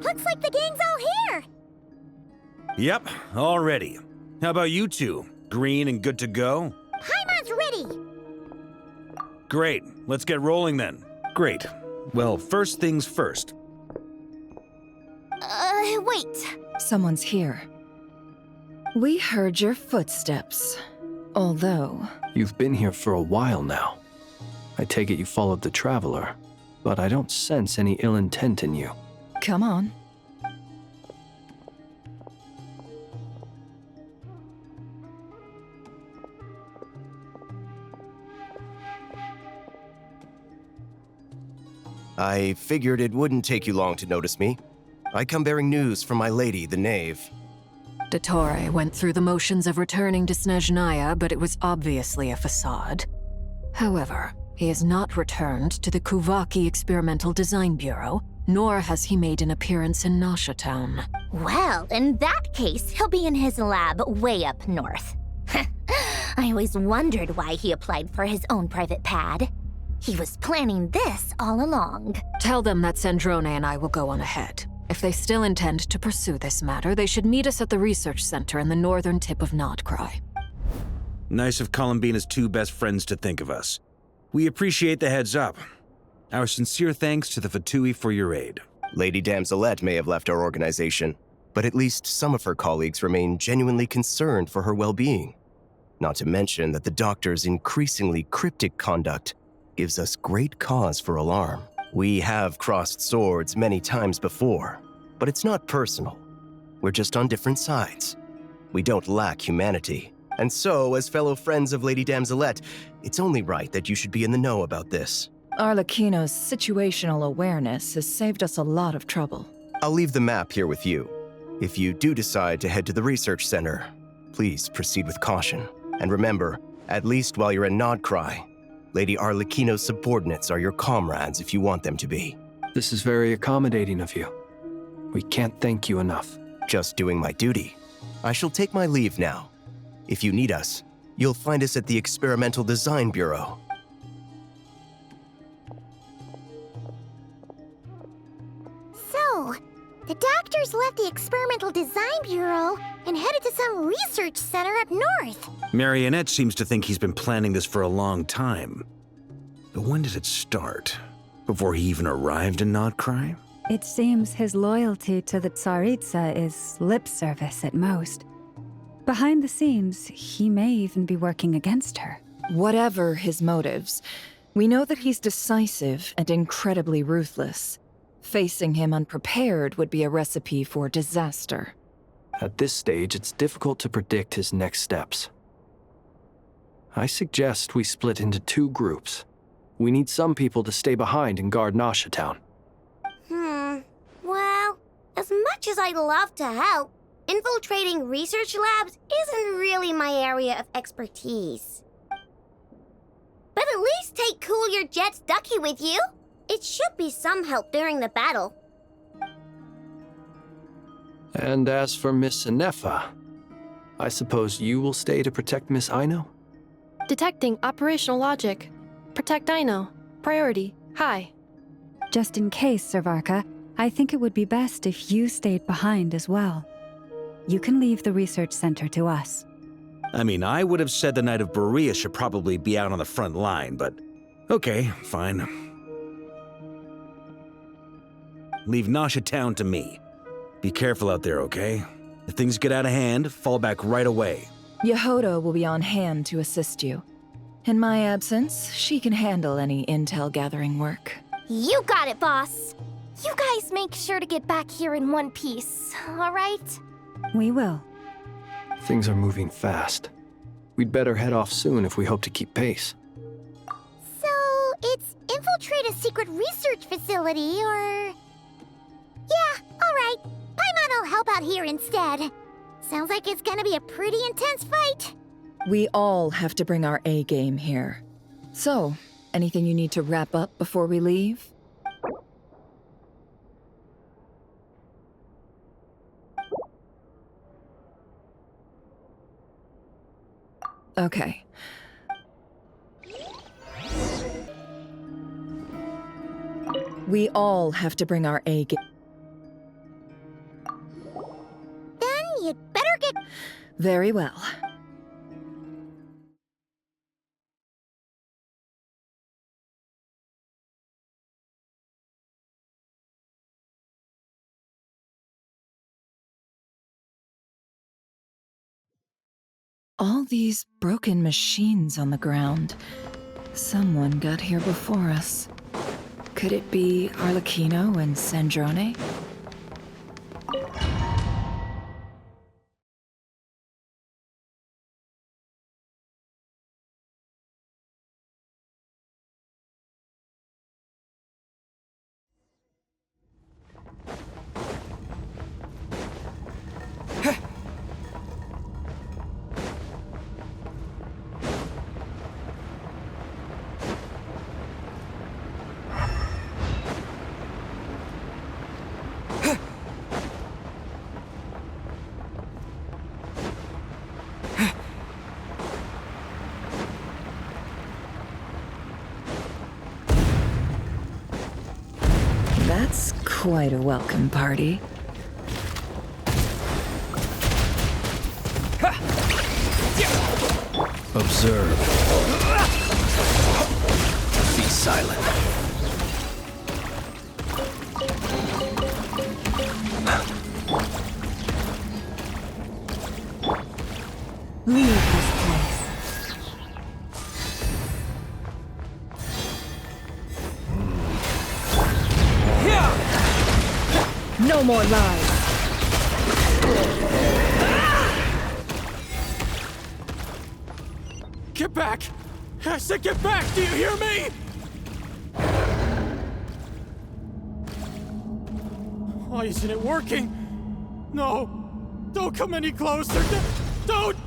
Looks like the gang's all here! Yep, all ready. How about you two? Green and good to go? Paimon's ready! Great, let's get rolling then. Great. Well, first things first. Wait. Someone's here. We heard your footsteps. Although... You've been here for a while now. I take it you followed the Traveler, but I don't sense any ill intent in you. Come on. I figured it wouldn't take you long to notice me. I come bearing news from my lady, the Knave. Dottore went through the motions of returning to Snezhnaya, but it was obviously a facade. However, he has not returned to the Kuvaki Experimental Design Bureau, nor has he made an appearance in Nasha Town. Well, in that case, he'll be in his lab way up north. I always wondered why he applied for his own private pad. He was planning this all along. Tell them that Sandrone and I will go on ahead. If they still intend to pursue this matter, they should meet us at the research center in the northern tip of Nod-Krai. Nice of Columbina's two best friends to think of us. We appreciate the heads up. Our sincere thanks to the Fatui for your aid. Lady Damselette may have left our organization, but at least some of her colleagues remain genuinely concerned for her well-being. Not to mention that the doctor's increasingly cryptic conduct gives us great cause for alarm. We have crossed swords many times before, but it's not personal. We're just on different sides. We don't lack humanity. And so, as fellow friends of Lady Damselette, it's only right that you should be in the know about this. Arlecchino's situational awareness has saved us a lot of trouble. I'll leave the map here with you. If you do decide to head to the research center, please proceed with caution. And remember, at least while you're in Nod-Krai, Lady Arlecchino's subordinates are your comrades if you want them to be. This is very accommodating of you. We can't thank you enough. Just doing my duty. I shall take my leave now. If you need us, you'll find us at the Experimental Design Bureau. So, the doctors left the Experimental Design Bureau and headed to some research center up north. Marionette seems to think he's been planning this for a long time. But when did it start? Before he even arrived in Nod-Krai? It seems his loyalty to the Tsaritsa is lip service at most. Behind the scenes, he may even be working against her. Whatever his motives, we know that he's decisive and incredibly ruthless. Facing him unprepared would be a recipe for disaster. At this stage, it's difficult to predict his next steps. I suggest we split into two groups. We need some people to stay behind and guard Nasha Town. Well, as much as I'd love to help, infiltrating research labs isn't really my area of expertise. But at least take Cool Your Jet's Ducky with you. It should be some help during the battle. And as for Miss Inefa, I suppose you will stay to protect Miss Aino? Detecting operational logic. Protect Aino. Priority. High. Just in case, Servarka, I think it would be best if you stayed behind as well. You can leave the research center to us. I mean, I would have said the Knight of Berea should probably be out on the front line, but okay, fine. Leave Nasha Town to me. Be careful out there, okay? If things get out of hand, fall back right away. Yehoda will be on hand to assist you. In my absence, she can handle any intel gathering work. You got it, boss. You guys make sure to get back here in one piece, all right? We will. Things are moving fast. We'd better head off soon if we hope to keep pace. So, it's infiltrate a secret research facility, or... Yeah, all right. Paimon will help out here instead. Sounds like it's gonna be a pretty intense fight. We all have to bring our A game here. So, anything you need to wrap up before we leave? Okay. We all have to bring our A game. target! Very well. All these broken machines on the ground. Someone got here before us. Could it be Arlecchino and Sandrone? That's quite a welcome party. Observe. Be silent. Leave this place. No more lies. Get back! I said get back! Do you hear me? Why isn't it working? No! Don't come any closer! Don't!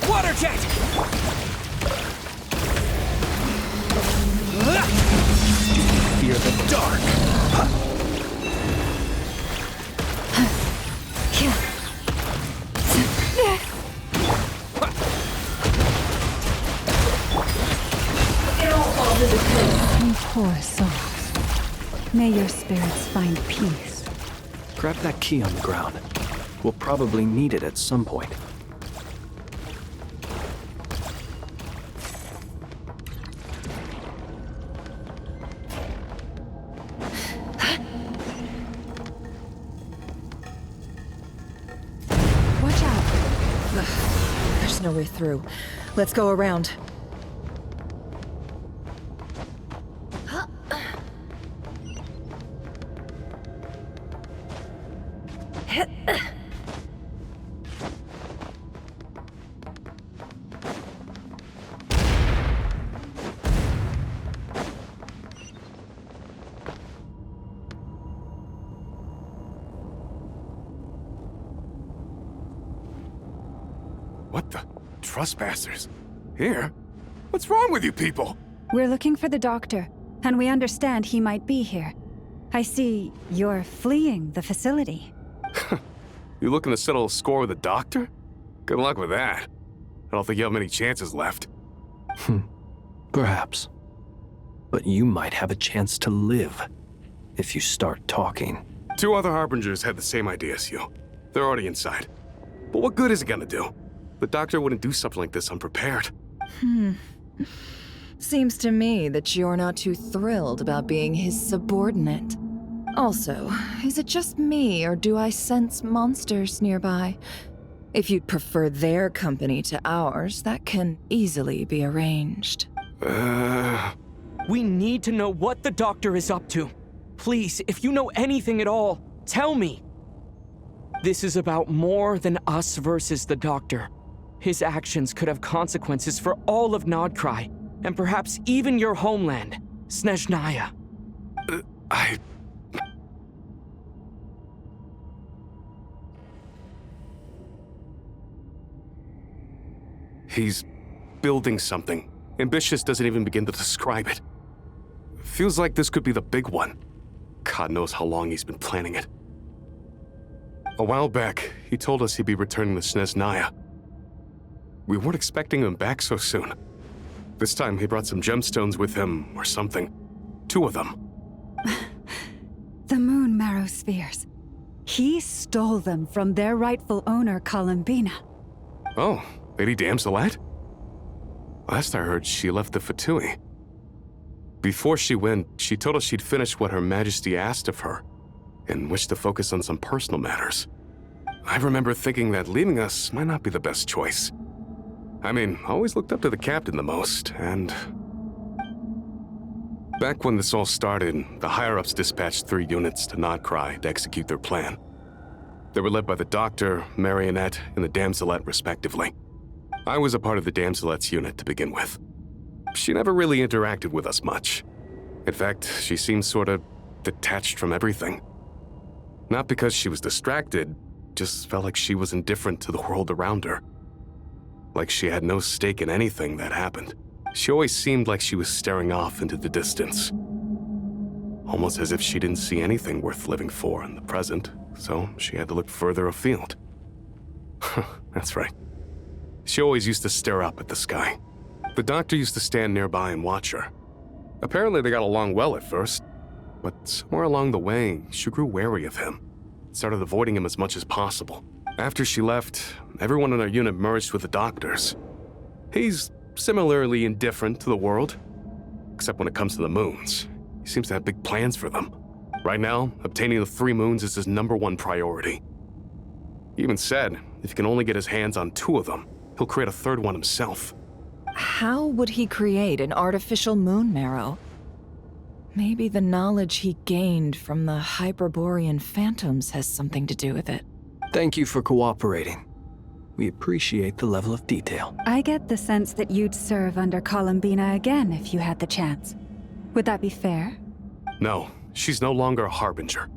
Water jet! Fear the dark. You poor souls. May your spirits find peace. Grab that key on the ground. We'll probably need it at some point. Watch out. There's no way through. Let's go around. What the? Trespassers? Here? What's wrong with you people? We're looking for the doctor, and we understand he might be here. I see you're fleeing the facility. You looking to settle a score with the doctor? Good luck with that. I don't think you have many chances left. Perhaps. But you might have a chance to live if you start talking. 2 other Harbingers had the same idea as you. They're already inside. But what good is it gonna do? The doctor wouldn't do something like this unprepared. Seems to me that you're not too thrilled about being his subordinate. Also, is it just me, or do I sense monsters nearby? If you'd prefer their company to ours, that can easily be arranged. We need to know what the doctor is up to. Please, if you know anything at all, tell me. This is about more than us versus the doctor. His actions could have consequences for all of Nod-Krai, and perhaps even your homeland, Snezhnaya. He's building something. Ambitious doesn't even begin to describe it. Feels like this could be the big one. God knows how long he's been planning it. A while back, he told us he'd be returning to Snezhnaya. We weren't expecting him back so soon. This time he brought some gemstones with him, or something. 2 of them. The moon marrow spheres. He stole them from their rightful owner, Columbina. Oh, Lady Damselat? Last I heard, she left the Fatui. Before she went, she told us she'd finished what Her Majesty asked of her, and wished to focus on some personal matters. I remember thinking that leaving us might not be the best choice. I mean, I always looked up to the captain the most, and... Back when this all started, the higher-ups dispatched 3 units to Nod-Krai to execute their plan. They were led by the Doctor, Marionette, and the Damselet, respectively. I was a part of the Damselet's unit to begin with. She never really interacted with us much. In fact, she seemed sort of detached from everything. Not because she was distracted, just felt like she was indifferent to the world around her. Like she had no stake in anything that happened. She always seemed like she was staring off into the distance. Almost as if she didn't see anything worth living for in the present, so she had to look further afield. That's right. She always used to stare up at the sky. The Doctor used to stand nearby and watch her. Apparently they got along well at first, but somewhere along the way, she grew wary of him. Started avoiding him as much as possible. After she left, everyone in our unit merged with the Doctor's. He's similarly indifferent to the world, except when it comes to the moons. He seems to have big plans for them. Right now, obtaining the 3 moons is his #1 priority. He even said, if he can only get his hands on 2 of them, he'll create a 3rd one himself. How would he create an artificial moon marrow? Maybe the knowledge he gained from the Hyperborean phantoms has something to do with it. Thank you for cooperating. We appreciate the level of detail. I get the sense that you'd serve under Columbina again if you had the chance. Would that be fair? No, she's no longer a Harbinger.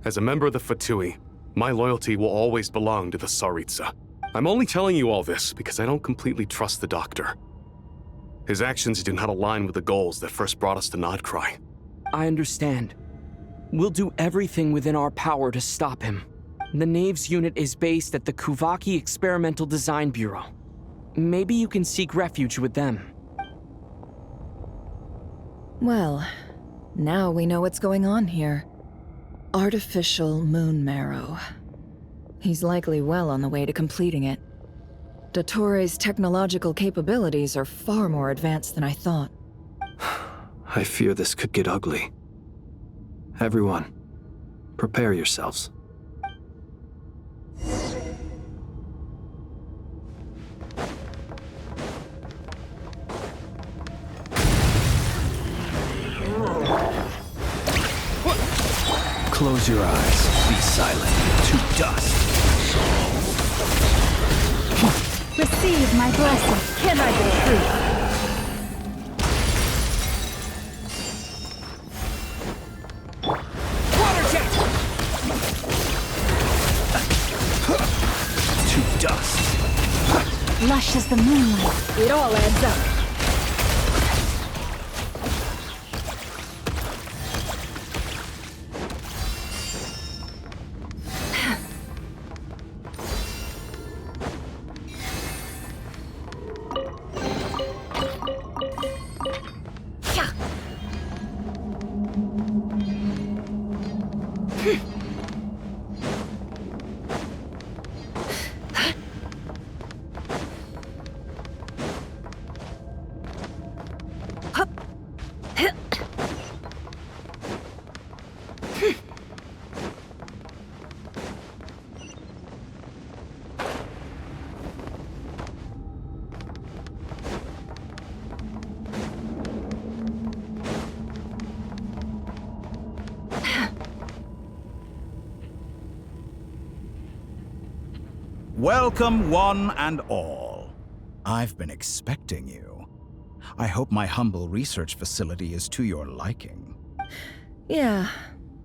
As a member of the Fatui, my loyalty will always belong to the Tsaritsa. I'm only telling you all this because I don't completely trust the Doctor. His actions do not align with the goals that first brought us to Nod-Krai. I understand. We'll do everything within our power to stop him. The Knave's unit is based at the Kuvaki Experimental Design Bureau. Maybe you can seek refuge with them. Well, now we know what's going on here. Artificial moon marrow. He's likely well on the way to completing it. Dottore's technological capabilities are far more advanced than I thought. I fear this could get ugly. Everyone, prepare yourselves. Close your eyes. Be silent. To dust. Receive my blessing. Can I be free? Water jet! To dust. Lush as the moonlight. It all adds up. Welcome, one and all. I've been expecting you. I hope my humble research facility is to your liking. Yeah,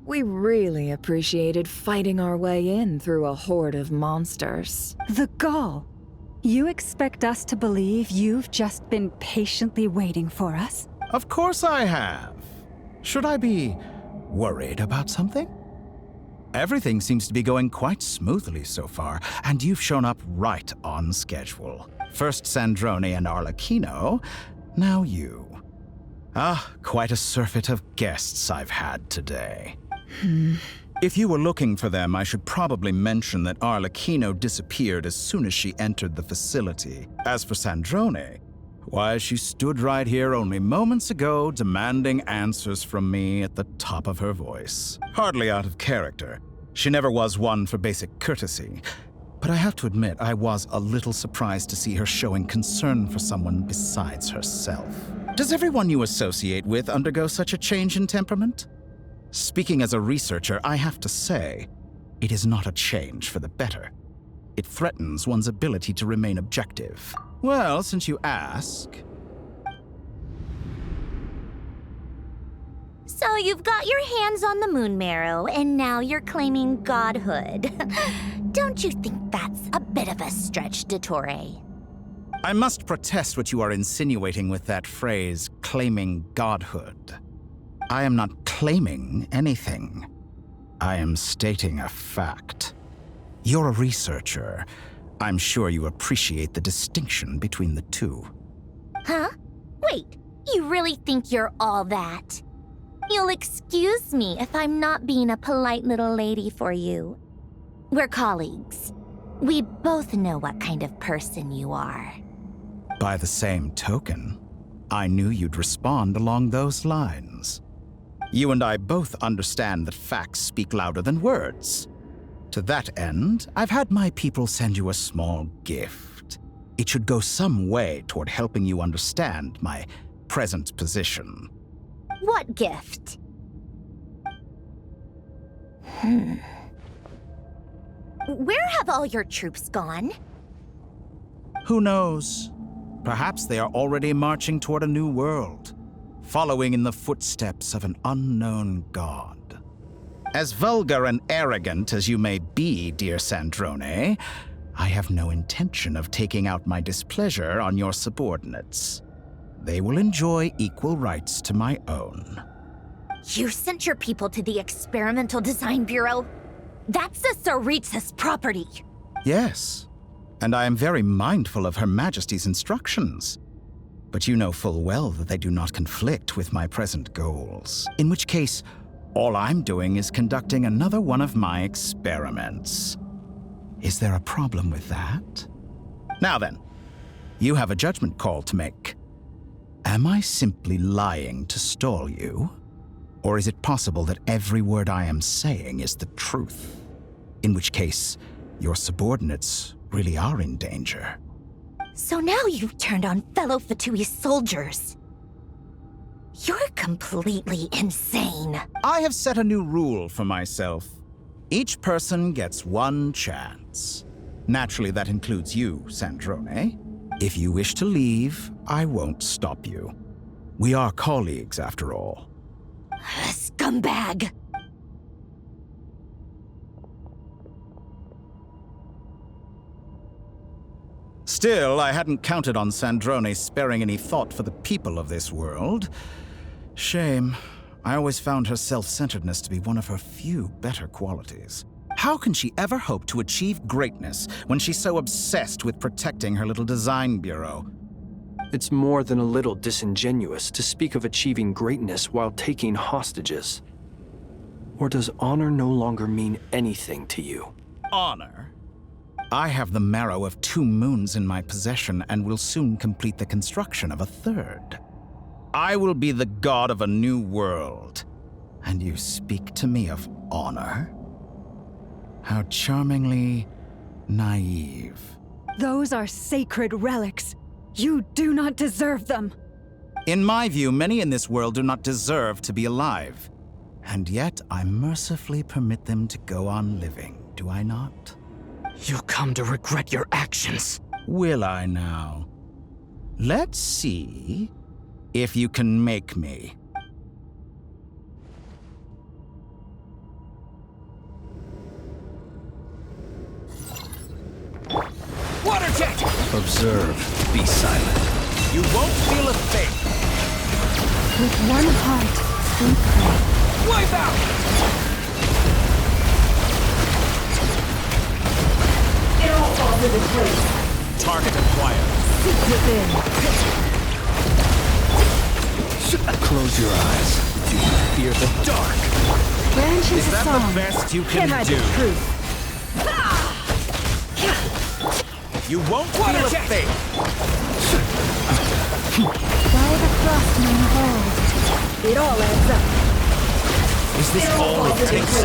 we really appreciated fighting our way in through a horde of monsters. The gall. You expect us to believe you've just been patiently waiting for us? Of course I have. Should I be worried about something? Everything seems to be going quite smoothly so far, and you've shown up right on schedule. First Sandrone and Arlecchino, now you. Quite a surfeit of guests I've had today. If you were looking for them, I should probably mention that Arlecchino disappeared as soon as she entered the facility. As for Sandrone, why, she stood right here only moments ago demanding answers from me at the top of her voice. Hardly out of character. She never was one for basic courtesy. But I have to admit, I was a little surprised to see her showing concern for someone besides herself. Does everyone you associate with undergo such a change in temperament? Speaking as a researcher, I have to say, it is not a change for the better. It threatens one's ability to remain objective. Well, since you ask... So you've got your hands on the moon marrow, and now you're claiming godhood. Don't you think that's a bit of a stretch, Dottore? I must protest what you are insinuating with that phrase, claiming godhood. I am not claiming anything. I am stating a fact. You're a researcher. I'm sure you appreciate the distinction between the two. Huh? Wait, you really think you're all that? You'll excuse me if I'm not being a polite little lady for you. We're colleagues. We both know what kind of person you are. By the same token, I knew you'd respond along those lines. You and I both understand that facts speak louder than words. To that end, I've had my people send you a small gift. It should go some way toward helping you understand my present position. What gift? Where have all your troops gone? Who knows? Perhaps they are already marching toward a new world, following in the footsteps of an unknown god. As vulgar and arrogant as you may be, dear Sandrone, I have no intention of taking out my displeasure on your subordinates. They will enjoy equal rights to my own. You sent your people to the Experimental Design Bureau? That's the Tsaritsa's property. Yes, and I am very mindful of Her Majesty's instructions. But you know full well that they do not conflict with my present goals. In which case, all I'm doing is conducting another one of my experiments. Is there a problem with that? Now then, you have a judgment call to make. Am I simply lying to stall you? Or is it possible that every word I am saying is the truth? In which case, your subordinates really are in danger. So now you've turned on fellow Fatui soldiers. You're completely insane. I have set a new rule for myself. Each person gets one chance. Naturally, that includes you, Sandrone. If you wish to leave, I won't stop you. We are colleagues, after all. Scumbag! Still, I hadn't counted on Sandrone sparing any thought for the people of this world. Shame. I always found her self-centeredness to be one of her few better qualities. How can she ever hope to achieve greatness when she's so obsessed with protecting her little design bureau? It's more than a little disingenuous to speak of achieving greatness while taking hostages. Or does honor no longer mean anything to you? Honor? I have the marrow of 2 moons in my possession and will soon complete the construction of a 3rd. I will be the god of a new world. And you speak to me of honor? How charmingly naive. Those are sacred relics. You do not deserve them. In my view, many in this world do not deserve to be alive. And yet, I mercifully permit them to go on living, do I not? You'll come to regret your actions. Will I now? Let's see if you can make me. Water jet! Observe, be silent. You won't feel a thing. With one heart, we pray. Wipe out! It all falls into place. Target acquired. Seek within. Close your eyes. Do you fear the dark? Branch Is into that song. the best you Can't can hide do? the truth. You won't feel a thing. By the frost moon of old. It all adds up. Is this all it takes?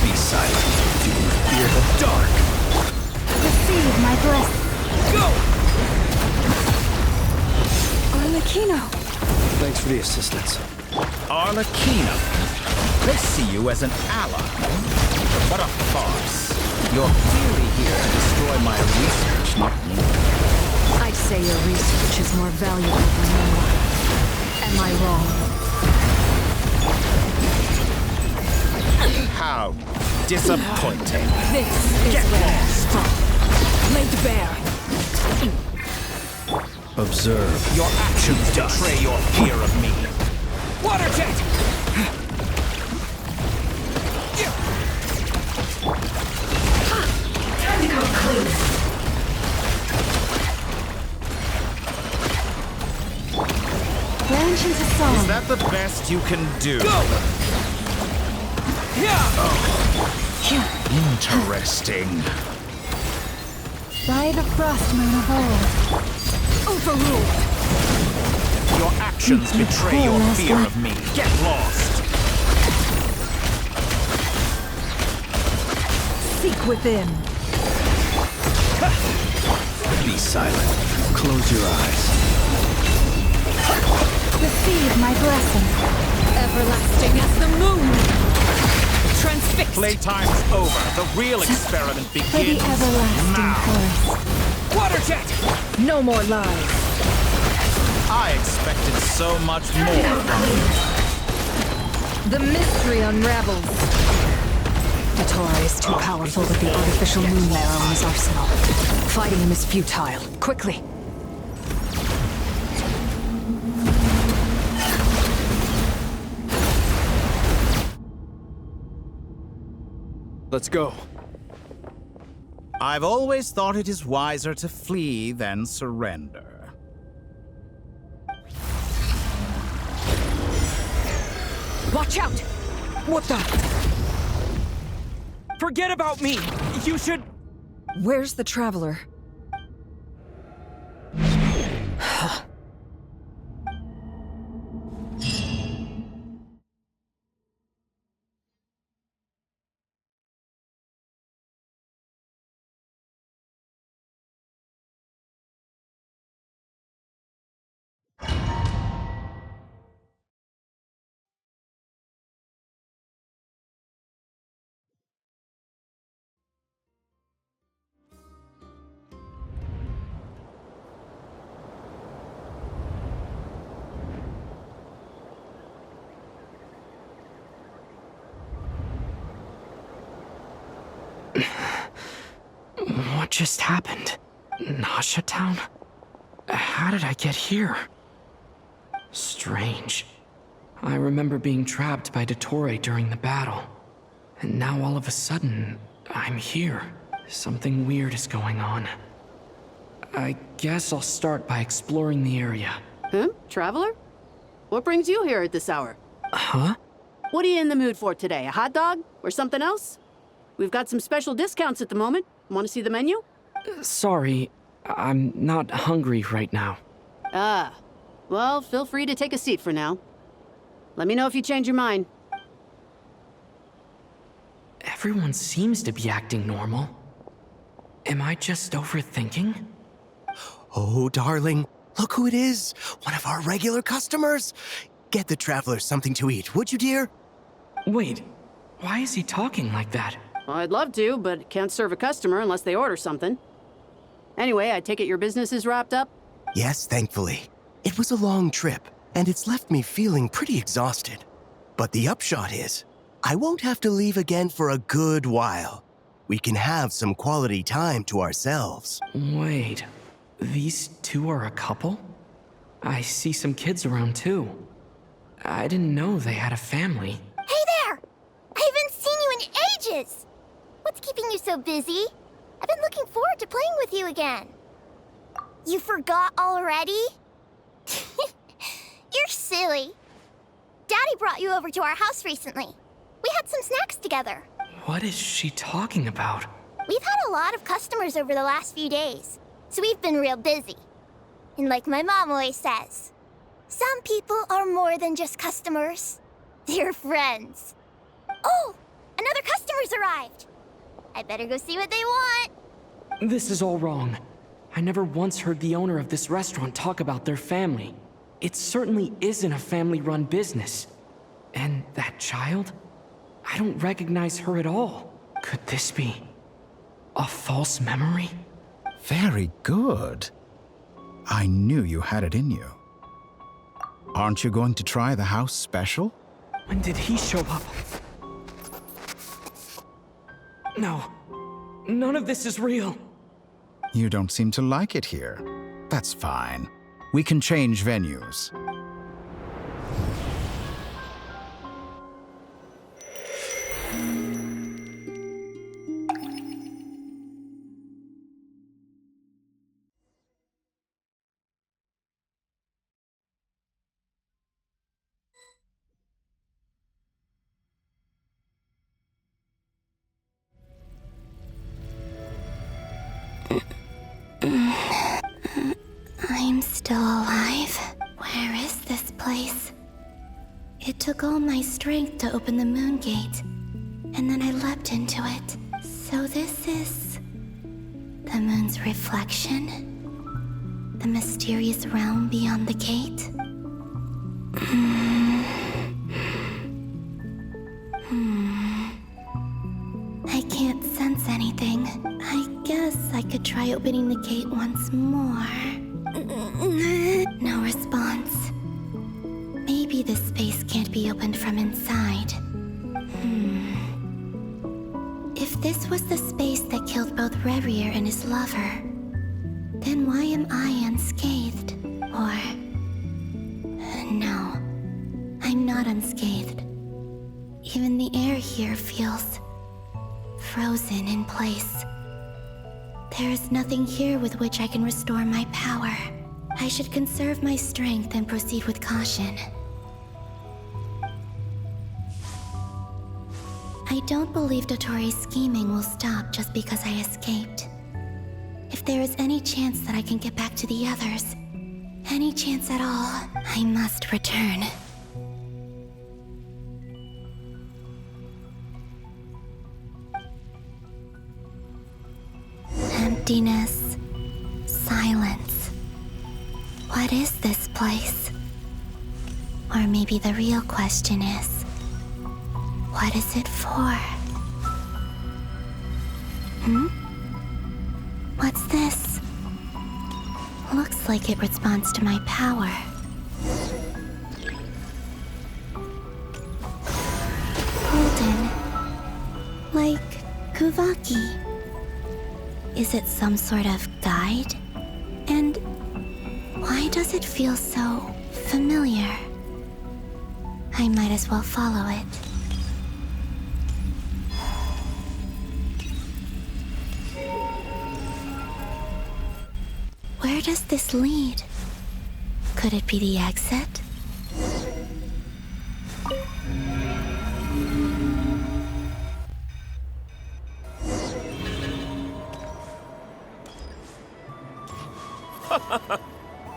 Be silent. Do you fear the dark? Receive my blessing. Go! Arlecchino. Thanks for the assistance. Arlecchino. They see you as an ally. What a farce. You're clearly here to destroy my research, not me. I'd say your research is more valuable than your life. Am I wrong? How disappointing. This is Get where lost. laid bare. Observe. Your actions betray your fear of me. Water jet! Time to come clean. Branch into song. Is that the best you can do? Go! Yeah! Interesting. By the frost moon of old. Overruled. Your actions betray your fear of me. Get lost. Seek within. Be silent. Close your eyes. Receive my blessing. Everlasting as the moon. Transfixed. Playtime's over. The real experiment For the begins everlasting now. forest. Water jet! No more lies. I expected so much more from you. The mystery unravels. Datora is too powerful with the artificial moon marrow in his arsenal. Fighting him is futile. Quickly. Let's go. I've always thought it is wiser to flee than surrender. Watch out! What the? Forget about me! You should... Where's the Traveler? What just happened? Nasha Town? How did I get here? Strange. I remember being trapped by Datora during the battle. And now all of a sudden, I'm here. Something weird is going on. I guess I'll start by exploring the area. Huh? Traveler? What brings you here at this hour? Huh? What are you in the mood for today? A hot dog? Or something else? We've got some special discounts at the moment. Want to see the menu? Sorry, I'm not hungry right now. Ah. Well, feel free to take a seat for now. Let me know if you change your mind. Everyone seems to be acting normal. Am I just overthinking? Oh, darling, look who it is. One of our regular customers. Get the traveler something to eat, would you, dear? Wait, why is he talking like that? Well, I'd love to, but can't serve a customer unless they order something. Anyway, I take it your business is wrapped up? Yes, thankfully. It was a long trip, and it's left me feeling pretty exhausted. But the upshot is, I won't have to leave again for a good while. We can have some quality time to ourselves. Wait, These two are a couple? I see some kids around too. I didn't know they had a family. Hey there! I haven't seen you in ages! What's keeping you so busy? I've been looking forward to playing with you again. You forgot already? You're silly. Daddy brought you over to our house recently. We had some snacks together. What is she talking about? We've had a lot of customers over the last few days, so we've been real busy. And like my mom always says, some people are more than just customers. They're friends. Oh, another customer's arrived. I better go see what they want. This is all wrong. I never once heard the owner of this restaurant talk about their family. It certainly isn't a family-run business. And that child? I don't recognize her at all. Could this be a false memory? Very good. I knew you had it in you. Aren't you going to try the house special? When did he show up? No. None of this is real. You don't seem to like it here. That's fine. We can change venues. I'm still alive. Where is this place? It took all my strength to open the moon gate, and then I leapt into it. So this is the moon's reflection? The mysterious realm beyond the gate? I can't sense anything. I guess I could try opening the gate once more. No response. Maybe this space can't be opened from inside. If this was the space that killed both Revier and his lover, then why am I unscathed? Or... no, I'm not unscathed. Even the air here feels frozen in place. There is nothing here with which I can restore my power. I should conserve my strength and proceed with caution. I don't believe Dotori's scheming will stop just because I escaped. If there is any chance that I can get back to the others, any chance at all, I must return. Emptiness, silence. What is this place? Or maybe the real question is, what is it for? What's this? Looks like it responds to my power. Golden. Like Kuvaki. Is it some sort of guide? And why does it feel so familiar? I might as well follow it. Where does this lead? Could it be the exit?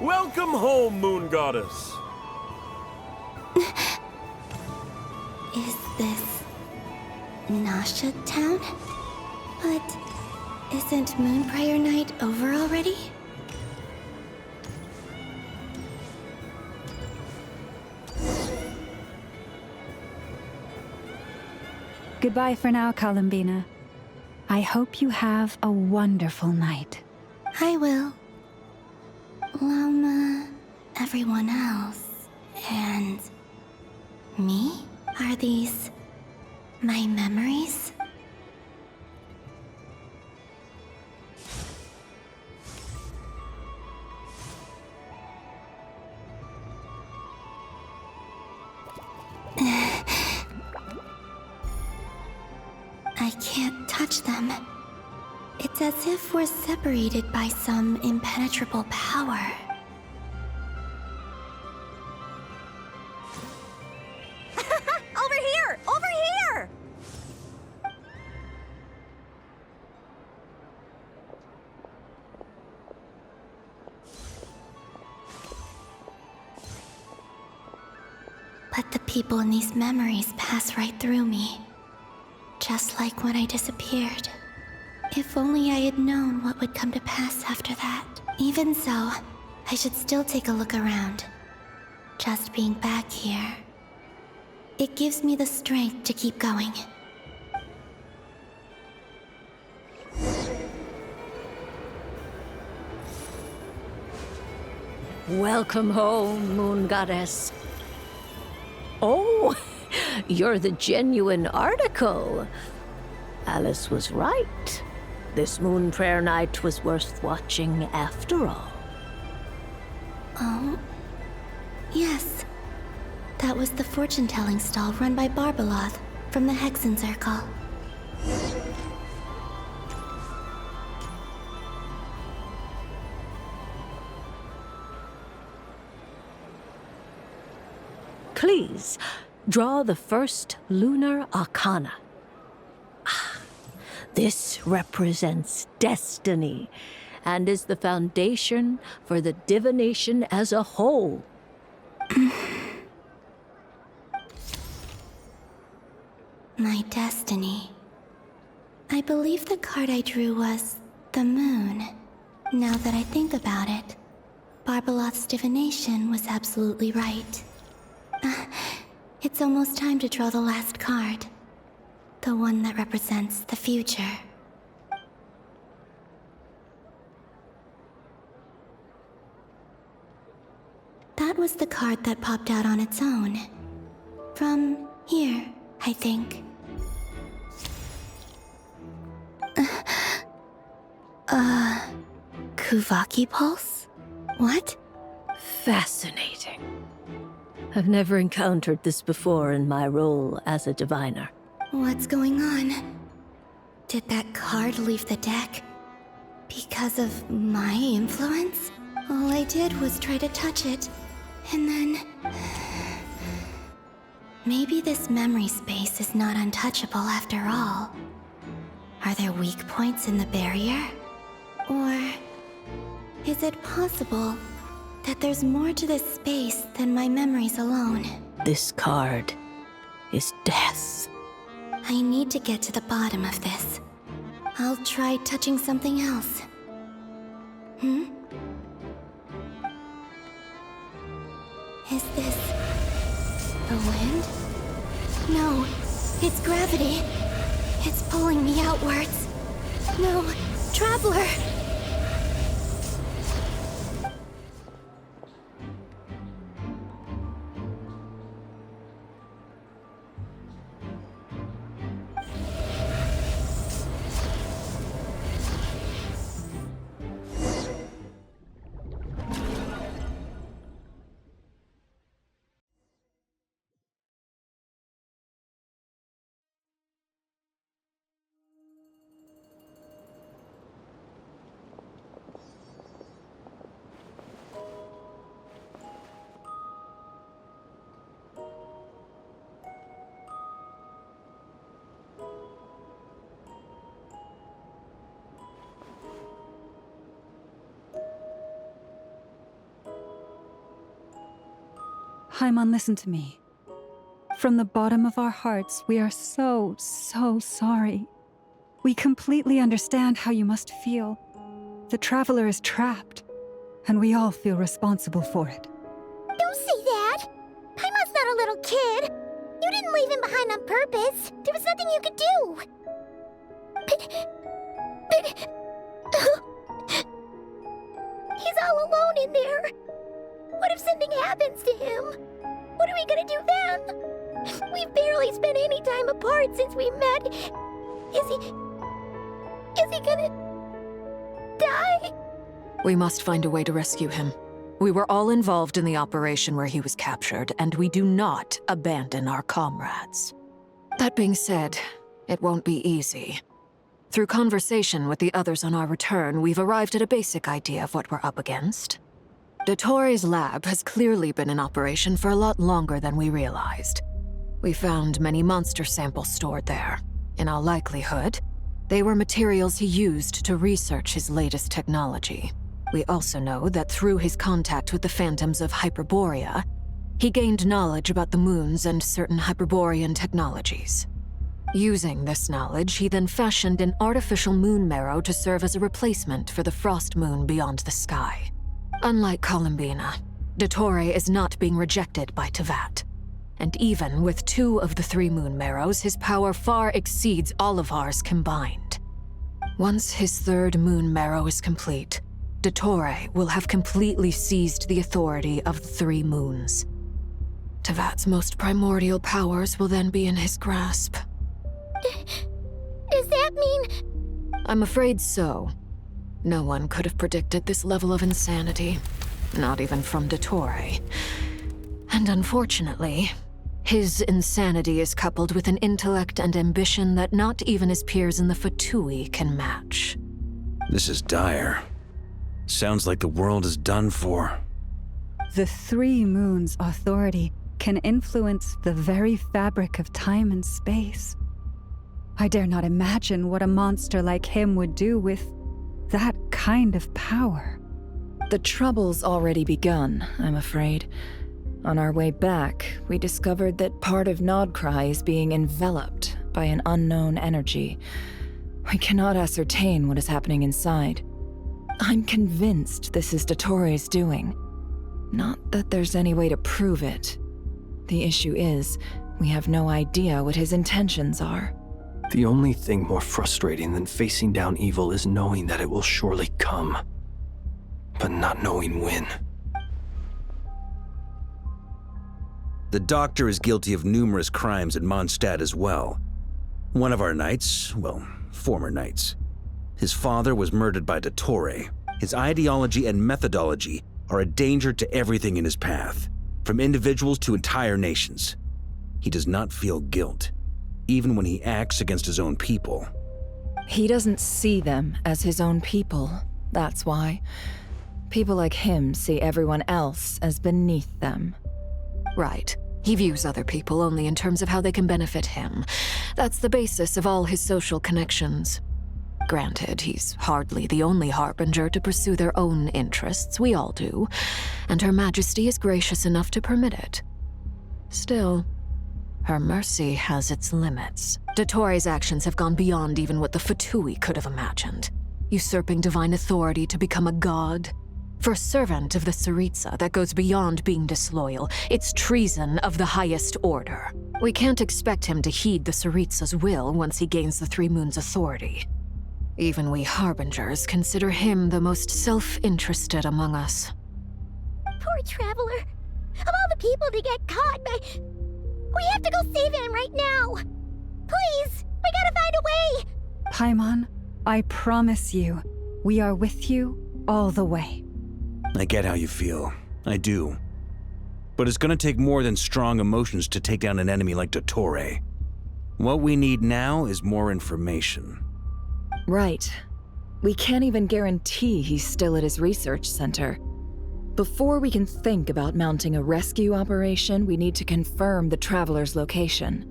Welcome home, Moon Goddess. Is this Nasha Town? But isn't Moonbriar Night over already? Goodbye for now, Columbina. I hope you have a wonderful night. I will. Lama, everyone else, and me? Are these my memories? can't touch them. It's as if we're separated by some impenetrable power. Over here! Over here! But the people in these memories pass right through me. Just like when I disappeared. If only I had known what would come to pass after that. Even so, I should still take a look around. Just being back here. It gives me the strength to keep going. Welcome home, Moon Goddess. Oh, you're the genuine article. Alice was right. This moon prayer night was worth watching after all. Oh, yes. That was the fortune-telling stall run by Barbeloth from the Hexen Circle. Please, draw the first lunar arcana. This represents destiny and is the foundation for the divination as a whole. My destiny. I believe the card I drew was the moon. Now that I think about it, Barbeloth's divination was absolutely right. It's almost time to draw the last card. The one that represents the future. That was the card that popped out on its own. From here, I think. Kuvaki Pulse? What? Fascinating. I've never encountered this before in my role as a diviner. What's going on? Did that card leave the deck? Because of my influence? All I did was try to touch it, and then... Maybe this memory space is not untouchable after all. Are there weak points in the barrier? Or... is it possible that there's more to this space than my memories alone? This card is death. I need to get to the bottom of this. I'll try touching something else. Is this... the wind? No, it's gravity. It's pulling me outwards. No, Traveler! Haimon, listen to me. From the bottom of our hearts, we are so sorry. We completely understand how you must feel. The Traveler is trapped, and we all feel responsible for it. Don't say that! Paimon's not a little kid! You didn't leave him behind on purpose! There was nothing you could do! But... he's all alone in there! What if something happens to him? What are we gonna do then? We've barely spent any time apart since we met. Is he gonna... die? We must find a way to rescue him. We were all involved in the operation where he was captured, and we do not abandon our comrades. That being said, It won't be easy. Through conversation with the others on our return, we've arrived at a basic idea of what we're up against. Dottoro's lab has clearly been in operation for a lot longer than we realized. We found many monster samples stored there. In all likelihood, they were materials he used to research his latest technology. We also know that through his contact with the phantoms of Hyperborea, he gained knowledge about the moons and certain Hyperborean technologies. Using this knowledge, he then fashioned an artificial moon marrow to serve as a replacement for the frost moon beyond the sky. Unlike Columbina, Dottore is not being rejected by Teyvat. And even with 2 of the 3 moon marrows, his power far exceeds all of ours combined. Once his 3rd moon marrow is complete, Dottore will have completely seized the authority of the 3 moons. Teyvat's most primordial powers will then be in his grasp. Does that mean... I'm afraid so. No one could have predicted this level of insanity. Not even from Dottore. And unfortunately, his insanity is coupled with an intellect and ambition that not even his peers in the Fatui can match. This is dire. Sounds like the world is done for. The 3 moons' authority can influence the very fabric of time and space. I dare not imagine what a monster like him would do with that kind of power. The trouble's already begun, I'm afraid. On our way back, we discovered that part of Nod-Krai is being enveloped by an unknown energy. We cannot ascertain what is happening inside. I'm convinced this is Dottore's doing. Not that there's any way to prove it. The issue is, we have no idea what his intentions are. The only thing more frustrating than facing down evil is knowing that it will surely come, but not knowing when. The Doctor is guilty of numerous crimes in Mondstadt as well. One of our knights, well, former knights. His father was murdered by Dottore. His ideology and methodology are a danger to everything in his path, from individuals to entire nations. He does not feel guilt, even when he acts against his own people. He doesn't see them as his own people, that's why. People like him see everyone else as beneath them. Right. He views other people only in terms of how they can benefit him. That's the basis of all his social connections. Granted, he's hardly the only harbinger to pursue their own interests. We all do. And Her Majesty is gracious enough to permit it. Still, her mercy has its limits. Dottore's actions have gone beyond even what the Fatui could have imagined. Usurping divine authority to become a god. For a servant of the Tsaritsa, that goes beyond being disloyal. It's treason of the highest order. We can't expect him to heed the Tsaritsa's will once he gains the 3 moons' authority. Even we harbingers consider him the most self-interested among us. Poor Traveler. Of all the people to get caught by... We have to go save him right now! Please! We gotta find a way! Paimon, I promise you, we are with you all the way. I get how you feel. I do. But it's gonna take more than strong emotions to take down an enemy like Dottore. What we need now is more information. Right. We can't even guarantee he's still at his research center. Before we can think about mounting a rescue operation, we need to confirm the Traveler's location.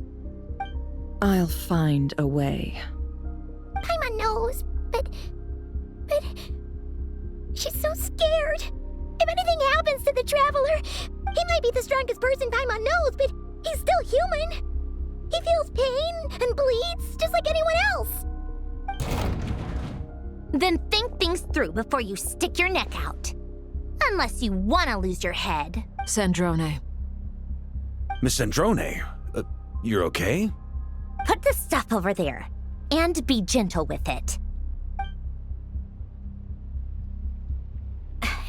I'll find a way. Paimon knows, but... She's so scared. If anything happens to the Traveler, he might be the strongest person Paimon knows, but he's still human. He feels pain and bleeds just like anyone else. Then think things through before you stick your neck out. Unless you want to lose your head. Sandrone. Miss Sandrone, you're okay? Put the stuff over there, and be gentle with it.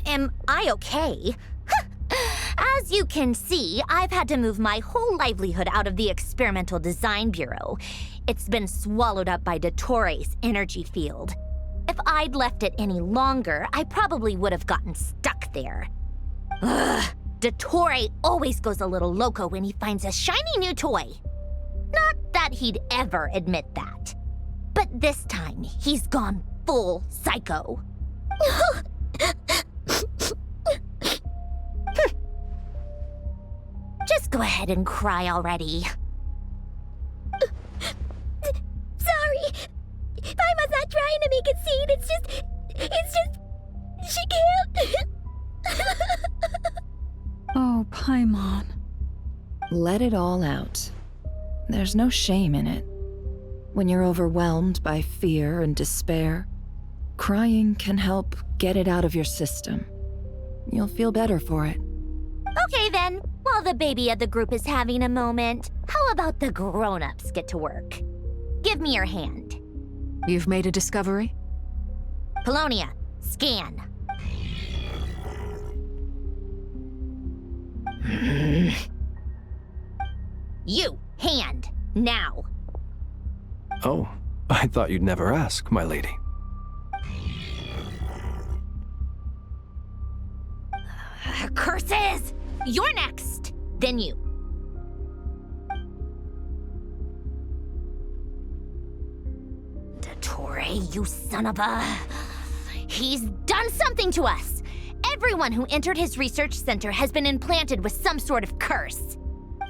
Am I okay? As you can see, I've had to move my whole livelihood out of the Experimental Design Bureau. It's been swallowed up by Dottore's energy field. If I'd left it any longer, I probably would have gotten stuck there. Dottore always goes a little loco when he finds a shiny new toy. Not that that he'd ever admit that. But this time, he's gone full psycho. Just go ahead and cry already. Sorry. Paimon's not trying to make a scene. It's just... she can't. Oh, Paimon. Let it all out. There's no shame in it. When you're overwhelmed by fear and despair, crying can help get it out of your system. You'll feel better for it. Okay then, while the baby of the group is having a moment, how about the grown-ups get to work? Give me your hand. You've made a discovery? Polonia, scan. You, hand, now. Oh, I thought you'd never ask, my lady. Curses! You're next, then you. Dottore, you son of a... He's done something to us! Everyone who entered his research center has been implanted with some sort of curse.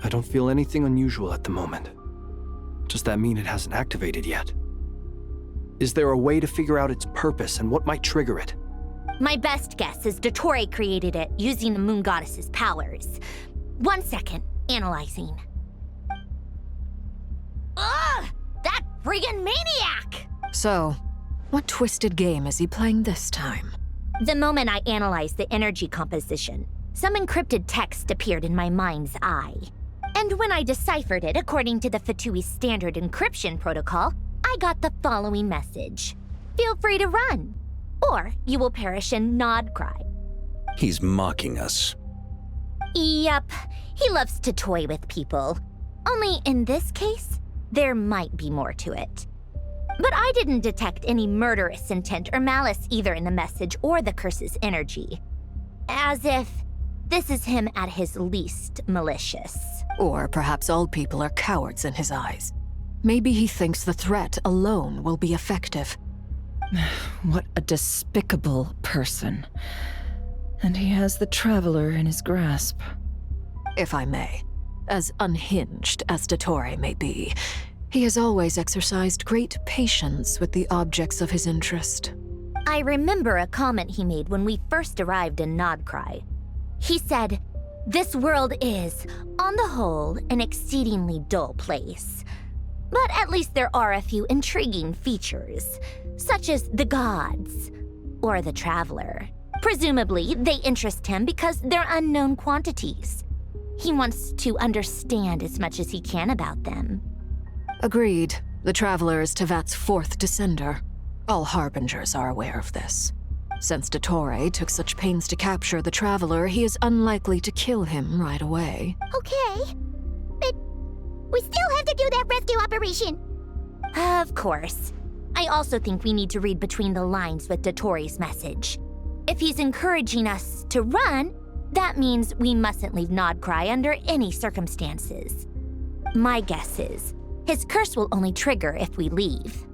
I don't feel anything unusual at the moment. Does that mean it hasn't activated yet? Is there a way to figure out its purpose and what might trigger it? My best guess is Dottore created it using the Moon Goddess's powers. 1 second, analyzing. Ugh! That friggin' maniac! So, what twisted game is he playing this time? The moment I analyzed the energy composition, some encrypted text appeared in my mind's eye. And when I deciphered it according to the Fatui's standard encryption protocol, I got the following message. Feel free to run, or you will perish in Nod-Krai. He's mocking us. Yep, he loves to toy with people. Only in this case, there might be more to it. But I didn't detect any murderous intent or malice either in the message or the curse's energy. As if this is him at his least malicious. Or perhaps all people are cowards in his eyes. Maybe he thinks the threat alone will be effective. What a despicable person. And he has the Traveler in his grasp. If I may, as unhinged as Dottore may be, he has always exercised great patience with the objects of his interest. I remember a comment he made when we first arrived in Nod-Krai. He said, "This world is, on the whole, an exceedingly dull place. But at least there are a few intriguing features, such as the gods, or the Traveler. Presumably, they interest him because they're unknown quantities. He wants to understand as much as he can about them." Agreed. The Traveler is Teyvat's 4th descender. All Harbingers are aware of this. Since Dottore took such pains to capture the Traveler, he is unlikely to kill him right away. Okay, but we still have to do that rescue operation. Of course. I also think we need to read between the lines with Dottore's message. If he's encouraging us to run, that means we mustn't leave Nod-Krai under any circumstances. My guess is, his curse will only trigger if we leave.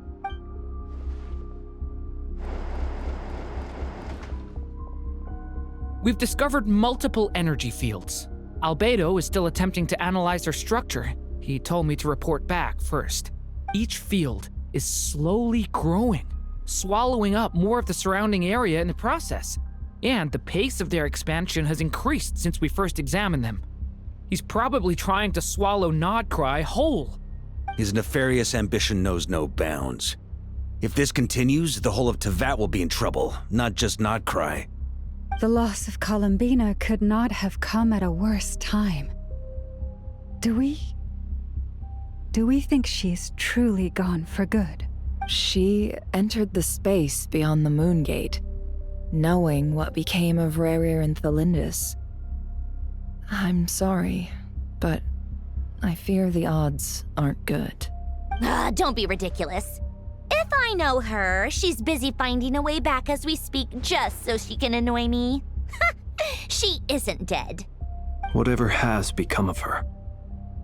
We've discovered multiple energy fields. Albedo is still attempting to analyze their structure. He told me to report back first. Each field is slowly growing, swallowing up more of the surrounding area in the process. And the pace of their expansion has increased since we first examined them. He's probably trying to swallow Nod-Krai whole. His nefarious ambition knows no bounds. If this continues, the whole of Teyvat will be in trouble, not just Nod-Krai. The loss of Columbina could not have come at a worse time. Do we think she's truly gone for good? She entered the space beyond the Moon Gate, knowing what became of Rerir and Thelindis. I'm sorry, but I fear the odds aren't good. Don't be ridiculous. If I know her, she's busy finding a way back as we speak just so she can annoy me. She isn't dead. Whatever has become of her,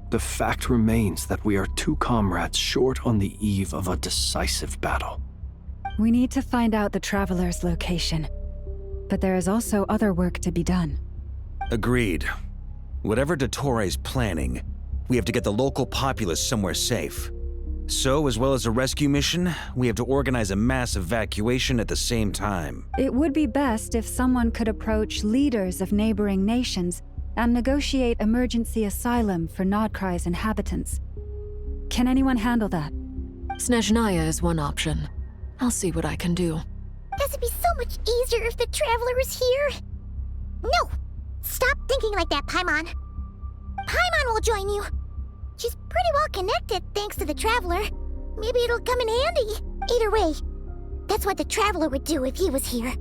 the fact remains that we are two comrades short on the eve of a decisive battle. We need to find out the Traveler's location. But there is also other work to be done. Agreed. Whatever Dottore planning, we have to get the local populace somewhere safe. So, as well as a rescue mission, we have to organize a mass evacuation at the same time. It would be best if someone could approach leaders of neighboring nations and negotiate emergency asylum for Nod-Krai's inhabitants. Can anyone handle that? Snezhnaya is one option. I'll see what I can do. This would be so much easier if the Traveler was here. No! Stop thinking like that, Paimon. Paimon will join you. She's pretty well connected thanks to the Traveler. Maybe it'll come in handy. Either way, that's what the Traveler would do if he was here.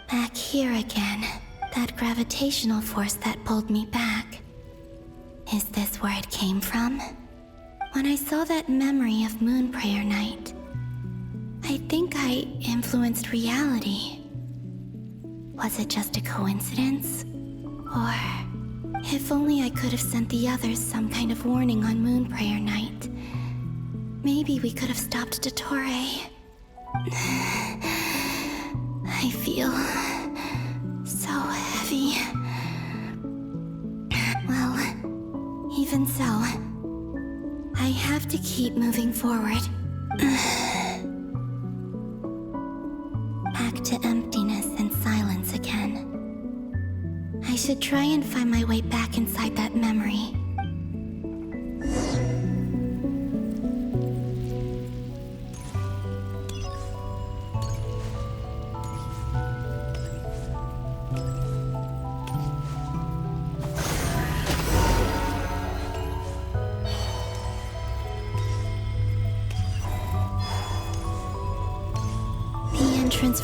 Back here again. That gravitational force that pulled me back. Is this where it came from? When I saw that memory of Moon Prayer Night, I think I influenced reality. Was it just a coincidence? Or, if only I could have sent the others some kind of warning on Moon Prayer Night, maybe we could have stopped Dottore. I feel so heavy. Well, even so, I have to keep moving forward. Back to emptiness and silence again. I should try and find my way back inside that memory.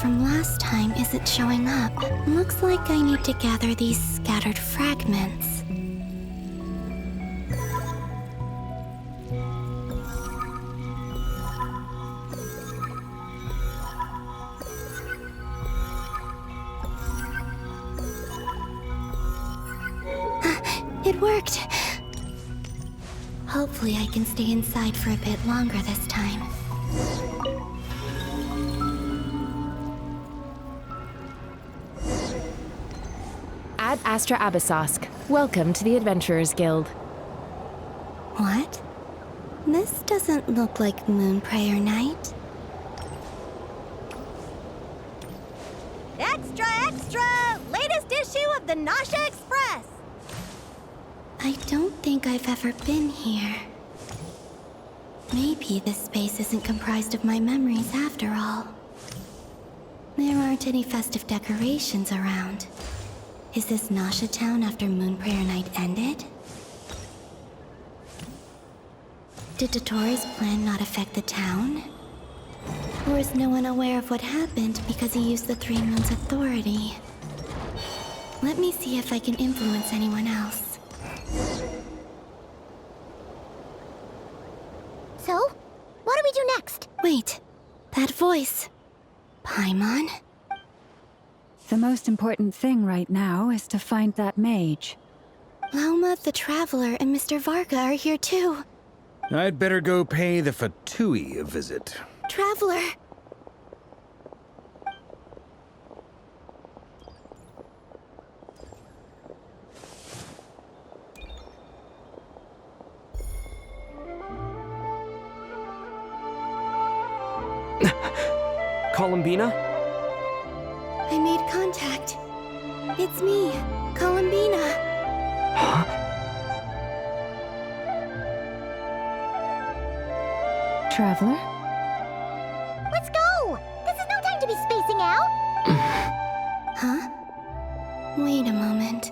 From last time isn't showing up. Looks like I need to gather these scattered fragments. It worked! Hopefully I can stay inside for a bit longer this time. Ad Astra Abyssosque. Welcome to the Adventurers Guild. What? This doesn't look like Moon Prayer Night. Extra, extra! Latest issue of the Nasha Express! I don't think I've ever been here. Maybe this space isn't comprised of my memories after all. There aren't any festive decorations around. Is this Nasha town after Moon Prayer Night ended? Did Dottore's plan not affect the town? Or is no one aware of what happened because he used the Three Moons' authority? Let me see if I can influence anyone else. So, what do we do next? Wait, that voice. Paimon? The most important thing right now is to find that mage. Lauma the Traveler and Mr. Varga are here too. I'd better go pay the Fatui a visit. Traveler! Columbina? I made contact. It's me, Columbina. Huh? Traveler? Let's go! This is no time to be spacing out! Huh? Wait a moment.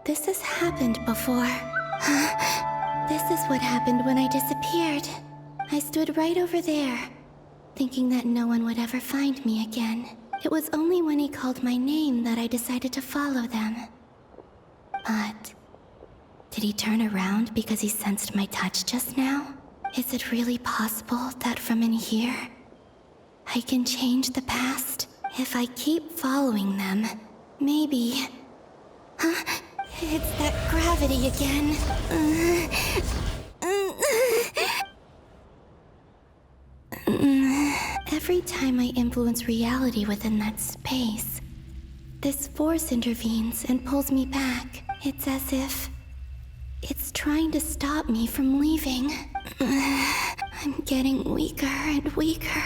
This has happened before. This is what happened when I disappeared. I stood right over there, thinking that no one would ever find me again. It was only when he called my name that I decided to follow them. But did he turn around because he sensed my touch just now? Is it really possible that from in here, I can change the past? If I keep following them, maybe... Huh? It's that gravity again. Every time I influence reality within that space, this force intervenes and pulls me back. It's as if it's trying to stop me from leaving. I'm getting weaker and weaker.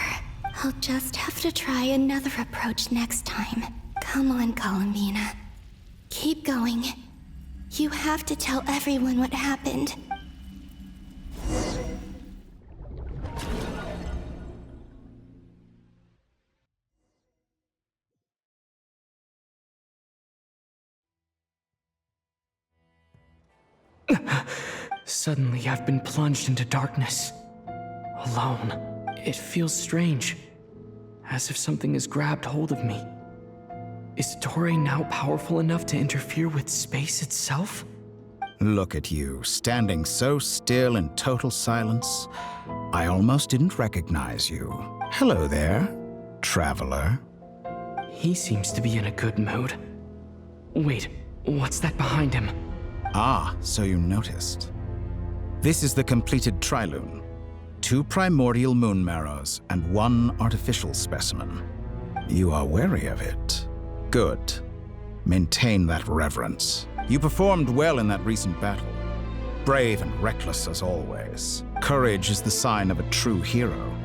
I'll just have to try another approach next time. Come on, Columbina. Keep going. You have to tell everyone what happened. Suddenly, I've been plunged into darkness. Alone. It feels strange. As if something has grabbed hold of me. Is Toray now powerful enough to interfere with space itself? Look at you, standing so still in total silence. I almost didn't recognize you. Hello there, traveler. He seems to be in a good mood. Wait, what's that behind him? Ah, so you noticed. This is the completed Trilune. 2 primordial moon marrows and 1 artificial specimen. You are wary of it. Good. Maintain that reverence. You performed well in that recent battle. Brave and reckless as always. Courage is the sign of a true hero.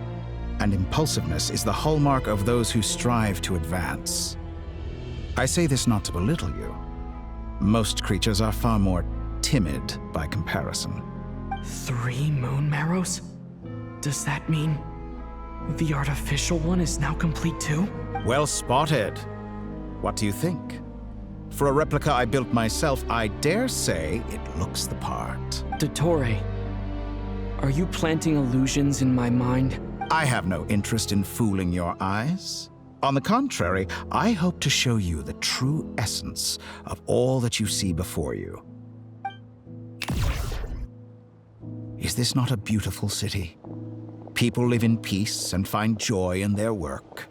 And impulsiveness is the hallmark of those who strive to advance. I say this not to belittle you. Most creatures are far more timid by comparison. 3 moon marrows? Does that mean the artificial one is now complete too? Well spotted. What do you think? For a replica I built myself, I dare say it looks the part. Toray, are you planting illusions in my mind? I have no interest in fooling your eyes. On the contrary, I hope to show you the true essence of all that you see before you. Is this not a beautiful city? People live in peace and find joy in their work.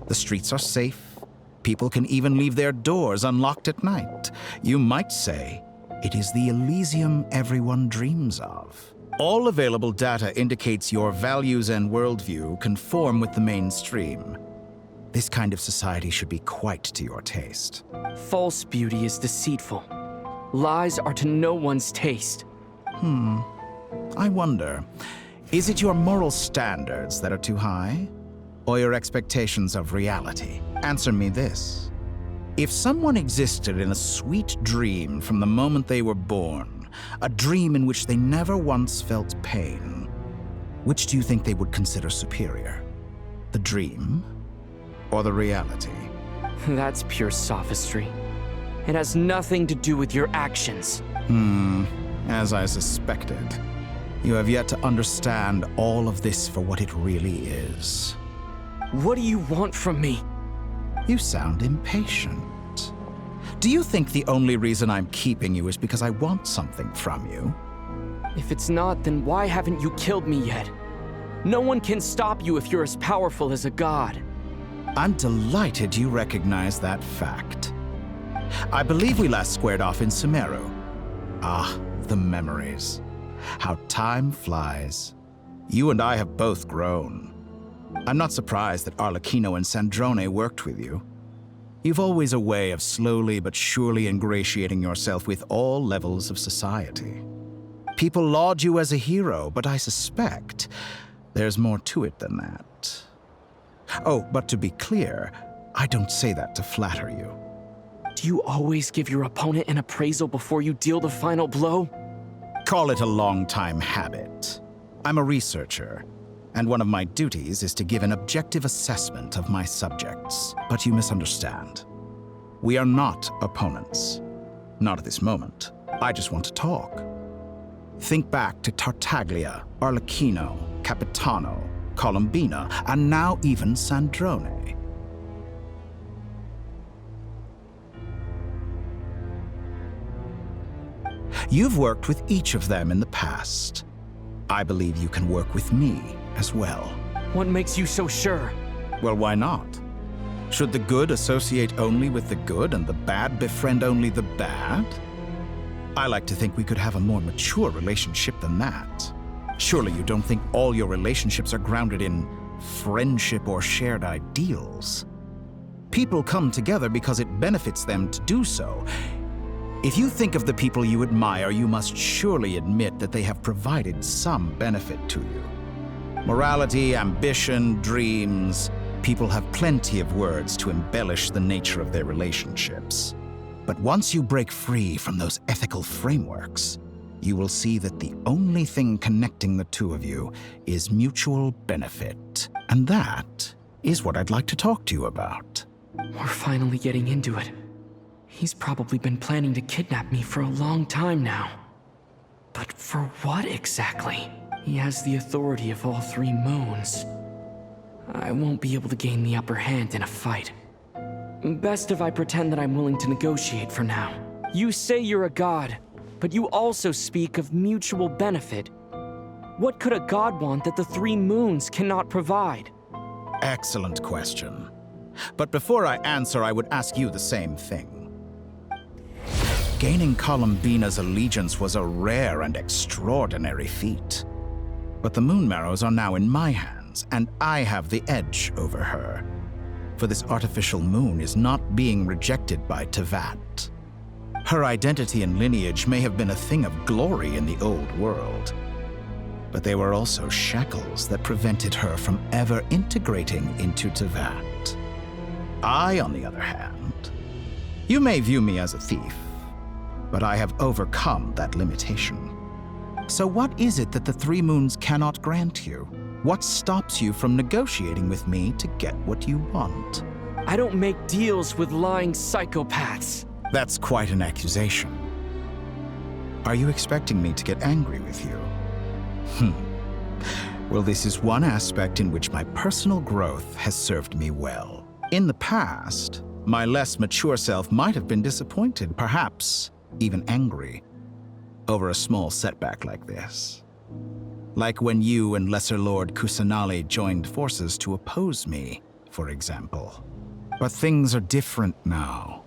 The streets are safe. People can even leave their doors unlocked at night. You might say it is the Elysium everyone dreams of. All available data indicates your values and worldview conform with the mainstream. This kind of society should be quite to your taste. False beauty is deceitful. Lies are to no one's taste. I wonder, is it your moral standards that are too high? Or your expectations of reality? Answer me this. If someone existed in a sweet dream from the moment they were born, a dream in which they never once felt pain, which do you think they would consider superior? The dream or the reality? That's pure sophistry. It has nothing to do with your actions. As I suspected. You have yet to understand all of this for what it really is. What do you want from me? You sound impatient. Do you think the only reason I'm keeping you is because I want something from you? If it's not, then why haven't you killed me yet? No one can stop you if you're as powerful as a god. I'm delighted you recognize that fact. I believe we last squared off in Sumeru. Ah, the memories. How time flies. You and I have both grown. I'm not surprised that Arlecchino and Sandrone worked with you. You've always a way of slowly but surely ingratiating yourself with all levels of society. People laud you as a hero, but I suspect there's more to it than that. Oh, but to be clear, I don't say that to flatter you. Do you always give your opponent an appraisal before you deal the final blow? Call it a long-time habit. I'm a researcher, and one of my duties is to give an objective assessment of my subjects. But you misunderstand. We are not opponents. Not at this moment. I just want to talk. Think back to Tartaglia, Arlecchino, Capitano, Columbina, and now even Sandrone. You've worked with each of them in the past. I believe you can work with me as well. What makes you so sure? Well, why not? Should the good associate only with the good and the bad befriend only the bad? I like to think we could have a more mature relationship than that. Surely you don't think all your relationships are grounded in friendship or shared ideals? People come together because it benefits them to do so. If you think of the people you admire, you must surely admit that they have provided some benefit to you. Morality, ambition, dreams. People have plenty of words to embellish the nature of their relationships. But once you break free from those ethical frameworks, you will see that the only thing connecting the two of you is mutual benefit. And that is what I'd like to talk to you about. We're finally getting into it. He's probably been planning to kidnap me for a long time now. But for what exactly? He has the authority of all three moons. I won't be able to gain the upper hand in a fight. Best if I pretend that I'm willing to negotiate for now. You say you're a god, but you also speak of mutual benefit. What could a god want that the three moons cannot provide? Excellent question. But before I answer, I would ask you the same thing. Gaining Columbina's allegiance was a rare and extraordinary feat. But the Moon Marrows are now in my hands, and I have the edge over her. For this artificial moon is not being rejected by Teyvat. Her identity and lineage may have been a thing of glory in the old world, but they were also shackles that prevented her from ever integrating into Teyvat. I, on the other hand, you may view me as a thief, but I have overcome that limitation. So what is it that the three moons cannot grant you? What stops you from negotiating with me to get what you want? I don't make deals with lying psychopaths. That's quite an accusation. Are you expecting me to get angry with you? Well, this is one aspect in which my personal growth has served me well. In the past, my less mature self might have been disappointed, perhaps even angry, over a small setback like this. Like when you and Lesser Lord Kusanali joined forces to oppose me, for example. But things are different now.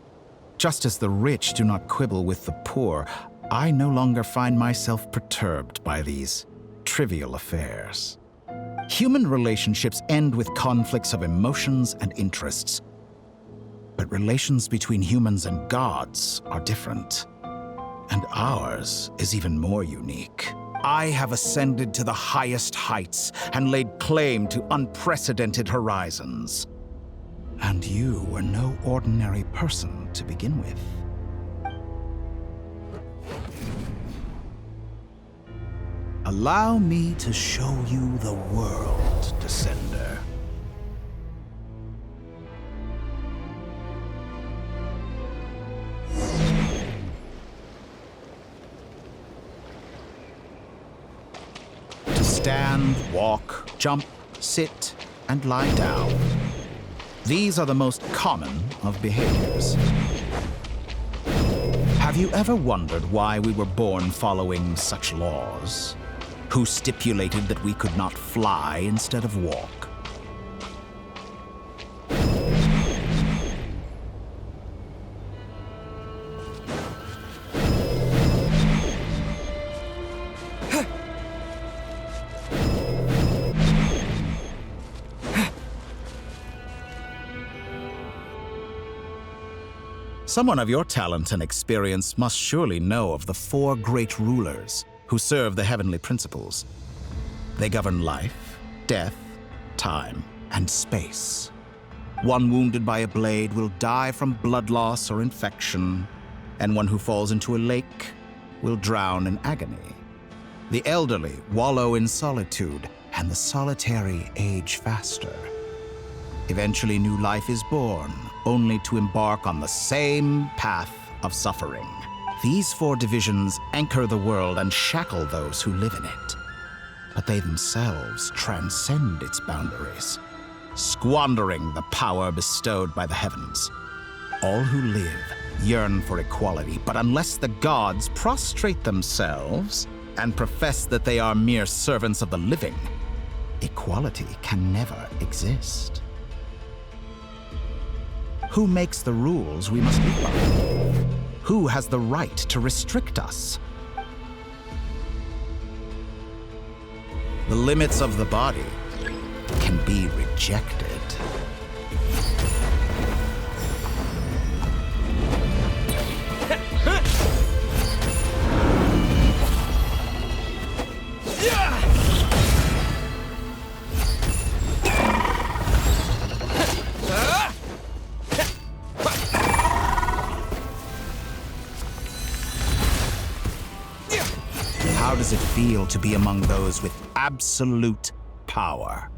Just as the rich do not quibble with the poor, I no longer find myself perturbed by these trivial affairs. Human relationships end with conflicts of emotions and interests. But relations between humans and gods are different. And ours is even more unique. I have ascended to the highest heights and laid claim to unprecedented horizons. And you were no ordinary person to begin with. Allow me to show you the world, Descender. To stand, walk, jump, sit, and lie down. These are the most common of behaviors. Have you ever wondered why we were born following such laws? Who stipulated that we could not fly instead of walk? Someone of your talent and experience must surely know of the four great rulers who serve the heavenly principles. They govern life, death, time, and space. One wounded by a blade will die from blood loss or infection, and one who falls into a lake will drown in agony. The elderly wallow in solitude, and the solitary age faster. Eventually, new life is born, only to embark on the same path of suffering. These four divisions anchor the world and shackle those who live in it. But they themselves transcend its boundaries, squandering the power bestowed by the heavens. All who live yearn for equality, but unless the gods prostrate themselves, and profess that they are mere servants of the living, equality can never exist. Who makes the rules we must live by? Who has the right to restrict us? The limits of the body can be rejected. How does it feel to be among those with absolute power?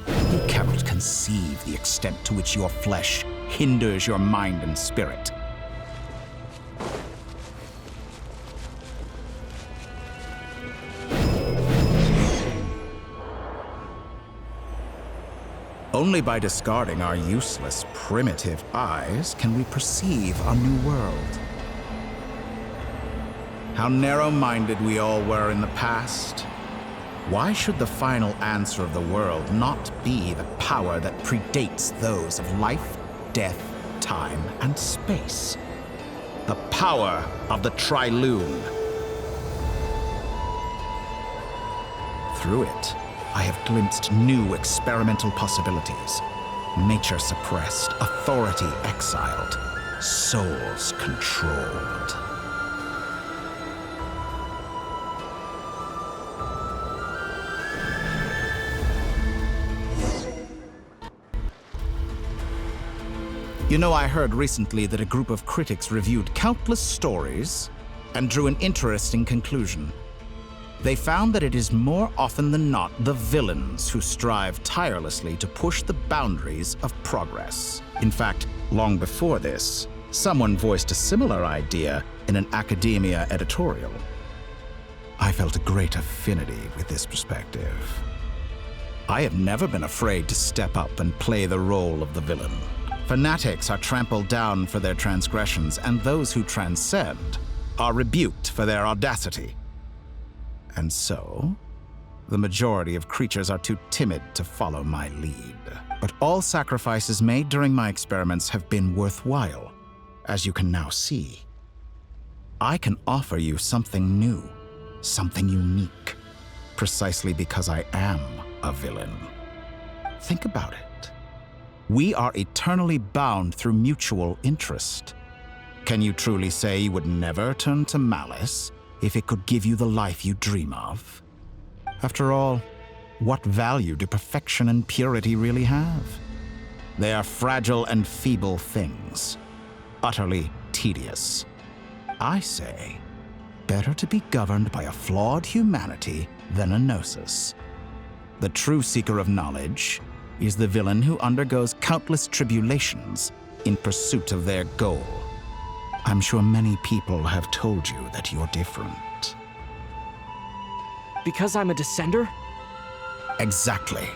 You cannot conceive the extent to which your flesh hinders your mind and spirit. Only by discarding our useless, primitive eyes can we perceive a new world. How narrow-minded we all were in the past. Why should the final answer of the world not be the power that predates those of life, death, time, and space? The power of the Trilune. Through it, I have glimpsed new experimental possibilities. Nature suppressed, authority exiled, souls controlled. You know, I heard recently that a group of critics reviewed countless stories and drew an interesting conclusion. They found that it is more often than not the villains who strive tirelessly to push the boundaries of progress. In fact, long before this, someone voiced a similar idea in an academia editorial. I felt a great affinity with this perspective. I have never been afraid to step up and play the role of the villain. Fanatics are trampled down for their transgressions, and those who transcend are rebuked for their audacity. And so, the majority of creatures are too timid to follow my lead. But all sacrifices made during my experiments have been worthwhile, as you can now see. I can offer you something new, something unique, precisely because I am a villain. Think about it. We are eternally bound through mutual interest. Can you truly say you would never turn to malice if it could give you the life you dream of? After all, what value do perfection and purity really have? They are fragile and feeble things, utterly tedious. I say, better to be governed by a flawed humanity than a gnosis. The true seeker of knowledge is the villain who undergoes countless tribulations in pursuit of their goal. I'm sure many people have told you that you're different. Because I'm a descender? Exactly.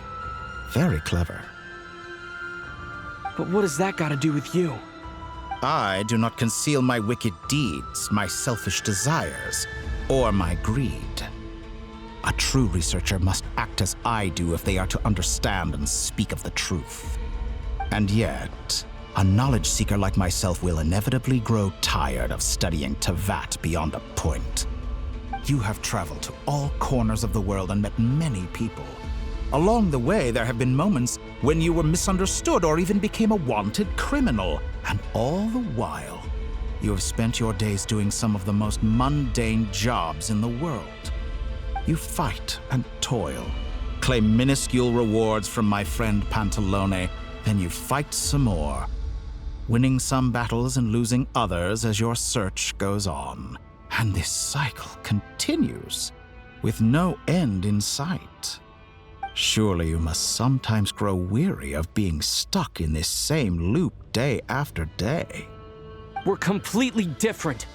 Very clever. But what has that got to do with you? I do not conceal my wicked deeds, my selfish desires, or my greed. A true researcher must act as I do if they are to understand and speak of the truth. And yet, a knowledge seeker like myself will inevitably grow tired of studying Teyvat beyond a point. You have traveled to all corners of the world and met many people. Along the way, there have been moments when you were misunderstood or even became a wanted criminal. And all the while, you have spent your days doing some of the most mundane jobs in the world. You fight and toil, claim minuscule rewards from my friend Pantalone, then you fight some more, winning some battles and losing others as your search goes on. And this cycle continues, with no end in sight. Surely you must sometimes grow weary of being stuck in this same loop day after day. We're completely different.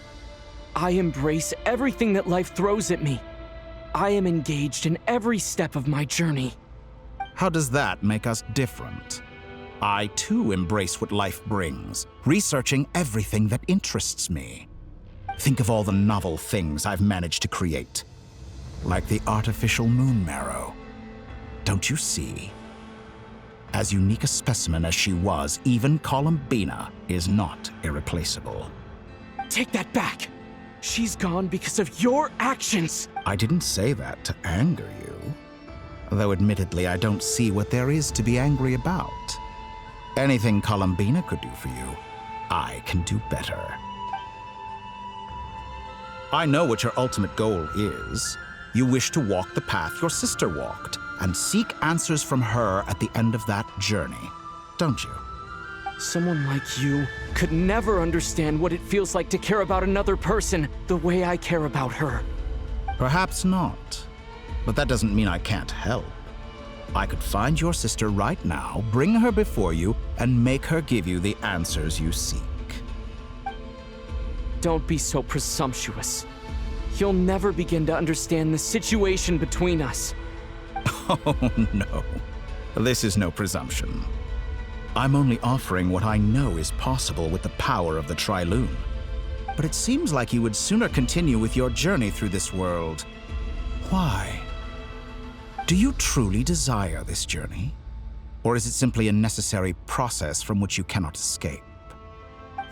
I embrace everything that life throws at me. I am engaged in every step of my journey. How does that make us different? I too embrace what life brings, researching everything that interests me. Think of all the novel things I've managed to create. Like the artificial moon marrow. Don't you see? As unique a specimen as she was, even Columbina is not irreplaceable. Take that back! She's gone because of your actions! I didn't say that to anger you. Though admittedly, I don't see what there is to be angry about. Anything Columbina could do for you, I can do better. I know what your ultimate goal is. You wish to walk the path your sister walked, and seek answers from her at the end of that journey, don't you? Someone like you could never understand what it feels like to care about another person the way I care about her. Perhaps not, but that doesn't mean I can't help. I could find your sister right now, bring her before you, and make her give you the answers you seek. Don't be so presumptuous. You'll never begin to understand the situation between us. Oh, no. This is no presumption. I'm only offering what I know is possible with the power of the Tri-Lune. But it seems like you would sooner continue with your journey through this world. Why? Do you truly desire this journey? Or is it simply a necessary process from which you cannot escape?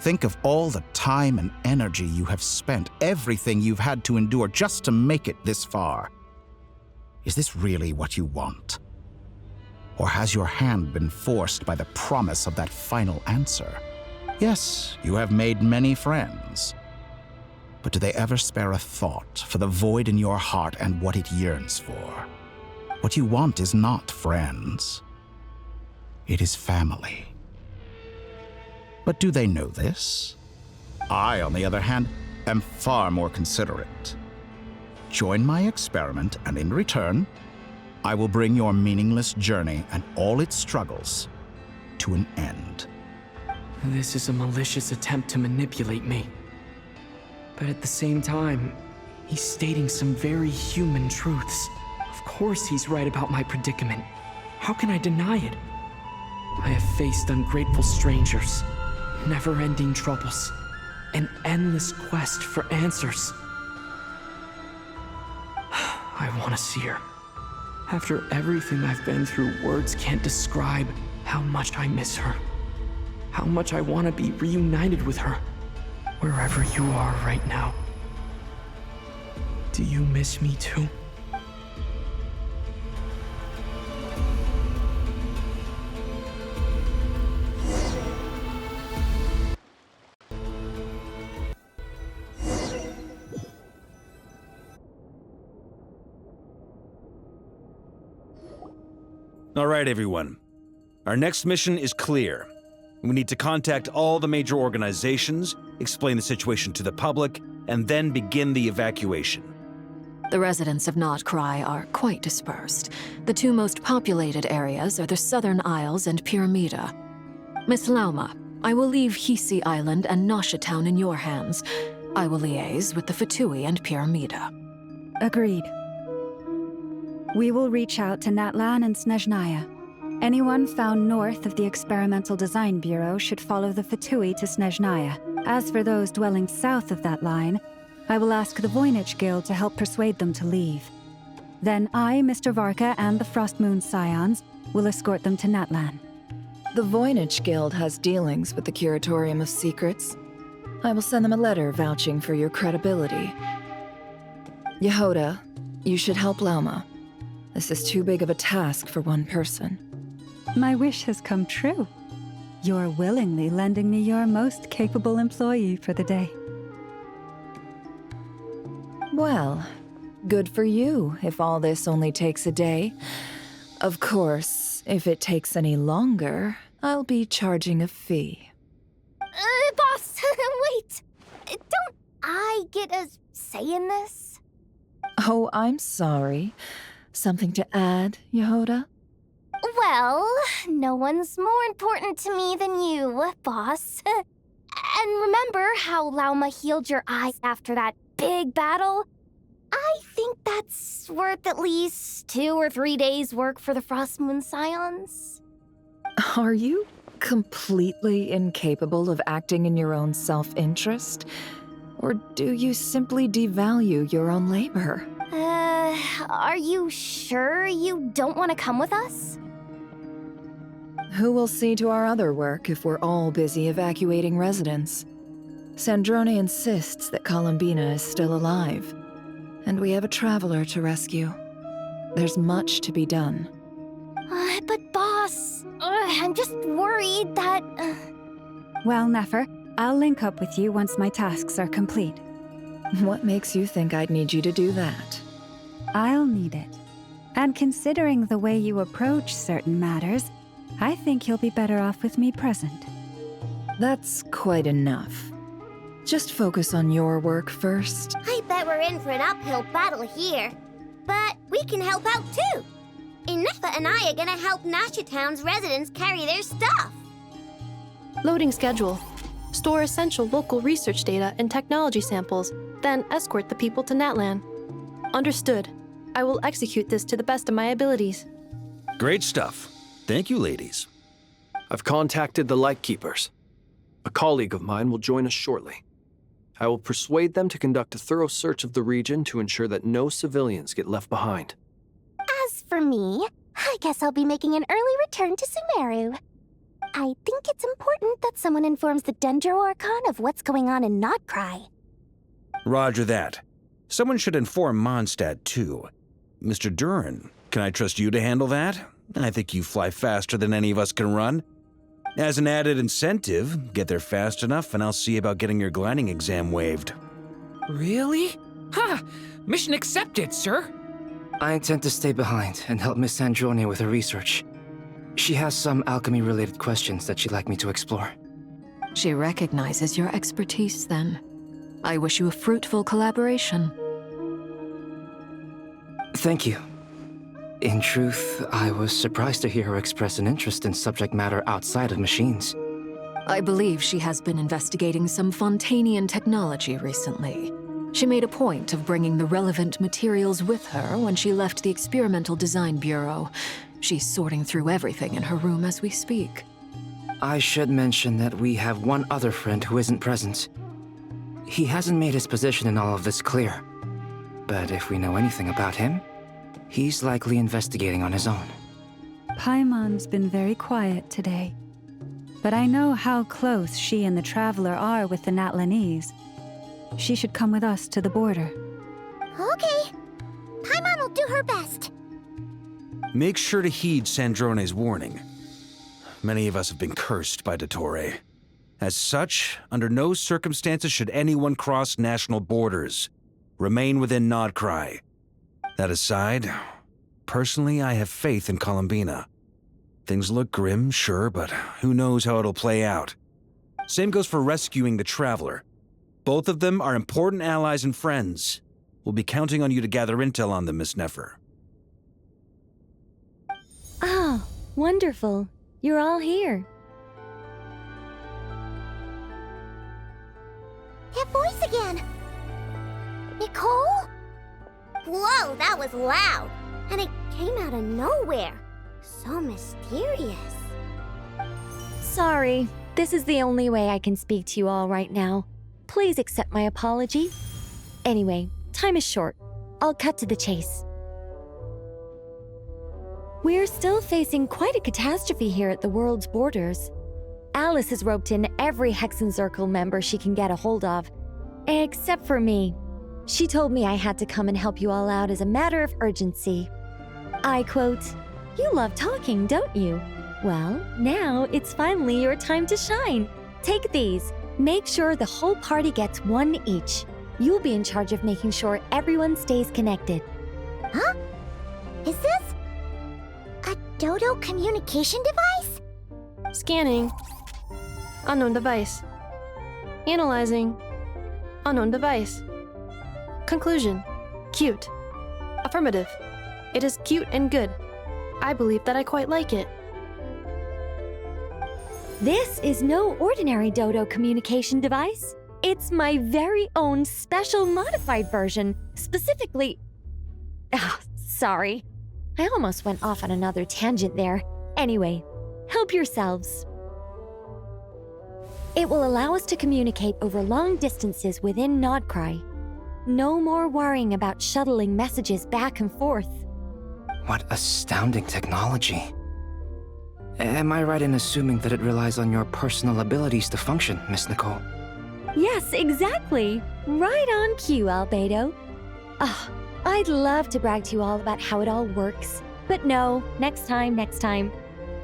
Think of all the time and energy you have spent, everything you've had to endure just to make it this far. Is this really what you want? Or has your hand been forced by the promise of that final answer? Yes, you have made many friends. But do they ever spare a thought for the void in your heart and what it yearns for? What you want is not friends. It is family. But do they know this? I, on the other hand, am far more considerate. Join my experiment, and in return, I will bring your meaningless journey and all its struggles to an end. This is a malicious attempt to manipulate me. But at the same time, he's stating some very human truths. Of course he's right about my predicament. How can I deny it? I have faced ungrateful strangers, never-ending troubles, an endless quest for answers. I want to see her. After everything I've been through, words can't describe how much I miss her. How much I want to be reunited with her, wherever you are right now. Do you miss me too? All right, everyone. Our next mission is clear. We need to contact all the major organizations, explain the situation to the public, and then begin the evacuation. The residents of Nod-Krai are quite dispersed. The two most populated areas are the Southern Isles and Pyramida. Miss Lauma, I will leave Hisi Island and Nasha Town in your hands. I will liaise with the Fatui and Pyramida. Agreed. We will reach out to Natlan and Snezhnaya. Anyone found north of the Experimental Design Bureau should follow the Fatui to Snezhnaya. As for those dwelling south of that line, I will ask the Voynich Guild to help persuade them to leave. Then I, Mr. Varka, and the Frostmoon Scions will escort them to Natlan. The Voynich Guild has dealings with the Curatorium of Secrets. I will send them a letter vouching for your credibility. Yehoda, you should help Lauma. This is too big of a task for one person. My wish has come true. You're willingly lending me your most capable employee for the day. Well, good for you if all this only takes a day. Of course, if it takes any longer, I'll be charging a fee. Boss, wait! Don't I get a say in this? Oh, I'm sorry. Something to add, Yehoda? Well, no one's more important to me than you, boss. And remember how Lauma healed your eyes after that big battle? I think that's worth at least 2 or 3 days' work for the Frostmoon Scions. Are you completely incapable of acting in your own self-interest? Or do you simply devalue your own labor? Are you sure you don't want to come with us? Who will see to our other work if we're all busy evacuating residents? Sandrone insists that Columbina is still alive, and we have a traveler to rescue. There's much to be done. But boss, I'm just worried that... Well, Nefer, I'll link up with you once my tasks are complete. What makes you think I'd need you to do that? I'll need it. And considering the way you approach certain matters, I think you'll be better off with me present. That's quite enough. Just focus on your work first. I bet we're in for an uphill battle here. But we can help out too. Inefa and I are gonna help Nasha Town's residents carry their stuff. Loading schedule. Store essential local research data and technology samples, then escort the people to Natlan. Understood. I will execute this to the best of my abilities. Great stuff. Thank you, ladies. I've contacted the Lightkeepers. A colleague of mine will join us shortly. I will persuade them to conduct a thorough search of the region to ensure that no civilians get left behind. As for me, I guess I'll be making an early return to Sumeru. I think it's important that someone informs the Dendro Archon of what's going on in Nod-Krai. Roger that. Someone should inform Mondstadt, too. Mr. Duran, can I trust you to handle that? I think you fly faster than any of us can run. As an added incentive, get there fast enough and I'll see about getting your gliding exam waived. Really? Ha! Mission accepted, sir. I intend to stay behind and help Miss Sandrone with her research. She has some alchemy-related questions that she'd like me to explore. She recognizes your expertise, then. I wish you a fruitful collaboration. Thank you. In truth, I was surprised to hear her express an interest in subject matter outside of machines. I believe she has been investigating some Fontanian technology recently. She made a point of bringing the relevant materials with her when she left the Experimental Design Bureau. She's sorting through everything in her room as we speak. I should mention that we have one other friend who isn't present. He hasn't made his position in all of this clear. But if we know anything about him, he's likely investigating on his own. Paimon's been very quiet today. But I know how close she and the Traveler are with the Natlanese. She should come with us to the border. Okay. Paimon will do her best. Make sure to heed Sandrone's warning. Many of us have been cursed by Dottore. As such, under no circumstances should anyone cross national borders. Remain within Nod-Krai. That aside, personally, I have faith in Columbina. Things look grim, sure, but who knows how it'll play out. Same goes for rescuing the Traveler. Both of them are important allies and friends. We'll be counting on you to gather intel on them, Miss Nefer. Oh, wonderful. You're all here. That voice again! Nicole? Whoa, that was loud! And it came out of nowhere. So mysterious. Sorry, this is the only way I can speak to you all right now. Please accept my apology. Anyway, time is short. I'll cut to the chase. We're still facing quite a catastrophe here at the world's borders. Alice has roped in every Hexenzirkel member she can get a hold of, except for me. She told me I had to come and help you all out as a matter of urgency. I quote, "You love talking, don't you? Well, now it's finally your time to shine. Take these. Make sure the whole party gets one each. You'll be in charge of making sure everyone stays connected." Huh? Is this a Dodo communication device? Scanning. Unknown device. Analyzing. Unknown device. Conclusion. Cute. Affirmative. It is cute and good. I believe that I quite like it. This is no ordinary Dodo communication device. It's my very own special modified version, specifically... sorry. I almost went off on another tangent there. Anyway, help yourselves. It will allow us to communicate over long distances within Nod-Krai. No more worrying about shuttling messages back and forth. What astounding technology. Am I right in assuming that it relies on your personal abilities to function, Miss Nicole? Yes, exactly. Right on cue, Albedo. Ah, I'd love to brag to you all about how it all works. But no, next time.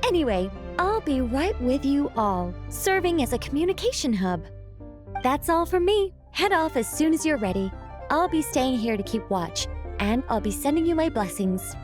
Anyway, I'll be right with you all, serving as a communication hub. That's all from me. Head off as soon as you're ready. I'll be staying here to keep watch, and I'll be sending you my blessings.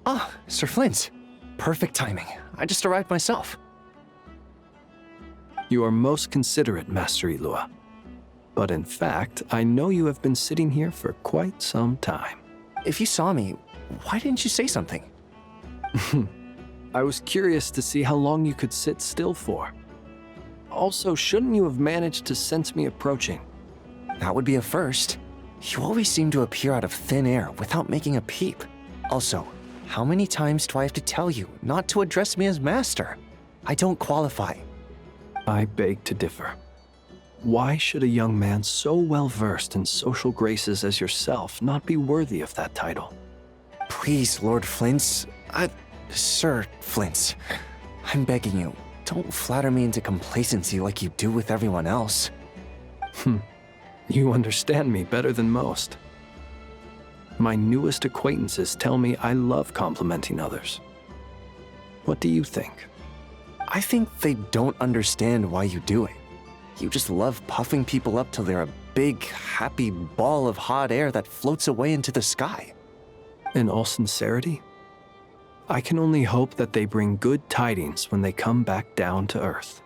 Ah, Sir Flint. Perfect timing. I just arrived myself. You are most considerate, Master Ilua. But in fact, I know you have been sitting here for quite some time. If you saw me, why didn't you say something? I was curious to see how long you could sit still for. Also, shouldn't you have managed to sense me approaching? That would be a first. You always seem to appear out of thin air without making a peep. Also, how many times do I have to tell you not to address me as master? I don't qualify. I beg to differ. Why should a young man so well versed in social graces as yourself not be worthy of that title? Please, Lord Flint's. Sir Flint's. I'm begging you, don't flatter me into complacency like you do with everyone else. You understand me better than most. My newest acquaintances tell me I love complimenting others. What do you think? I think they don't understand why you do it. You just love puffing people up till they're a big, happy ball of hot air that floats away into the sky. In all sincerity, I can only hope that they bring good tidings when they come back down to Earth.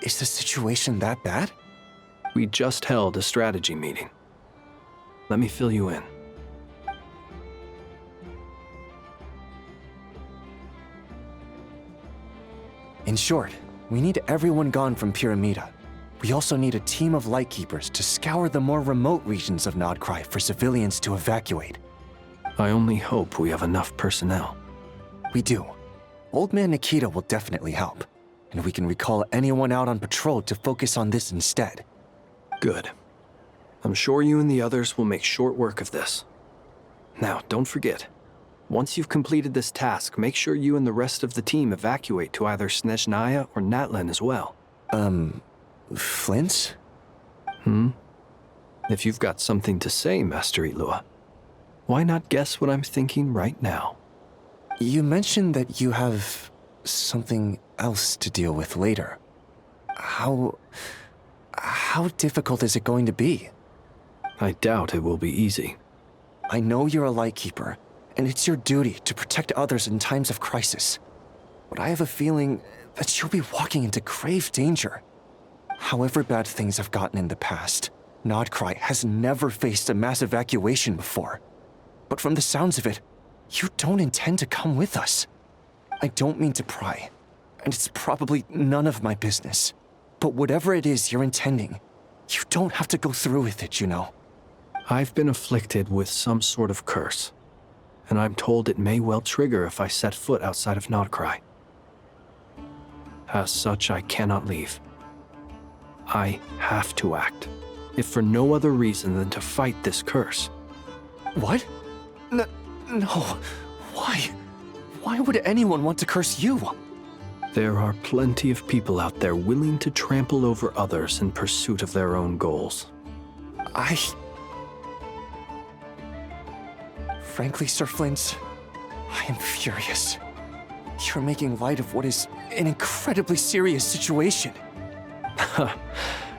Is the situation that bad? We just held a strategy meeting. Let me fill you in. In short, we need everyone gone from Pyramida. We also need a team of Lightkeepers to scour the more remote regions of Nod-Krai for civilians to evacuate. I only hope we have enough personnel. We do. Old Man Nikita will definitely help, and we can recall anyone out on patrol to focus on this instead. Good. I'm sure you and the others will make short work of this. Now, don't forget, once you've completed this task, make sure you and the rest of the team evacuate to either Snezhnaya or Natlan as well. Flint? If you've got something to say, Master Ilua, why not guess what I'm thinking right now? You mentioned that you have something else to deal with later. How difficult is it going to be? I doubt it will be easy. I know you're a Lightkeeper, and it's your duty to protect others in times of crisis. But I have a feeling that you'll be walking into grave danger. However bad things have gotten in the past, Nod-Krai has never faced a mass evacuation before. But from the sounds of it, you don't intend to come with us. I don't mean to pry, and it's probably none of my business. But whatever it is you're intending, you don't have to go through with it, you know. I've been afflicted with some sort of curse, and I'm told it may well trigger if I set foot outside of Nod-Krai. As such, I cannot leave. I have to act, if for no other reason than to fight this curse. What? No. Why? Why would anyone want to curse you? There are plenty of people out there willing to trample over others in pursuit of their own goals. Frankly, Sir Flint, I am furious. You're making light of what is an incredibly serious situation.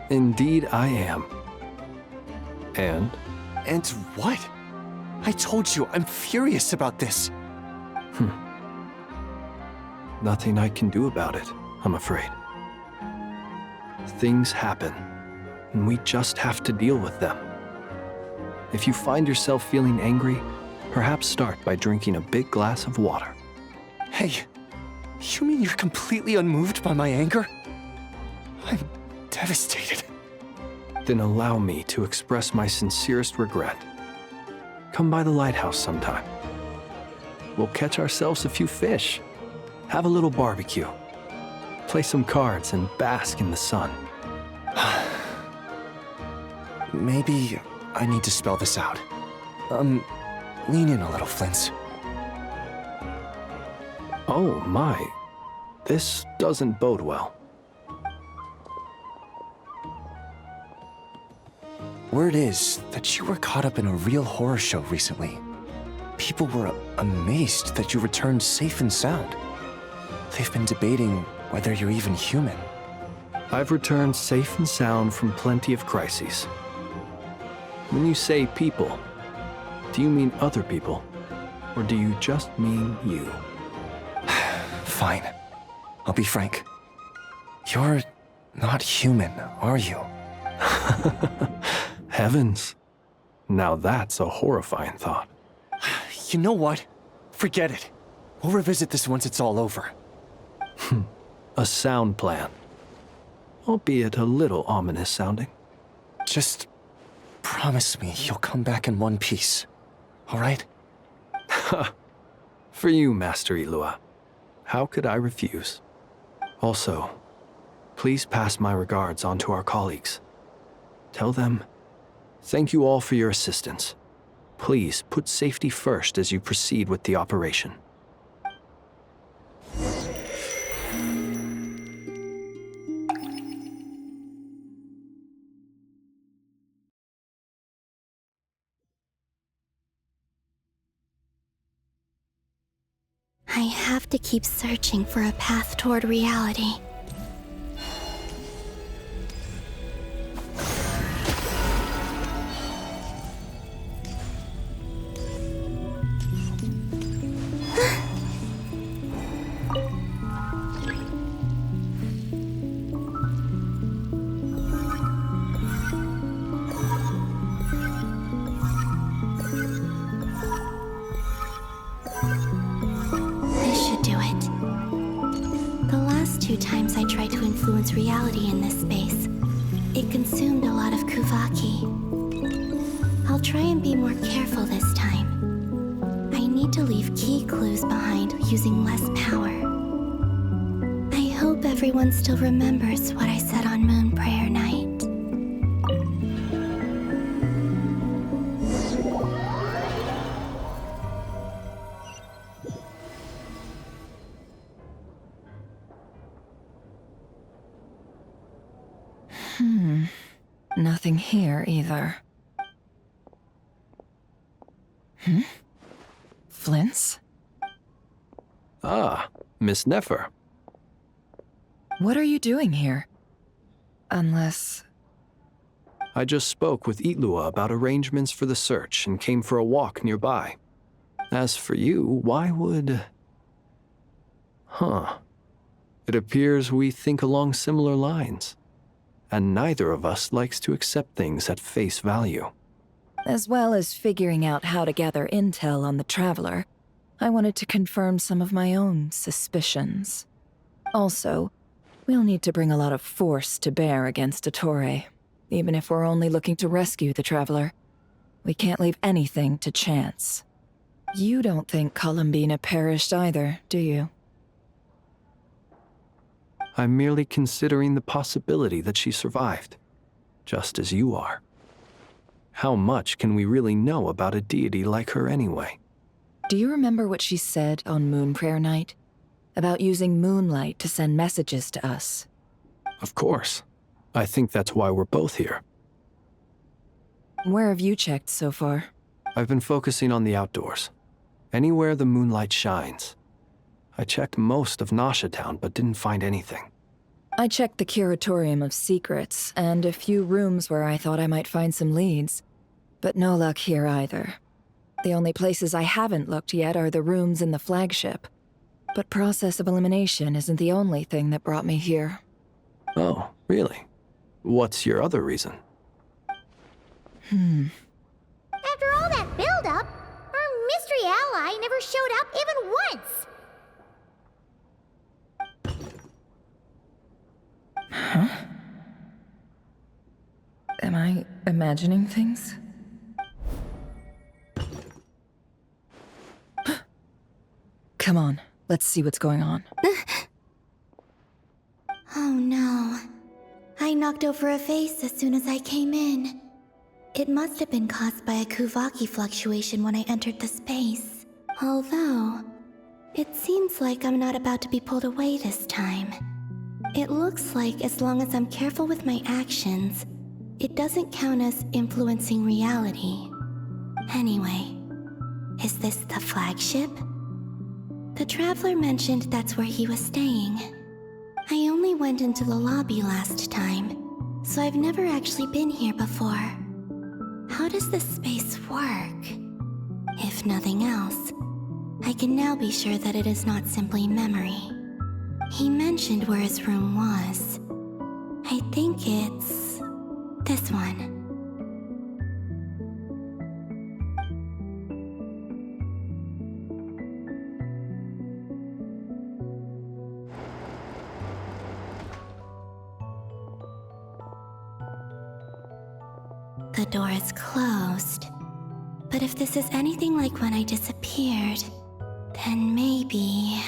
Indeed I am. And what? I told you, I'm furious about this. Nothing I can do about it, I'm afraid. Things happen, and we just have to deal with them. If you find yourself feeling angry, perhaps start by drinking a big glass of water. Hey, you mean you're completely unmoved by my anger? I'm devastated. Then allow me to express my sincerest regret. Come by the lighthouse sometime. We'll catch ourselves a few fish, have a little barbecue, play some cards, and bask in the sun. Maybe I need to spell this out. Lean in a little, Flint's. Oh my, this doesn't bode well. Word is that you were caught up in a real horror show recently. People were amazed that you returned safe and sound. They've been debating whether you're even human. I've returned safe and sound from plenty of crises. When you say people, do you mean other people? Or do you just mean you? Fine. I'll be frank. You're not human, are you? Heavens. Now that's a horrifying thought. You know what? Forget it. We'll revisit this once it's all over. A sound plan. Albeit a little ominous sounding. Just promise me you'll come back in one piece. All right? For you, Master Ilua. How could I refuse? Also, please pass my regards on to our colleagues. Tell them, thank you all for your assistance. Please put safety first as you proceed with the operation. I have to keep searching for a path toward reality. Reality in this space. It consumed a lot of Kuvaki. I'll try and be more careful this time. I need to leave key clues behind using less power. I hope everyone still remembers what I said on Moon Prayer Night. Nothing here either. Flint's? Ah, Miss Nefer. What are you doing here? Unless... I just spoke with Ilua about arrangements for the search and came for a walk nearby. As for you, why would... It appears we think along similar lines. And neither of us likes to accept things at face value. As well as figuring out how to gather intel on the Traveler, I wanted to confirm some of my own suspicions. Also, we'll need to bring a lot of force to bear against Ettore, even if we're only looking to rescue the Traveler. We can't leave anything to chance. You don't think Columbina perished either, do you? I'm merely considering the possibility that she survived, just as you are. How much can we really know about a deity like her anyway? Do you remember what she said on Moon Prayer Night? About using Moonlight to send messages to us? Of course. I think that's why we're both here. Where have you checked so far? I've been focusing on the outdoors. Anywhere the moonlight shines. I checked most of Nasha Town, but didn't find anything. I checked the Curatorium of Secrets, and a few rooms where I thought I might find some leads. But no luck here either. The only places I haven't looked yet are the rooms in the flagship. But process of elimination isn't the only thing that brought me here. Oh, really? What's your other reason? After all that build-up, our mystery ally never showed up even once! Huh? Am I imagining things? Come on, let's see what's going on. Oh no. I knocked over a vase as soon as I came in. It must have been caused by a Kuvaki fluctuation when I entered the space. Although, it seems like I'm not about to be pulled away this time. It looks like as long as I'm careful with my actions, it doesn't count as influencing reality. Anyway, is this the flagship? The Traveler mentioned that's where he was staying. I only went into the lobby last time, so I've never actually been here before. How does this space work? If nothing else, I can now be sure that it is not simply memory. He mentioned where his room was. I think it's this one. The door is closed. But if this is anything like when I disappeared, then maybe...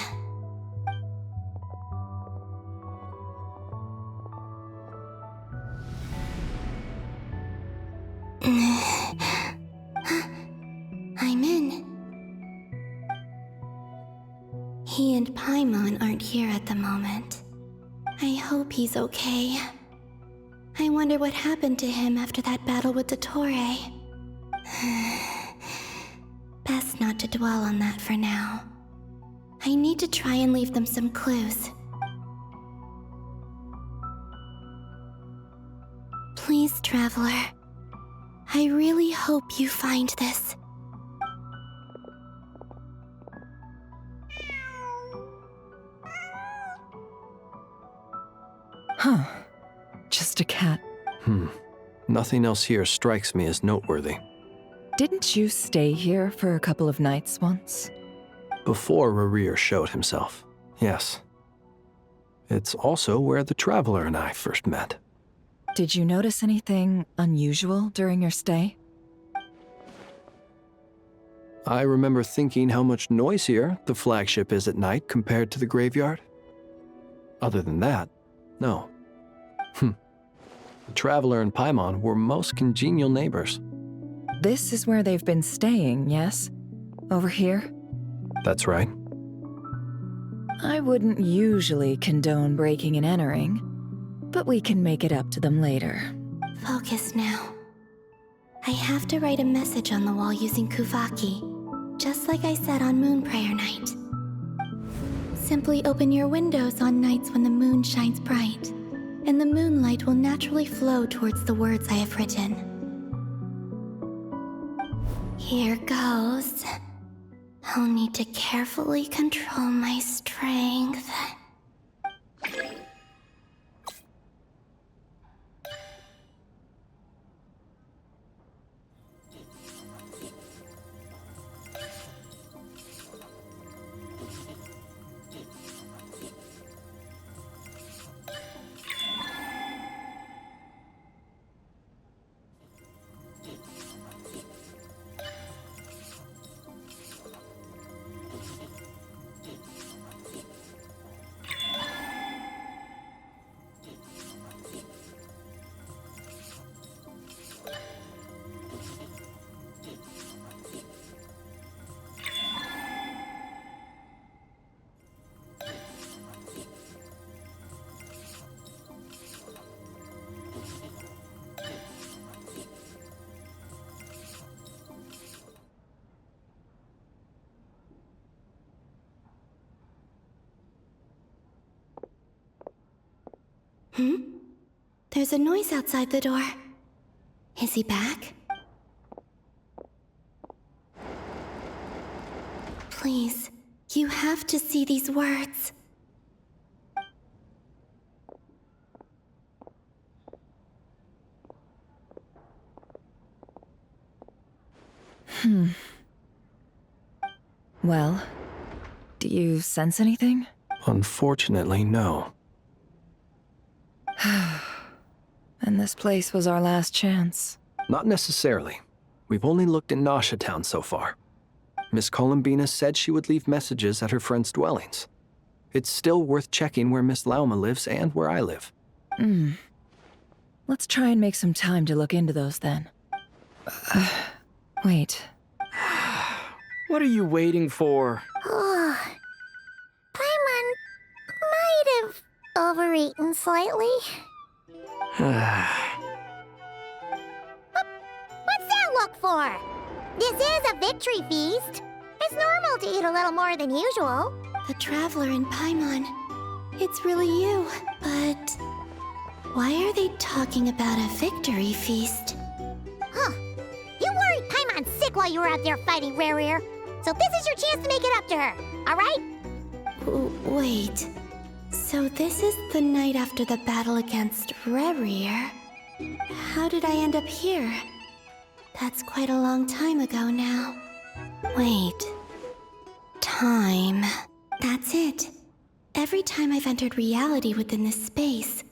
I'm in. He and Paimon aren't here at the moment. I hope he's okay. I wonder what happened to him after that battle with Dottore. Best not to dwell on that for now. I need to try and leave them some clues. Please, Traveler. I really hope you find this. Huh. Just a cat. Nothing else here strikes me as noteworthy. Didn't you stay here for a couple of nights once? Before Rerir showed himself, yes. It's also where the Traveler and I first met. Did you notice anything unusual during your stay? I remember thinking how much noisier the flagship is at night compared to the graveyard. Other than that, no. The Traveler and Paimon were most congenial neighbors. This is where they've been staying, yes? Over here? That's right. I wouldn't usually condone breaking and entering, but we can make it up to them later. Focus now. I have to write a message on the wall using Kuvaki, just like I said on Moon Prayer Night. Simply open your windows on nights when the moon shines bright, and the moonlight will naturally flow towards the words I have written. Here goes. I'll need to carefully control my strength. There's a noise outside the door. Is he back? Please, you have to see these words. Well, do you sense anything? Unfortunately, no. And this place was our last chance. Not necessarily. We've only looked in Nasha Town so far. Miss Columbina said she would leave messages at her friends' dwellings. It's still worth checking where Miss Lauma lives and where I live. Let's try and make some time to look into those then. Wait. What are you waiting for? Paimon might have overeaten slightly. What's that look for? This is a victory feast. It's normal to eat a little more than usual. The Traveler in Paimon. It's really you, but why are they talking about a victory feast? Huh. You worried Paimon sick while you were out there fighting Rare. So this is your chance to make it up to her, alright? Wait. So this is the night after the battle against Rare. How did I end up here? That's quite a long time ago now. Wait. Time. That's it. Every time I've entered reality within this space,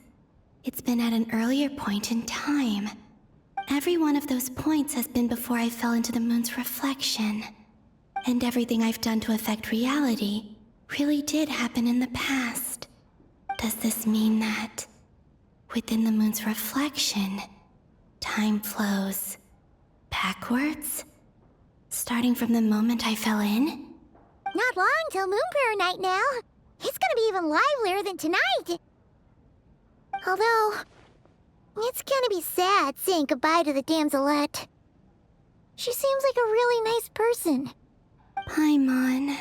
it's been at an earlier point in time. Every one of those points has been before I fell into the moon's reflection. And everything I've done to affect reality really did happen in the past. Does this mean that within the moon's reflection, time flows backwards? Starting from the moment I fell in? Not long till Moon Prayer Night now. It's gonna be even livelier than tonight. Although, it's gonna be sad saying goodbye to the damselette. She seems like a really nice person. Paimon.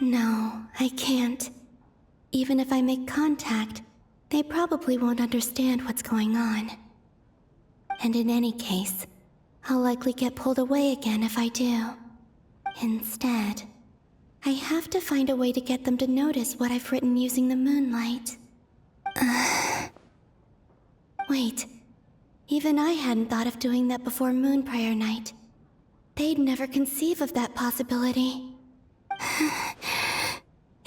No, I can't. Even if I make contact, they probably won't understand what's going on. And in any case, I'll likely get pulled away again if I do. Instead, I have to find a way to get them to notice what I've written using the Moonlight. Wait, even I hadn't thought of doing that before Moon Prayer Night. They'd never conceive of that possibility.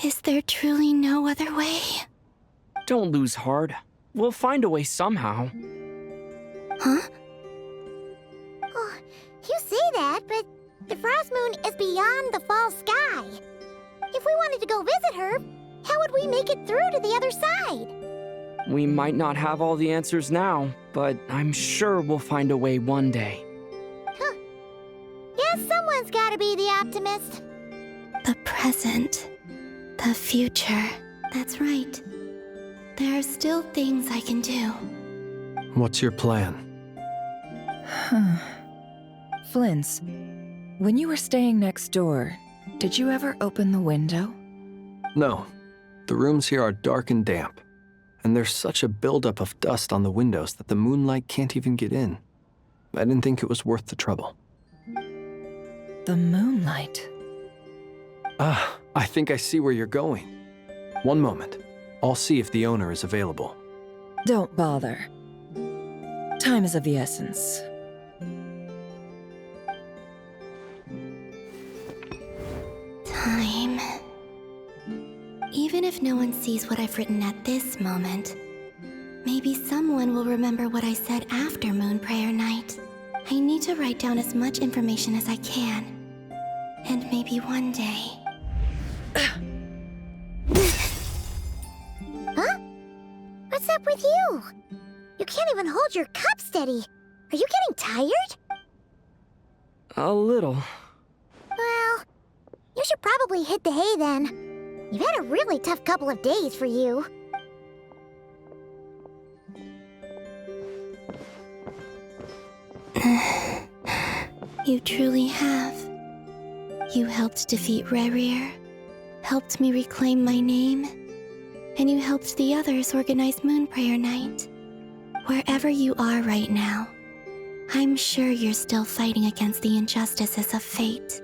Is there truly no other way? Don't lose heart. We'll find a way somehow. Huh? Oh, you say that, but the Frost Moon is beyond the fall sky. If we wanted to go visit her, how would we make it through to the other side? We might not have all the answers now, but I'm sure we'll find a way one day. Huh. Guess someone's gotta be the optimist. The present. The future. That's right. There are still things I can do. What's your plan? Flint's, when you were staying next door, did you ever open the window? No. The rooms here are dark and damp. And there's such a buildup of dust on the windows that the moonlight can't even get in. I didn't think it was worth the trouble. The moonlight? I think I see where you're going. One moment. I'll see if the owner is available. Don't bother. Time is of the essence. Time. Even if no one sees what I've written at this moment, maybe someone will remember what I said after Moon Prayer Night. I need to write down as much information as I can. And maybe one day... Huh? What's up with you? You can't even hold your cup steady. Are you getting tired? A little. Well, you should probably hit the hay then. You've had a really tough couple of days for you. You truly have. You helped defeat Rare, helped me reclaim my name, and you helped the others organize Moon Prayer Night. Wherever you are right now, I'm sure you're still fighting against the injustices of fate.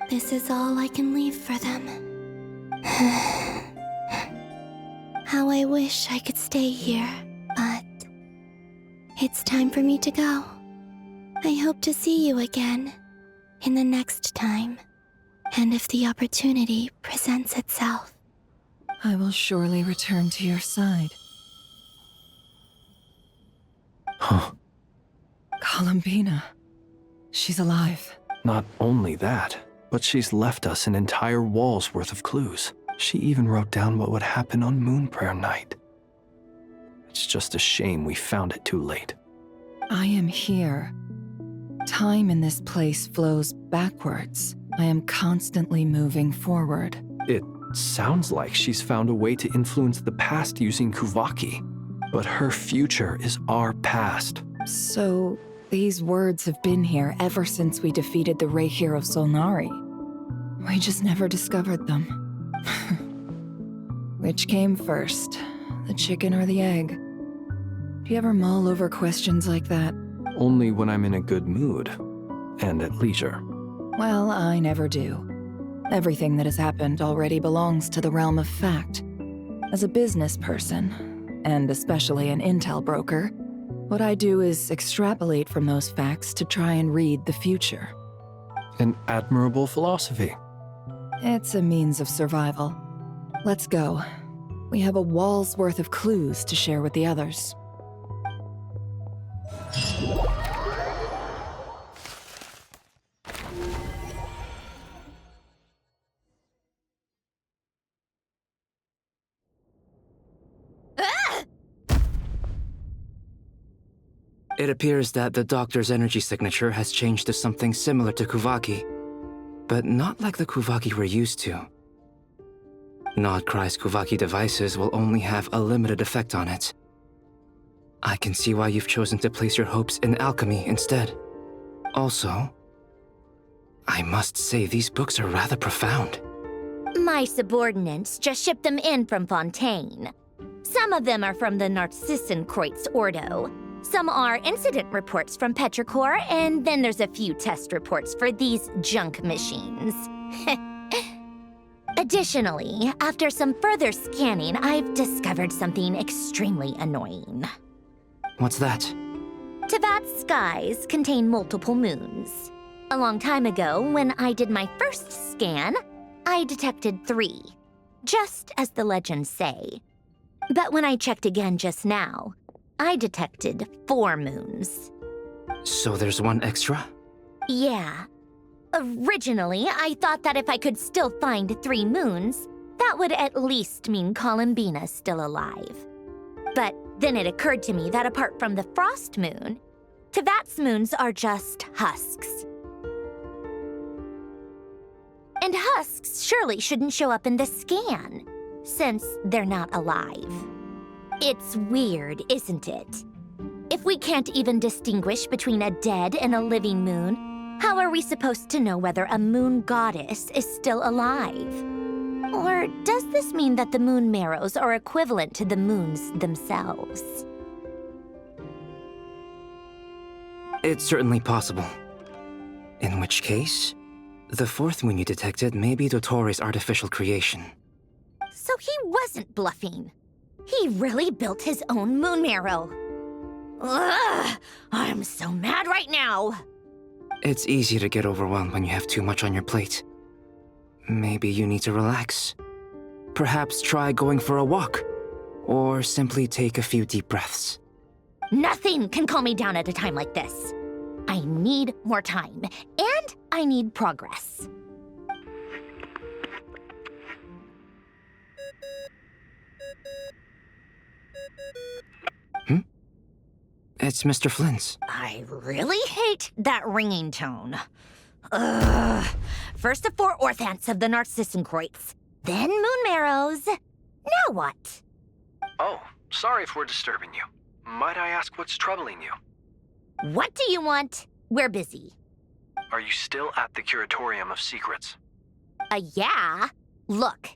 This is all I can leave for them. How I wish I could stay here, but it's time for me to go. I hope to see you again in the next time, and if the opportunity presents itself. I will surely return to your side. Huh. Columbina. She's alive. Not only that, but she's left us an entire wall's worth of clues. She even wrote down what would happen on Moon Prayer Night. It's just a shame we found it too late. I am here. Time in this place flows backwards. I am constantly moving forward. It sounds like she's found a way to influence the past using Kuvaki, but her future is our past. So, these words have been here ever since we defeated the Ray hero Solnari. We just never discovered them. Which came first, the chicken or the egg? Do you ever mull over questions like that? Only when I'm in a good mood, and at leisure. Well, I never do. Everything that has happened already belongs to the realm of fact. As a business person, and especially an intel broker, what I do is extrapolate from those facts to try and read the future. An admirable philosophy. It's a means of survival. Let's go. We have a wall's worth of clues to share with the others. It appears that the doctor's energy signature has changed to something similar to Kuvaki, but not like the Kuvaki we're used to. Nod-Krai's Kuvaki devices will only have a limited effect on it. I can see why you've chosen to place your hopes in alchemy instead. Also, I must say these books are rather profound. My subordinates just shipped them in from Fontaine. Some of them are from the Narcissenkreuz Ordo. Some are incident reports from Petrichor, and then there's a few test reports for these junk machines. Additionally, after some further scanning, I've discovered something extremely annoying. What's that? Teyvat's skies contain multiple moons. A long time ago, when I did my first scan, I detected 3, just as the legends say. But when I checked again just now, I detected 4 moons. So there's one extra? Yeah. Originally, I thought that if I could still find 3 moons, that would at least mean Columbina's still alive. But then it occurred to me that apart from the frost moon, Teyvat's moons are just husks. And husks surely shouldn't show up in the scan, since they're not alive. It's weird, isn't it? If we can't even distinguish between a dead and a living moon, how are we supposed to know whether a moon goddess is still alive? Or does this mean that the moon marrows are equivalent to the moons themselves? It's certainly possible. In which case, the 4th moon you detected may be Dottoro's artificial creation. So he wasn't bluffing. He really built his own moon marrow. Ugh! I'm so mad right now! It's easy to get overwhelmed when you have too much on your plate. Maybe you need to relax. Perhaps try going for a walk, or simply take a few deep breaths. Nothing can calm me down at a time like this. I need more time, and I need progress. It's Mr. Flynn's. I really hate that ringing tone. Ugh. First the 4 orthants of the Narcissenkreuz, then moon marrows. Now what? Oh, sorry if we're disturbing you. Might I ask what's troubling you? What do you want? We're busy. Are you still at the Curatorium of Secrets? Yeah. Look,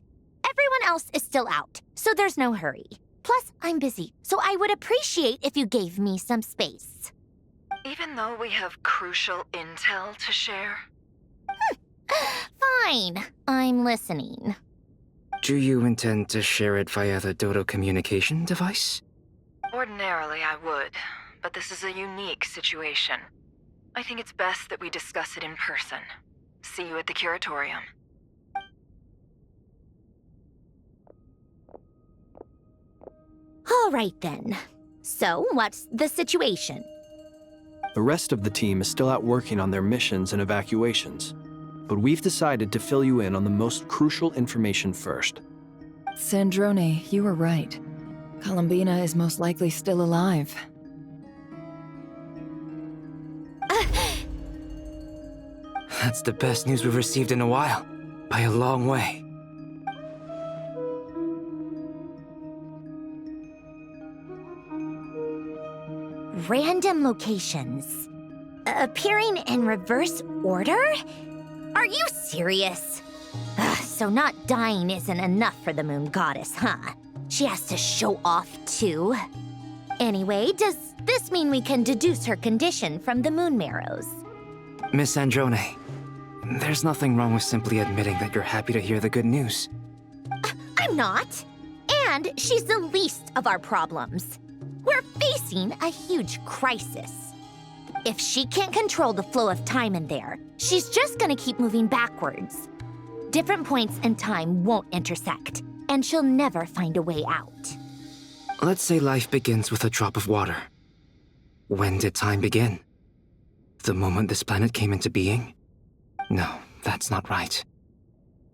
everyone else is still out, so there's no hurry. Plus, I'm busy, so I would appreciate if you gave me some space. Even though we have crucial intel to share? Fine, I'm listening. Do you intend to share it via the Dodo communication device? Ordinarily, I would, but this is a unique situation. I think it's best that we discuss it in person. See you at the curatorium. All right then. So, what's the situation? The rest of the team is still out working on their missions and evacuations, but we've decided to fill you in on the most crucial information first. Sandrone, you were right. Columbina is most likely still alive. That's the best news we've received in a while, by a long way. Random locations. Appearing in reverse order? Are you serious? So not dying isn't enough for the Moon Goddess, huh? She has to show off too. Anyway, does this mean we can deduce her condition from the Moon Marrows? Miss Sandrone, there's nothing wrong with simply admitting that you're happy to hear the good news. I'm not. And she's the least of our problems. We're facing a huge crisis. If she can't control the flow of time in there, she's just gonna keep moving backwards. Different points in time won't intersect, and she'll never find a way out. Let's say life begins with a drop of water. When did time begin? The moment this planet came into being? No, that's not right.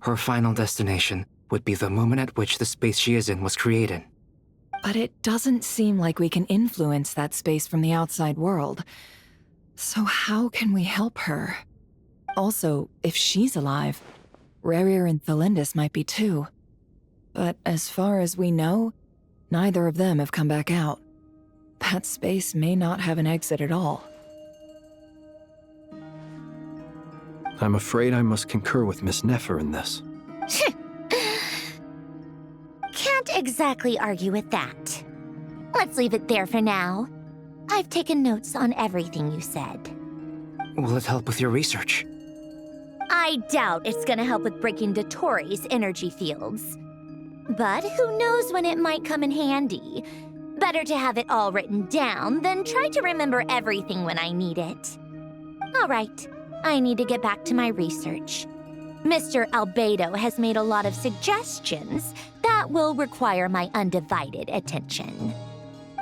Her final destination would be the moment at which the space she is in was created. But it doesn't seem like we can influence that space from the outside world. So how can we help her? Also, if she's alive, Rerir and Thelindis might be too. But as far as we know, neither of them have come back out. That space may not have an exit at all. I'm afraid I must concur with Miss Nefer in this. Can't exactly argue with that. Let's leave it there for now. I've taken notes on everything you said. Will it help with your research? I doubt it's gonna help with breaking Dottoro's energy fields. But who knows when it might come in handy. Better to have it all written down than try to remember everything when I need it. All right, I need to get back to my research. Mr. Albedo has made a lot of suggestions that will require my undivided attention.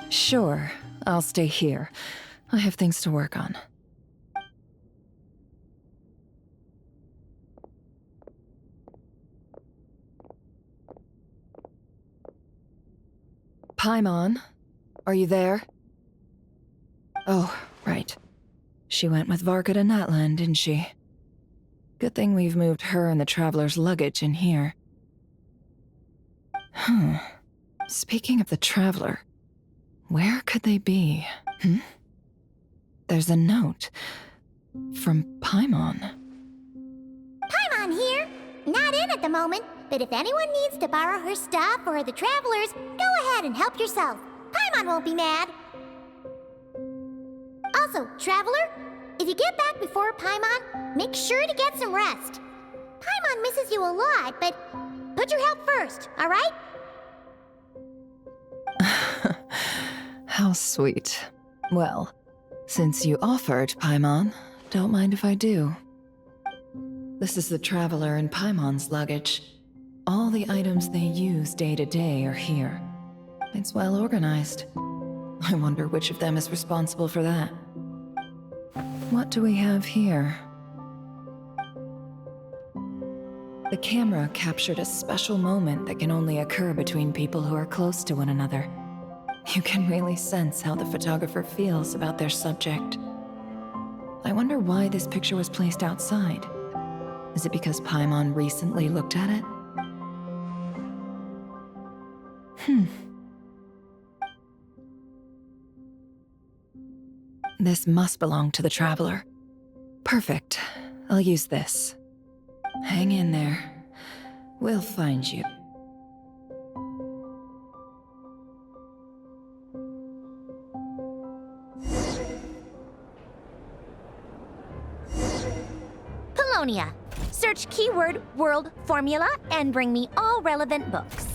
Sure, I'll stay here. I have things to work on. Paimon, are you there? Oh, right. She went with Varka to Natlan, didn't she? Good thing we've moved her and the Traveler's luggage in here. Speaking of the Traveler, where could they be? There's a note from Paimon. Paimon here. Not in at the moment, but if anyone needs to borrow her stuff or the Travelers, go ahead and help yourself. Paimon won't be mad. Also, Traveler, if you get back before Paimon, make sure to get some rest. Paimon misses you a lot, but put your health first, all right? How sweet. Well, since you offered, Paimon, don't mind if I do. This is the Traveler and Paimon's luggage. All the items they use day to day are here. It's well organized. I wonder which of them is responsible for that. What do we have here? The camera captured a special moment that can only occur between people who are close to one another. You can really sense how the photographer feels about their subject. I wonder why this picture was placed outside. Is it because Paimon recently looked at it? This must belong to the Traveler. Perfect. I'll use this. Hang in there. We'll find you. Polonia, Search keyword world formula and bring me all relevant books.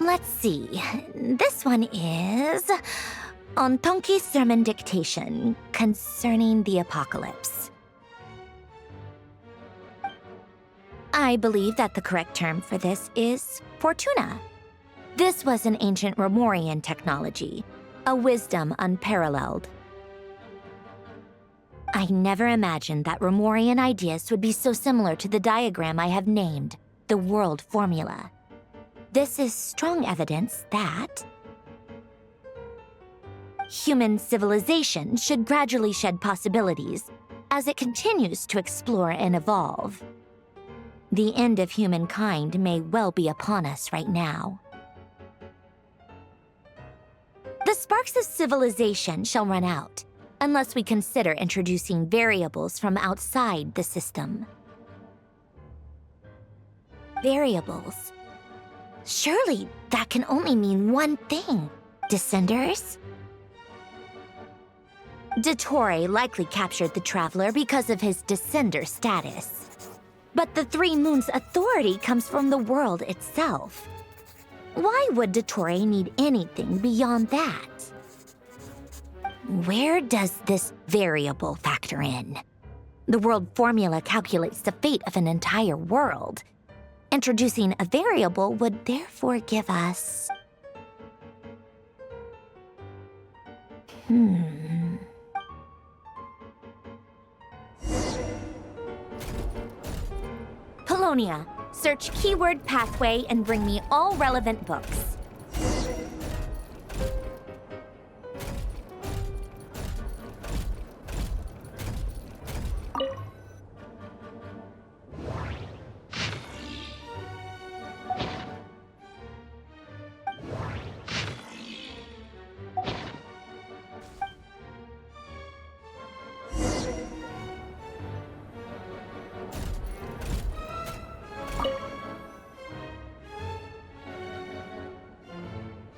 Let's see. This one is Ontonki Sermon Dictation concerning the apocalypse. I believe that the correct term for this is Fortuna. This was an ancient Remorian technology, a wisdom unparalleled. I never imagined that Remorian ideas would be so similar to the diagram I have named, the world formula. This is strong evidence that human civilization should gradually shed possibilities as it continues to explore and evolve. The end of humankind may well be upon us right now. The sparks of civilization shall run out, unless we consider introducing variables from outside the system. Variables. Surely that can only mean one thing. Descenders? Dottore likely captured the Traveler because of his Descender status. But the Three Moons' authority comes from the world itself. Why would Dottore need anything beyond that? Where does this variable factor in? The world formula calculates the fate of an entire world. Introducing a variable would therefore give us... Polonia, search keyword pathway and bring me all relevant books.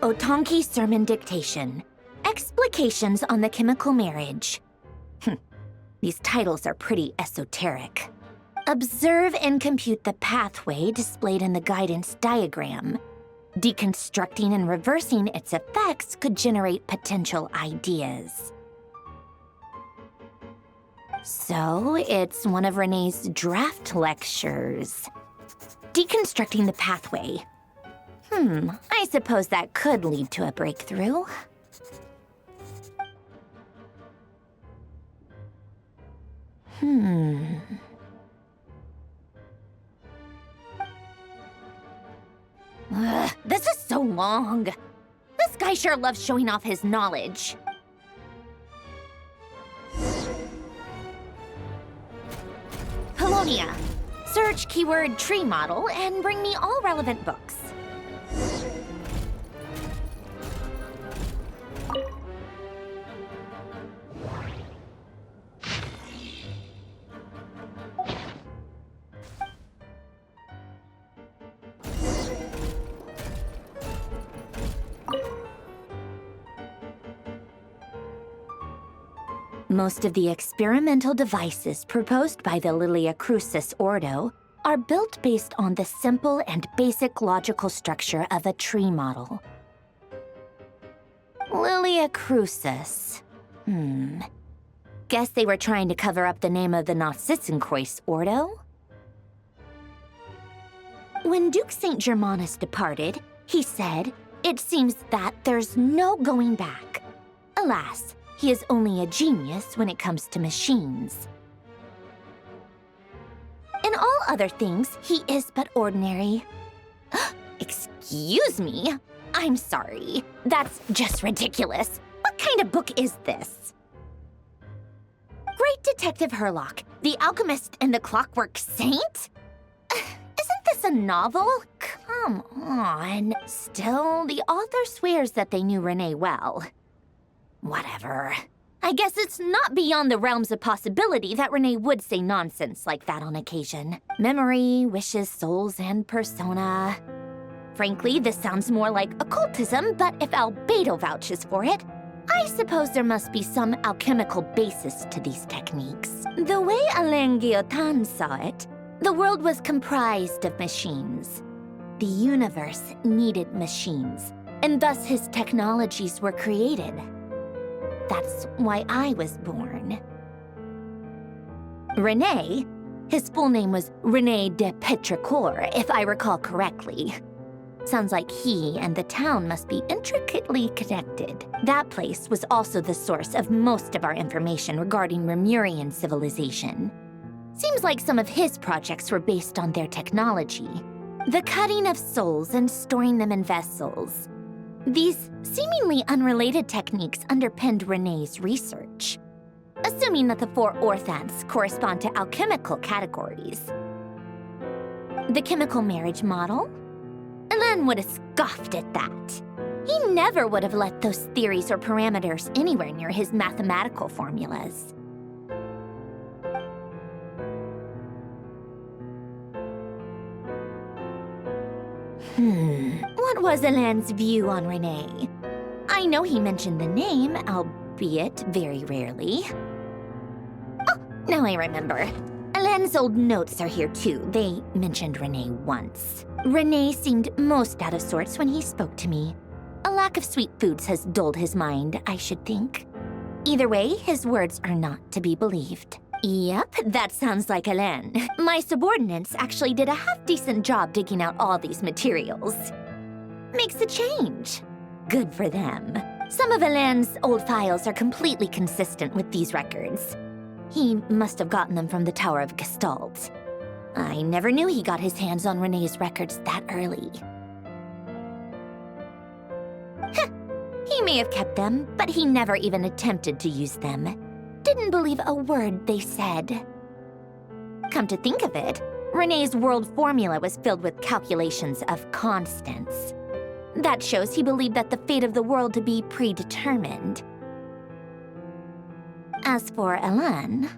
Otonki Sermon Dictation. Explications on the Chemical Marriage. These titles are pretty esoteric. Observe and compute the pathway displayed in the guidance diagram. Deconstructing and reversing its effects could generate potential ideas. So, it's one of Renee's draft lectures. Deconstructing the pathway. I suppose that could lead to a breakthrough. This is so long. This guy sure loves showing off his knowledge. Polonia. Search keyword tree model and bring me all relevant books. Most of the experimental devices proposed by the Lilia Crucis Ordo are built based on the simple and basic logical structure of a tree model. Lilia Crucis. Guess they were trying to cover up the name of the Nod-Krai Ordo? When Duke St. Germanus departed, he said, "It seems that there's no going back." Alas, he is only a genius when it comes to machines. In all other things, he is but ordinary. Excuse me? I'm sorry. That's just ridiculous. What kind of book is this? Great Detective Herlock, The Alchemist and the Clockwork Saint? Isn't this a novel? Come on. Still, the author swears that they knew Renee well. Whatever. I guess it's not beyond the realms of possibility that Renee would say nonsense like that on occasion. Memory, wishes, souls, and persona. Frankly, this sounds more like occultism, but if Albedo vouches for it, I suppose there must be some alchemical basis to these techniques. The way Alain Guillotin saw it, the world was comprised of machines. The universe needed machines, and thus his technologies were created. That's why I was born. Renee, his full name was Renee de Petrichor, if I recall correctly. Sounds like he and the town must be intricately connected. That place was also the source of most of our information regarding Remurian civilization. Seems like some of his projects were based on their technology. The cutting of souls and storing them in vessels. These seemingly unrelated techniques underpinned Renee's research, assuming that the 4 orthants correspond to alchemical categories. The chemical marriage model? Alain would have scoffed at that. He never would have let those theories or parameters anywhere near his mathematical formulas. What was Alain's view on Renee? I know he mentioned the name, albeit very rarely. Oh, now I remember. Alain's old notes are here too. They mentioned Renee once. Renee seemed most out of sorts when he spoke to me. A lack of sweet foods has dulled his mind, I should think. Either way, his words are not to be believed. Yep, that sounds like Alain. My subordinates actually did a half-decent job digging out all these materials. Makes a change. Good for them. Some of Alain's old files are completely consistent with these records. He must have gotten them from the Tower of Gestalt. I never knew he got his hands on Renee's records that early. He may have kept them, but he never even attempted to use them. Didn't believe a word they said. Come to think of it, Renee's world formula was filled with calculations of constants. That shows he believed that the fate of the world to be predetermined. As for Alain...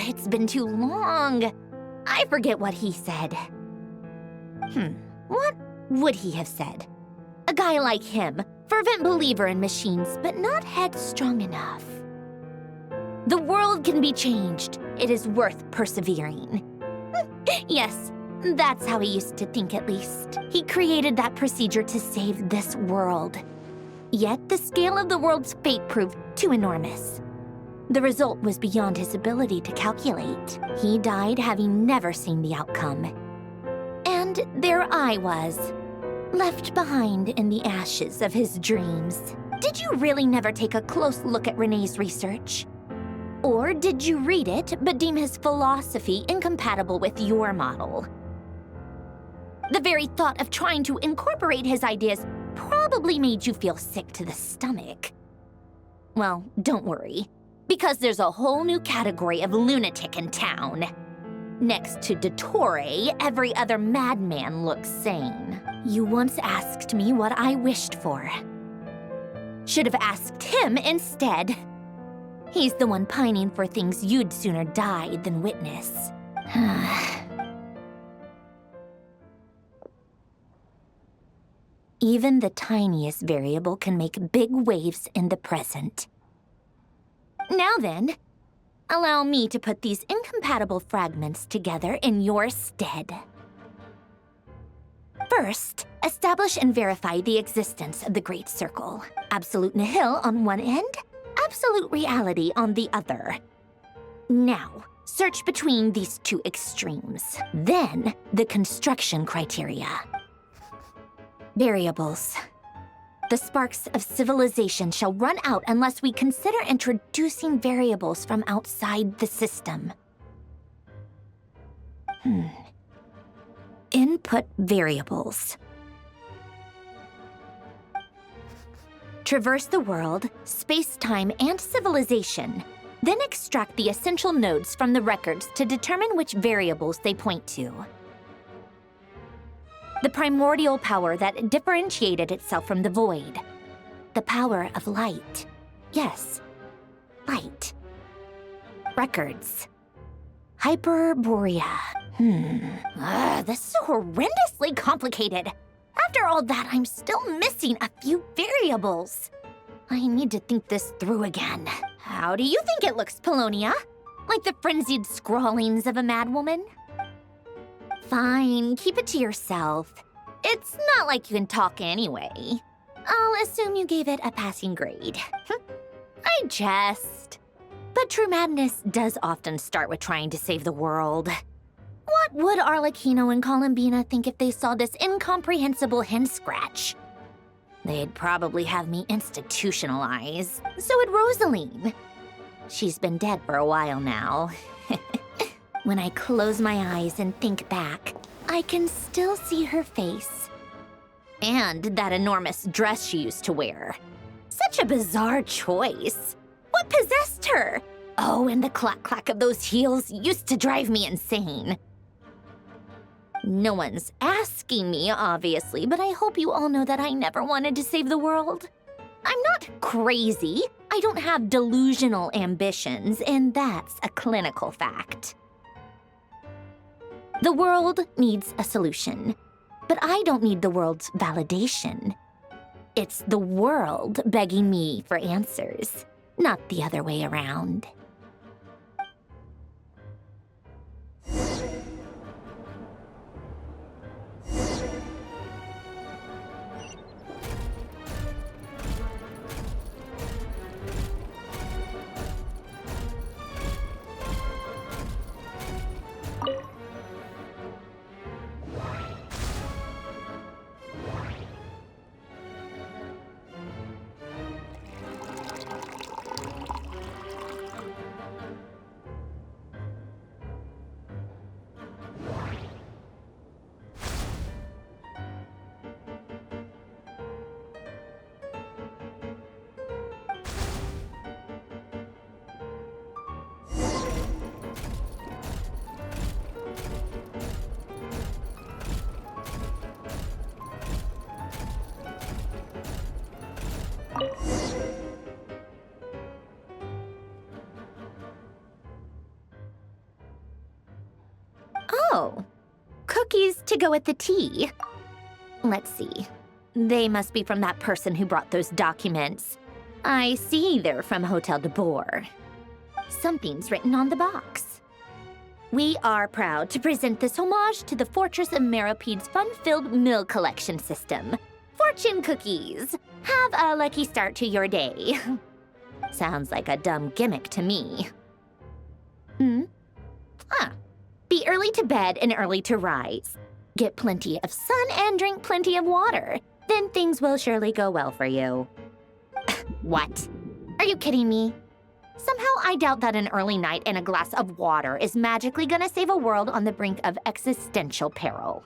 it's been too long. I forget what he said. What would he have said? A guy like him, fervent believer in machines, but not headstrong enough. The world can be changed. It is worth persevering. Yes, that's how he used to think at least. He created that procedure to save this world. Yet the scale of the world's fate proved too enormous. The result was beyond his ability to calculate. He died having never seen the outcome. And there I was, left behind in the ashes of his dreams. Did you really never take a close look at Renee's research? Or did you read it but deem his philosophy incompatible with your model? The very thought of trying to incorporate his ideas probably made you feel sick to the stomach. Well, don't worry, because there's a whole new category of lunatic in town. Next to Dottore, every other madman looks sane. You once asked me what I wished for. Should have asked him instead. He's the one pining for things you'd sooner die than witness. Even the tiniest variable can make big waves in the present. Now then, allow me to put these incompatible fragments together in your stead. First, establish and verify the existence of the Great Circle. Absolute nihil on one end, absolute reality on the other. Now, search between these two extremes. Then, the construction criteria. Variables. The sparks of civilization shall run out unless we consider introducing variables from outside the system. Input variables. Traverse the world, space-time, and civilization. Then extract the essential nodes from the records to determine which variables they point to. The primordial power that differentiated itself from the void. The power of light. Yes, light. Records. Hyperborea. This is horrendously complicated. After all that, I'm still missing a few variables. I need to think this through again. How do you think it looks, Polonia? Like the frenzied scrawlings of a madwoman? Fine, keep it to yourself. It's not like you can talk anyway. I'll assume you gave it a passing grade. I jest. But true madness does often start with trying to save the world. What would Arlecchino and Columbina think if they saw this incomprehensible hen scratch? They'd probably have me institutionalized. So would Rosaline. She's been dead for a while now. When I close my eyes and think back, I can still see her face. And that enormous dress she used to wear. Such a bizarre choice. What possessed her? Oh, and the clack-clack of those heels used to drive me insane. No one's asking me, obviously, but I hope you all know that I never wanted to save the world. I'm not crazy. I don't have delusional ambitions, and that's a clinical fact. The world needs a solution, but I don't need the world's validation. It's the world begging me for answers, not the other way around. Oh, cookies to go with the tea. Let's see. They must be from that person who brought those documents. I see they're from Hotel de Boer. Something's written on the box. We are proud to present this homage to the Fortress of Meropede's fun-filled mill collection system. Fortune cookies. Have a lucky start to your day. Sounds like a dumb gimmick to me. Be early to bed and early to rise. Get plenty of sun and drink plenty of water. Then things will surely go well for you. What? Are you kidding me? Somehow I doubt that an early night and a glass of water is magically gonna save a world on the brink of existential peril.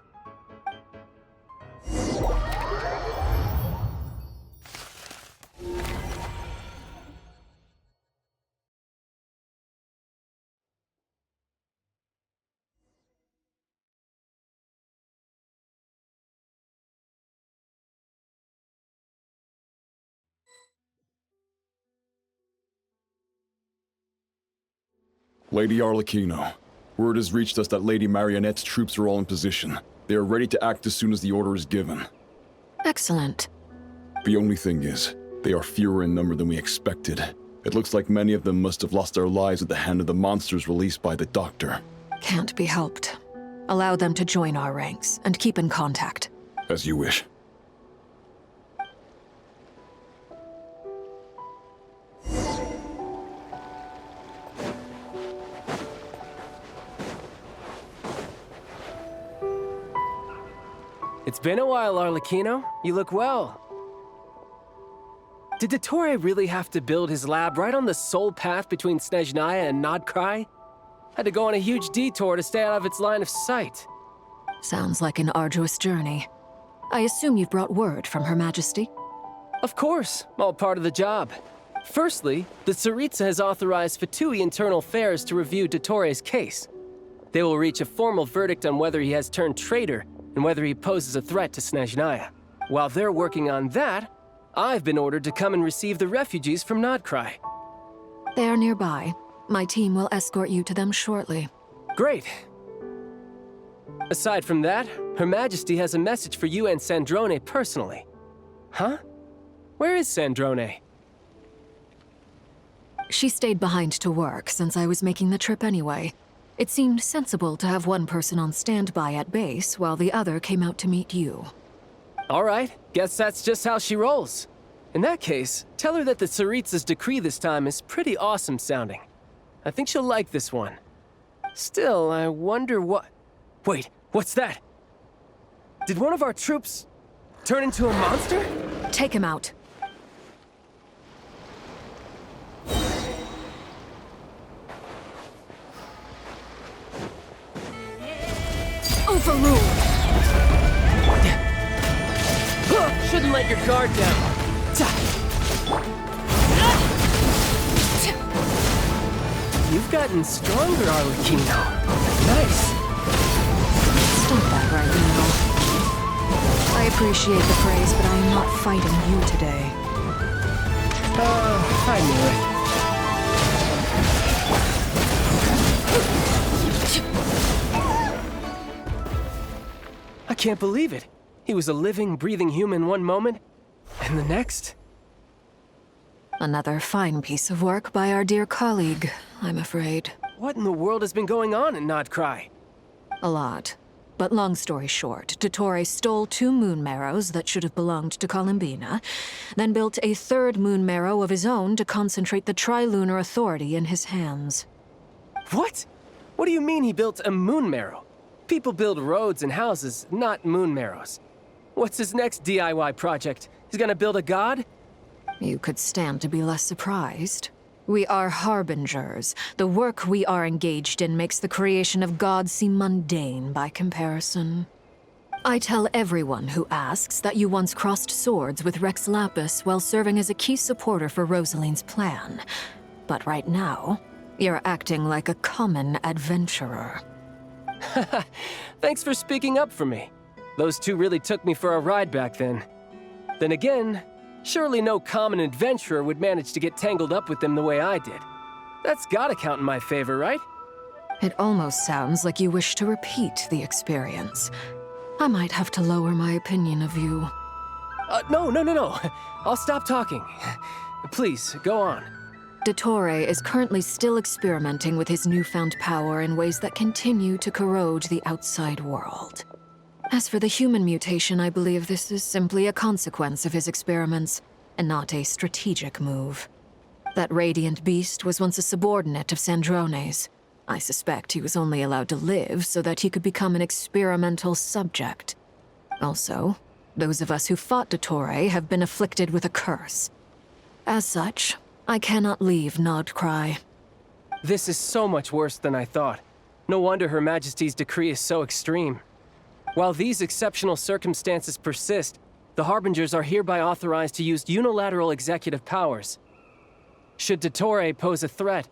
Lady Arlecchino, word has reached us that Lady Marionette's troops are all in position. They are ready to act as soon as the order is given. Excellent. The only thing is, they are fewer in number than we expected. It looks like many of them must have lost their lives at the hand of the monsters released by the Doctor. Can't be helped. Allow them to join our ranks, and keep in contact. As you wish. It's been a while, Arlecchino. You look well. Did Dottore really have to build his lab right on the sole path between Snezhnaya and Nod-Krai? Had to go on a huge detour to stay out of its line of sight. Sounds like an arduous journey. I assume you've brought word from Her Majesty? Of course, all part of the job. Firstly, the Tsaritsa has authorized Fatui Internal Affairs to review Dottoro's case. They will reach a formal verdict on whether he has turned traitor and whether he poses a threat to Snezhnaya. While they're working on that, I've been ordered to come and receive the refugees from Nod-Krai. They are nearby. My team will escort you to them shortly. Great. Aside from that, Her Majesty has a message for you and Sandrone personally. Huh? Where is Sandrone? She stayed behind to work since I was making the trip anyway. It seemed sensible to have one person on standby at base while the other came out to meet you. All right, guess that's just how she rolls. In that case, tell her that the Tsaritsa's decree this time is pretty awesome sounding. I think she'll like this one. Still, I wonder what... Wait, what's that? Did one of our troops turn into a monster? Take him out. Overruled! Shouldn't let your guard down. You've gotten stronger, Arlecchino. Nice. Stop that right now. I appreciate the praise, but I am not fighting you today. I knew it. I can't believe it. He was a living, breathing human one moment, and the next... Another fine piece of work by our dear colleague, I'm afraid. What in the world has been going on in Nod-Krai? A lot. But long story short, Dottore stole 2 moon marrows that should have belonged to Columbina, then built a 3rd moon marrow of his own to concentrate the Trilunar Authority in his hands. What? What do you mean he built a moon marrow? People build roads and houses, not moon marrows. What's his next DIY project? He's gonna build a god? You could stand to be less surprised. We are harbingers. The work we are engaged in makes the creation of gods seem mundane by comparison. I tell everyone who asks that you once crossed swords with Rex Lapis while serving as a key supporter for Rosaline's plan. But right now, you're acting like a common adventurer. Thanks for speaking up for me. Those 2 really took me for a ride back then. Then again, surely no common adventurer would manage to get tangled up with them the way I did. That's gotta count in my favor, right? It almost sounds like you wish to repeat the experience. I might have to lower my opinion of you. No. I'll stop talking. Please, go on. Dottore is currently still experimenting with his newfound power in ways that continue to corrode the outside world. As for the human mutation, I believe this is simply a consequence of his experiments, and not a strategic move. That radiant beast was once a subordinate of Sandrone's. I suspect he was only allowed to live so that he could become an experimental subject. Also, those of us who fought Dottore have been afflicted with a curse. As such, I cannot leave Nod-Krai. This is so much worse than I thought. No wonder Her Majesty's decree is so extreme. While these exceptional circumstances persist, the Harbingers are hereby authorized to use unilateral executive powers. Should Dottore pose a threat,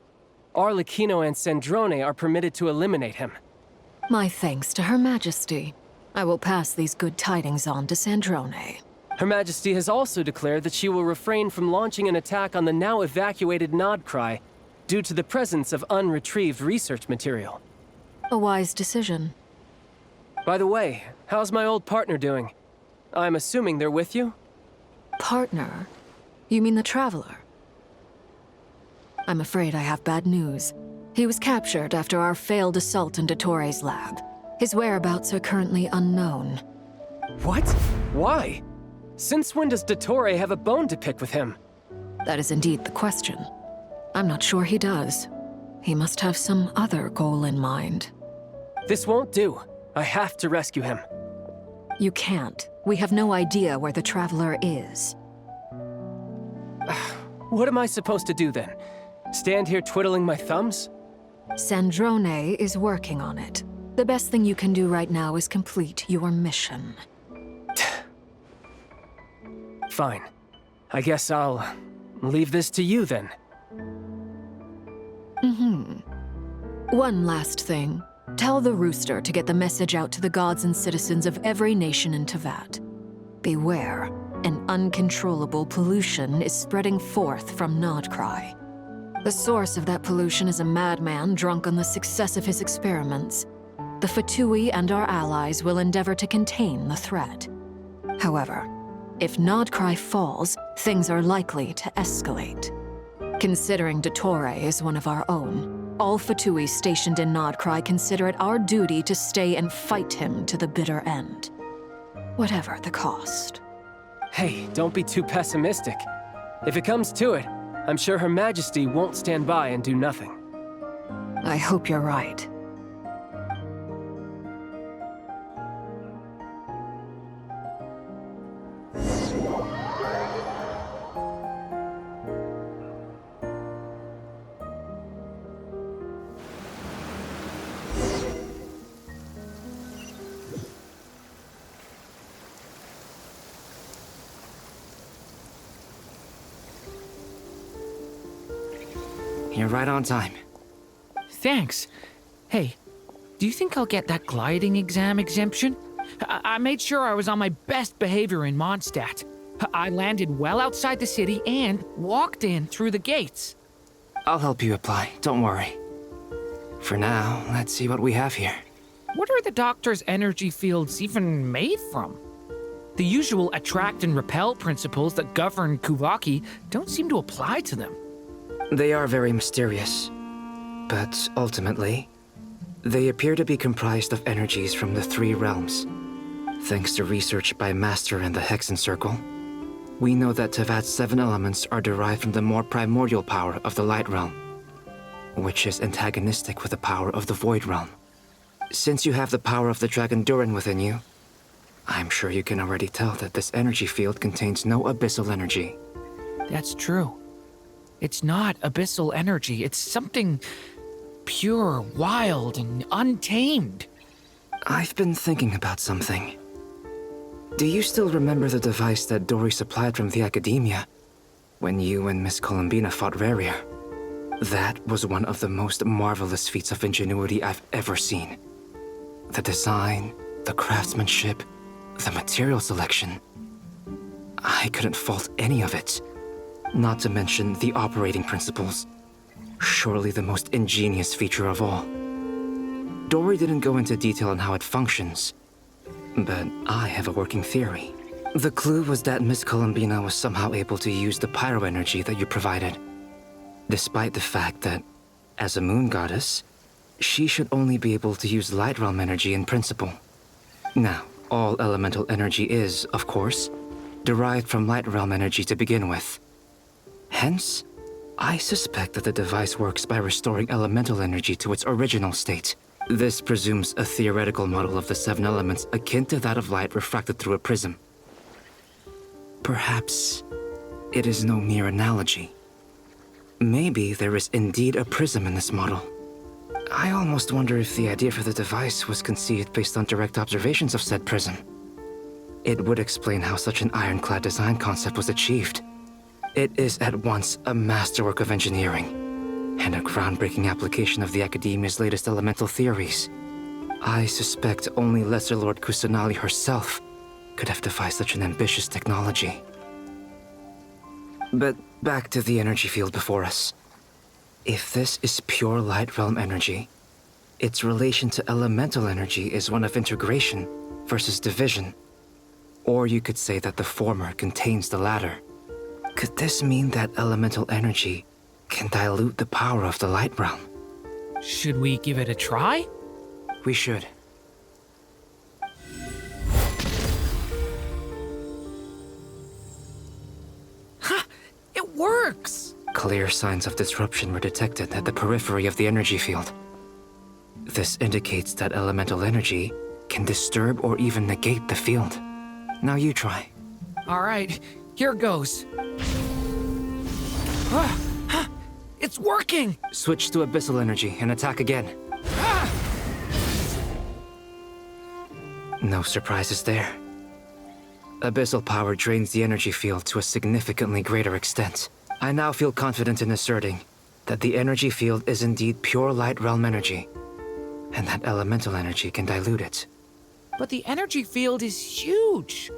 Arlecchino and Sandrone are permitted to eliminate him. My thanks to Her Majesty. I will pass these good tidings on to Sandrone. Her Majesty has also declared that she will refrain from launching an attack on the now evacuated Nod-Krai due to the presence of unretrieved research material. A wise decision. By the way, how's my old partner doing? I'm assuming they're with you? Partner? You mean the Traveler? I'm afraid I have bad news. He was captured after our failed assault in Dottore's lab. His whereabouts are currently unknown. What? Why? Since when does Dottore have a bone to pick with him? That is indeed the question. I'm not sure he does. He must have some other goal in mind. This won't do. I have to rescue him. You can't. We have no idea where the Traveler is. What am I supposed to do then? Stand here twiddling my thumbs? Sandrone is working on it. The best thing you can do right now is complete your mission. Fine. I guess I'll leave this to you then. One last thing. Tell the rooster to get the message out to the gods and citizens of every nation in Teyvat. Beware, an uncontrollable pollution is spreading forth from Nod-Krai. The source of that pollution is a madman drunk on the success of his experiments. The Fatui and our allies will endeavor to contain the threat. However, if Nod-Krai falls, things are likely to escalate. Considering Dottore is one of our own, all Fatui stationed in Nod-Krai consider it our duty to stay and fight him to the bitter end. Whatever the cost. Hey, don't be too pessimistic. If it comes to it, I'm sure Her Majesty won't stand by and do nothing. I hope you're right. You're right on time. Thanks. Hey, do you think I'll get that gliding exam exemption? I made sure I was on my best behavior in Mondstadt. I landed well outside the city and walked in through the gates. I'll help you apply, don't worry. For now, let's see what we have here. What are the doctor's energy fields even made from? The usual attract and repel principles that govern Kuvaki don't seem to apply to them. They are very mysterious, but ultimately, they appear to be comprised of energies from the 3 realms. Thanks to research by Master in the Hexen Circle, we know that Teyvat's 7 elements are derived from the more primordial power of the Light Realm, which is antagonistic with the power of the Void Realm. Since you have the power of the Dragon Durin within you, I'm sure you can already tell that this energy field contains no abyssal energy. That's true. It's not abyssal energy, it's something pure, wild, and untamed. I've been thinking about something. Do you still remember the device that Dory supplied from the Academia when you and Miss Columbina fought Raria? That was one of the most marvelous feats of ingenuity I've ever seen. The design, the craftsmanship, the material selection. I couldn't fault any of it. Not to mention the operating principles. Surely the most ingenious feature of all. Dory didn't go into detail on how it functions, but I have a working theory. The clue was that Miss Columbina was somehow able to use the pyro energy that you provided, despite the fact that, as a moon goddess, she should only be able to use light realm energy in principle. Now, all elemental energy is, of course, derived from light realm energy to begin with. Hence, I suspect that the device works by restoring elemental energy to its original state. This presumes a theoretical model of the 7 elements akin to that of light refracted through a prism. Perhaps it is no mere analogy. Maybe there is indeed a prism in this model. I almost wonder if the idea for the device was conceived based on direct observations of said prism. It would explain how such an ironclad design concept was achieved. It is at once a masterwork of engineering and a groundbreaking application of the Academia's latest elemental theories. I suspect only Lesser Lord Kusanali herself could have devised such an ambitious technology. But back to the energy field before us. If this is pure light realm energy, its relation to elemental energy is one of integration versus division. Or you could say that the former contains the latter. Could this mean that elemental energy can dilute the power of the light realm? Should we give it a try? We should. Ha! It works! Clear signs of disruption were detected at the periphery of the energy field. This indicates that elemental energy can disturb or even negate the field. Now you try. All right, here goes. It's working! Switch to abyssal energy and attack again. No surprises there. Abyssal power drains the energy field to a significantly greater extent. I now feel confident in asserting that the energy field is indeed pure light realm energy, and that elemental energy can dilute it. But the energy field is huge.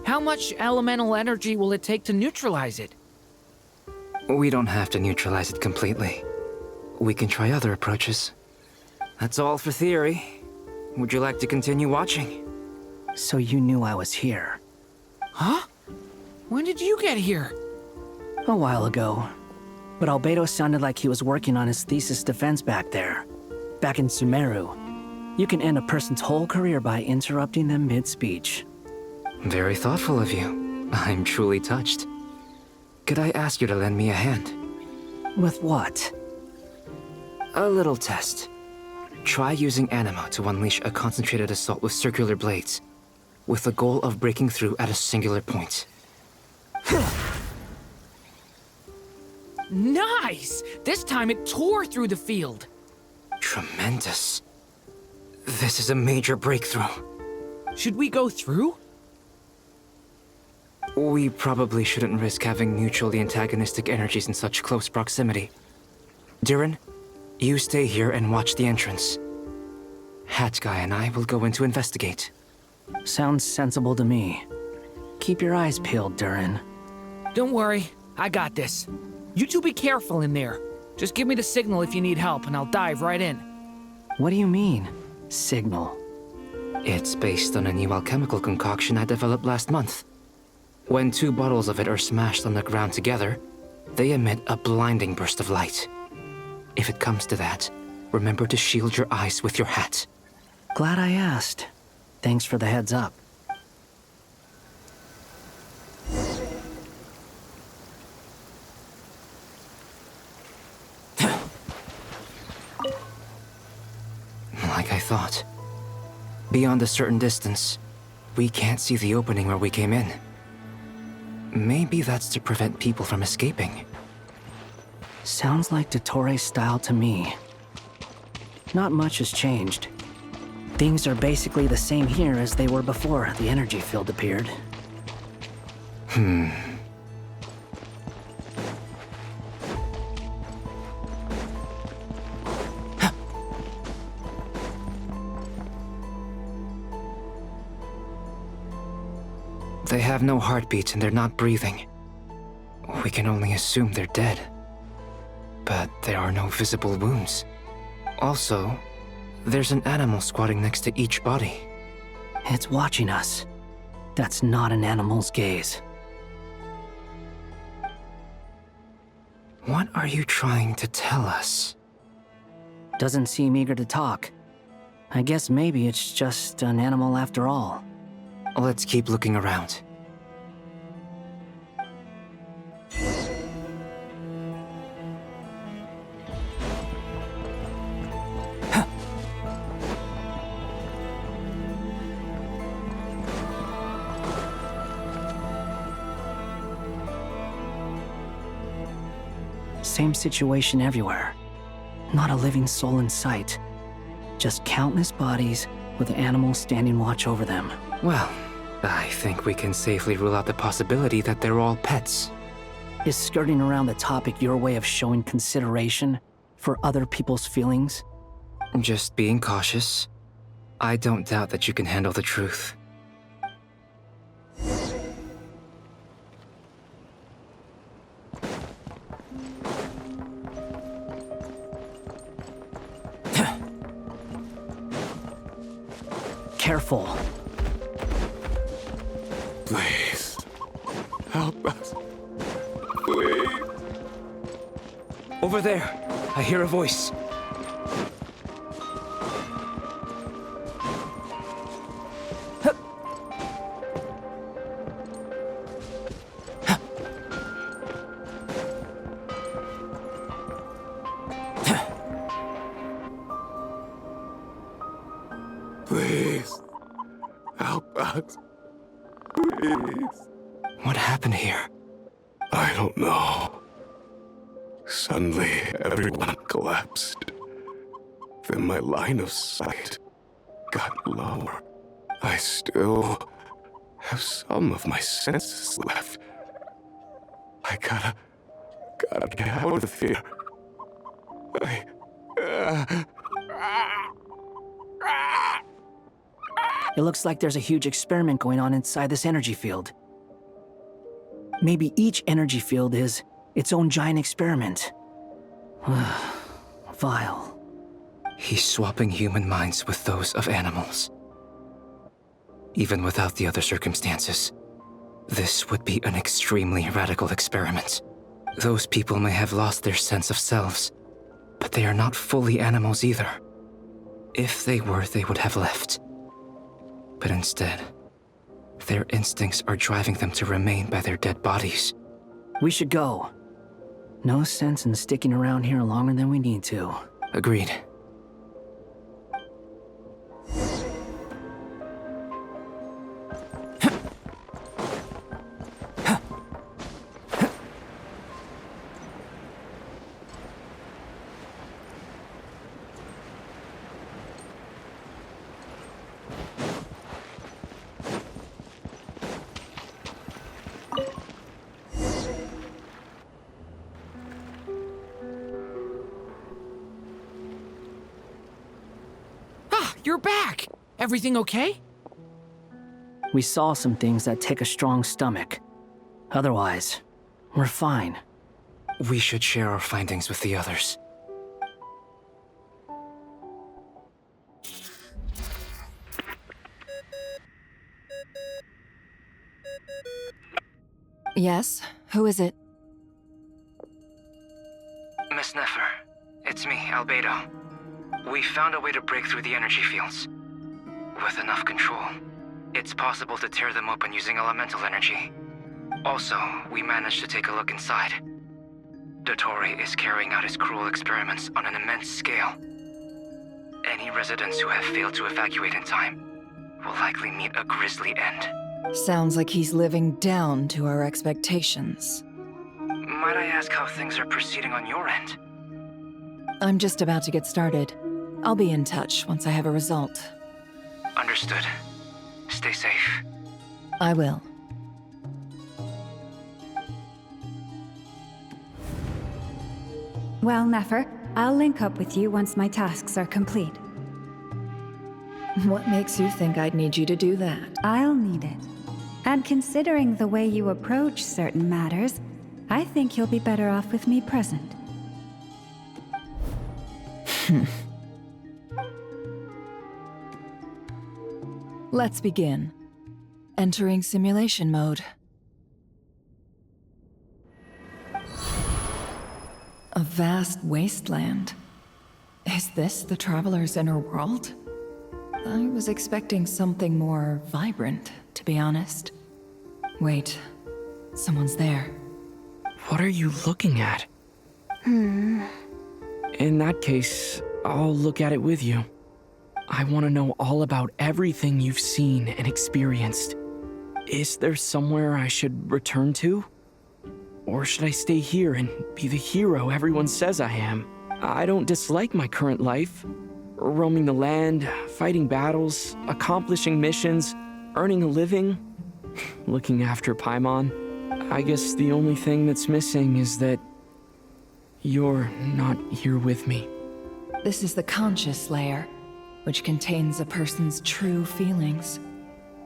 How much elemental energy will it take to neutralize it? We don't have to neutralize it completely. We can try other approaches. That's all for theory. Would you like to continue watching? So you knew I was here? Huh? When did you get here? A while ago. But Albedo sounded like he was working on his thesis defense back there. Back in Sumeru. You can end a person's whole career by interrupting them mid-speech. Very thoughtful of you. I'm truly touched. Could I ask you to lend me a hand? With what? A little test. Try using Anima to unleash a concentrated assault with circular blades, with the goal of breaking through at a singular point. Nice! This time it tore through the field. Tremendous. This is a major breakthrough. Should we go through? We probably shouldn't risk having mutually antagonistic energies in such close proximity. Durin, you stay here and watch the entrance. Hat Guy and I will go in to investigate. Sounds sensible to me. Keep your eyes peeled, Durin. Don't worry, I got this. You two be careful in there. Just give me the signal if you need help, and I'll dive right in. What do you mean, signal? It's based on a new alchemical concoction I developed last month. When 2 bottles of it are smashed on the ground together, they emit a blinding burst of light. If it comes to that, remember to shield your eyes with your hat. Glad I asked. Thanks for the heads up. Like I thought. Beyond a certain distance, we can't see the opening where we came in. Maybe that's to prevent people from escaping. Sounds like Dottore style to me. Not much has changed. Things are basically the same here as they were before the energy field appeared. They have no heartbeats and they're not breathing. We can only assume they're dead. But there are no visible wounds. Also, there's an animal squatting next to each body. It's watching us. That's not an animal's gaze. What are you trying to tell us? Doesn't seem eager to talk. I guess maybe it's just an animal after all. Let's keep looking around. Same situation everywhere. Not a living soul in sight. Just countless bodies with animals standing watch over them. Well, I think we can safely rule out the possibility that they're all pets. Is skirting around the topic your way of showing consideration for other people's feelings? Just being cautious. I don't doubt that you can handle the truth. Careful. Please, help us. Please. Over there, I hear a voice. Please, help us. Please. What happened here? I don't know. Suddenly, everyone collapsed. Then my line of sight got lower. I still have some of my senses left. I gotta get out of here. It looks like there's a huge experiment going on inside this energy field. Maybe each energy field is its own giant experiment. Vile. He's swapping human minds with those of animals. Even without the other circumstances, this would be an extremely radical experiment. Those people may have lost their sense of selves, but they are not fully animals either. If they were, they would have left. But instead, their instincts are driving them to remain by their dead bodies. We should go. No sense in sticking around here longer than we need to. Agreed. You're back! Everything okay? We saw some things that take a strong stomach. Otherwise, we're fine. We should share our findings with the others. Yes? Who is it? Miss Nefer, it's me, Albedo. We found a way to break through the energy fields. With enough control, it's possible to tear them open using elemental energy. Also, we managed to take a look inside. Dottore is carrying out his cruel experiments on an immense scale. Any residents who have failed to evacuate in time will likely meet a grisly end. Sounds like he's living down to our expectations. Might I ask how things are proceeding on your end? I'm just about to get started. I'll be in touch once I have a result. Understood. Stay safe. I will. Well, Nefer, I'll link up with you once my tasks are complete. What makes you think I'd need you to do that? I'll need it. And considering the way you approach certain matters, I think you'll be better off with me present. Let's begin. Entering simulation mode. A vast wasteland. Is this the Traveler's inner world? I was expecting something more vibrant, to be honest. Wait, someone's there. What are you looking at? In that case, I'll look at it with you. I want to know all about everything you've seen and experienced. Is there somewhere I should return to? Or should I stay here and be the hero everyone says I am? I don't dislike my current life. Roaming the land, fighting battles, accomplishing missions, earning a living, looking after Paimon. I guess the only thing that's missing is that you're not here with me. This is the conscious layer, which contains a person's true feelings.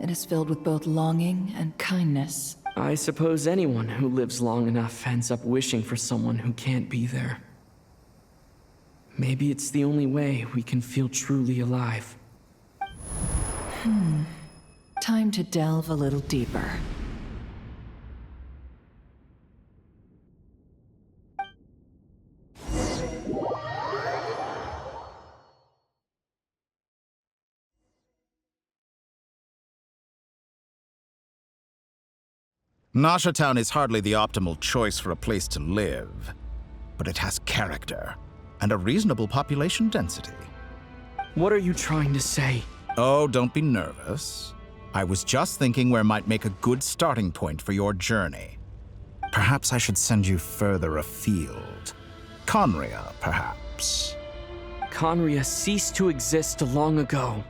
It is filled with both longing and kindness. I suppose anyone who lives long enough ends up wishing for someone who can't be there. Maybe it's the only way we can feel truly alive. Time to delve a little deeper. Nasha Town is hardly the optimal choice for a place to live, but it has character and a reasonable population density. What are you trying to say? Oh, don't be nervous. I was just thinking where might make a good starting point for your journey. Perhaps I should send you further afield. Conria, perhaps. Conria ceased to exist long ago.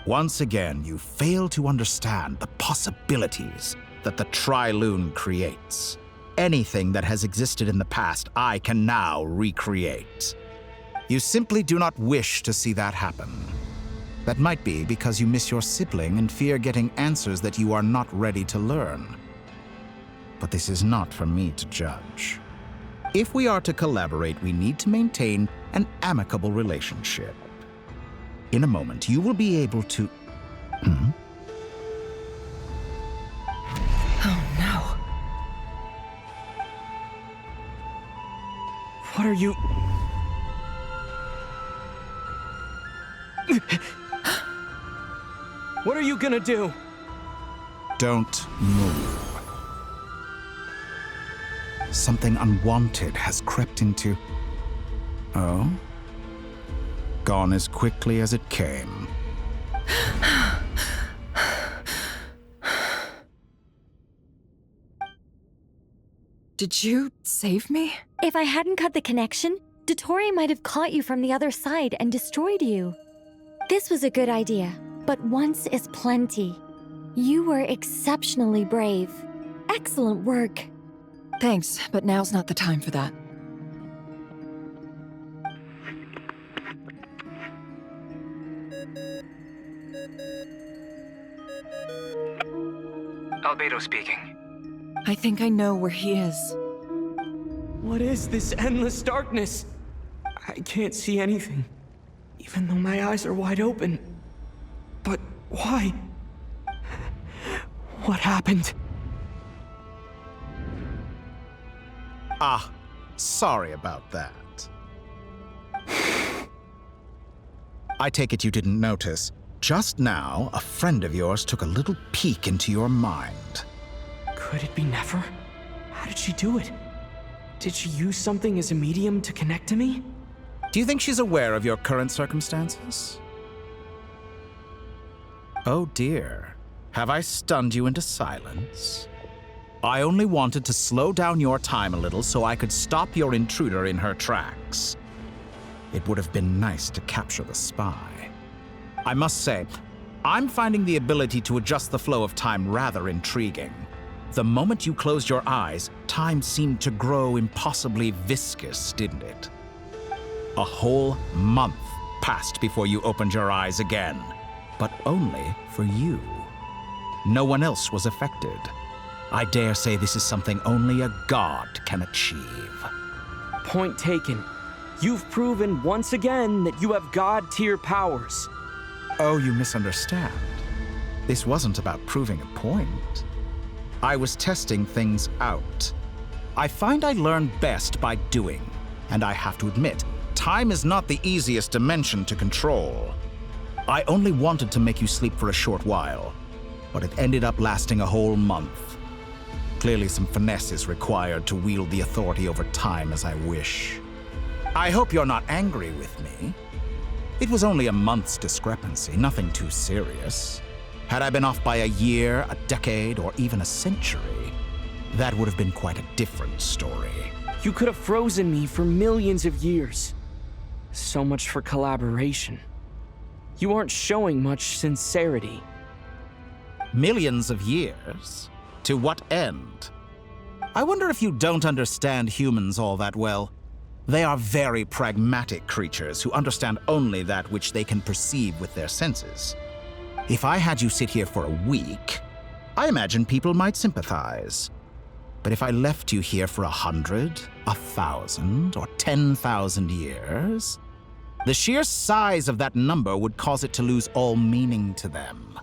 Once again, you fail to understand the possibilities that the Tri-Lune creates. anything that has existed in the past, I can now recreate. You simply do not wish to see that happen. That might be because you miss your sibling and fear getting answers that you are not ready to learn. But this is not for me to judge. If we are to collaborate, we need to maintain an amicable relationship. In a moment, you will be able to... Oh no. What are you... What are you gonna do? Don't move. Something unwanted has crept into... Oh? Gone as quickly as it came. Did you save me? If I hadn't cut the connection, Dottore might have caught you from the other side and destroyed you. This was a good idea, but once is plenty. You were exceptionally brave. Excellent work. Thanks, but now's not the time for that. Albedo speaking. I think I know where he is. What is this endless darkness? I can't see anything, even though my eyes are wide open. But why? What happened? Ah, sorry about that. I take it you didn't notice. Just now, a friend of yours took a little peek into your mind. Could it be Nefer? How did she do it? Did she use something as a medium to connect to me? Do you think she's aware of your current circumstances? Oh dear. Have I stunned you into silence? I only wanted to slow down your time a little so I could stop your intruder in her tracks. It would have been nice to capture the spy. I must say, I'm finding the ability to adjust the flow of time rather intriguing. The moment you closed your eyes, time seemed to grow impossibly viscous, didn't it? A whole month passed before you opened your eyes again, but only for you. No one else was affected. I dare say this is something only a god can achieve. Point taken. You've proven once again that you have god-tier powers. Oh, you misunderstand. This wasn't about proving a point. I was testing things out. I find I learn best by doing, and I have to admit, time is not the easiest dimension to control. I only wanted to make you sleep for a short while, but it ended up lasting a whole month. Clearly some finesse is required to wield the authority over time as I wish. I hope you're not angry with me. It was only a month's discrepancy, nothing too serious. Had I been off by a year, a decade, or even a century, that would have been quite a different story. You could have frozen me for millions of years. So much for collaboration. You aren't showing much sincerity. Millions of years? To what end? I wonder if you don't understand humans all that well. They are very pragmatic creatures who understand only that which they can perceive with their senses. If I had you sit here for a week, I imagine people might sympathize. But if I left you here for 100, 1,000, or 10,000 years, the sheer size of that number would cause it to lose all meaning to them.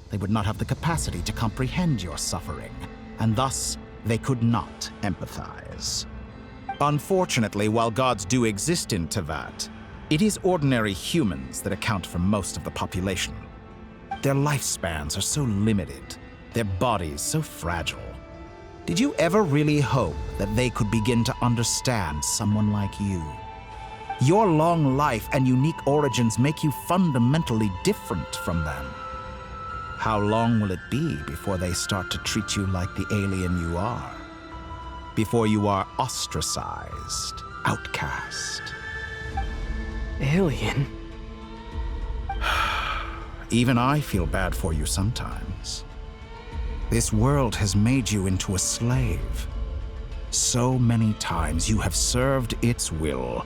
They would not have the capacity to comprehend your suffering, and thus they could not empathize. Unfortunately, while gods do exist in Teyvat, it is ordinary humans that account for most of the population. Their lifespans are so limited, their bodies so fragile. Did you ever really hope that they could begin to understand someone like you? Your long life and unique origins make you fundamentally different from them. How long will it be before they start to treat you like the alien you are? Before you are ostracized, outcast? Alien? Even I feel bad for you sometimes. This world has made you into a slave. So many times you have served its will,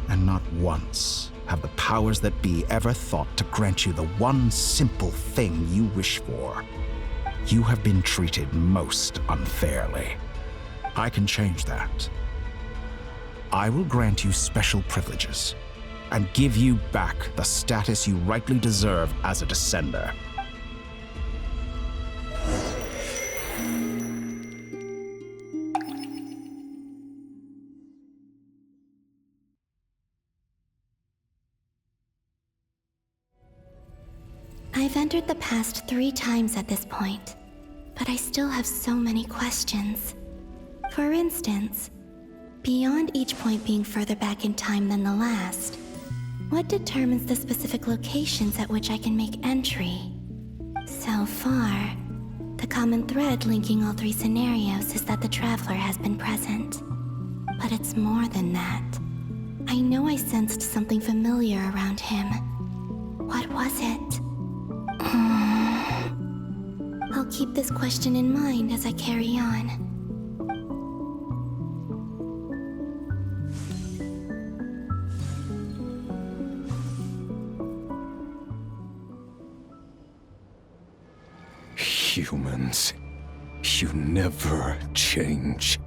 and not once have the powers that be ever thought to grant you the one simple thing you wish for. You have been treated most unfairly. I can change that. I will grant you special privileges and give you back the status you rightly deserve as a descender. I've entered the past 3 times at this point, but I still have so many questions. For instance, beyond each point being further back in time than the last, what determines the specific locations at which I can make entry? So far, the common thread linking all 3 scenarios is that the Traveler has been present. But it's more than that. I know I sensed something familiar around him. What was it? I'll keep this question in mind as I carry on. Humans, you never change.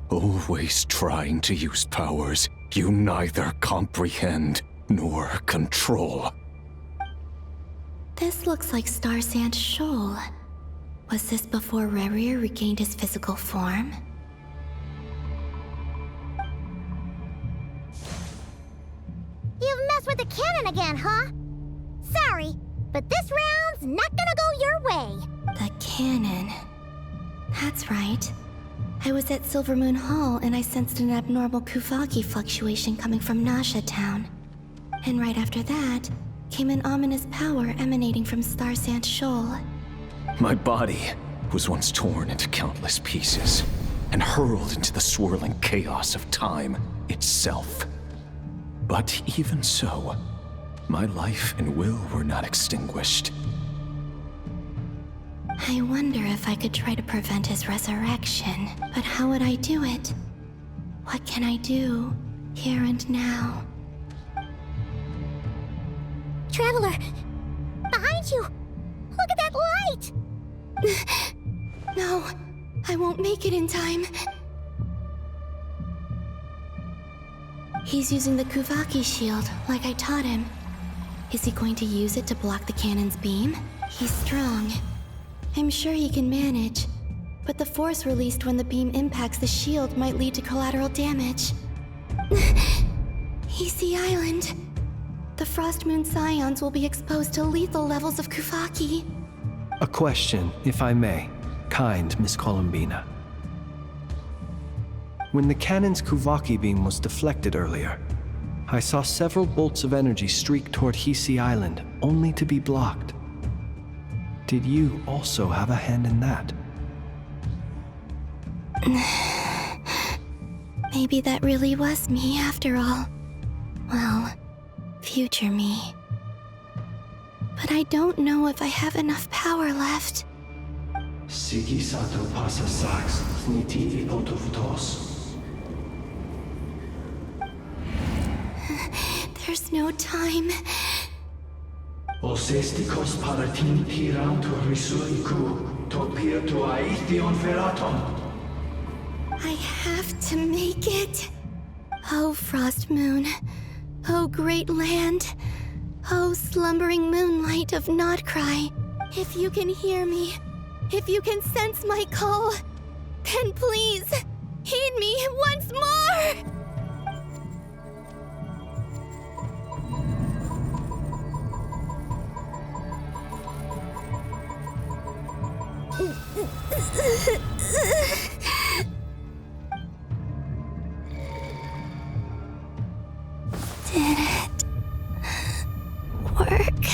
Always trying to use powers you neither comprehend nor control. This looks like Star Sand Shoal. Was this before Rerir regained his physical form? You've messed with the cannon again, huh? Sorry, but this round's not gonna go your way. The cannon. That's right. I was at Silver Moon Hall and I sensed an abnormal Kuvaki fluctuation coming from Nasha Town. And right after that, came an ominous power emanating from Star Sand Shoal. My body was once torn into countless pieces and hurled into the swirling chaos of time itself. But even so, my life and will were not extinguished. I wonder if I could try to prevent his resurrection, but how would I do it? What can I do, here and now? Traveler! Behind you! Look at that light! No, I won't make it in time. He's using the Kuvaki shield, like I taught him. Is he going to use it to block the cannon's beam? He's strong. I'm sure he can manage. But the force released when the beam impacts the shield might lead to collateral damage. Easy Island. The Frost Moon Scions will be exposed to lethal levels of Kuvaki. A question, if I may, kind Miss Columbina. When the cannon's Kuvaki beam was deflected earlier, I saw several bolts of energy streak toward Hisi Island, only to be blocked. Did you also have a hand in that? Maybe that really was me after all. Well, future me. But I don't know if I have enough power left. Siki sato pasa sax, snitivi potofutos. There's no time. Osestikos paratin tirantur risuiku, topir to aithion veraton. I have to make it. Oh, Frost Moon. Oh, great land. Oh, slumbering moonlight of Nod-Krai. If you can hear me, if you can sense my call, then please, heed me once more! Did it work?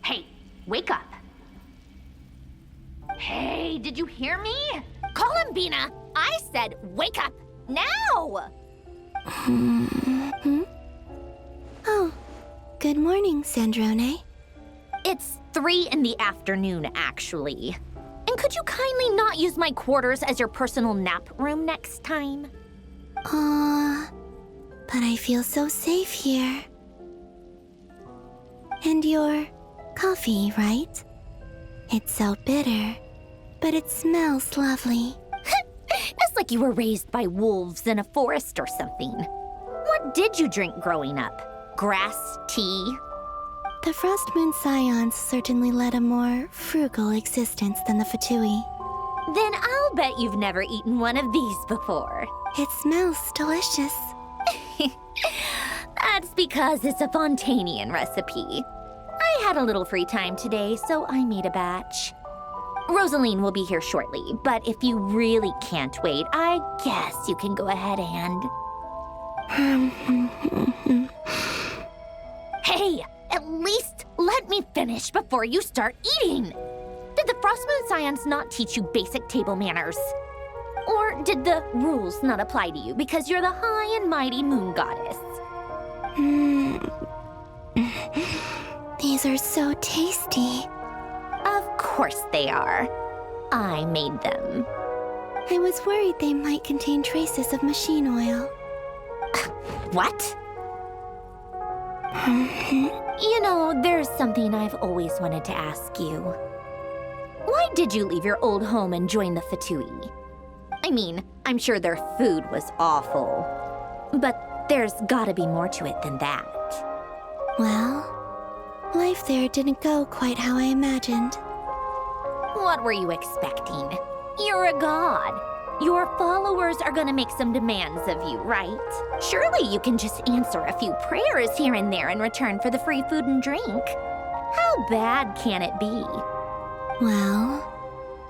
Hey, wake up. Hey, Hey, did you hear me? Call him, Bina! I said wake up! Now! Oh, good morning, Sandrone. It's 3 in the afternoon, actually. And could you kindly not use my quarters as your personal nap room next time? But I feel so safe here. And your coffee, right? It's so bitter, but it smells lovely. It's like you were raised by wolves in a forest or something. What did you drink growing up? Grass tea? The Frost Moon Scions certainly led a more frugal existence than the Fatui. Then I'll bet you've never eaten one of these before. It smells delicious. That's because it's a Fontanian recipe. I had a little free time today, so I made a batch. Rosaline will be here shortly, but if you really can't wait, I guess you can go ahead and... Hey, at least let me finish before you start eating! Did the Frostmoon Scions not teach you basic table manners? Or did the rules not apply to you because you're the high and mighty moon goddess? These are so tasty. Of course they are. I made them. I was worried they might contain traces of machine oil. What? You know, there's something I've always wanted to ask you. Why did you leave your old home and join the Fatui? I mean, I'm sure their food was awful. But there's gotta be more to it than that. Well, life there didn't go quite how I imagined. What were you expecting? You're a god. Your followers are gonna make some demands of you, right? Surely you can just answer a few prayers here and there in return for the free food and drink. How bad can it be? Well,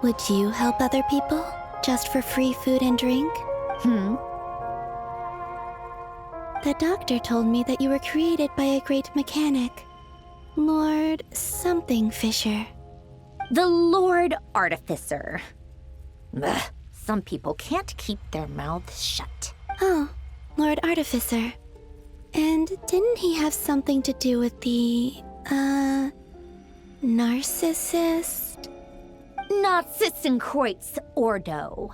would you help other people just for free food and drink? The doctor told me that you were created by a great mechanic, Lord something Fisher. The Lord Artificer. Ugh, some people can't keep their mouths shut. Oh, Lord Artificer. And didn't he have something to do with the, narcissist? Narcissenkreuz Ordo.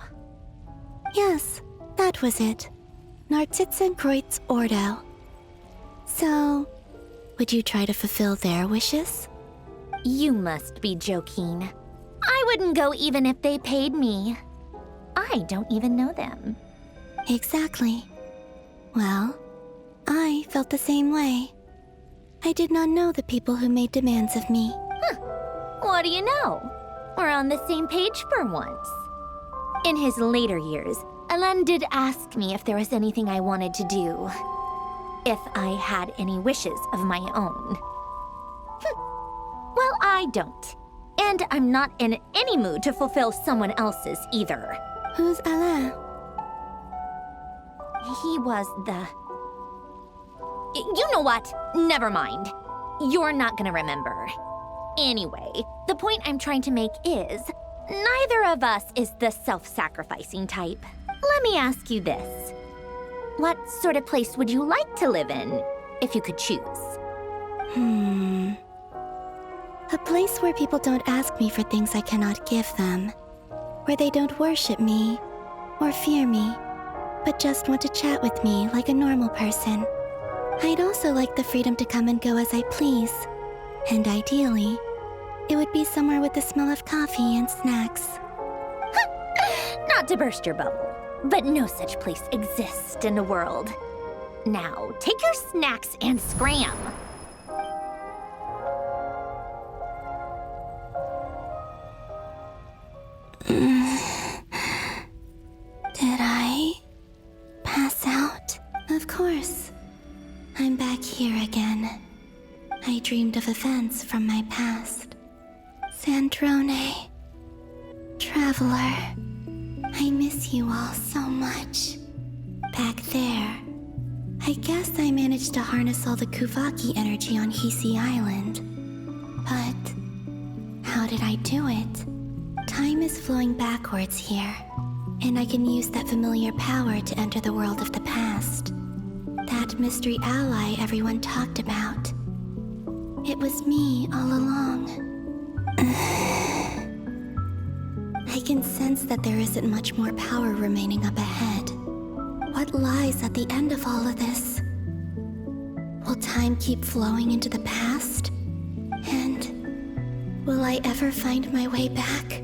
Yes, that was it. Narcissenkreuz Ordo. So, would you try to fulfill their wishes? You must be joking. I wouldn't go even if they paid me. I don't even know them. Exactly. Well, I felt the same way. I did not know the people who made demands of me. What do you know? We're on the same page for once. In his later years, Alan did ask me if there was anything I wanted to do. If I had any wishes of my own. Well, I don't. And I'm not in any mood to fulfill someone else's either. Who's Alain? He was the... You know what? Never mind. You're not gonna remember. Anyway, the point I'm trying to make is, neither of us is the self-sacrificing type. Let me ask you this. What sort of place would you like to live in, if you could choose? A place where people don't ask me for things I cannot give them. Where they don't worship me, or fear me, but just want to chat with me like a normal person. I'd also like the freedom to come and go as I please. And ideally, it would be somewhere with the smell of coffee and snacks. Not to burst your bubble, but no such place exists in the world. Now, take your snacks and scram. Did I pass out? Of course. I'm back here again. I dreamed of events from my past. Sandrone. Traveler. I miss you all so much. Back there. I guess I managed to harness all the Kuvaki energy on Hisi Island. But how did I do it? Time Time is flowing backwards here, and I can use that familiar power to enter the world of the past. That mystery ally everyone talked about. It was me all along. I can sense that there isn't much more power remaining up ahead. What lies at the end of all of this? Will time keep flowing into the past? And will I ever find my way back?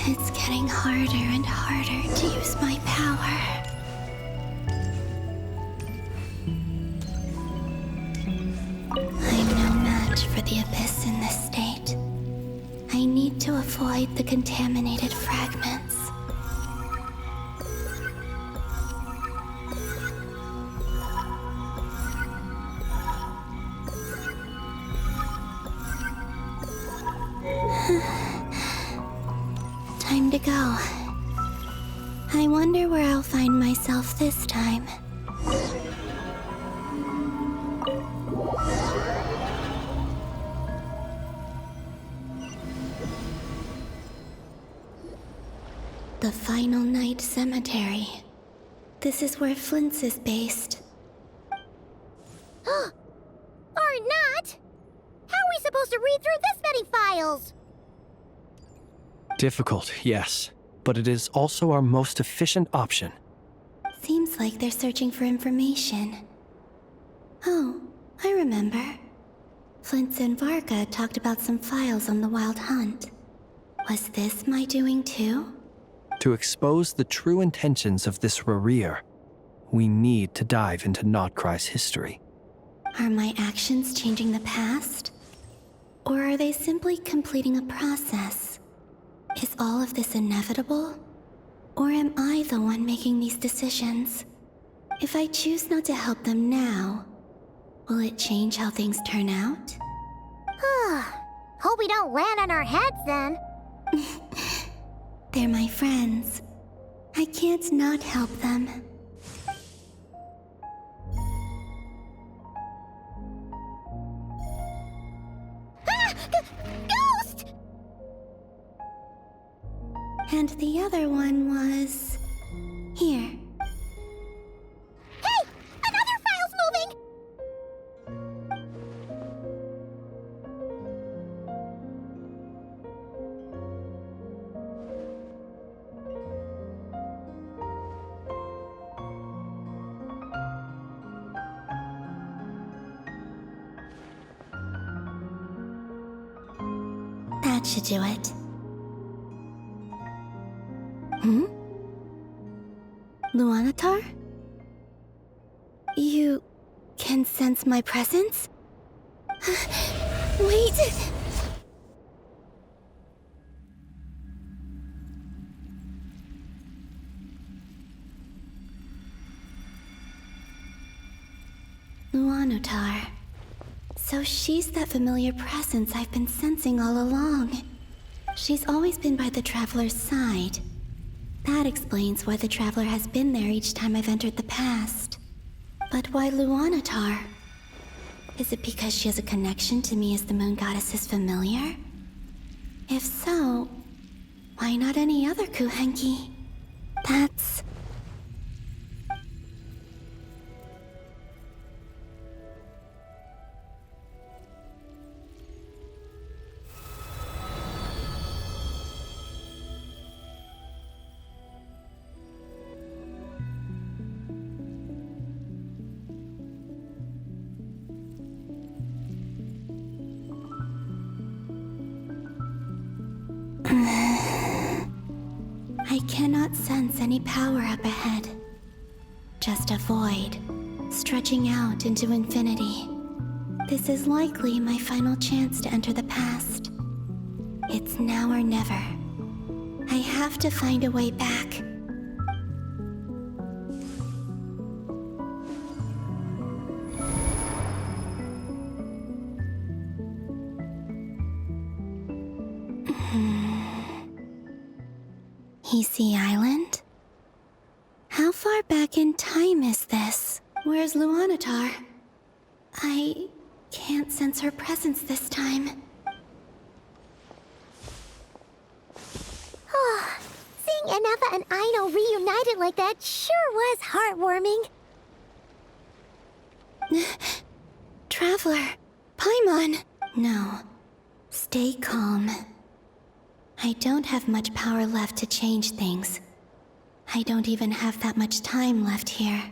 It's getting harder and harder to use my power. I'm no match for the Abyss in this state. I need to avoid the contaminated fragments. Time to go. I wonder where I'll find myself this time. The Final Night Cemetery. This is where Flint's is based. Or not! How are we supposed to read through this many files? Difficult, yes, but it is also our most efficient option. Seems like they're searching for information. Oh, I remember. Flint and Varga talked about some files on the Wild Hunt. Was this my doing too? To expose the true intentions of this Rereer, we need to dive into Nod-Krai's history. Are my actions changing the past? Or are they simply completing a process? Is all of this inevitable? Or am I the one making these decisions? If I choose not to help them now, will it change how things turn out? Hope we don't land on our heads then. They're my friends. I can't not help them. Ghost! And the other one was... here. Hey! Another file's moving! That should do it. Luanatar? You can sense my presence? Wait! Luanatar. So she's that familiar presence I've been sensing all along. She's always been by the Traveler's side. That explains why the Traveler has been there each time I've entered the past. But why Luanatar? Is it because she has a connection to me as the Moon Goddess's familiar? If so, why not any other Kuhenki? That's... I cannot sense any power up ahead. Just a void, stretching out into infinity. This is likely my final chance to enter the past. It's now or never. I have to find a way back. Heesey Island? How far back in time is this? Where's Luanatar? I can't sense her presence this time. Oh, seeing Enefa and Aino reunited like that sure was heartwarming. Traveler, Paimon. No, stay calm. I don't have much power left to change things. I don't even have that much time left here.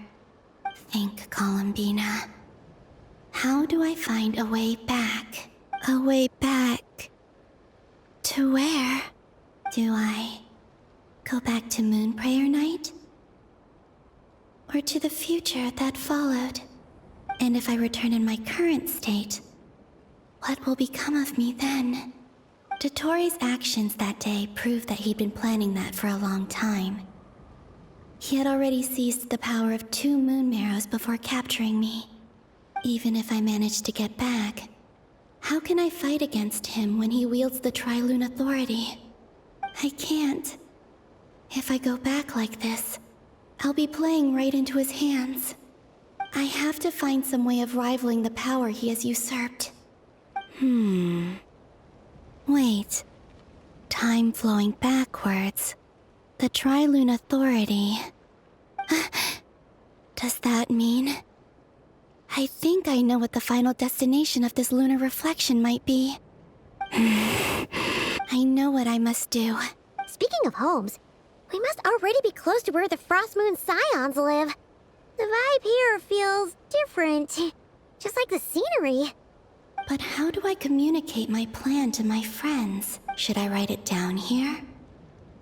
Think, Columbina. How do I find a way back? A way back... to where? Do I go back to Moonprayer Night? Or to the future that followed? And if I return in my current state, what will become of me then? Dottoro's actions that day proved that he'd been planning that for a long time. He had already seized the power of 2 moon marrows before capturing me. Even if I managed to get back, how can I fight against him when he wields the Tri-Lune Authority? I can't. If I go back like this, I'll be playing right into his hands. I have to find some way of rivaling the power he has usurped. Wait. Time flowing backwards. The Tri-Lune Authority. Does that mean... I think I know what the final destination of this lunar reflection might be. I know what I must do. Speaking of homes, we must already be close to where the Frost Moon Scions live. The vibe here feels different, just like the scenery. But how do I communicate my plan to my friends? Should I write it down here?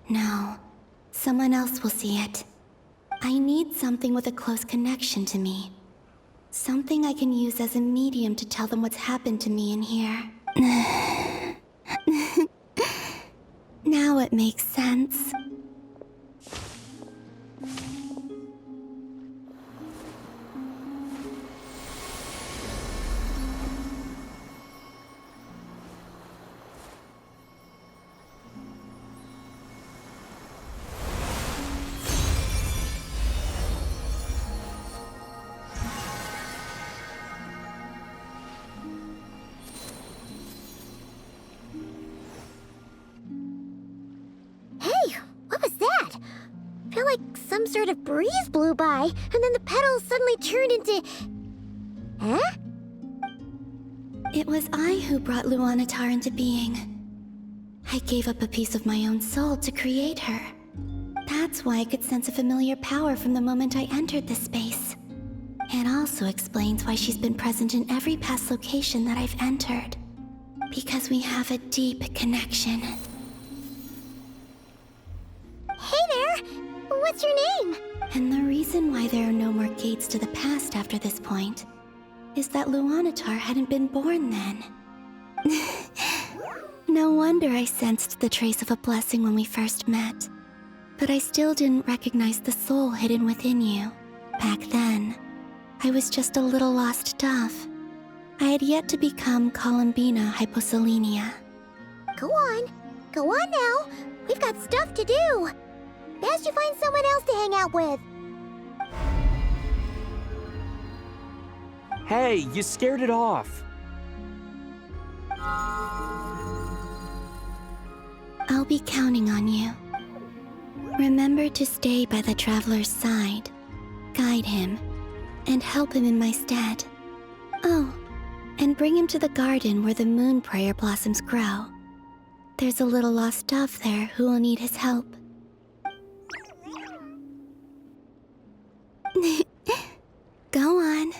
No. Someone else will see it. I need something with a close connection to me. Something I can use as a medium to tell them what's happened to me in here. Now it makes sense. Some sort of breeze blew by, and then the petals suddenly turned into... Huh? It was I who brought Luanatar into being. I gave up a piece of my own soul to create her. That's why I could sense a familiar power from the moment I entered this space. It also explains why she's been present in every past location that I've entered. Because we have a deep connection. Hey there! What's your name? And the reason why there are no more gates to the past after this point is that Luanatar hadn't been born then. No wonder I sensed the trace of a blessing when we first met. But I still didn't recognize the soul hidden within you. Back then, I was just a little lost dove. I had yet to become Columbina Hyposelenia. Go on now. We've got stuff to do. Best you find someone else to hang out with. Hey, you scared it off. I'll be counting on you. Remember to stay by the traveler's side, guide him, and help him in my stead. Oh, and bring him to the garden where the Moonprayer blossoms grow. There's a little lost dove there who will need his help. Go on.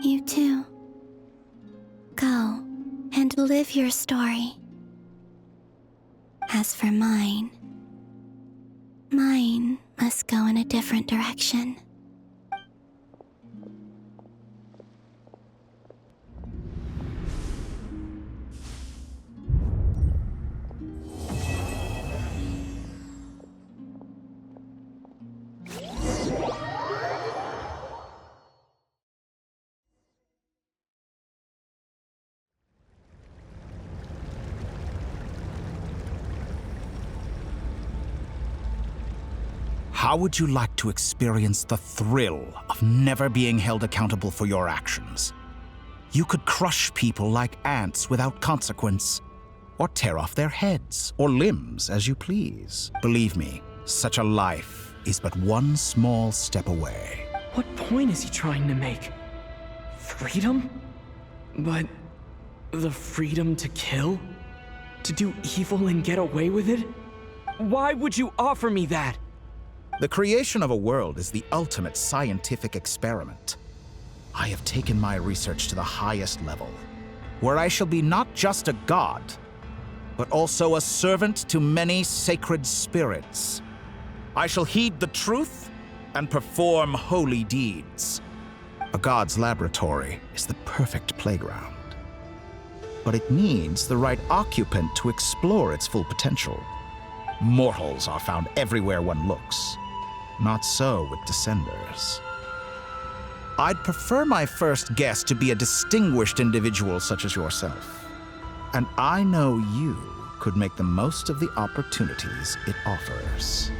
You too. Go and live your story. As for mine must go in a different direction. How would you like to experience the thrill of never being held accountable for your actions? You could crush people like ants without consequence, or tear off their heads or limbs as you please. Believe me, such a life is but one small step away. What point is he trying to make? Freedom? But the freedom to kill? To do evil and get away with it? Why would you offer me that? The creation of a world is the ultimate scientific experiment. I have taken my research to the highest level, where I shall be not just a god, but also a servant to many sacred spirits. I shall heed the truth and perform holy deeds. A god's laboratory is the perfect playground, but it needs the right occupant to explore its full potential. Mortals are found everywhere one looks. Not so with Descenders. I'd prefer my first guest to be a distinguished individual such as yourself. And I know you could make the most of the opportunities it offers.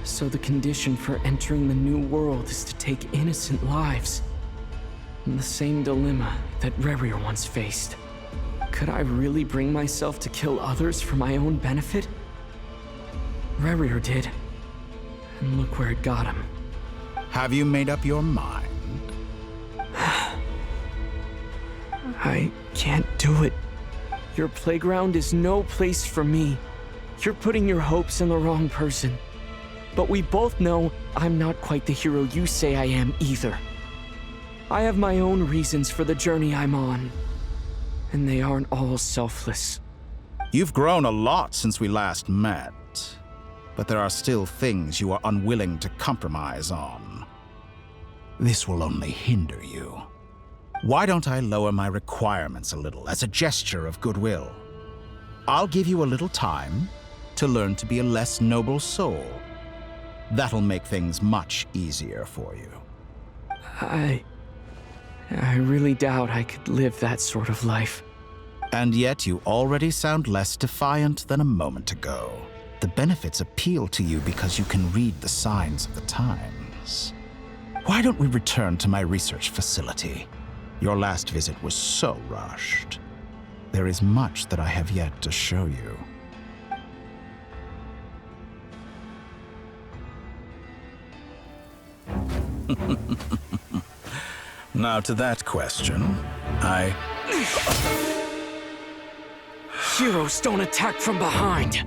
So the condition for entering the new world is to take innocent lives. The same dilemma that Rerir once faced. Could I really bring myself to kill others for my own benefit? Rerir did. And look where it got him. Have you made up your mind? I can't do it. Your playground is no place for me. You're putting your hopes in the wrong person. But we both know I'm not quite the hero you say I am either. I have my own reasons for the journey I'm on. And they aren't all selfless. You've grown a lot since we last met. But there are still things you are unwilling to compromise on. This will only hinder you. Why don't I lower my requirements a little as a gesture of goodwill? I'll give you a little time to learn to be a less noble soul. That'll make things much easier for you. I really doubt I could live that sort of life. And yet you already sound less defiant than a moment ago. The benefits appeal to you because you can read the signs of the times. Why don't we return to my research facility? Your last visit was so rushed. There is much that I have yet to show you. Now to that question, Heroes don't attack from behind.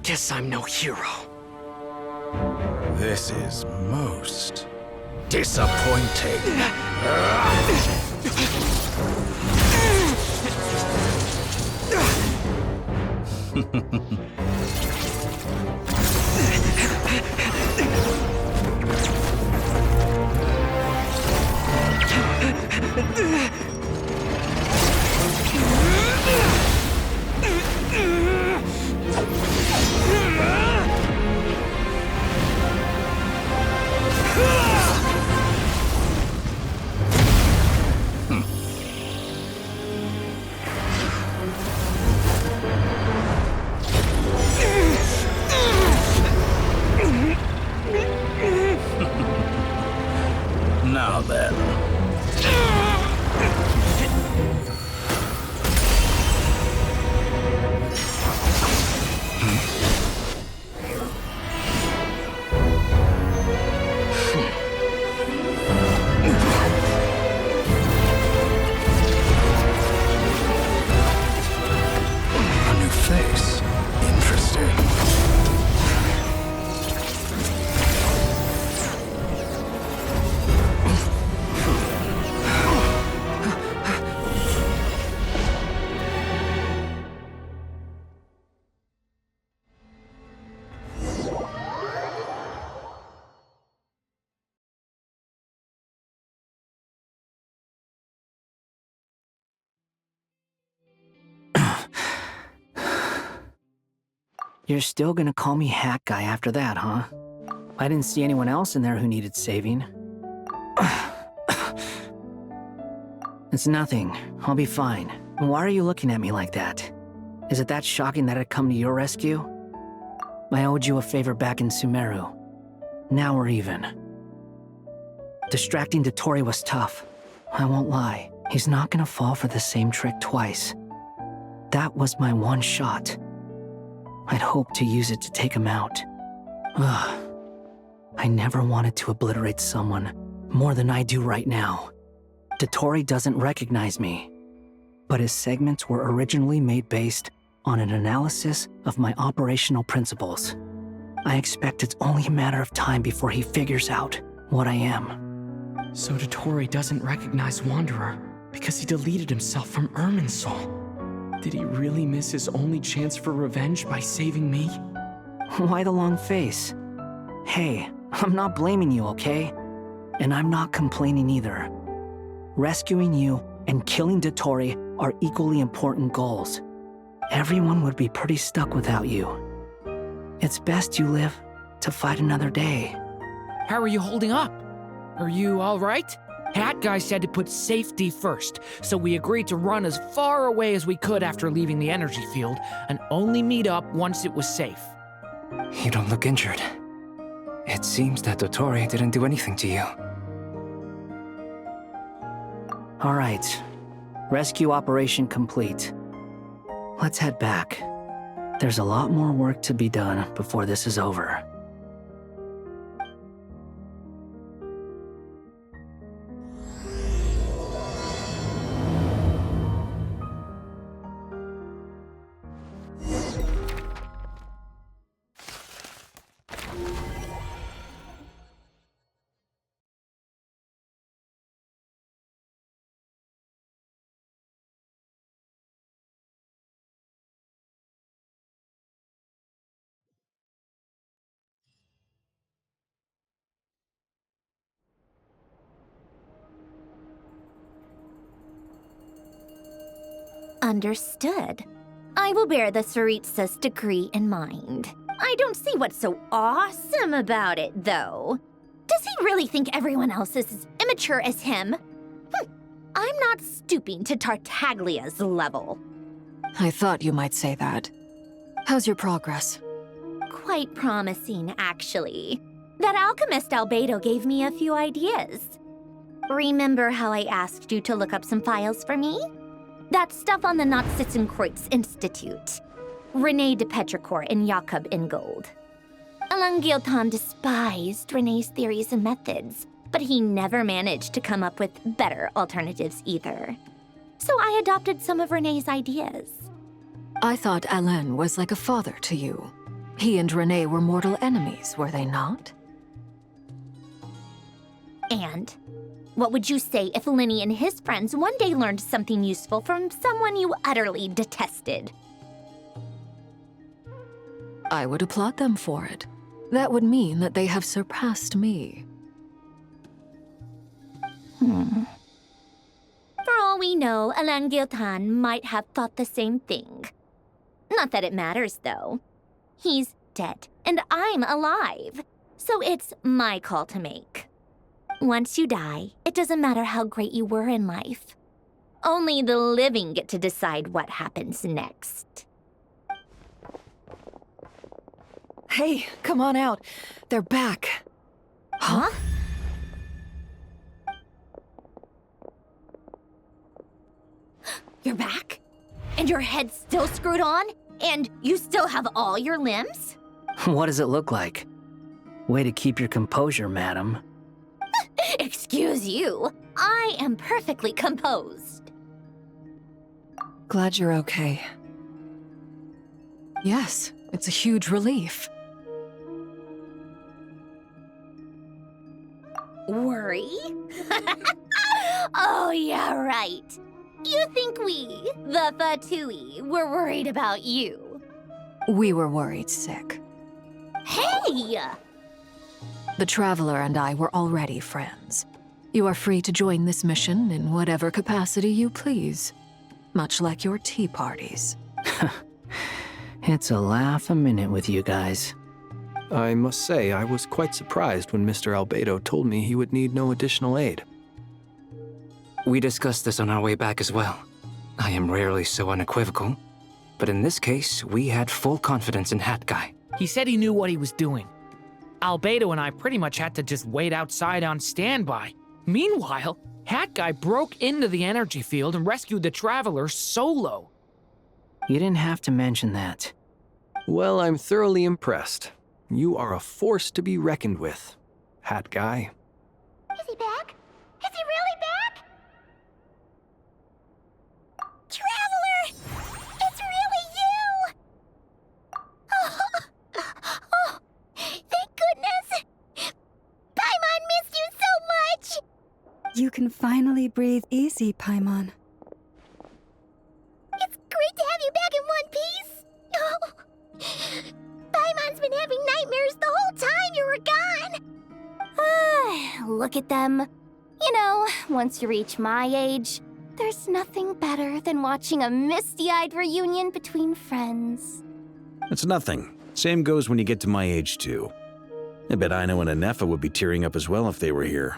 Guess I'm no hero. This is most disappointing. Now then. A new face. Interesting. You're still gonna call me Hack Guy after that, huh? I didn't see anyone else in there who needed saving. It's nothing. I'll be fine. Why are you looking at me like that? Is it that shocking that I'd come to your rescue? I owed you a favor back in Sumeru. now we're even. Distracting Dottore was tough. I won't lie, he's not gonna fall for the same trick twice. That was my one shot. I'd hoped to use it to take him out. Ugh. I never wanted to obliterate someone more than I do right now. Dottore doesn't recognize me, but his segments were originally made based on an analysis of my operational principles. I expect it's only a matter of time before he figures out what I am. So Dottore doesn't recognize Wanderer because he deleted himself from Irminsul. Did he really miss his only chance for revenge by saving me? Why the long face? Hey, I'm not blaming you, okay? And I'm not complaining either. Rescuing you and killing Dottore are equally important goals. Everyone would be pretty stuck without you. It's best you live to fight another day. How are you holding up? Are you all right? Hat Guy said to put safety first, so we agreed to run as far away as we could after leaving the energy field and only meet up once it was safe. You don't look injured. It seems that Dottore didn't do anything to you. All right. Rescue operation complete. Let's head back. There's a lot more work to be done before this is over. Understood. I will bear the Tsaritsa's decree in mind. I don't see what's so awesome about it, though. Does he really think everyone else is as immature as him? I'm not stooping to Tartaglia's level. I thought you might say that. How's your progress? Quite promising, actually. That alchemist Albedo gave me a few ideas. Remember how I asked you to look up some files for me? That stuff on the Nazi-Kreuz Institute. René de Petrichor and Jakob Ingold. Alain Guillotin despised René's theories and methods, but he never managed to come up with better alternatives either. So I adopted some of René's ideas. I thought Alain was like a father to you. He and René were mortal enemies, were they not? And what would you say if Linny and his friends one day learned something useful from someone you utterly detested? I would applaud them for it. That would mean that they have surpassed me. For all we know, Alain Guillotin might have thought the same thing. Not that it matters, though. He's dead, and I'm alive. So it's my call to make. Once you die, it doesn't matter how great you were in life. Only the living get to decide what happens next. Hey, come on out. They're back. Huh? You're back? And your head's still screwed on? And you still have all your limbs? What does it look like? Way to keep your composure, madam. Excuse you. I am perfectly composed. Glad you're okay. Yes, it's a huge relief. Worry? Oh, yeah, right. You think we, the Fatui, were worried about you? We were worried sick. Hey! The Traveler and I were already friends. You are free to join this mission in whatever capacity you please. Much like your tea parties. It's a laugh a minute with you guys. I must say, I was quite surprised when Mr. Albedo told me he would need no additional aid. We discussed this on our way back as well. I am rarely so unequivocal, but in this case, we had full confidence in Hat Guy. He said he knew what he was doing. Albedo and I pretty much had to just wait outside on standby. Meanwhile, Hat Guy broke into the energy field and rescued the Traveler solo. You didn't have to mention that. Well, I'm thoroughly impressed. You are a force to be reckoned with, Hat Guy. Is he back? Is he really back? Traveler! It's really you! Oh, thank goodness! Paimon missed you so much! You can finally breathe easy, Paimon. It's great to have you back in one piece! Oh, Paimon's been having nightmares the whole time you were gone! Look at them. You know, once you reach my age, there's nothing better than watching a misty-eyed reunion between friends. It's nothing. Same goes when you get to my age, too. I bet Aino and Anefa would be tearing up as well if they were here.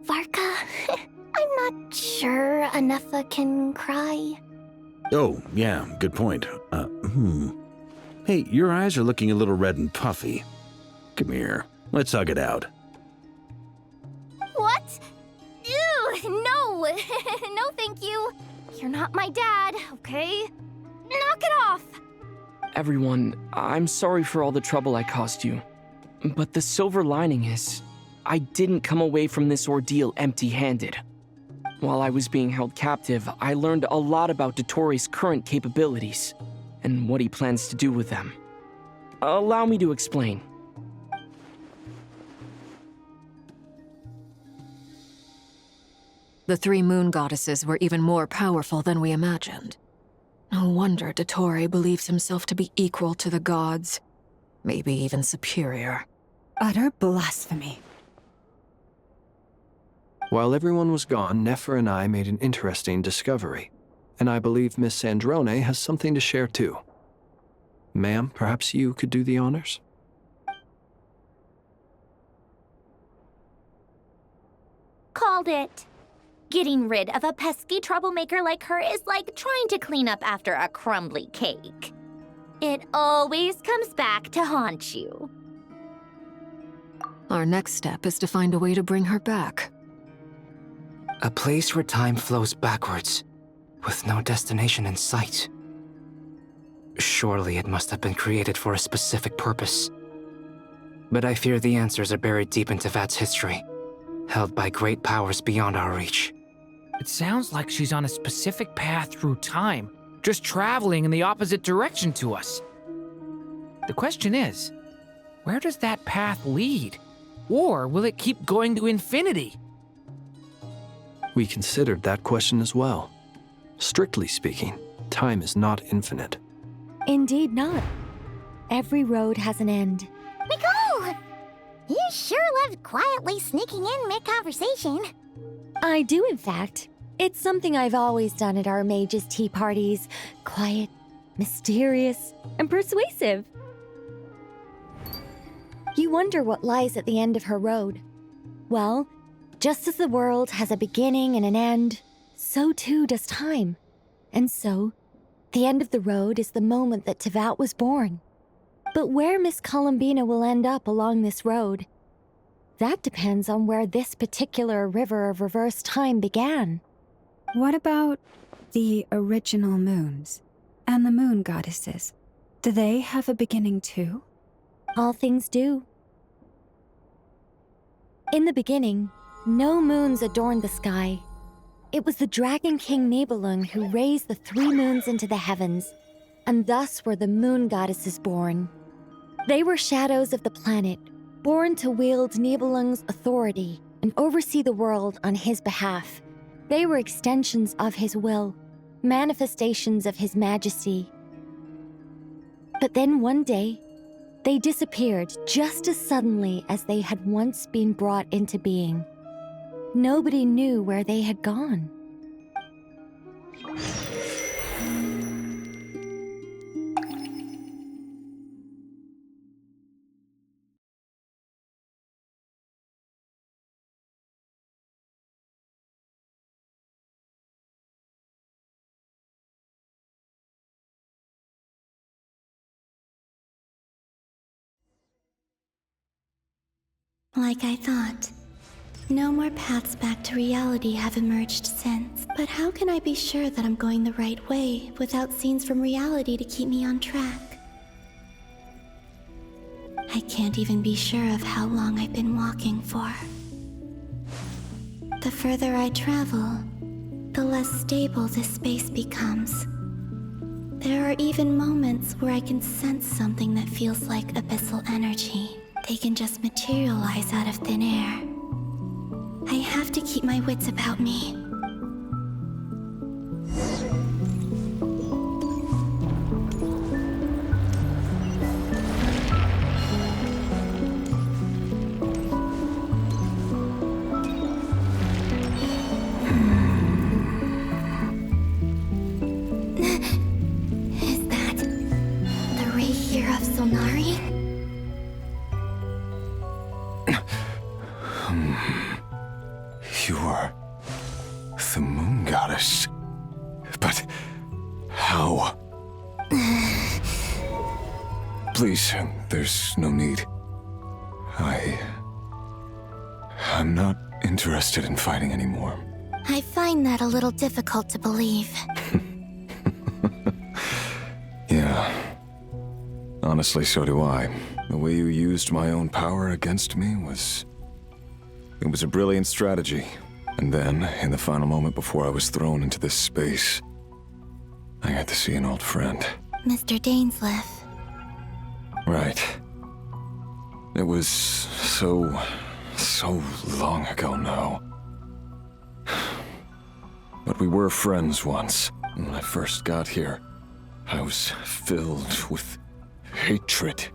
Varka, I'm not sure Anefa can cry. Oh, yeah, good point. Hey, your eyes are looking a little red and puffy. Come here, let's hug it out. What? Ew, no! No, thank you. You're not my dad, okay? Knock it off! Everyone, I'm sorry for all the trouble I caused you. But the silver lining is, I didn't come away from this ordeal empty-handed. While I was being held captive, I learned a lot about Dottoro's current capabilities, and what he plans to do with them. Allow me to explain. The three moon goddesses were even more powerful than we imagined. No wonder Dottore believes himself to be equal to the gods, maybe even superior. Utter blasphemy. While everyone was gone, Nefer and I made an interesting discovery, and I believe Miss Sandrone has something to share too. Ma'am, perhaps you could do the honors? Called it. Getting rid of a pesky troublemaker like her is like trying to clean up after a crumbly cake. It always comes back to haunt you. Our next step is to find a way to bring her back. A place where time flows backwards, with no destination in sight. Surely it must have been created for a specific purpose. But I fear the answers are buried deep in Teyvat's history, held by great powers beyond our reach. It sounds like she's on a specific path through time, just traveling in the opposite direction to us. The question is, where does that path lead? Or will it keep going to infinity? We considered that question as well. Strictly speaking, time is not infinite. Indeed not. Every road has an end. Nicole! You sure loved quietly sneaking in mid-conversation. I do, in fact. It's something I've always done at our mages' tea parties. Quiet, mysterious, and persuasive. You wonder what lies at the end of her road. Well, just as the world has a beginning and an end, so too does time. And so, the end of the road is the moment that Teyvat was born. But where Miss Columbina will end up along this road, that depends on where this particular river of reverse time began. What about the original moons and the moon goddesses? Do they have a beginning too? All things do. In the beginning, no moons adorned the sky. It was the Dragon King Nibelung who raised the 3 moons into the heavens, and thus were the moon goddesses born. They were shadows of the planet, born to wield Nibelung's authority and oversee the world on his behalf. They were extensions of his will, manifestations of his majesty. But then one day, they disappeared just as suddenly as they had once been brought into being. Nobody knew where they had gone. Like I thought. No more paths back to reality have emerged since. But how can I be sure that I'm going the right way without scenes from reality to keep me on track? I can't even be sure of how long I've been walking for. The further I travel, the less stable this space becomes. There are even moments where I can sense something that feels like abyssal energy. They can just materialize out of thin air. I have to keep my wits about me. Is that the ray here of Solnari? You're the moon goddess. But how? Please, there's no need. I'm not interested in fighting anymore. I find that a little difficult to believe. Yeah. Honestly, so do I. The way you used my own power against me was... It was a brilliant strategy. And then, in the final moment before I was thrown into this space, I got to see an old friend. Mr. Dainsleif. Right. It was so long ago now. But we were friends once. And when I first got here, I was filled with hatred,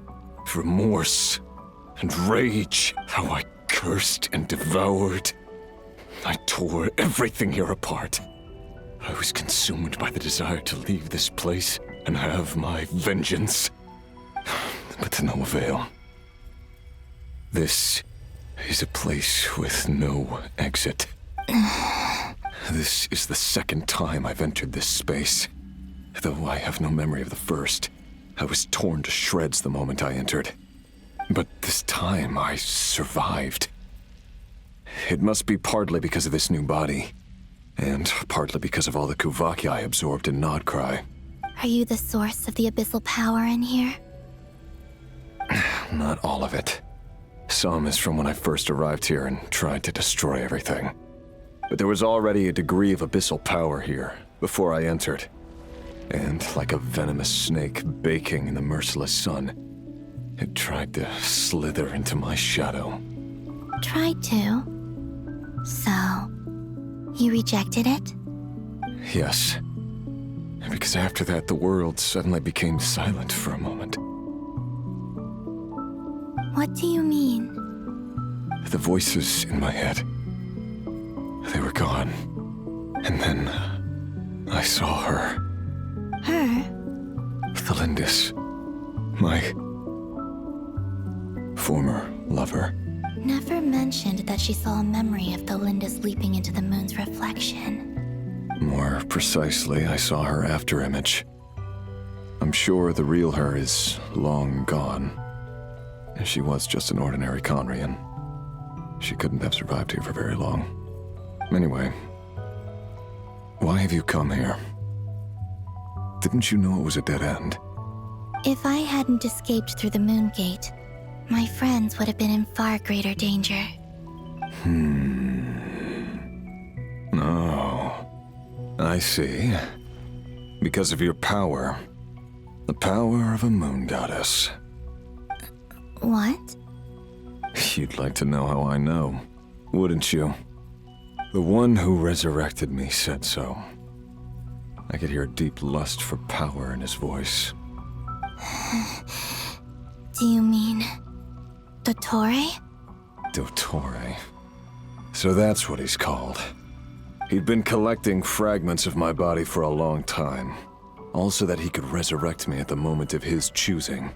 remorse, and rage. How I cursed and devoured. I tore everything here apart. I was consumed by the desire to leave this place and have my vengeance. But to no avail. This is a place with no exit. This is the second time I've entered this space. Though I have no memory of the first. I was torn to shreds the moment I entered. But this time I survived. It must be partly because of this new body. And partly because of all the Kuvaki I absorbed in Nod-Krai. Are you the source of the abyssal power in here? Not all of it. Some is from when I first arrived here and tried to destroy everything. But there was already a degree of abyssal power here before I entered. And like a venomous snake baking in the merciless sun, it tried to slither into my shadow. Tried to? So, you rejected it? Yes. Because after that, the world suddenly became silent for a moment. What do you mean? The voices in my head, they were gone. And then I saw her. Her? Thelindis. My former lover. Never mentioned that she saw a memory of Thelindis leaping into the moon's reflection. More precisely, I saw her afterimage. I'm sure the real her is long gone. She was just an ordinary Conrian. She couldn't have survived here for very long. Anyway, why have you come here? Didn't you know it was a dead end? If I hadn't escaped through the moon gate, my friends would have been in far greater danger. Oh, I see. Because of your power. The power of a moon goddess. What? You'd like to know how I know, wouldn't you? The one who resurrected me said so. I could hear a deep lust for power in his voice. Do you mean... Dottore? Dottore. So that's what he's called. He'd been collecting fragments of my body for a long time. All so that he could resurrect me at the moment of his choosing.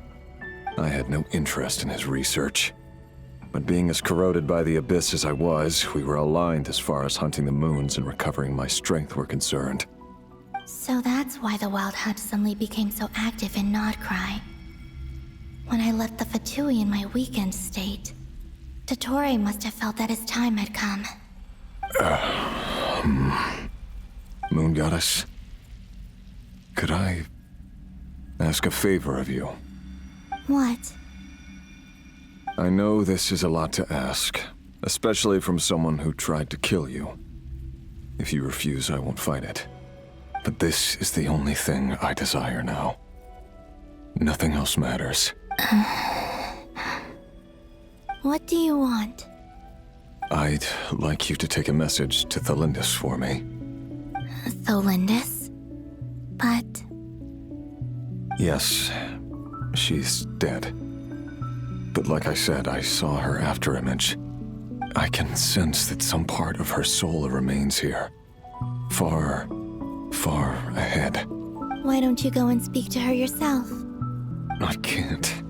I had no interest in his research. But being as corroded by the abyss as I was, we were aligned as far as hunting the moons and recovering my strength were concerned. So that's why the Wild Hunt suddenly became so active in Nod-Krai. When I left the Fatui in my weakened state, Totori must have felt that his time had come. Moon Goddess, could I ask a favor of you? What? I know this is a lot to ask, especially from someone who tried to kill you. If you refuse, I won't fight it. But this is the only thing I desire now. Nothing else matters. What do you want? I'd like you to take a message to Thelindis for me. Thelindis? But... Yes, she's dead. But like I said, I saw her afterimage. I can sense that some part of her soul remains here. Far, far ahead. Why don't you go and speak to her yourself? I can't.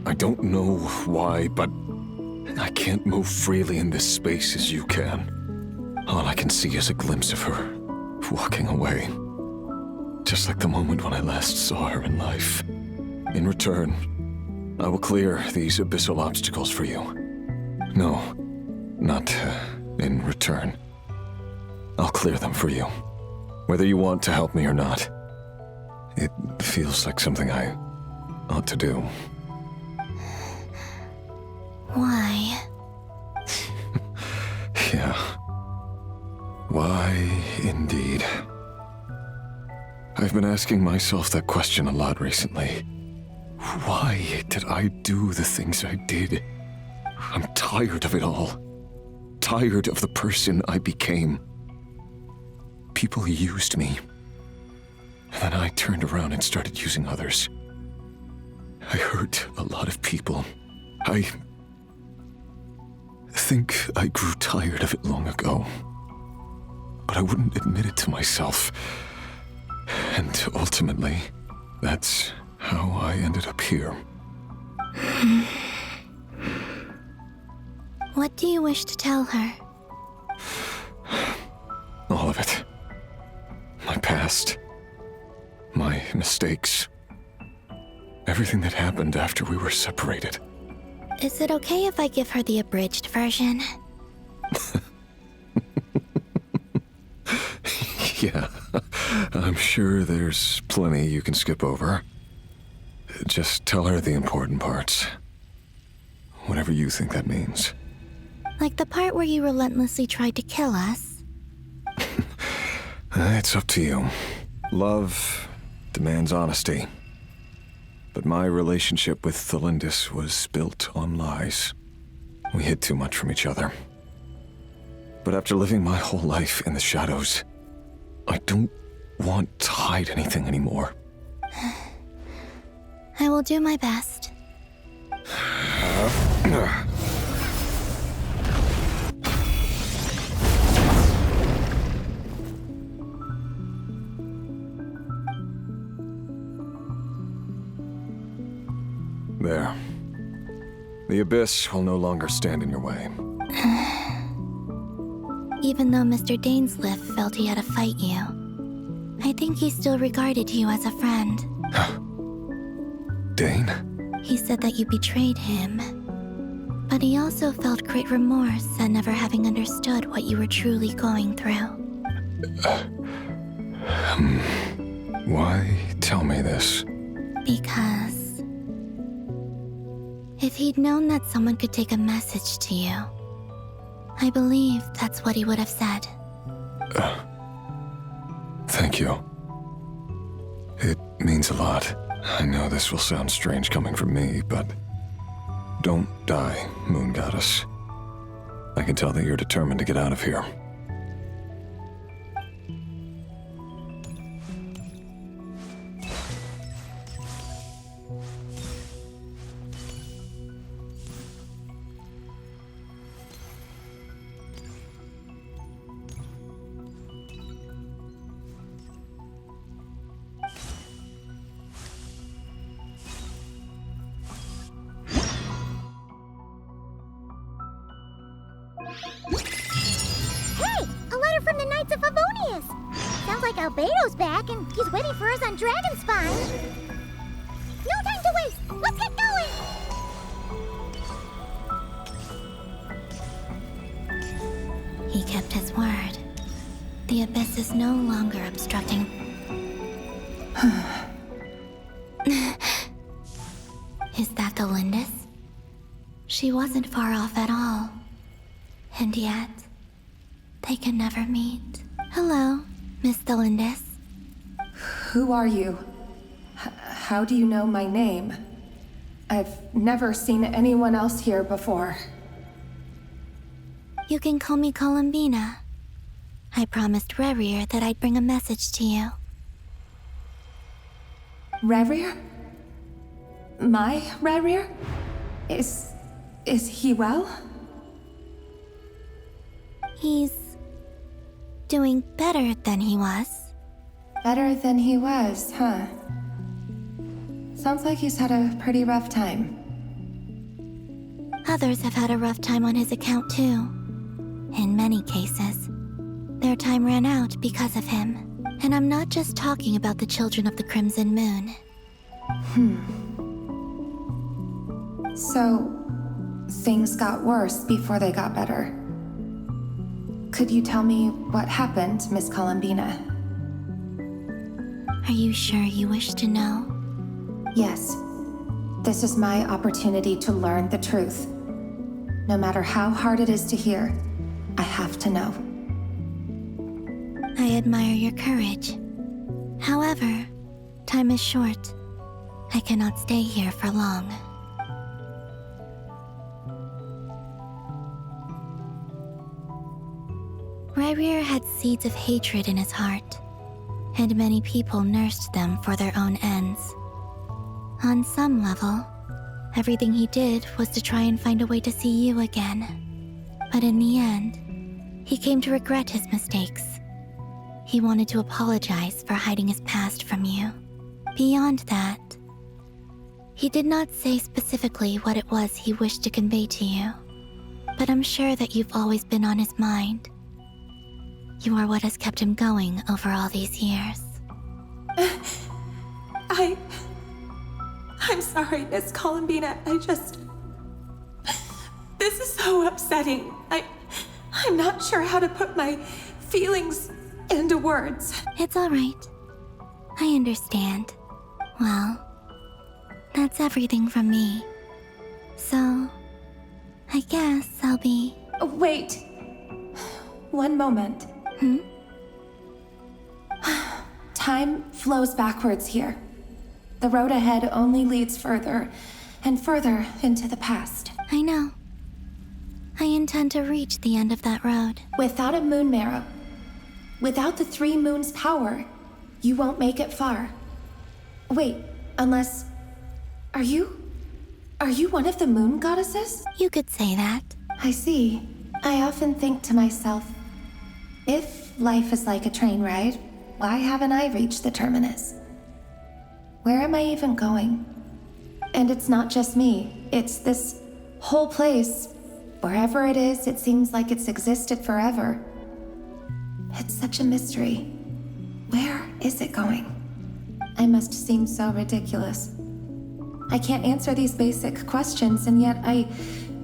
I don't know why, but I can't move freely in this space as you can. All I can see is a glimpse of her, walking away. Just like the moment when I last saw her in life. In return, I will clear these abyssal obstacles for you. No, not in return. I'll clear them for you, whether you want to help me or not. It feels like something I ought to do. Why? Yeah. Why, indeed. I've been asking myself that question a lot recently. Why did I do the things I did? I'm tired of it all. Tired of the person I became. People used me. And then I turned around and started using others. I hurt a lot of people. I think I grew tired of it long ago. But I wouldn't admit it to myself. And ultimately, that's how I ended up here. What do you wish to tell her? All of it. My past. My mistakes. Everything that happened after we were separated. Is it okay if I give her the abridged version? Yeah, I'm sure there's plenty you can skip over. Just tell her the important parts. Whatever you think that means. Like the part where you relentlessly tried to kill us? It's up to you. Love demands honesty. But my relationship with Thelindis was built on lies. We hid too much from each other. But after living my whole life in the shadows, I don't want to hide anything anymore. I will do my best. There. The abyss will no longer stand in your way. Even though Mr. Dainsleif felt he had to fight you, I think he still regarded you as a friend. Dane? He said that you betrayed him. But he also felt great remorse at never having understood what you were truly going through. Why tell me this? Because if he'd known that someone could take a message to you, I believe that's what he would have said. Thank you. It means a lot. I know this will sound strange coming from me, but don't die, Moon Goddess. I can tell that you're determined to get out of here. Hey! A letter from the Knights of Favonius! Sounds like Albedo's back and he's waiting for us on Dragonspine. No time to waste! Let's get going! He kept his word. The abyss is no longer obstructing. Is that the Lindis? She wasn't far off at all. And yet, they can never meet. Hello, Miss Delindis. Who are you? How do you know my name? I've never seen anyone else here before. You can call me Columbina. I promised Rerir that I'd bring a message to you. Rerir? My Rerir? Is he well? He's doing better than he was. Better than he was, huh? Sounds like he's had a pretty rough time. Others have had a rough time on his account too. In many cases, their time ran out because of him. And I'm not just talking about the children of the Crimson Moon. So, things got worse before they got better. Could you tell me what happened, Miss Columbina? Are you sure you wish to know? Yes. This is my opportunity to learn the truth. No matter how hard it is to hear, I have to know. I admire your courage. However, time is short. I cannot stay here for long. Rerir had seeds of hatred in his heart, and many people nursed them for their own ends. On some level, everything he did was to try and find a way to see you again. But in the end, he came to regret his mistakes. He wanted to apologize for hiding his past from you. Beyond that, he did not say specifically what it was he wished to convey to you, but I'm sure that you've always been on his mind. You are what has kept him going over all these years. I'm sorry, Miss Columbina. This is so upsetting. I'm not sure how to put my feelings into words. It's all right. I understand. Well, that's everything from me. So, I guess I'll be... Wait. One moment. Time flows backwards here. The road ahead only leads further and further into the past. I know. I intend to reach the end of that road. Without a moon marrow, without the 3 moons' power, you won't make it far. Wait, unless... Are you one of the moon goddesses? You could say that. I see. I often think to myself, if life is like a train ride, why haven't I reached the terminus? Where am I even going? And it's not just me. It's this whole place. Wherever it is, it seems like it's existed forever. It's such a mystery. Where is it going? I must seem so ridiculous. I can't answer these basic questions, and yet I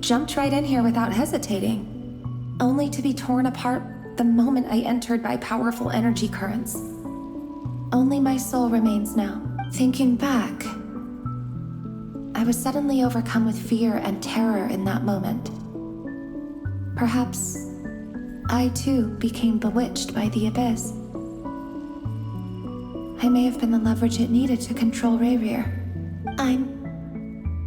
jumped right in here without hesitating, only to be torn apart the moment I entered by powerful energy currents. Only my soul remains now. Thinking back, I was suddenly overcome with fear and terror in that moment. Perhaps I too became bewitched by the abyss. I may have been the leverage it needed to control Rerir.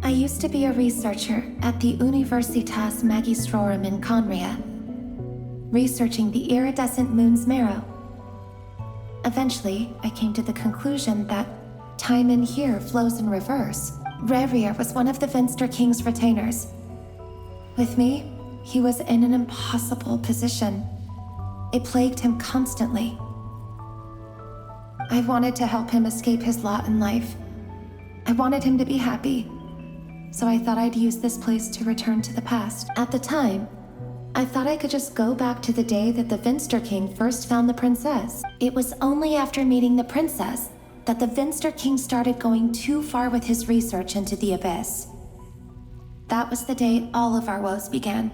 I used to be a researcher at the Universitas Magistrorum in Conria, researching the iridescent moon's marrow. Eventually, I came to the conclusion that time in here flows in reverse. Rerir was one of the Finster King's retainers. With me, he was in an impossible position. It plagued him constantly. I wanted to help him escape his lot in life. I wanted him to be happy. So I thought I'd use this place to return to the past. At the time, I thought I could just go back to the day that the Finster King first found the princess. It was only after meeting the princess that the Finster King started going too far with his research into the abyss. That was the day all of our woes began.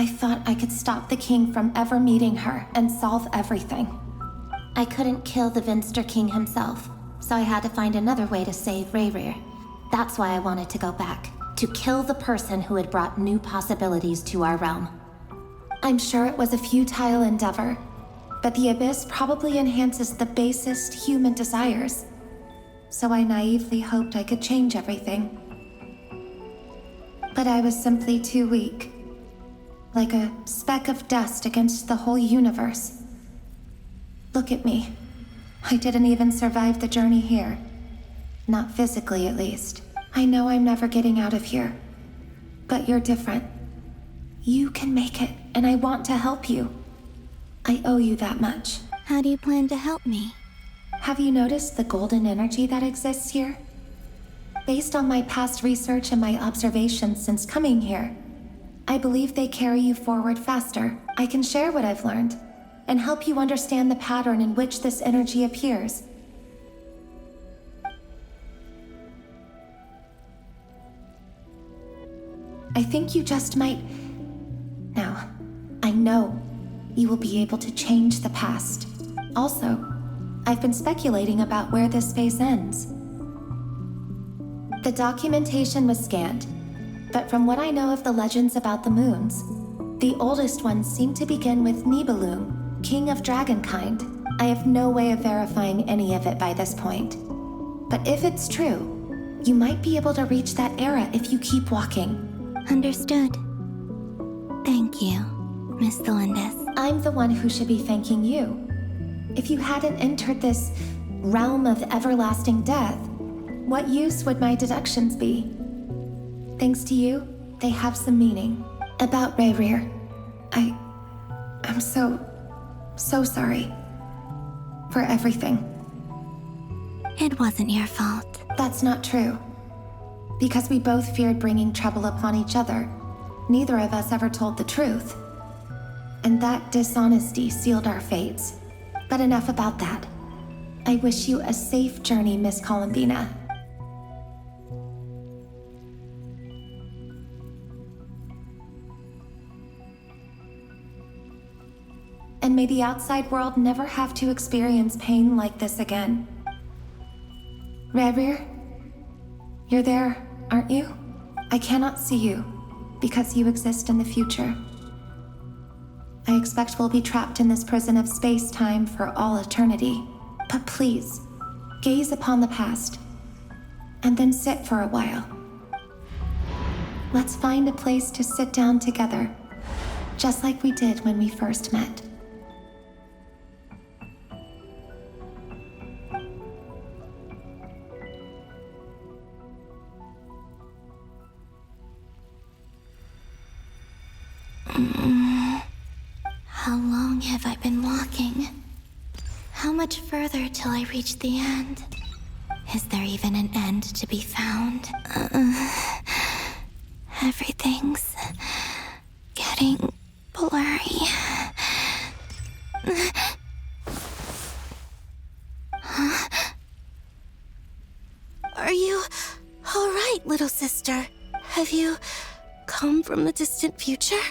I thought I could stop the king from ever meeting her and solve everything. I couldn't kill the Vinster King himself, so I had to find another way to save Rayrir. That's why I wanted to go back, to kill the person who had brought new possibilities to our realm. I'm sure it was a futile endeavor, but the Abyss probably enhances the basest human desires. So I naively hoped I could change everything. But I was simply too weak. Like a speck of dust against the whole universe. Look at me. I didn't even survive the journey here. Not physically, at least. I know I'm never getting out of here. But you're different. You can make it, and I want to help you. I owe you that much. How do you plan to help me? Have you noticed the golden energy that exists here? Based on my past research and my observations since coming here, I believe they carry you forward faster. I can share what I've learned, and help you understand the pattern in which this energy appears. I think you just might... Now, I know you will be able to change the past. Also, I've been speculating about where this phase ends. The documentation was scanned, but from what I know of the legends about the moons, the oldest ones seem to begin with Nibelung, king of dragonkind. I have no way of verifying any of it by this point. But if it's true, you might be able to reach that era if you keep walking. Understood. Thank you, Miss Thelindis. I'm the one who should be thanking you. If you hadn't entered this realm of everlasting death, what use would my deductions be? Thanks to you, they have some meaning. About Rayrir, I'm so sorry. For everything. It wasn't your fault. That's not true. Because we both feared bringing trouble upon each other, neither of us ever told the truth. And that dishonesty sealed our fates. But enough about that. I wish you a safe journey, Miss Columbina. And may the outside world never have to experience pain like this again. Rayrir, you're there, aren't you? I cannot see you, because you exist in the future. I expect we'll be trapped in this prison of space-time for all eternity. But please, gaze upon the past, and then sit for a while. Let's find a place to sit down together, just like we did when we first met. How long have I been walking? How much further till I reach the end? Is there even an end to be found? Everything's getting blurry. Huh? Are you all right, little sister? Have you come from the distant future?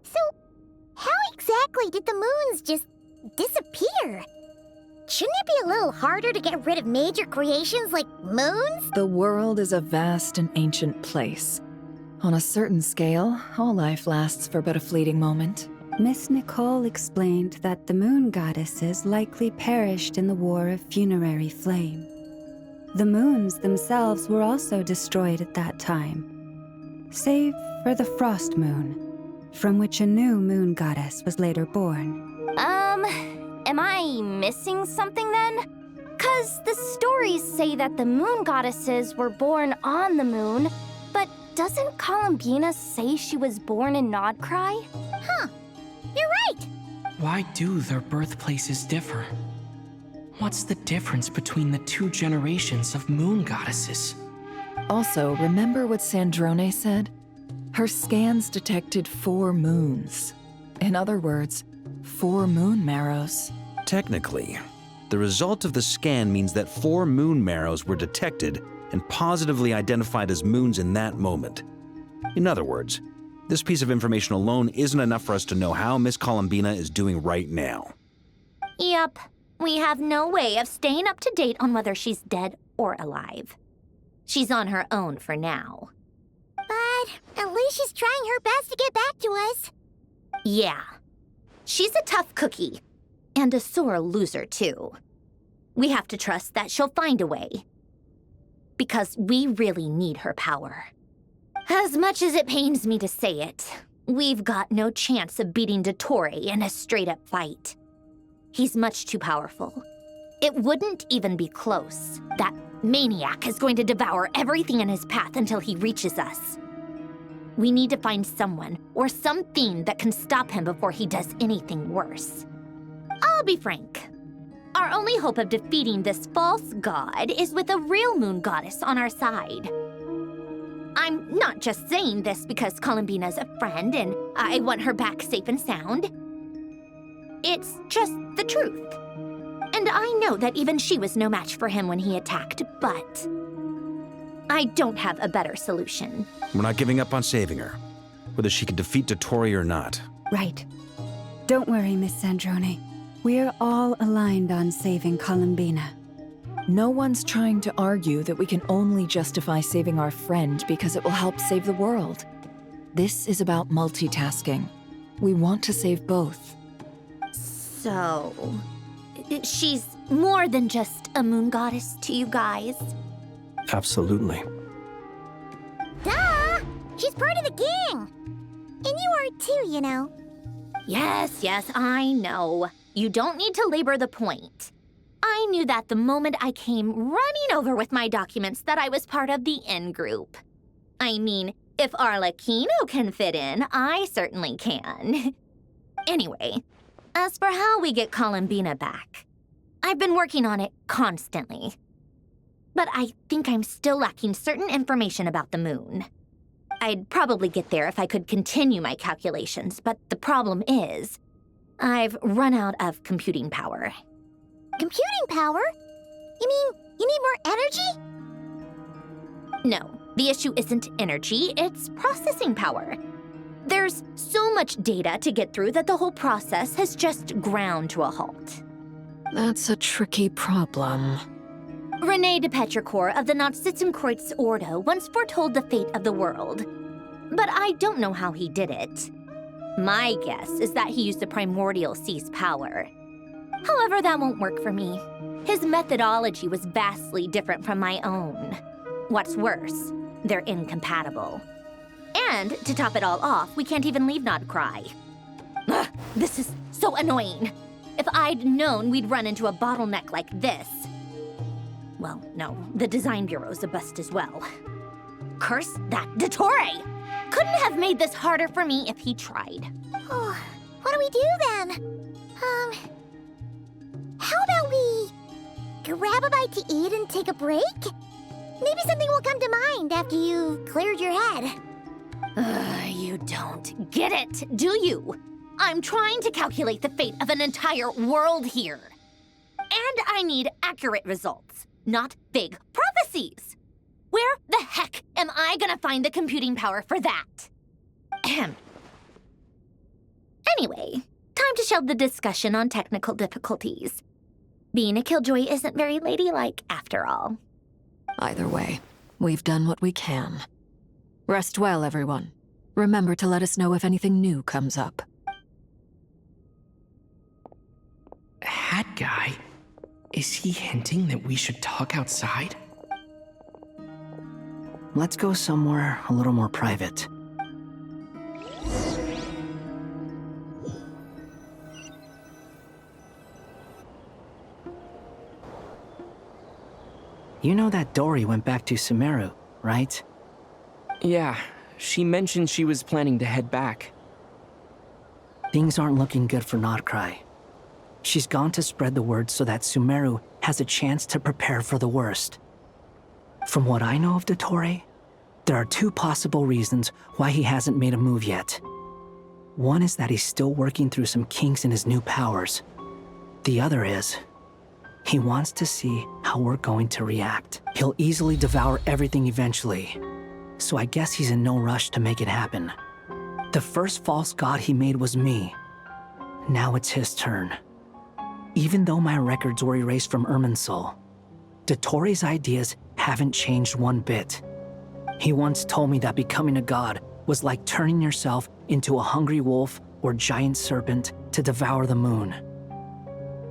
So, how exactly did the moons just disappear? Shouldn't it be a little harder to get rid of major creations like moons? The world is a vast and ancient place. On a certain scale, all life lasts for but a fleeting moment. Miss Nicole explained that the moon goddesses likely perished in the War of Funerary Flame. The moons themselves were also destroyed at that time, save for the Frost Moon, from which a new moon goddess was later born. Am I missing something then? 'Cause the stories say that the moon goddesses were born on the moon, but doesn't Columbina say she was born in Nod-Krai? Huh, you're right! Why do their birthplaces differ? What's the difference between the two generations of moon goddesses? Also, remember what Sandrone said? Her scans detected 4 moons. In other words, 4 moon marrows. Technically, the result of the scan means that 4 moon marrows were detected and positively identified as moons in that moment. In other words, this piece of information alone isn't enough for us to know how Miss Columbina is doing right now. Yep, we have no way of staying up to date on whether she's dead or alive. She's on her own for now. But at least she's trying her best to get back to us. Yeah. She's a tough cookie. And a sore loser, too. We have to trust that she'll find a way. Because we really need her power. As much as it pains me to say it, we've got no chance of beating Dottore in a straight-up fight. He's much too powerful. It wouldn't even be close. That maniac is going to devour everything in his path until he reaches us. We need to find someone or something that can stop him before he does anything worse. I'll be frank. Our only hope of defeating this false god is with a real moon goddess on our side. I'm not just saying this because Columbina's a friend and I want her back safe and sound. It's just the truth. And I know that even she was no match for him when he attacked, but I don't have a better solution. We're not giving up on saving her, whether she can defeat Dottore or not. Right. Don't worry, Miss Sandrone. We're all aligned on saving Columbina. No one's trying to argue that we can only justify saving our friend because it will help save the world. This is about multitasking. We want to save both. So, she's more than just a moon goddess to you guys? Absolutely. Duh! She's part of the gang! And you are too, you know. Yes, I know. You don't need to labor the point. I knew that the moment I came running over with my documents that I was part of the in-group. I mean, if Arlecchino can fit in, I certainly can. Anyway, as for how we get Columbina back, I've been working on it constantly. But I think I'm still lacking certain information about the moon. I'd probably get there if I could continue my calculations, but the problem is, I've run out of computing power. Computing power? You mean you need more energy? No, the issue isn't energy, it's processing power. There's so much data to get through that the whole process has just ground to a halt. That's a tricky problem. René de Petrichor of the Nod-Krai Ordo once foretold the fate of the world. But I don't know how he did it. My guess is that he used the primordial sea's power. However, that won't work for me. His methodology was vastly different from my own. What's worse, they're incompatible. And to top it all off, we can't even leave Nod-Krai. Ugh, this is so annoying. If I'd known we'd run into a bottleneck like this. Well, no, the design bureau's a bust as well. Curse that Dottore! Couldn't have made this harder for me if he tried. Oh, what do we do then? How about we grab a bite to eat and take a break? Maybe something will come to mind after you've cleared your head. You don't get it, do you? I'm trying to calculate the fate of an entire world here. And I need accurate results, not big prophecies. Where the heck am I gonna find the computing power for that? Ahem. Anyway, time to shelve the discussion on technical difficulties. Being a killjoy isn't very ladylike, after all. Either way, we've done what we can. Rest well, everyone. Remember to let us know if anything new comes up. Hat guy? Is he hinting that we should talk outside? Let's go somewhere a little more private. You know that Dory went back to Sumeru, right? Yeah, she mentioned she was planning to head back. Things aren't looking good for Nod-Krai. She's gone to spread the word so that Sumeru has a chance to prepare for the worst. From what I know of Dottore, There are two possible reasons why he hasn't made a move yet. One is that he's still working through some kinks in his new powers. The other is, he wants to see how we're going to react. He'll easily devour everything eventually, so I guess he's in no rush to make it happen. The first false god he made was me. Now it's his turn. Even though my records were erased from Irminsul, Dottoro's ideas haven't changed one bit. He once told me that becoming a god was like turning yourself into a hungry wolf or giant serpent to devour the moon.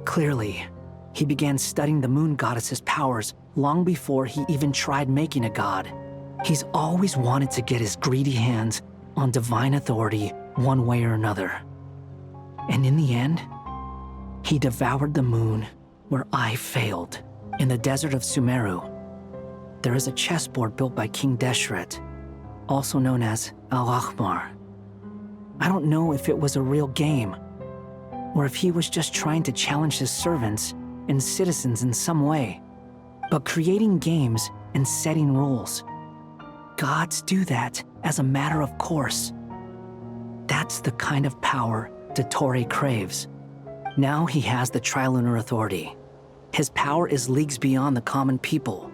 Clearly, he began studying the moon goddess's powers long before he even tried making a god. He's always wanted to get his greedy hands on divine authority one way or another. And in the end, he devoured the moon where I failed. In the desert of Sumeru, there is a chessboard built by King Deshret, also known as Al-Ahmar. I don't know if it was a real game, or if he was just trying to challenge his servants and citizens in some way. But creating games and setting rules, gods do that as a matter of course. That's the kind of power Dottore craves. Now he has the Trilunar Authority. His power is leagues beyond the common people.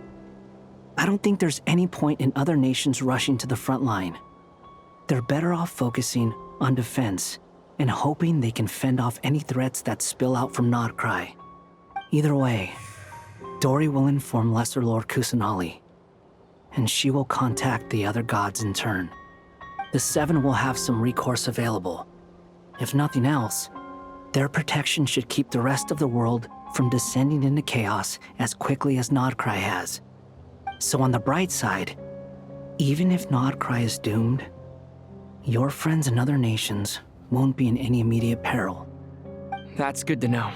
I don't think there's any point in other nations rushing to the front line. They're better off focusing on defense and hoping they can fend off any threats that spill out from Nod-Krai. Either way, Dori will inform Lesser Lord Kusanali, and she will contact the other gods in turn. The Seven will have some recourse available. If nothing else, their protection should keep the rest of the world from descending into chaos as quickly as Nod-Krai has. So on the bright side, even if Nod-Krai is doomed, your friends in other nations won't be in any immediate peril. That's good to know.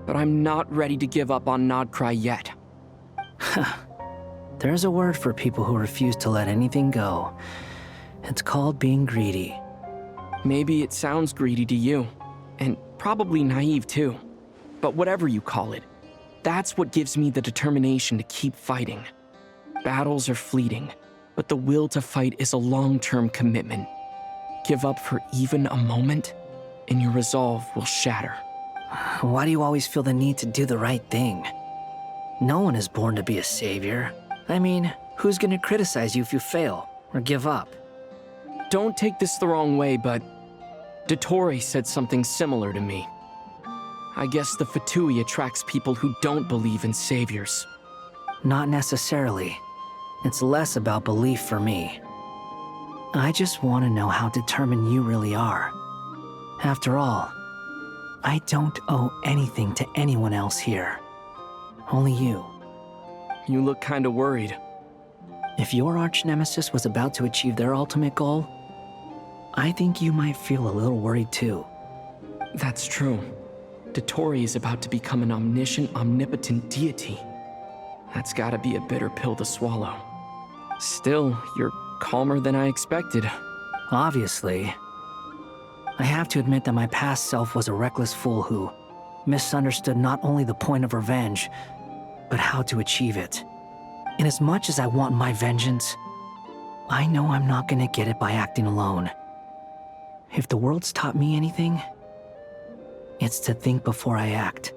But I'm not ready to give up on Nod-Krai yet. There's a word for people who refuse to let anything go. It's called being greedy. Maybe it sounds greedy to you, and probably naive too. But whatever you call it, that's what gives me the determination to keep fighting. Battles are fleeting, but the will to fight is a long-term commitment. Give up for even a moment, and your resolve will shatter. Why do you always feel the need to do the right thing? No one is born to be a savior. I mean, who's gonna criticize you if you fail or give up? Don't take this the wrong way, but Dottore said something similar to me. I guess the Fatui attracts people who don't believe in saviors. Not necessarily. It's less about belief for me. I just want to know how determined you really are. After all, I don't owe anything to anyone else here. Only you. You look kinda worried. If your arch-nemesis was about to achieve their ultimate goal, I think you might feel a little worried too. That's true. Dottore is about to become an omniscient, omnipotent deity. That's gotta be a bitter pill to swallow. Still, you're calmer than I expected. Obviously. I have to admit that my past self was a reckless fool who misunderstood not only the point of revenge, but how to achieve it. And as much as I want my vengeance, I know I'm not gonna get it by acting alone. If the world's taught me anything, it's to think before I act.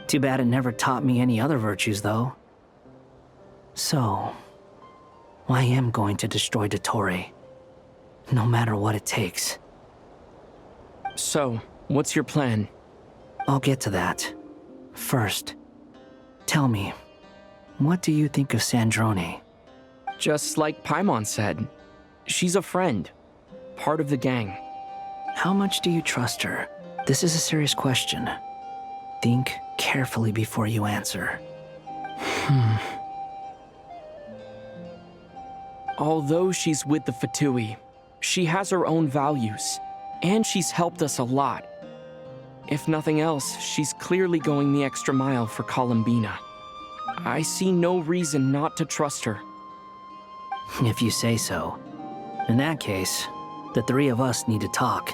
Too bad it never taught me any other virtues, though. So, I am going to destroy Dottore, no matter what it takes. So, what's your plan? I'll get to that. First, tell me, what do you think of Sandrone? Just like Paimon said, she's a friend, part of the gang. How much do you trust her? This is a serious question. Think carefully before you answer. Although she's with the Fatui, she has her own values, and she's helped us a lot. If nothing else, she's clearly going the extra mile for Columbina. I see no reason not to trust her. If you say so. In that case, the three of us need to talk.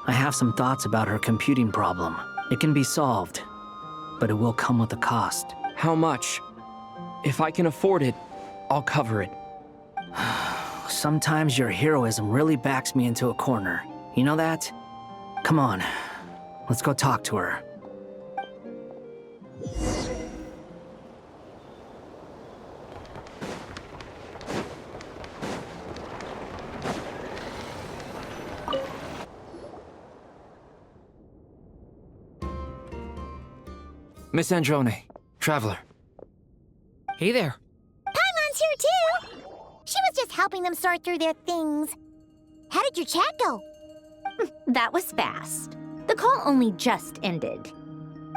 I have some thoughts about her computing problem. It can be solved, but it will come with a cost. How much? If I can afford it, I'll cover it. Sometimes your heroism really backs me into a corner. You know that? Come on, let's go talk to her. Miss Androne, Traveler. Hey there. Paimon's here too! She was just helping them sort through their things. How did your chat go? That was fast. The call only just ended.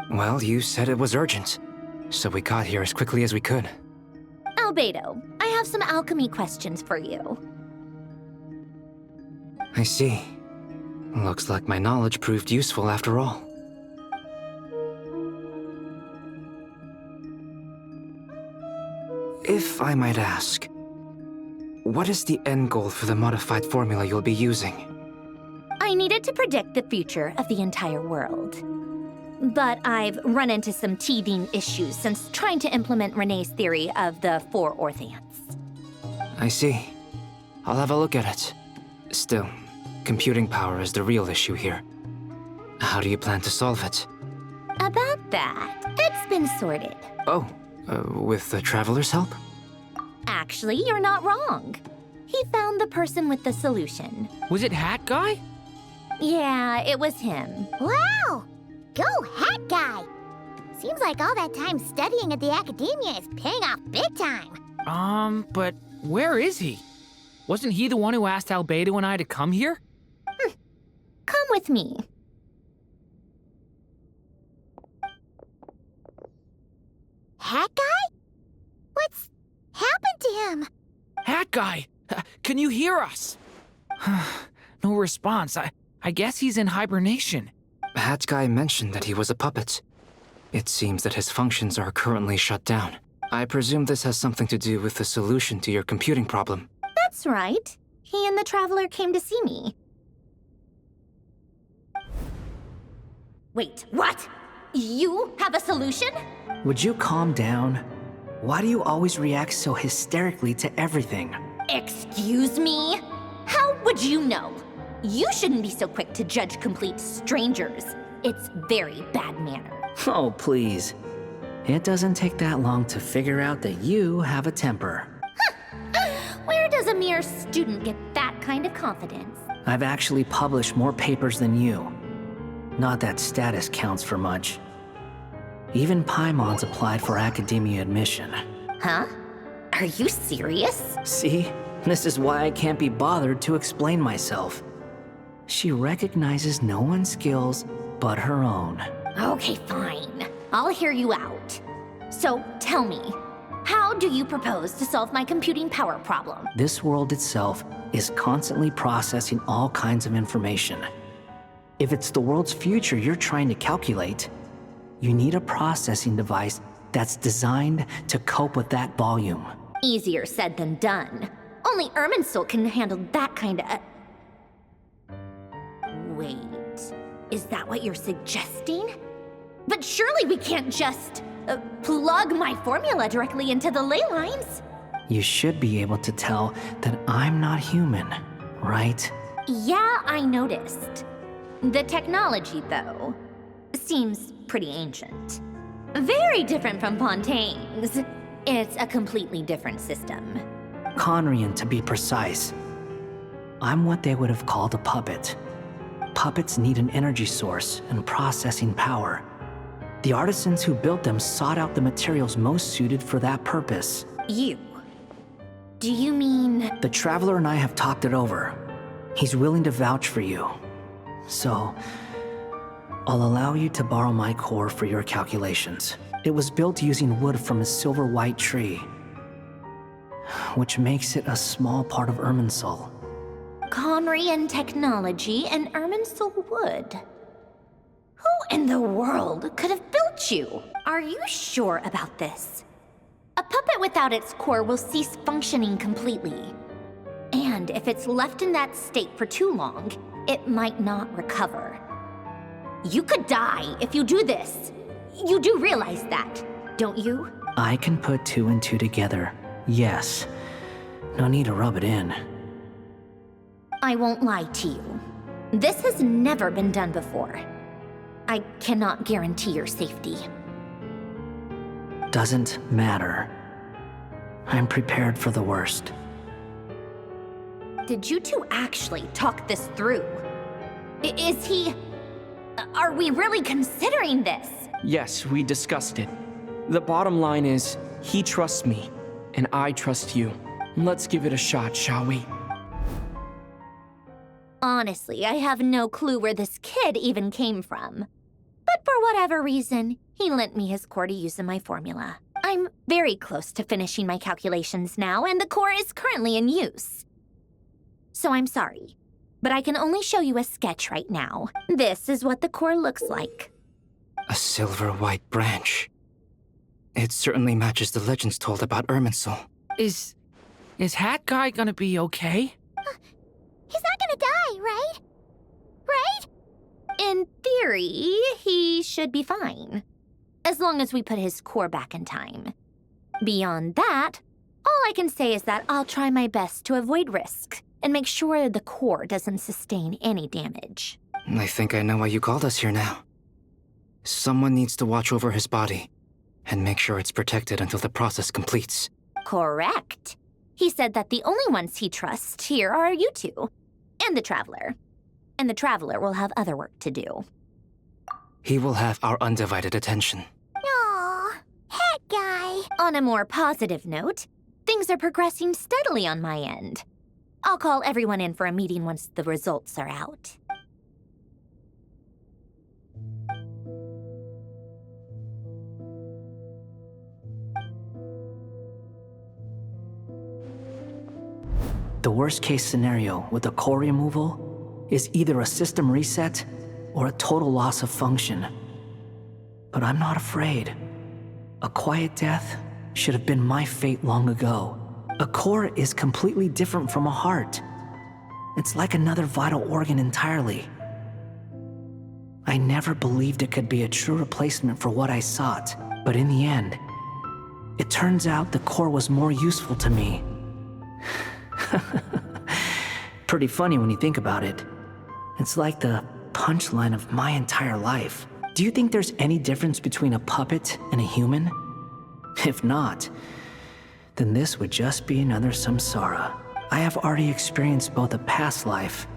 Well, you said it was urgent, so we got here as quickly as we could. Albedo, I have some alchemy questions for you. I see. Looks like my knowledge proved useful after all. If I might ask, what is the end goal for the modified formula you'll be using? I needed to predict the future of the entire world. But I've run into some teething issues since trying to implement Renee's theory of the 4 Orthants. I see. I'll have a look at it. Still, computing power is the real issue here. How do you plan to solve it? About that, it's been sorted. Oh, with the Traveler's help? Actually, you're not wrong. He found the person with the solution. Was it Hat Guy? Yeah, it was him. Wow! Go Hat Guy! Seems like all that time studying at the academia is paying off big time. But where is he? Wasn't he the one who asked Albedo and I to come here? Come with me. Hat Guy? What's happened to him? Hat Guy! Can you hear us? No response. I guess he's in hibernation. Hat Guy mentioned that he was a puppet. It seems that his functions are currently shut down. I presume this has something to do with the solution to your computing problem. That's right. He and the Traveler came to see me. Wait, what? You have a solution? Would you calm down? Why do you always react so hysterically to everything? Excuse me? How would you know? You shouldn't be so quick to judge complete strangers. It's very bad manner. Oh, please. It doesn't take that long to figure out that you have a temper. Where does a mere student get that kind of confidence? I've actually published more papers than you. Not that status counts for much. Even Paimon's applied for academia admission. Huh? Are you serious? See? This is why I can't be bothered to explain myself. She recognizes no one's skills but her own. Okay, fine. I'll hear you out. So, tell me, how do you propose to solve my computing power problem? This world itself is constantly processing all kinds of information. If it's the world's future you're trying to calculate, you need a processing device that's designed to cope with that volume. Easier said than done. Only Irminsul can handle that kind of... Wait, is that what you're suggesting? But surely we can't just plug my formula directly into the ley lines. You should be able to tell that I'm not human, right? Yeah, I noticed. The technology, though, seems pretty ancient. Very different from Fontaine's. It's a completely different system. Conrian, to be precise. I'm what they would have called a puppet. Puppets need an energy source and processing power. The artisans who built them sought out the materials most suited for that purpose. You? Do you mean... The Traveler and I have talked it over. He's willing to vouch for you. So, I'll allow you to borrow my core for your calculations. It was built using wood from a silver white tree, which makes it a small part of Irminsul. Conrian technology and Irminsul wood. Who in the world could have built you? Are you sure about this? A puppet without its core will cease functioning completely. And if it's left in that state for too long, it might not recover. You could die if you do this. You do realize that, don't you? I can put 2 and 2 together, yes. No need to rub it in. I won't lie to you. This has never been done before. I cannot guarantee your safety. Doesn't matter. I'm prepared for the worst. Did you two actually talk this through? Is he... Are we really considering this? Yes, we discussed it. The bottom line is, he trusts me, and I trust you. Let's give it a shot, shall we? Honestly, I have no clue where this kid even came from. But for whatever reason, he lent me his core to use in my formula. I'm very close to finishing my calculations now, and the core is currently in use. So I'm sorry, but I can only show you a sketch right now. This is what the core looks like. A silver white branch. It certainly matches the legends told about Irminsul. Is Hat Guy gonna be okay? He's not gonna die, right? Right? In theory, he should be fine. As long as we put his core back in time. Beyond that, all I can say is that I'll try my best to avoid risk and make sure the core doesn't sustain any damage. I think I know why you called us here now. Someone needs to watch over his body and make sure it's protected until the process completes. Correct. He said that the only ones he trusts here are you two, and the Traveler. And the Traveler will have other work to do. He will have our undivided attention. Aww, Hat Guy. On a more positive note, things are progressing steadily on my end. I'll call everyone in for a meeting once the results are out. The worst case scenario with the core removal is either a system reset or a total loss of function. But I'm not afraid. A quiet death should have been my fate long ago. A core is completely different from a heart. It's like another vital organ entirely. I never believed it could be a true replacement for what I sought, but in the end, it turns out the core was more useful to me. Pretty funny when you think about it. It's like the punchline of my entire life. Do you think there's any difference between a puppet and a human? If not, then this would just be another samsara. I have already experienced both a past life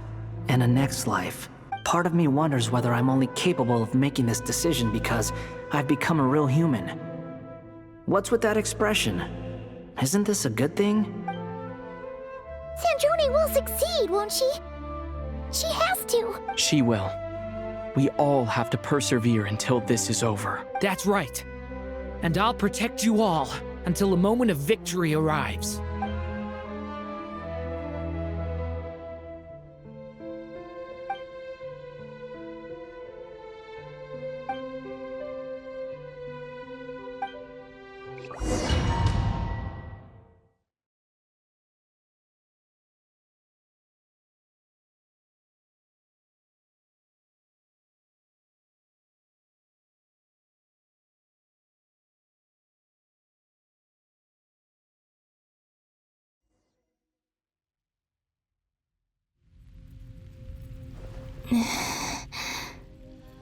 and a next life. Part of me wonders whether I'm only capable of making this decision because I've become a real human. What's with that expression? Isn't this a good thing? Sandrone will succeed, won't she? She has to. She will. We all have to persevere until this is over. That's right. And I'll protect you all until the moment of victory arrives.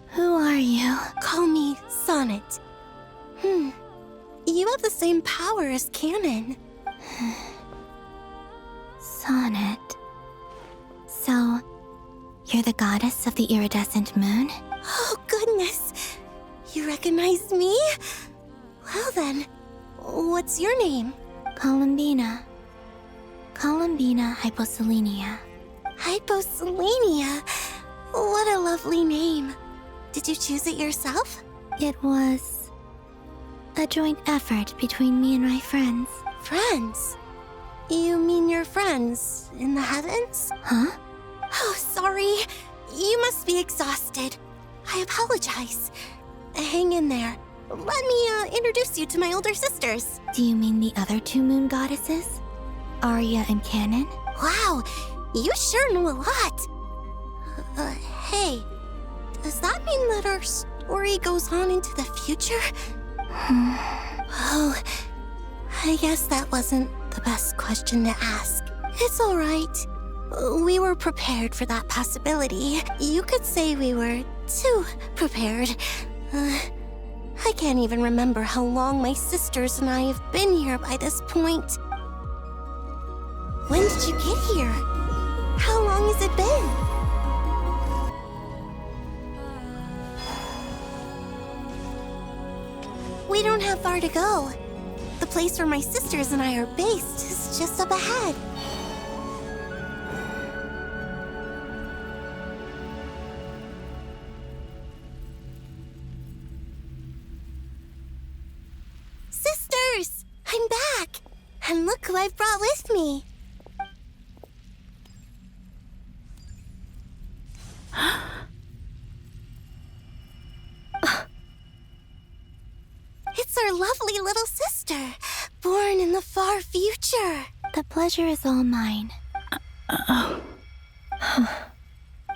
Who are you? Call me Sonnet. You have the same power as Canon. Sonnet. So, you're the goddess of the iridescent moon? Oh, goodness. You recognize me? Well then, what's your name? Columbina. Columbina Hyposelenia. Hyposelenia? What a lovely name. Did you choose it yourself? It was a joint effort between me and my friends. Friends? You mean your friends in the heavens? Huh? Oh, sorry. You must be exhausted. I apologize. Hang in there. Let me introduce you to my older sisters. Do you mean the other two moon goddesses? Arya and Canon? Wow, you sure know a lot. Hey, does that mean that our story goes on into the future? Oh, I guess that wasn't the best question to ask. It's all right. We were prepared for that possibility. You could say we were too prepared. I can't even remember how long my sisters and I have been here by this point. When did you get here? How long has it been? We don't have far to go. The place where my sisters and I are based is just up ahead. Sisters! I'm back! And look who I've brought with me. It's our lovely little sister, born in the far future. The pleasure is all mine.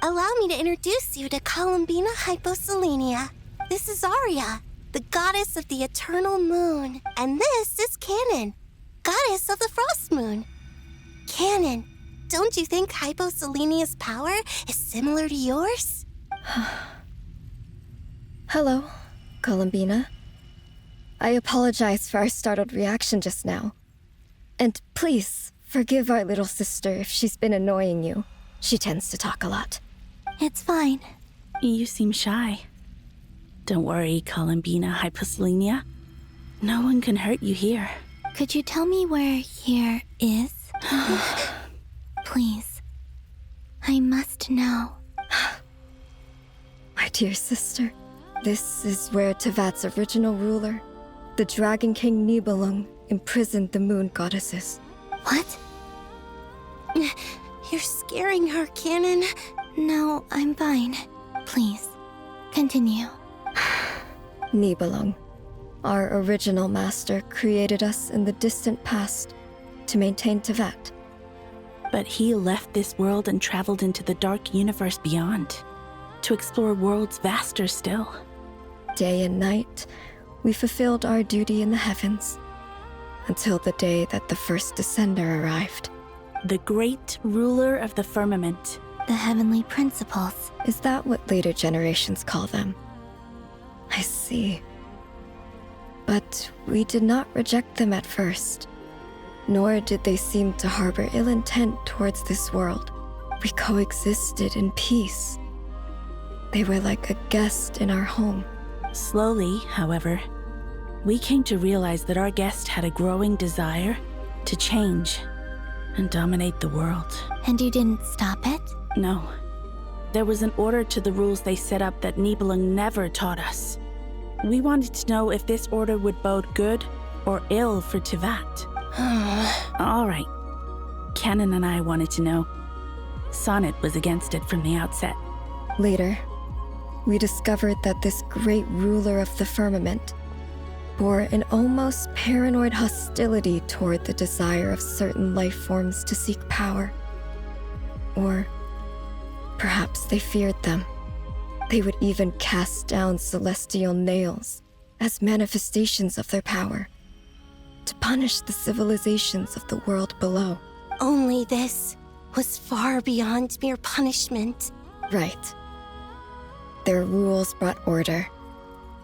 Allow me to introduce you to Columbina Hyposelenia. This is Arya, the goddess of the eternal moon. And this is Canon, goddess of the frost moon. Canon, don't you think Hyposelenia's power is similar to yours? Hello, Columbina. I apologize for our startled reaction just now. And please, forgive our little sister if she's been annoying you. She tends to talk a lot. It's fine. You seem shy. Don't worry, Columbina Hyposelenia. No one can hurt you here. Could you tell me where here is? Please. I must know. My dear sister, this is where Teyvat's original ruler, the Dragon King Nibelung, imprisoned the moon goddesses. What? You're scaring her, Canon. No, I'm fine. Please, continue. Nibelung, our original master, created us in the distant past to maintain Teyvat. But he left this world and traveled into the dark universe beyond, to explore worlds vaster still. Day and night, we fulfilled our duty in the heavens, until the day that the first descender arrived. The great ruler of the firmament. The heavenly principles. Is that what later generations call them? I see. But we did not reject them at first, nor did they seem to harbor ill intent towards this world. We coexisted in peace. They were like a guest in our home. Slowly, however, we came to realize that our guest had a growing desire to change and dominate the world. And you didn't stop it? No. There was an order to the rules they set up that Nibelung never taught us. We wanted to know if this order would bode good or ill for Teyvat. All right. Canon and I wanted to know. Sonnet was against it from the outset. Later, we discovered that this great ruler of the firmament bore an almost paranoid hostility toward the desire of certain life forms to seek power. Or perhaps they feared them. They would even cast down celestial nails as manifestations of their power, to punish the civilizations of the world below. Only this was far beyond mere punishment. Right. Their rules brought order,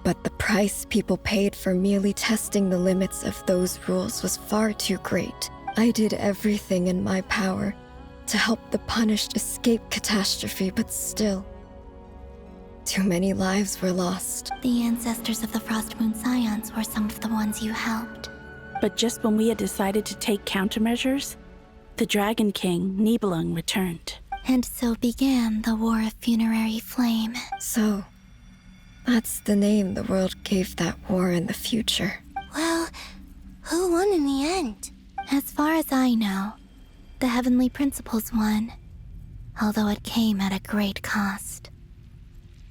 but the price people paid for merely testing the limits of those rules was far too great. I did everything in my power to help the punished escape catastrophe, but still, too many lives were lost. The ancestors of the Frost Moon Scions were some of the ones you helped. But just when we had decided to take countermeasures, the Dragon King, Nibelung, returned. And so began the War of Funerary Flame. So, that's the name the world gave that war in the future. Well, who won in the end? As far as I know, the Heavenly Principles won, although it came at a great cost.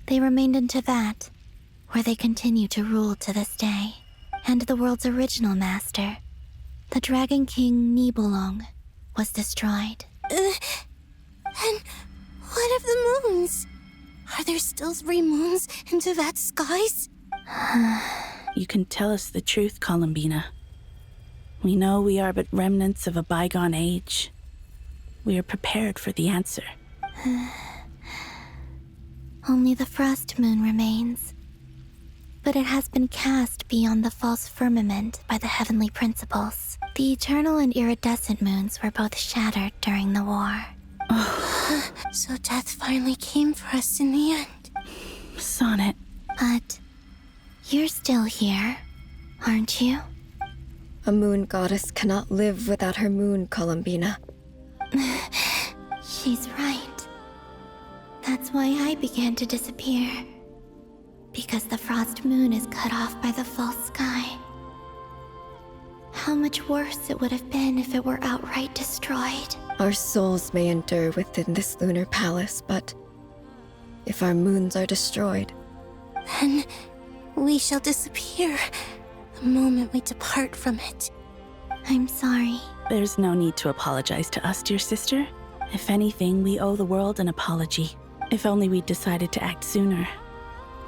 They remained in Teyvat, where they continue to rule to this day. And the world's original master, the Dragon King Nibelung, was destroyed. And what of the moons? Are there still 3 moons in Teyvat's skies? You can tell us the truth, Columbina. We know we are but remnants of a bygone age. We are prepared for the answer. Only the frost moon remains. But it has been cast beyond the false firmament by the heavenly principles. The eternal and iridescent moons were both shattered during the war. So death finally came for us in the end. Sonnet. But you're still here, aren't you? A moon goddess cannot live without her moon, Columbina. She's right. That's why I began to disappear. Because the frost moon is cut off by the false sky. How much worse it would have been if it were outright destroyed. Our souls may endure within this lunar palace, but if our moons are destroyed, Then we shall disappear the moment we depart from it. I'm sorry. There's no need to apologize to us, dear sister. If anything, we owe the world an apology. If only we'd decided to act sooner,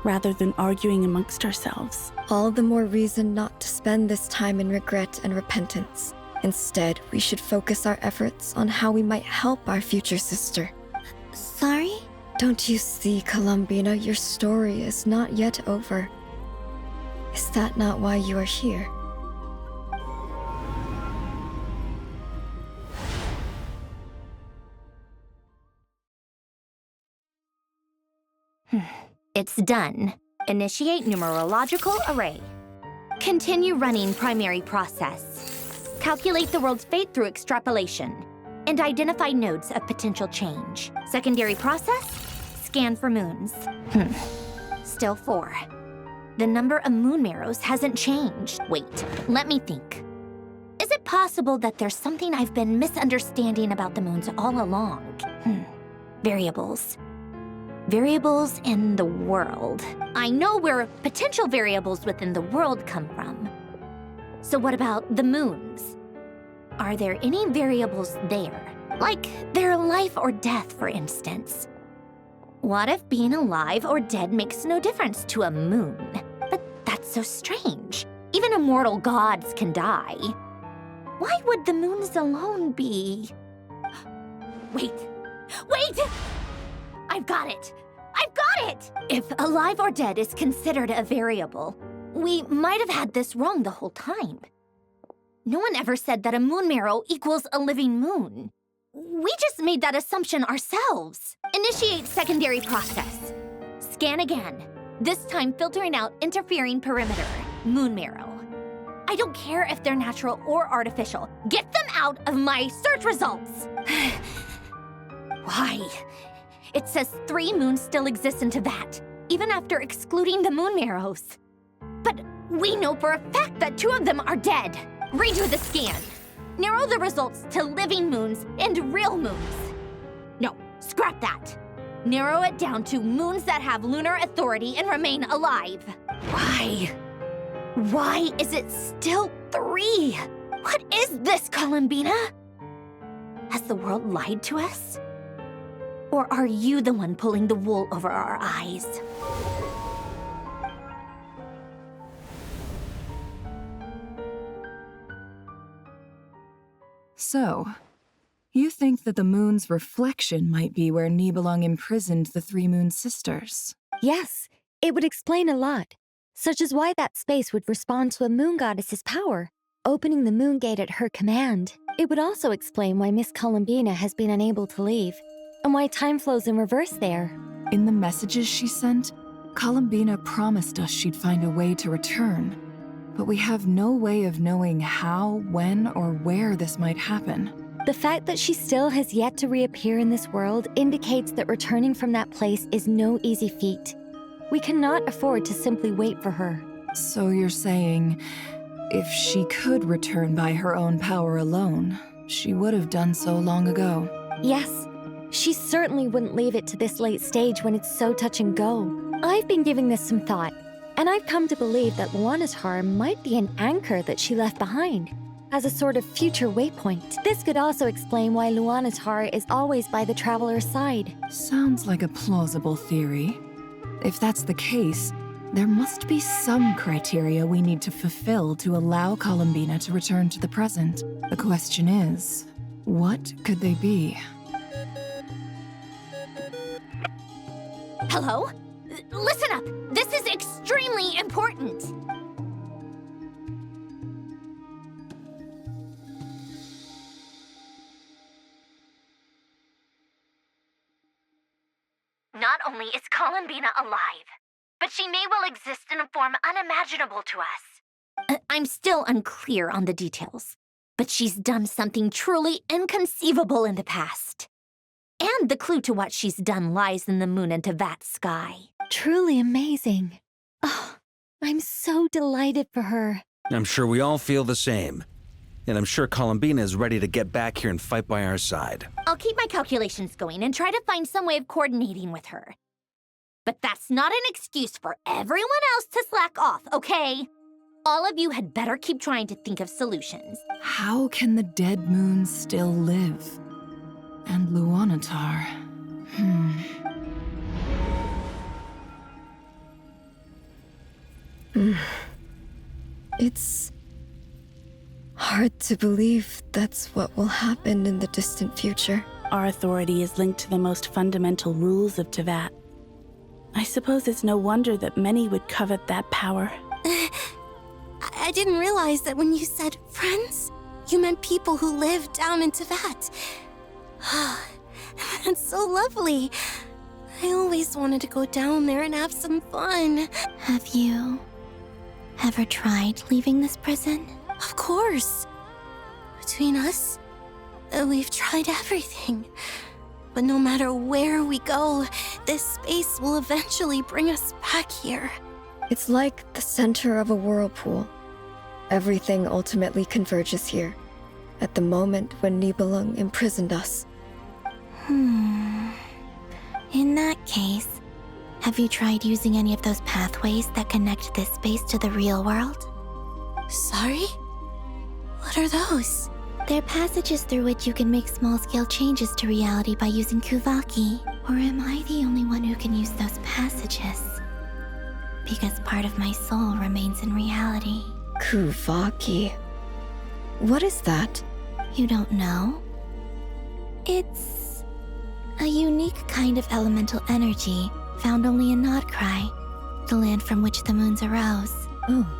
rather than arguing amongst ourselves. all the more reason not to spend this time in regret and repentance. Instead, we should focus our efforts on how we might help our future sister. Sorry? Don't you see, Columbina, your story is not yet over. Is that not why you are here? It's done. Initiate numerological array. Continue running primary process. Calculate the world's fate through extrapolation. And identify nodes of potential change. Secondary process? Scan for moons. Still 4. The number of moon marrows hasn't changed. Wait, let me think. Is it possible that there's something I've been misunderstanding about the moons all along? Variables. Variables in the world. I know where potential variables within the world come from. So what about the moons? Are there any variables there? Like their life or death, for instance. What if being alive or dead makes no difference to a moon? But that's so strange. Even immortal gods can die. Why would the moons alone be... Wait! I've got it! If alive or dead is considered a variable, we might have had this wrong the whole time. No one ever said that a moon marrow equals a living moon. We just made that assumption ourselves. Initiate secondary process. Scan again, this time filtering out interfering perimeter, moon marrow. I don't care if they're natural or artificial. Get them out of my search results! Why? It says 3 moons still exist in Teyvat, even after excluding the moon marrows. But we know for a fact that 2 of them are dead. Redo the scan. Narrow the results to living moons and real moons. No, scrap that. Narrow it down to moons that have lunar authority and remain alive. Why? Why is it still 3? What is this, Columbina? Has the world lied to us? Or are you the one pulling the wool over our eyes? So, you think that the moon's reflection might be where Nibelung imprisoned the 3 moon sisters? Yes, it would explain a lot, such as why that space would respond to a moon goddess's power, opening the moon gate at her command. It would also explain why Miss Columbina has been unable to leave, and why time flows in reverse there. In the messages she sent, Columbina promised us she'd find a way to return, but we have no way of knowing how, when, or where this might happen. The fact that she still has yet to reappear in this world indicates that returning from that place is no easy feat. We cannot afford to simply wait for her. So you're saying, if she could return by her own power alone, she would have done so long ago? Yes. She certainly wouldn't leave it to this late stage when it's so touch and go. I've been giving this some thought, and I've come to believe that Luanatar might be an anchor that she left behind, as a sort of future waypoint. This could also explain why Luanatar is always by the traveler's side. Sounds like a plausible theory. If that's the case, There must be some criteria we need to fulfill to allow Columbina to return to the present. The question is, what could they be? Hello? Listen up! This is extremely important! Not only is Columbina alive, but she may well exist in a form unimaginable to us. I'm still unclear on the details, but she's done something truly inconceivable in the past. And the clue to what she's done lies in the moon and Teyvat sky. Truly amazing. Oh, I'm so delighted for her. I'm sure we all feel the same. And I'm sure Columbina is ready to get back here and fight by our side. I'll keep my calculations going and try to find some way of coordinating with her. But that's not an excuse for everyone else to slack off, okay? All of you had better keep trying to think of solutions. How can the dead moon still live? And Luanatar. It's hard to believe that's what will happen in the distant future. Our authority is linked to the most fundamental rules of Teyvat. I suppose it's no wonder that many would covet that power. I didn't realize that when you said friends, you meant people who live down in Teyvat. That's so lovely. I always wanted to go down there and have some fun. Have you ever tried leaving this prison? Of course. Between us, we've tried everything. But no matter where we go, this space will eventually bring us back here. It's like the center of a whirlpool. Everything ultimately converges here, at the moment when Nibelung imprisoned us. In that case, have you tried using any of those pathways that connect this space to the real world? Sorry? What are those? They're passages through which you can make small-scale changes to reality by using Kuvaki. Or am I the only one who can use those passages? Because part of my soul remains in reality. Kuvaki. What is that? You don't know? It's a unique kind of elemental energy found only in Nod-Krai, the land from which the moons arose. Oh.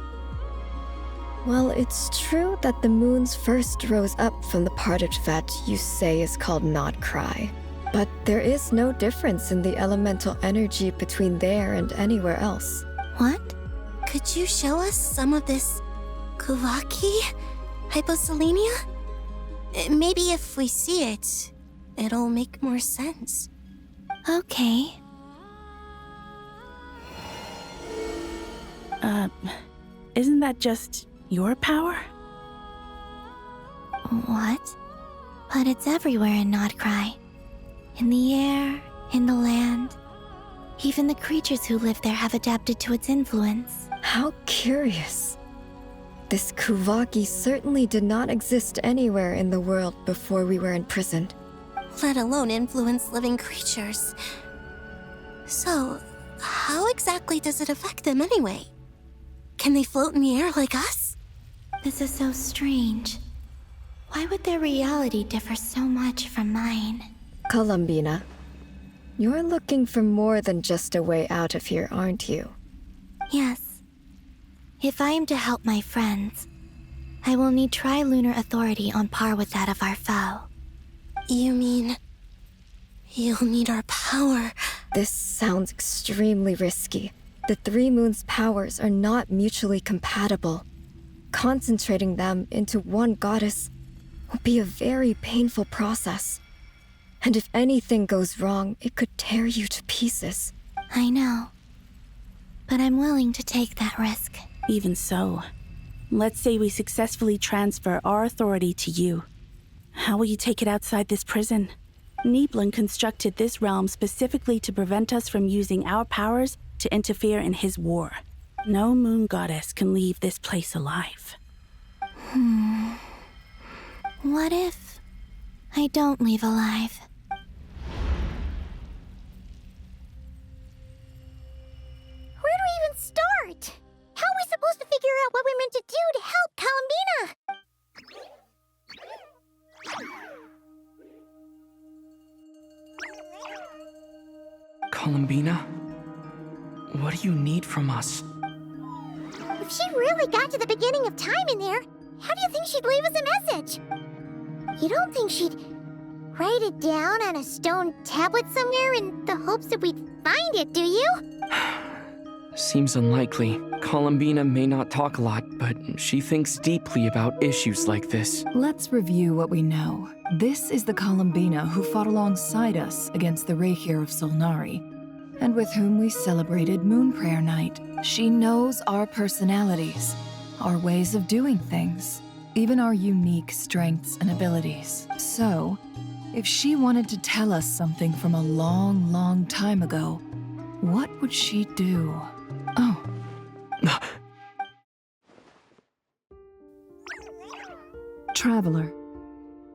Well, it's true that the moons first rose up from the part of Teyvat you say is called Nod-Krai. But there is no difference in the elemental energy between there and anywhere else. What? Could you show us some of this Kuvaki? Hyposelenia? Maybe if we see it, it'll make more sense. Okay. Isn't that just your power? What? But it's everywhere in Nod-Krai. In the air, in the land. Even the creatures who live there have adapted to its influence. How curious. This Kuvaki certainly did not exist anywhere in the world before we were imprisoned. Let alone influence living creatures. So, how exactly does it affect them anyway? Can they float in the air like us? This is so strange. Why would their reality differ so much from mine? Columbina, you're looking for more than just a way out of here, aren't you? Yes. If I am to help my friends, I will need tri-lunar authority on par with that of our foe. You mean you'll need our power? This sounds extremely risky. The three moons' powers are not mutually compatible. Concentrating them into one goddess will be a very painful process. And if anything goes wrong, it could tear you to pieces. I know. But I'm willing to take that risk. Even so, let's say we successfully transfer our authority to you. How will you take it outside this prison? Nibelung constructed this realm specifically to prevent us from using our powers to interfere in his war. No moon goddess can leave this place alive. What if I don't leave alive? Where do we even start? Columbina? What do you need from us? If she really got to the beginning of time in there, how do you think she'd leave us a message? You don't think she'd write it down on a stone tablet somewhere in the hopes that we'd find it, do you? Seems unlikely. Columbina may not talk a lot, but she thinks deeply about issues like this. Let's review what we know. This is the Columbina who fought alongside us against the Reikir of Solnari, and with whom we celebrated Moon Prayer Night. She knows our personalities, our ways of doing things, even our unique strengths and abilities. So, if she wanted to tell us something from a long, long time ago, what would she do? Oh. Traveler,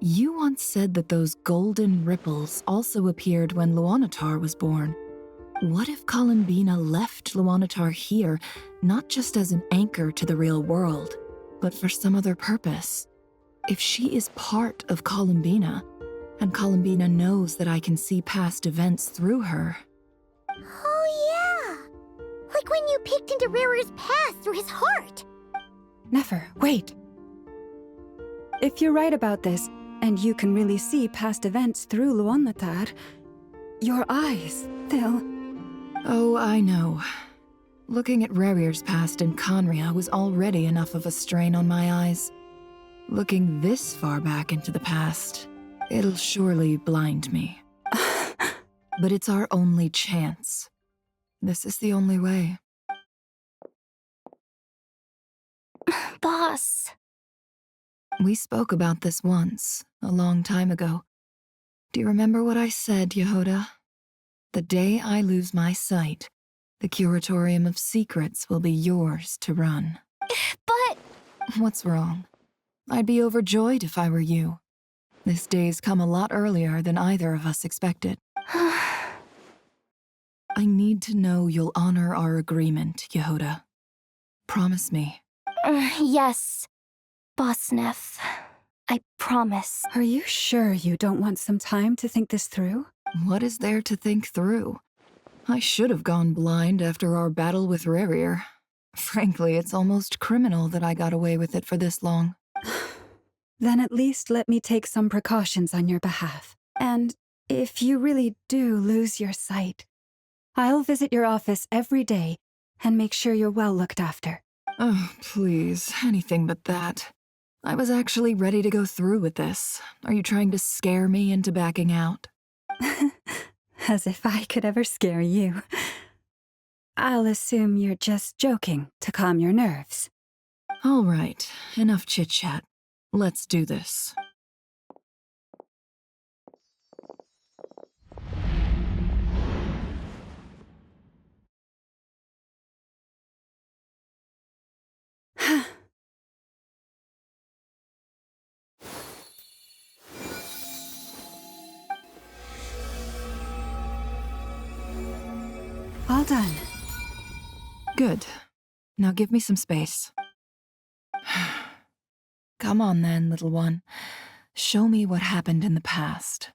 you once said that those golden ripples also appeared when Luanatar was born. What if Columbina left Luanatar here, not just as an anchor to the real world, but for some other purpose? If she is part of Columbina, and Columbina knows that I can see past events through her. Oh yeah! Like when you peeked into Rerir's past through his heart! Nefer, wait! If you're right about this, and you can really see past events through Luanatar, your eyes, they'll... Oh, I know. Looking at Rerir's past in Conria was already enough of a strain on my eyes. Looking this far back into the past, it'll surely blind me. But it's our only chance. This is the only way. Boss. We spoke about this once, a long time ago. Do you remember what I said, Yehoda? The day I lose my sight, the Curatorium of Secrets will be yours to run. But... What's wrong? I'd be overjoyed if I were you. This day's come a lot earlier than either of us expected. I need to know you'll honor our agreement, Yehoda. Promise me. Yes, Boss Neff. I promise. Are you sure you don't want some time to think this through? What is there to think through? I should have gone blind after our battle with Rerir. Frankly, it's almost criminal that I got away with it for this long. Then at least let me take some precautions on your behalf. And if you really do lose your sight, I'll visit your office every day and make sure you're well looked after. Oh, please, anything but that. I was actually ready to go through with this. Are you trying to scare me into backing out? As if I could ever scare you. I'll assume you're just joking to calm your nerves. All right, enough chit-chat. Let's do this. All done. Good. Now give me some space. Come on then, little one. Show me what happened in the past.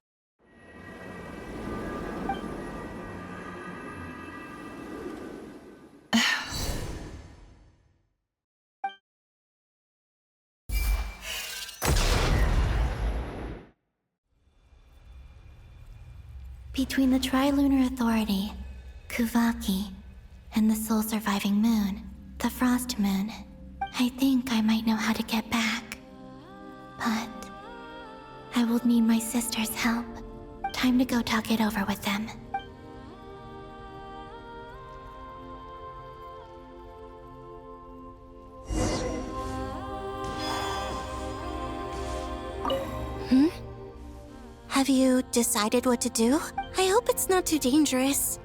Between the Trilunar Authority, Kuvaki, and the soul-surviving moon, the Frost Moon, I think I might know how to get back. But I will need my sister's help. Time to go talk it over with them. Have you decided what to do? I hope it's not too dangerous.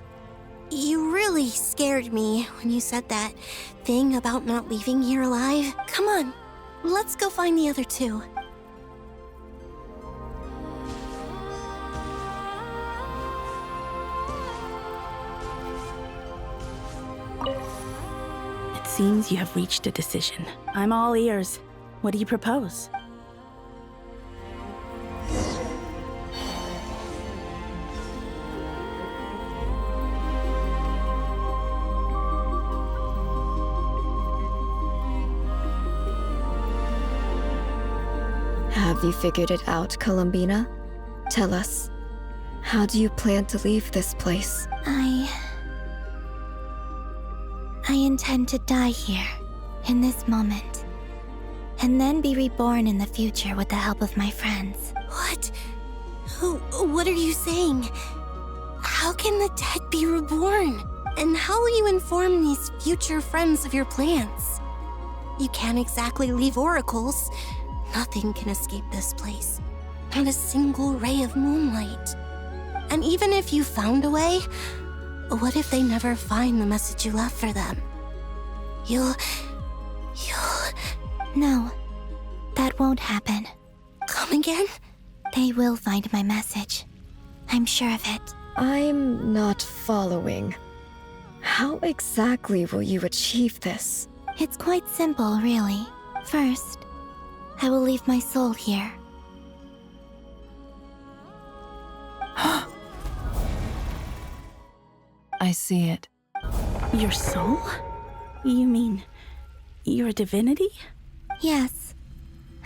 You really scared me when you said that thing about not leaving here alive. Come on, let's go find the other two. It seems you have reached a decision. I'm all ears. What do you propose? Have you figured it out, Columbina? Tell us, how do you plan to leave this place? I intend to die here, in this moment, and then be reborn in the future with the help of my friends. What? What are you saying? How can the dead be reborn? And how will you inform these future friends of your plans? You can't exactly leave oracles. Nothing can escape this place. Not a single ray of moonlight. And even if you found a way, what if they never find the message you left for them? You'll... No, that won't happen. Come again? They will find my message. I'm sure of it. I'm not following. How exactly will you achieve this? It's quite simple, really. First, I will leave my soul here. I see it. Your soul? You mean you're a divinity? Yes.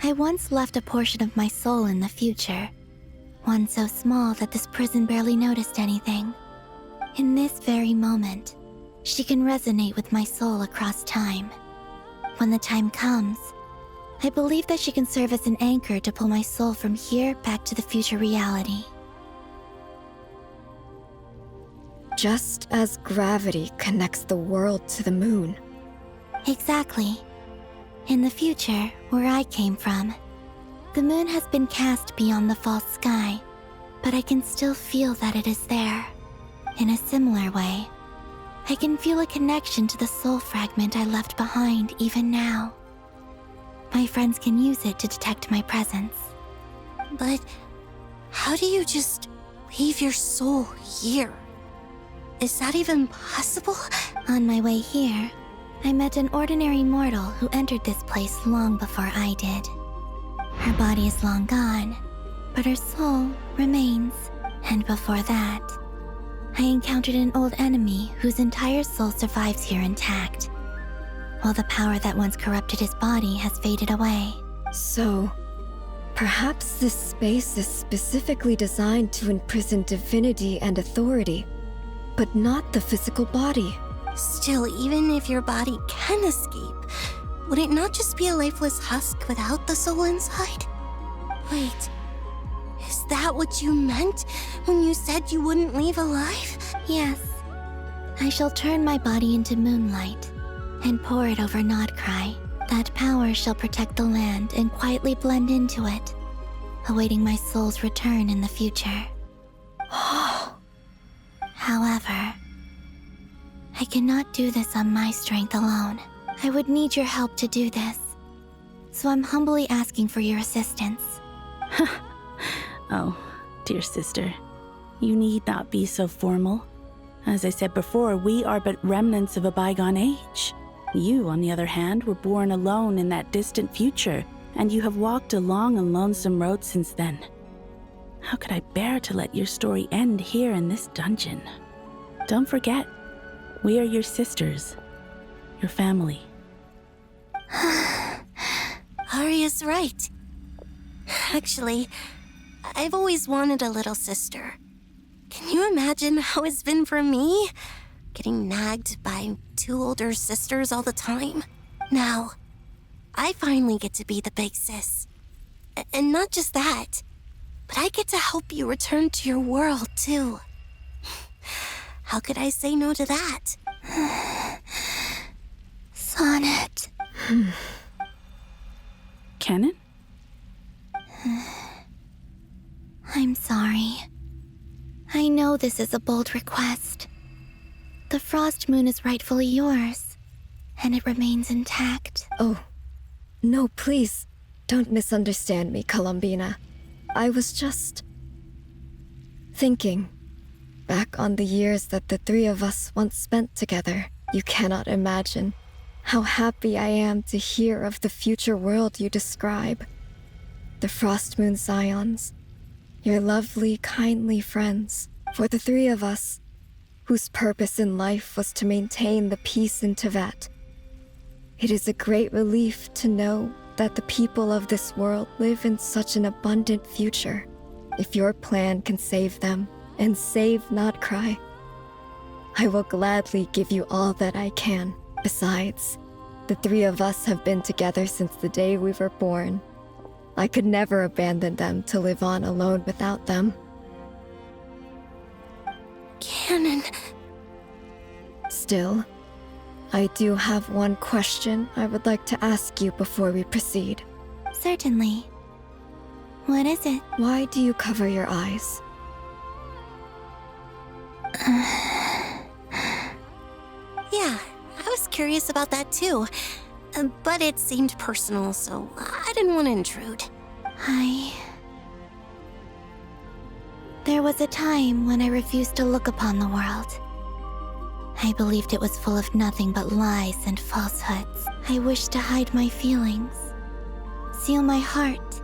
I once left a portion of my soul in the future. One so small that this prison barely noticed anything. In this very moment, she can resonate with my soul across time. When the time comes, I believe that she can serve as an anchor to pull my soul from here back to the future reality. Just as gravity connects the world to the moon. Exactly. In the future, where I came from, the moon has been cast beyond the false sky, but I can still feel that it is there. In a similar way, I can feel a connection to the soul fragment I left behind even now. My friends can use it to detect my presence. But how do you just leave your soul here? Is that even possible? On my way here, I met an ordinary mortal who entered this place long before I did. Her body is long gone, but her soul remains. And before that, I encountered an old enemy whose entire soul survives here intact, while the power that once corrupted his body has faded away. So, perhaps this space is specifically designed to imprison divinity and authority, but not the physical body. Still, even if your body can escape, would it not just be a lifeless husk without the soul inside? Wait, is that what you meant when you said you wouldn't leave alive? Yes. I shall turn my body into moonlight and pour it over Nod-Krai. That power shall protect the land and quietly blend into it, awaiting my soul's return in the future. However, I cannot do this on my strength alone. I would need your help to do this. So I'm humbly asking for your assistance. Oh, dear sister, you need not be so formal. As I said before, we are but remnants of a bygone age. You, on the other hand, were born alone in that distant future, and you have walked a long and lonesome road since then. How could I bear to let your story end here in this dungeon? Don't forget, we are your sisters, your family. Arya's right. Actually, I've always wanted a little sister. Can you imagine how it's been for me? Getting nagged by two older sisters all the time. Now, I finally get to be the big sis. And not just that, but I get to help you return to your world, too. How could I say no to that? Sonnet. Kennen? I'm sorry. I know this is a bold request. The Frost Moon is rightfully yours, and it remains intact. Oh, no, please. Don't misunderstand me, Columbina. I was just thinking back on the years that the three of us once spent together. You cannot imagine how happy I am to hear of the future world you describe. The Frost Moon Scions, your lovely, kindly friends. For the three of us, whose purpose in life was to maintain the peace in Teyvat, it is a great relief to know that the people of this world live in such an abundant future. If your plan can save them and save Nod-Krai, I will gladly give you all that I can. Besides, the three of us have been together since the day we were born. I could never abandon them to live on alone without them. Canon. Still, I do have one question I would like to ask you before we proceed. Certainly. What is it? Why do you cover your eyes? Yeah, I was curious about that too. But it seemed personal, so I didn't want to intrude. There was a time when I refused to look upon the world. I believed it was full of nothing but lies and falsehoods. I wished to hide my feelings, seal my heart,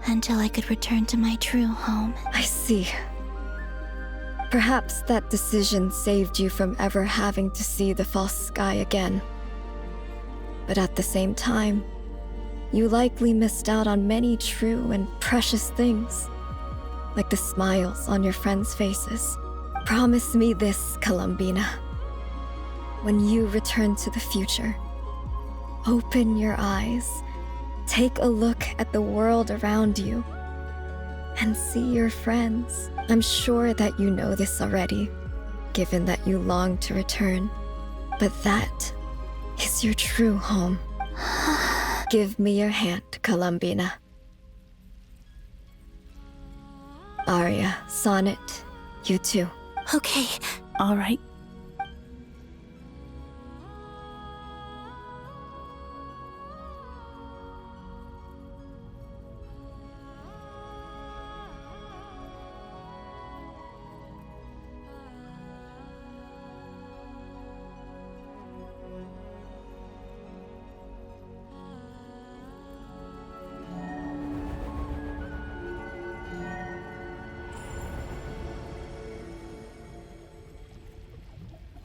until I could return to my true home. I see. Perhaps that decision saved you from ever having to see the false sky again. But at the same time, you likely missed out on many true and precious things, like the smiles on your friends' faces. Promise me this, Columbina. When you return to the future, open your eyes, take a look at the world around you, and see your friends. I'm sure that you know this already, given that you long to return, but that is your true home. Give me your hand, Columbina. Arya, Sonnet, you too. Okay. All right.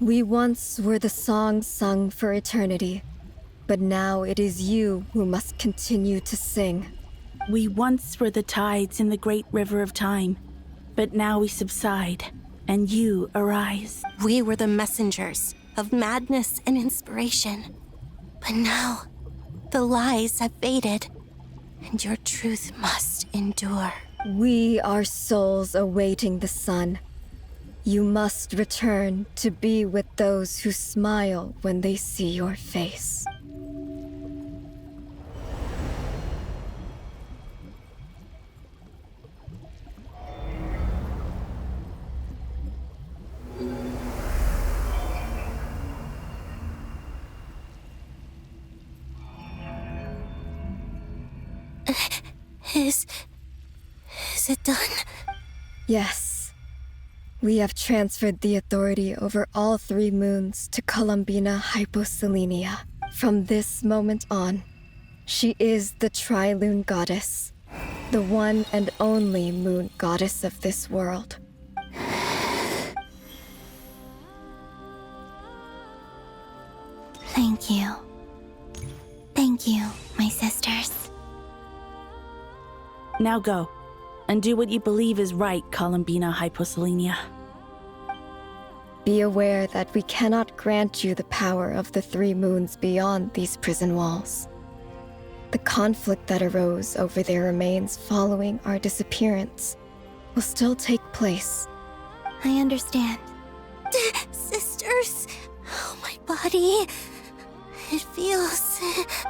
We once were the song sung for eternity, but now it is you who must continue to sing. We once were the tides in the great river of time, but now we subside, and you arise. We were the messengers of madness and inspiration, but now the lies have faded, and your truth must endure. We are souls awaiting the sun. You must return to be with those who smile when they see your face. Is it done? Yes. We have transferred the authority over all 3 moons to Columbina Hyposelenia. From this moment on, she is the Tri-Lune Goddess, the one and only moon goddess of this world. Thank you. Thank you, my sisters. Now go, and do what you believe is right, Columbina Hyposelenia. Be aware that we cannot grant you the power of the 3 moons beyond these prison walls. The conflict that arose over their remains following our disappearance will still take place. I understand. Sisters, oh, my body. It feels...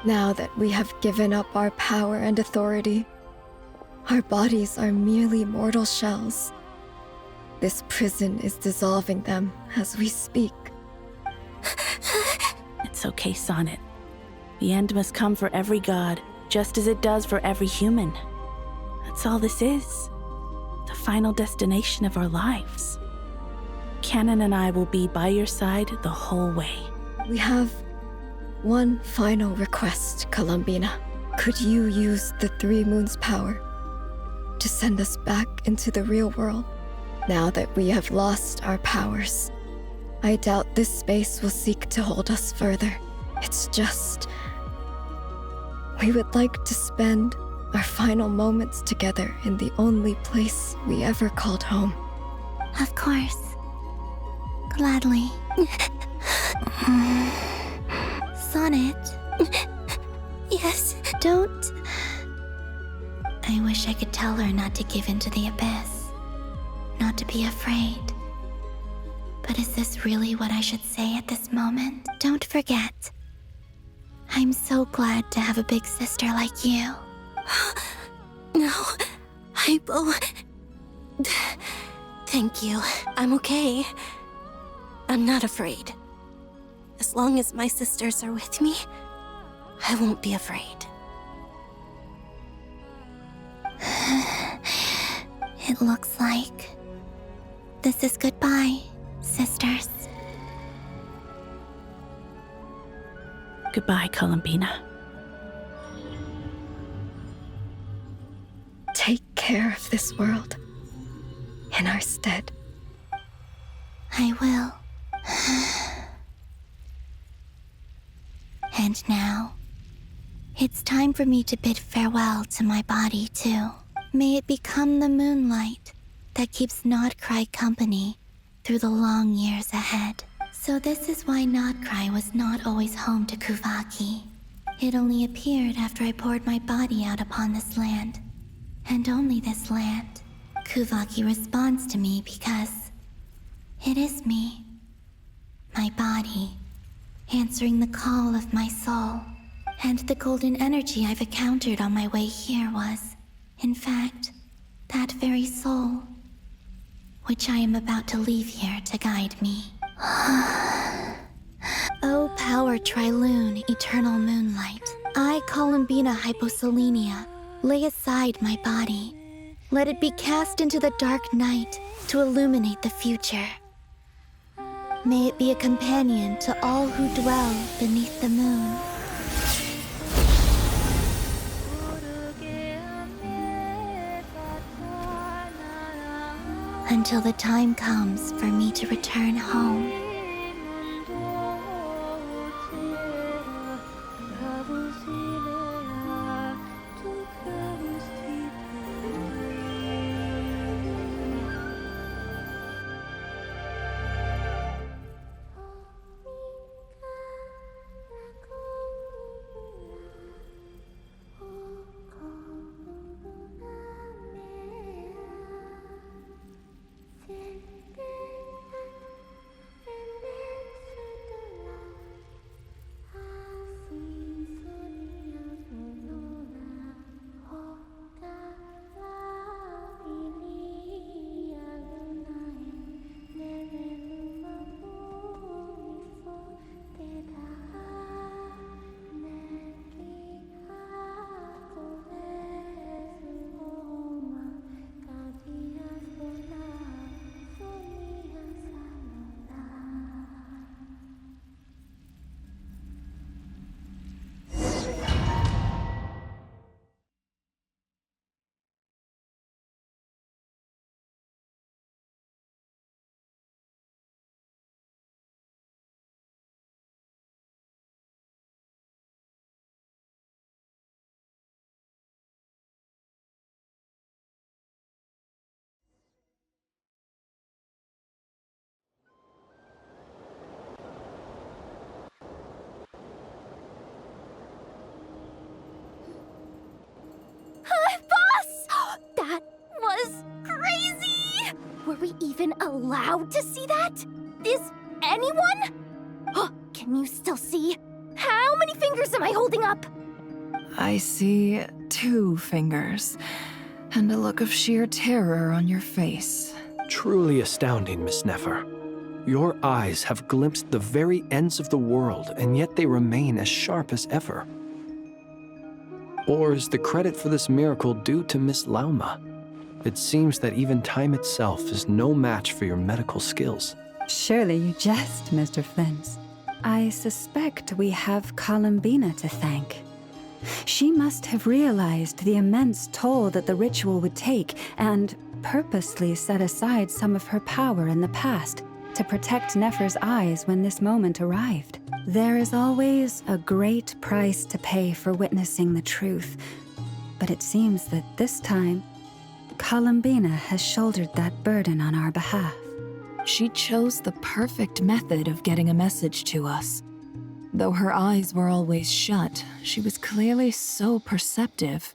Now that we have given up our power and authority, our bodies are merely mortal shells. This prison is dissolving them as we speak. It's okay, Sonnet. The end must come for every god, just as it does for every human. That's all this is. The final destination of our lives. Canon and I will be by your side the whole way. We have one final request, Columbina. Could you use the 3 moons' power to send us back into the real world? Now that we have lost our powers, I doubt this space will seek to hold us further. It's just... We would like to spend our final moments together in the only place we ever called home. Of course. Gladly. Sonnet. Yes. Don't. I wish I could tell her not to give in to the abyss. Not to be afraid. But is this really what I should say at this moment? Don't forget. I'm so glad to have a big sister like you. No, Hypo. Thank you. I'm okay. I'm not afraid. As long as my sisters are with me, I won't be afraid. It looks like this is goodbye, sisters. Goodbye, Columbina. Take care of this world in our stead. I will. And now, it's time for me to bid farewell to my body, too. May it become the moonlight that keeps Nod-Krai company through the long years ahead. So this is why Nod-Krai was not always home to Kuvaki. It only appeared after I poured my body out upon this land. And only this land. Kuvaki responds to me because it is me. My body, answering the call of my soul. And the golden energy I've encountered on my way here was, in fact, that very soul, which I am about to leave here to guide me. O power Trilune, eternal moonlight, I, Columbina Hyposelenia, lay aside my body. Let it be cast into the dark night to illuminate the future. May it be a companion to all who dwell beneath the moon. Until the time comes for me to return home. That was crazy! Were we even allowed to see that? Is anyone? Can you still see? How many fingers am I holding up? I see 2 fingers, and a look of sheer terror on your face. Truly astounding, Miss Nefer. Your eyes have glimpsed the very ends of the world, and yet they remain as sharp as ever. Or is the credit for this miracle due to Miss Lauma? It seems that even time itself is no match for your medical skills. Surely you jest, Mr. Flint. I suspect we have Columbina to thank. She must have realized the immense toll that the ritual would take and purposely set aside some of her power in the past, to protect Nefer's eyes when this moment arrived. There is always a great price to pay for witnessing the truth, but it seems that this time, Columbina has shouldered that burden on our behalf. She chose the perfect method of getting a message to us. Though her eyes were always shut, she was clearly so perceptive.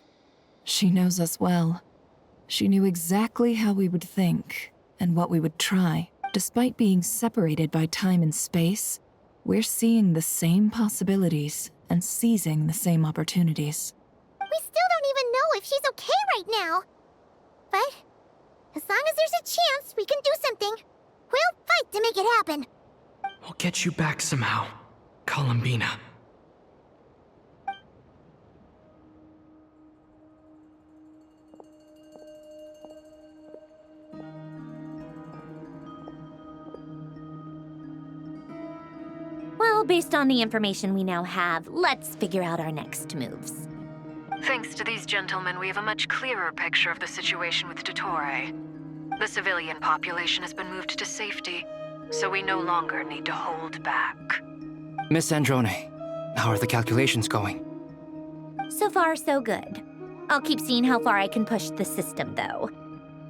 She knows us well. She knew exactly how we would think and what we would try. Despite being separated by time and space, we're seeing the same possibilities and seizing the same opportunities. We still don't even know if she's okay right now. But as long as there's a chance we can do something, we'll fight to make it happen. We'll get you back somehow, Columbina. Well, based on the information we now have, let's figure out our next moves. Thanks to these gentlemen, we have a much clearer picture of the situation with Dottore. The civilian population has been moved to safety, so we no longer need to hold back. Miss Androne, how are the calculations going? So far, so good. I'll keep seeing how far I can push the system, though.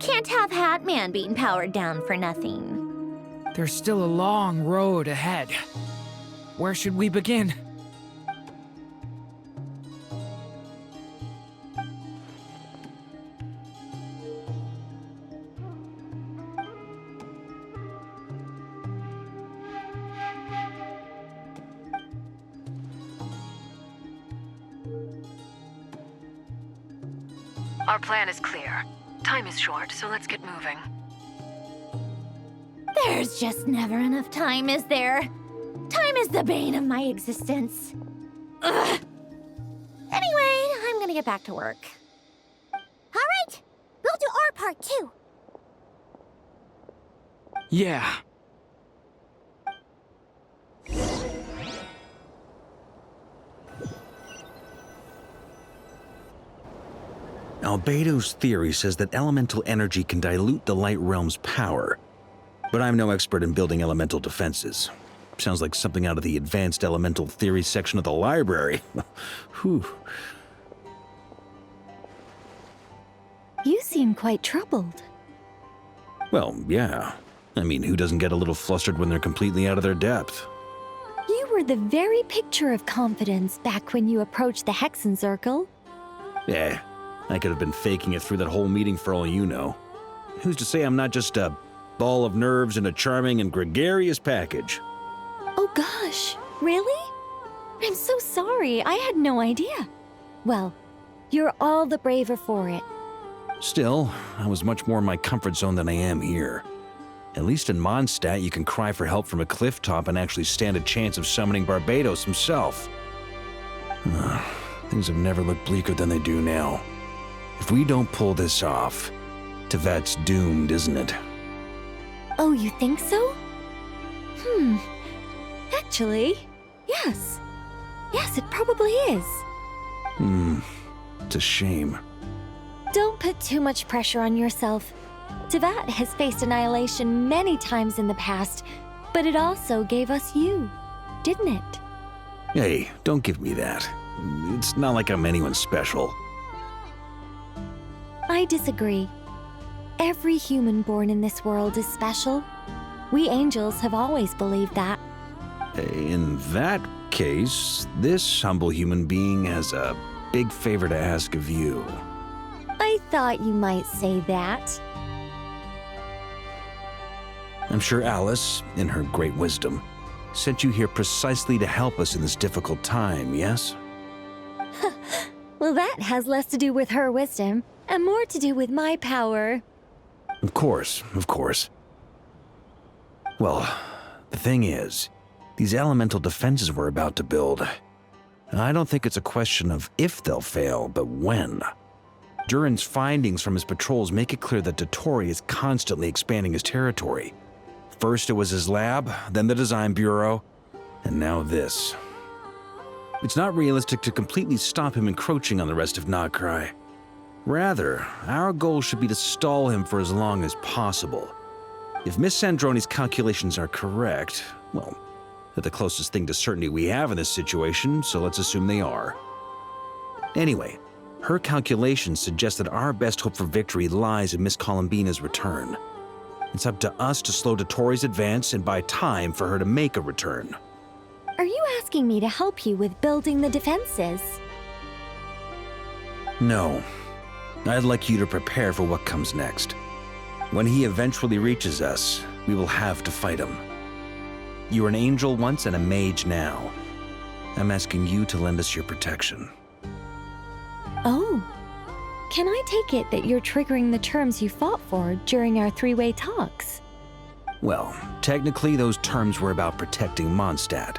Can't have Hatman being powered down for nothing. There's still a long road ahead. Where should we begin? Our plan is clear. Time is short, so let's get moving. There's just never enough time, is there? Time is the bane of my existence. Ugh. Anyway, I'm gonna get back to work. All right, we'll do our part too. Yeah. Albedo's theory says that elemental energy can dilute the Light Realm's power, but I'm no expert in building elemental defenses. Sounds like something out of the Advanced Elemental Theory section of the library. Whew. You seem quite troubled. Well, yeah. I mean, who doesn't get a little flustered when they're completely out of their depth? You were the very picture of confidence back when you approached the Hexen Circle. Yeah, I could have been faking it through that whole meeting for all you know. Who's to say I'm not just a ball of nerves in a charming and gregarious package? Oh gosh, really? I'm so sorry, I had no idea. Well, you're all the braver for it. Still, I was much more in my comfort zone than I am here. At least in Mondstadt, you can cry for help from a cliff top and actually stand a chance of summoning Barbados himself. Things have never looked bleaker than they do now. If we don't pull this off, Teyvat's doomed, isn't it? Oh, you think so? Actually, yes. Yes, it probably is. It's a shame. Don't put too much pressure on yourself. Teyvat has faced annihilation many times in the past, but it also gave us you, didn't it? Hey, don't give me that. It's not like I'm anyone special. I disagree. Every human born in this world is special. We angels have always believed that. In that case, this humble human being has a big favor to ask of you. I thought you might say that. I'm sure Alice, in her great wisdom, sent you here precisely to help us in this difficult time, yes? Well, that has less to do with her wisdom and more to do with my power. Of course, of course. Well, the thing is, these elemental defenses we're about to build, I don't think it's a question of if they'll fail, but when. Durin's findings from his patrols make it clear that Dottore is constantly expanding his territory. First it was his lab, then the design bureau, and now this. It's not realistic to completely stop him encroaching on the rest of Nod-Krai. Rather, our goal should be to stall him for as long as possible. If Miss Sandroni's calculations are correct, well, they're the closest thing to certainty we have in this situation, so let's assume they are. Anyway, her calculations suggest that our best hope for victory lies in Miss Columbina's return. It's up to us to slow Dottoro's advance and buy time for her to make a return. Are you asking me to help you with building the defenses? No. I'd like you to prepare for what comes next. When he eventually reaches us, we will have to fight him. You were an angel once and a mage now. I'm asking you to lend us your protection. Oh. Can I take it that you're triggering the terms you fought for during our three-way talks? Well, technically those terms were about protecting Mondstadt.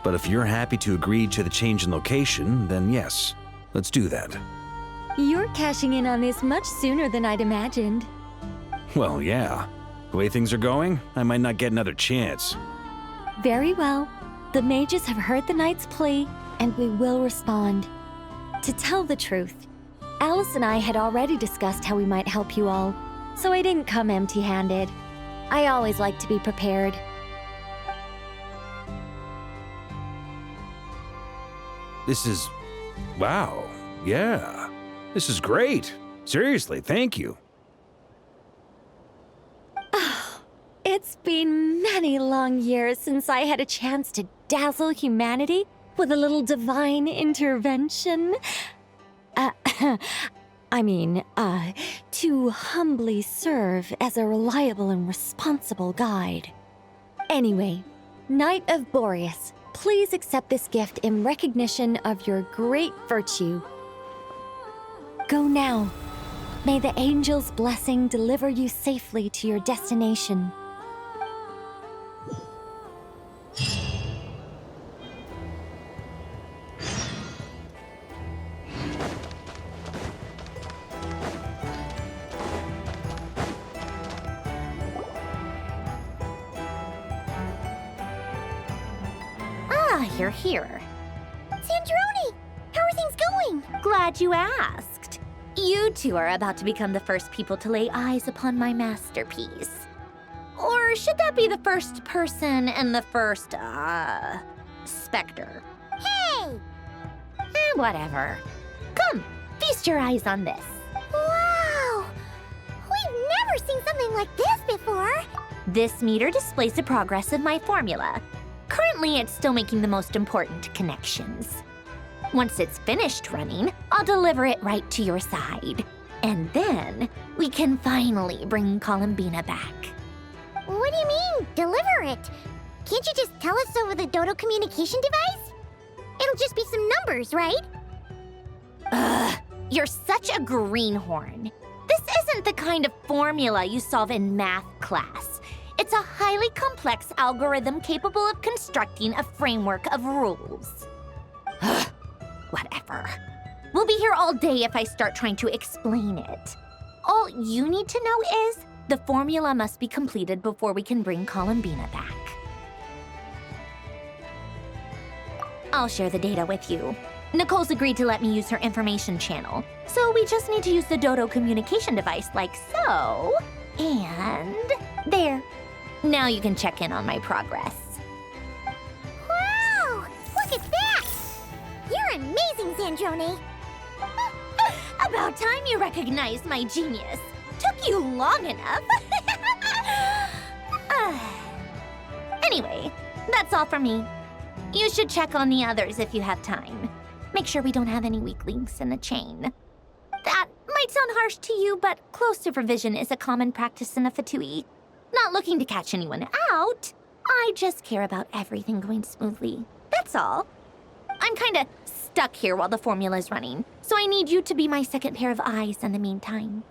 But if you're happy to agree to the change in location, then yes, let's do that. You're cashing in on this much sooner than I'd imagined. Well, yeah. The way things are going, I might not get another chance. Very well. The mages have heard the knight's plea, and we will respond. To tell the truth, Alice and I had already discussed how we might help you all, so I didn't come empty-handed. I always like to be prepared. This is... wow. Yeah. This is great. Seriously, thank you. It's been many long years since I had a chance to dazzle humanity with a little divine intervention. To humbly serve as a reliable and responsible guide. Anyway, Knight of Boreas, please accept this gift in recognition of your great virtue. Go now. May the angel's blessing deliver you safely to your destination. You're here. Sandroni! How are things going? Glad you asked. You two are about to become the first people to lay eyes upon my masterpiece. Or should that be the first person and the first, specter? Hey! Whatever. Come, feast your eyes on this. Wow! We've never seen something like this before. This meter displays the progress of my formula. Currently, it's still making the most important connections. Once it's finished running, I'll deliver it right to your side. And then, we can finally bring Columbina back. What do you mean, deliver it? Can't you just tell us over the Dodo communication device? It'll just be some numbers, right? Ugh, you're such a greenhorn. This isn't the kind of formula you solve in math class. It's a highly complex algorithm capable of constructing a framework of rules. Whatever. We'll be here all day if I start trying to explain it. All you need to know is the formula must be completed before we can bring Columbina back. I'll share the data with you. Nicole's agreed to let me use her information channel, so we just need to use the Dodo communication device like so, and there. Now you can check in on my progress. Wow! Look at that! You're amazing, Sandroni! About time you recognized my genius. Took you long enough. Anyway, that's all for me. You should check on the others if you have time. Make sure we don't have any weak links in the chain. That might sound harsh to you, but close supervision is a common practice in a Fatui. Not looking to catch anyone out. I just care about everything going smoothly. That's all. I'm kinda stuck here while the formula's running, so I need you to be my second pair of eyes in the meantime.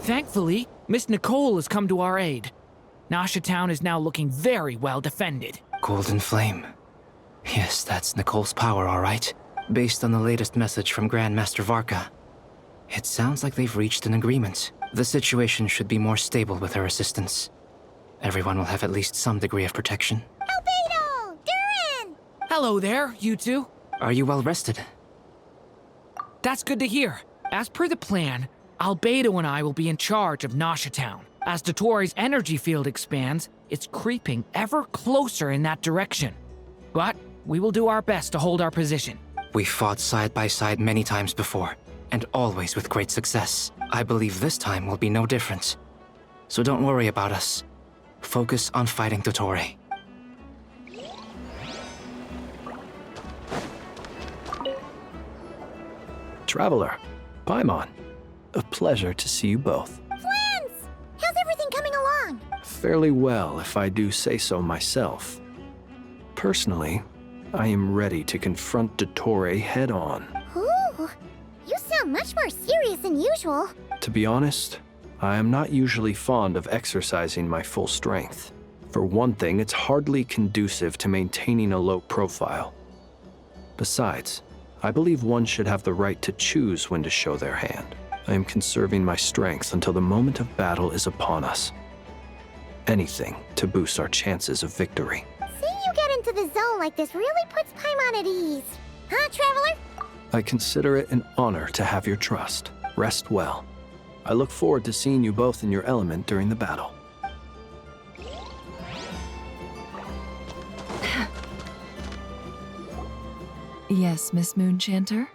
Thankfully, Miss Nicole has come to our aid. Nasha Town is now looking very well defended. Golden Flame. Yes, that's Nicole's power, all right. Based on the latest message from Grandmaster Varka, it sounds like they've reached an agreement. The situation should be more stable with her assistance. Everyone will have at least some degree of protection. Albedo! Durin! Hello there, you two. Are you well rested? That's good to hear. As per the plan, Albedo and I will be in charge of Nasha Town. As Dottoro's energy field expands, it's creeping ever closer in that direction. But we will do our best to hold our position. We fought side by side many times before, and always with great success. I believe this time will be no different. So don't worry about us. Focus on fighting Dottore. Traveler, Paimon, a pleasure to see you both. Friends! How's everything coming along? Fairly well, if I do say so myself. Personally, I am ready to confront Dottore head-on. Ooh, you sound much more serious than usual. To be honest, I am not usually fond of exercising my full strength. For one thing, it's hardly conducive to maintaining a low profile. Besides, I believe one should have the right to choose when to show their hand. I am conserving my strength until the moment of battle is upon us. Anything to boost our chances of victory. Seeing you get into the zone like this really puts Paimon at ease. Huh, Traveler? I consider it an honor to have your trust. Rest well. I look forward to seeing you both in your element during the battle. Yes, Miss Moonchanter?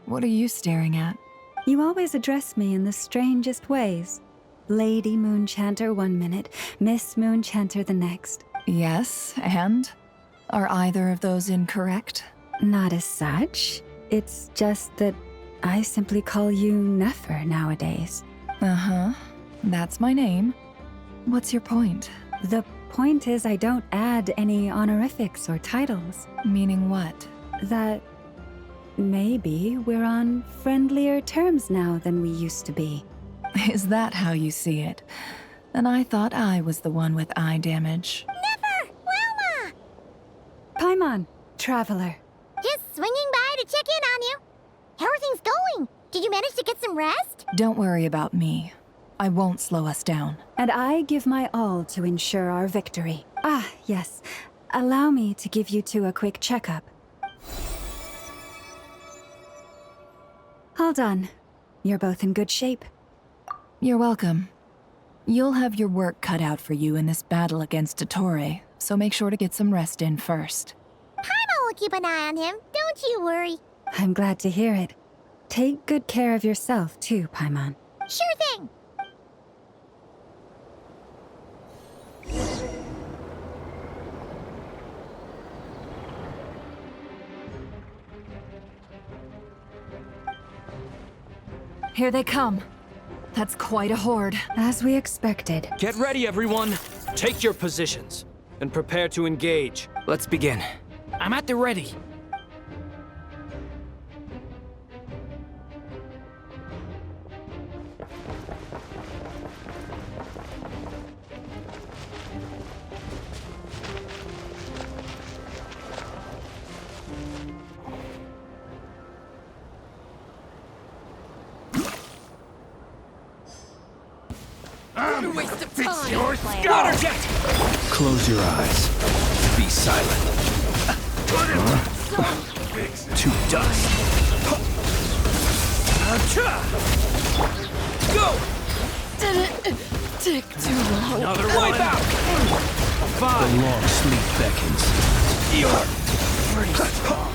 What are you staring at? You always address me in the strangest ways. Lady Moonchanter 1 minute, Miss Moonchanter the next. Yes, and? Are either of those incorrect? Not as such. It's just that I simply call you Nefer nowadays. Uh-huh. That's my name. What's your point? The point is I don't add any honorifics or titles. Meaning what? That maybe we're on friendlier terms now than we used to be. Is that how you see it? And I thought I was the one with eye damage. Never! Wilma! Paimon, Traveler. Just swinging by to check in on you. How are things going? Did you manage to get some rest? Don't worry about me. I won't slow us down. And I give my all to ensure our victory. Ah, yes. Allow me to give you two a quick checkup. All done. You're both in good shape. You're welcome. You'll have your work cut out for you in this battle against Dottore, so make sure to get some rest in first. Paimon will keep an eye on him, don't you worry. I'm glad to hear it. Take good care of yourself, too, Paimon. Sure thing. Here they come. That's quite a horde. As we expected. Get ready, everyone. Take your positions and prepare to engage. Let's begin. I'm at the ready. Close your eyes. Be silent. To dust. Go! Didn't take too long. Another one. Out. The long sleep beckons. You're pretty strong.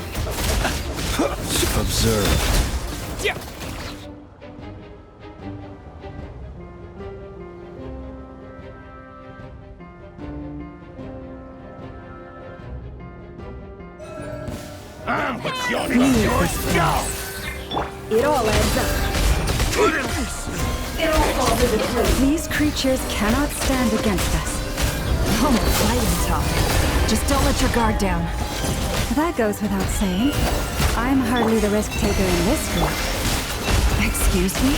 Observe. Yeah. It all adds up. These creatures cannot stand against us. Oh, fighting talk. Just don't let your guard down. That goes without saying. I'm hardly the risk taker in this group. Excuse me?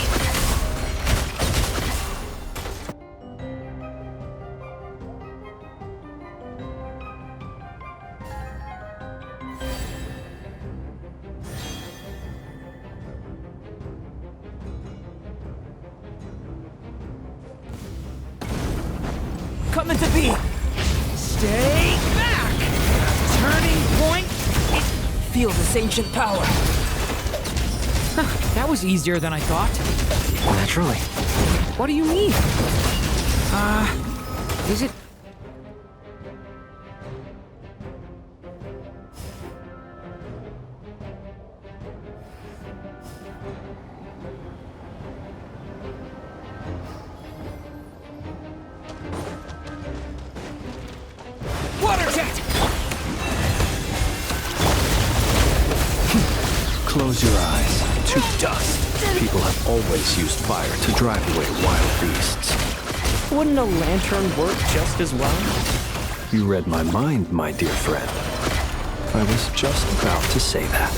coming to be. Stay back! Turning point. Feel this ancient power. That was easier than I thought. Naturally. What do you mean? Is it... Water jet! Close your eyes. To dust. People have always used fire to drive away wild beasts. Wouldn't a lantern work just as well? You read my mind, my dear friend. I was just about to say that.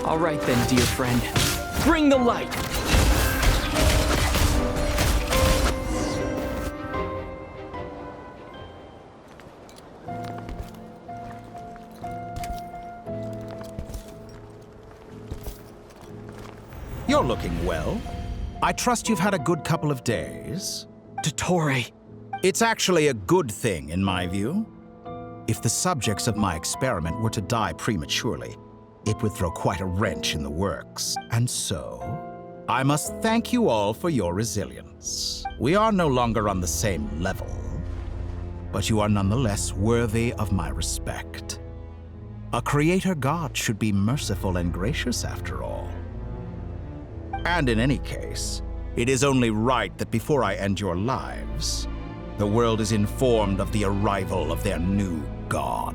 All right then, dear friend. Bring the light! You're looking well. I trust you've had a good couple of days. Dottore. It's actually a good thing, in my view. If the subjects of my experiment were to die prematurely, it would throw quite a wrench in the works. And so, I must thank you all for your resilience. We are no longer on the same level, but you are nonetheless worthy of my respect. A creator god should be merciful and gracious after all. And in any case, it is only right that before I end your lives, the world is informed of the arrival of their new god.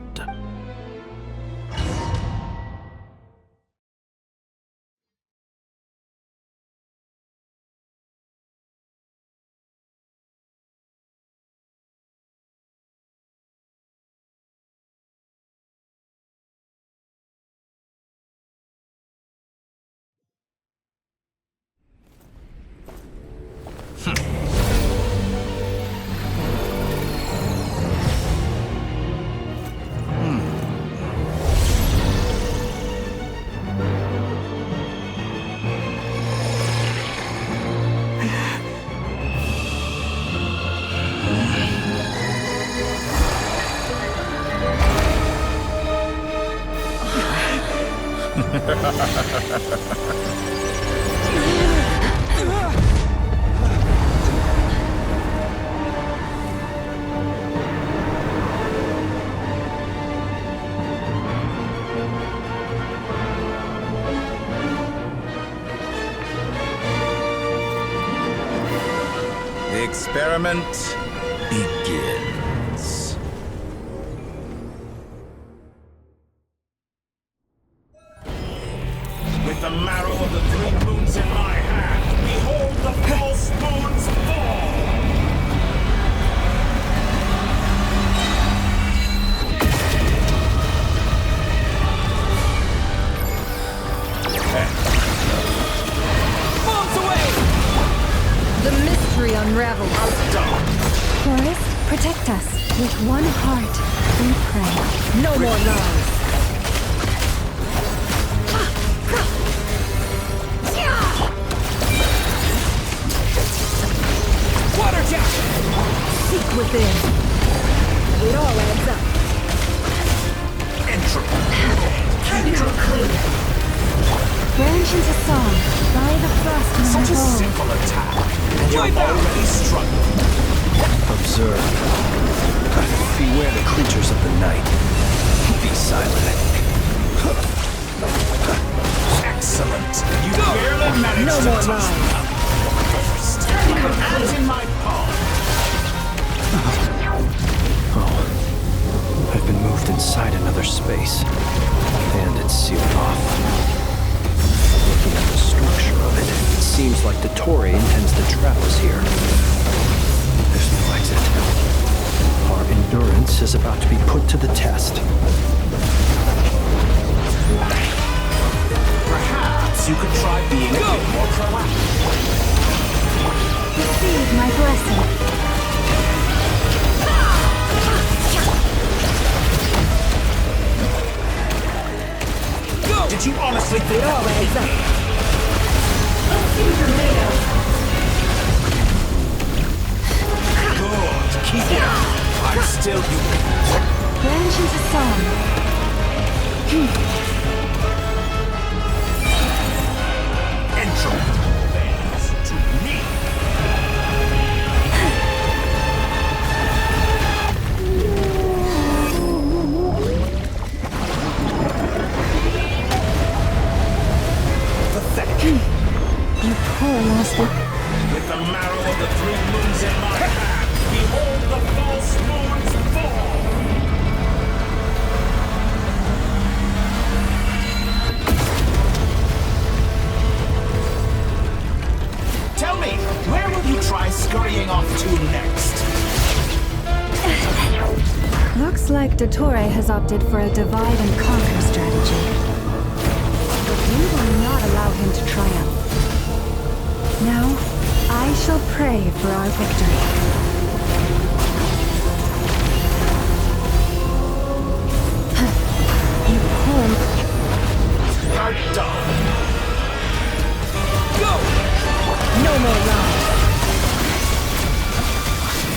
The experiment begins. With the marrow of the 3 moons in my hand, behold the false moons fall! Bombs away! The mystery unravels. Chorus, protect us. With one heart, we pray. No more lies. Water jet! Seek within. It all adds up. Entropy. Clear. Branch into song. By the frost and Such a gold. simple attack, and you're already struggling. Observe. Beware the creatures of the night. Be silent. Excellent. You barely managed No to more touch lies. me. First, your hands in my palm. Oh. I've been moved inside another space. And it's sealed off. Looking at the structure of it, it seems like Dottore intends to trap us here. There's no exit. Our endurance is about to be put to the test. Perhaps you could try being a bit more proactive. Receive my blessing. Did you honestly think It all adds up. Good. Keep it up. I'm still Branches a song. Entro bears to me. Pathetic. You poor master. With the marrow of the 3 moons in my hand, behold the false moons fall! Tell me, where will you try scurrying off to next? Looks like Dottore has opted for a divide and conquer strategy. We will not allow him to triumph. Now, I shall pray for our victory. You poor... Are done. Go! No more rounds.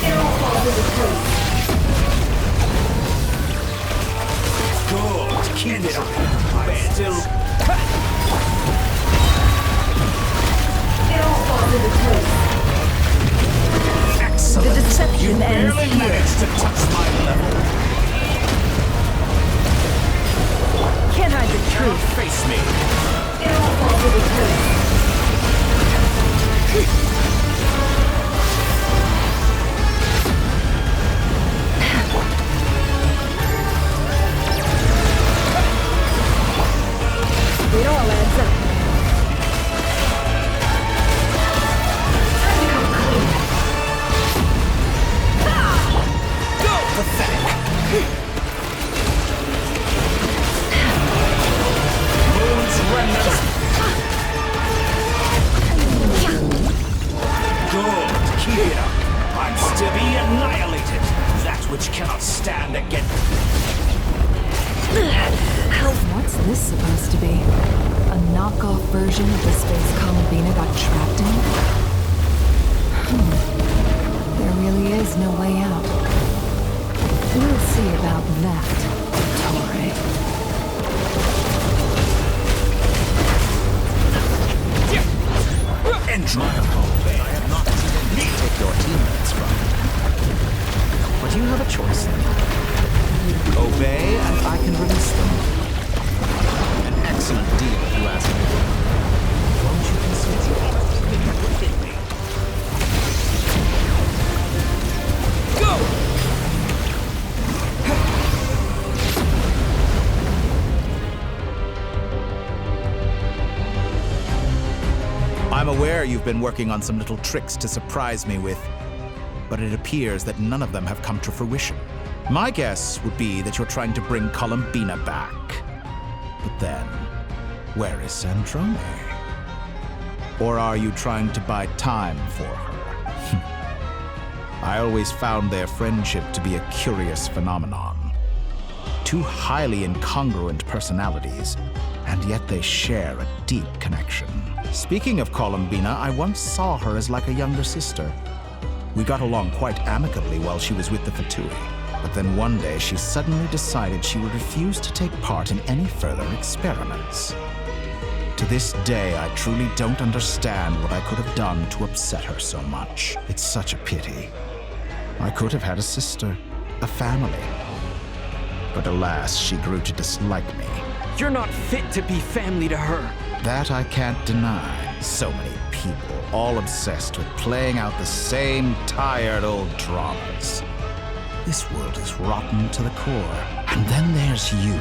Arrow falls into place. Good. Keep it up. I'm still... Arrow falls into place. Excellent. The deception you ends barely here. managed to touch my level. Can't hide the truth. Face me. Arrow falls into place. It all adds up. Go! Pathetic. Moon's remnants. Good. Keep it up. I'm to be annihilated. That which cannot stand against. What's this supposed to be? A knockoff version of the space Columbina got trapped in? There really is no way out. We'll see about that, Torre. Enjoy. I have not intended to take your teammates from you. But you have a choice. Obey, and I can release them. An excellent deal, if you ask me. Won't you consider living within me? Go! I'm aware you've been working on some little tricks to surprise me with, but it appears that none of them have come to fruition. My guess would be that you're trying to bring Columbina back. But then, where is Sandrone? Or are you trying to buy time for her? I always found their friendship to be a curious phenomenon. Two highly incongruent personalities, and yet they share a deep connection. Speaking of Columbina, I once saw her as like a younger sister. We got along quite amicably while she was with the Fatui. But then one day she suddenly decided she would refuse to take part in any further experiments. To this day, I truly don't understand what I could have done to upset her so much. It's such a pity. I could have had a sister, a family. But alas, she grew to dislike me. You're not fit to be family to her. That I can't deny. So many people, all obsessed with playing out the same tired old dramas. This world is rotten to the core. And then there's you.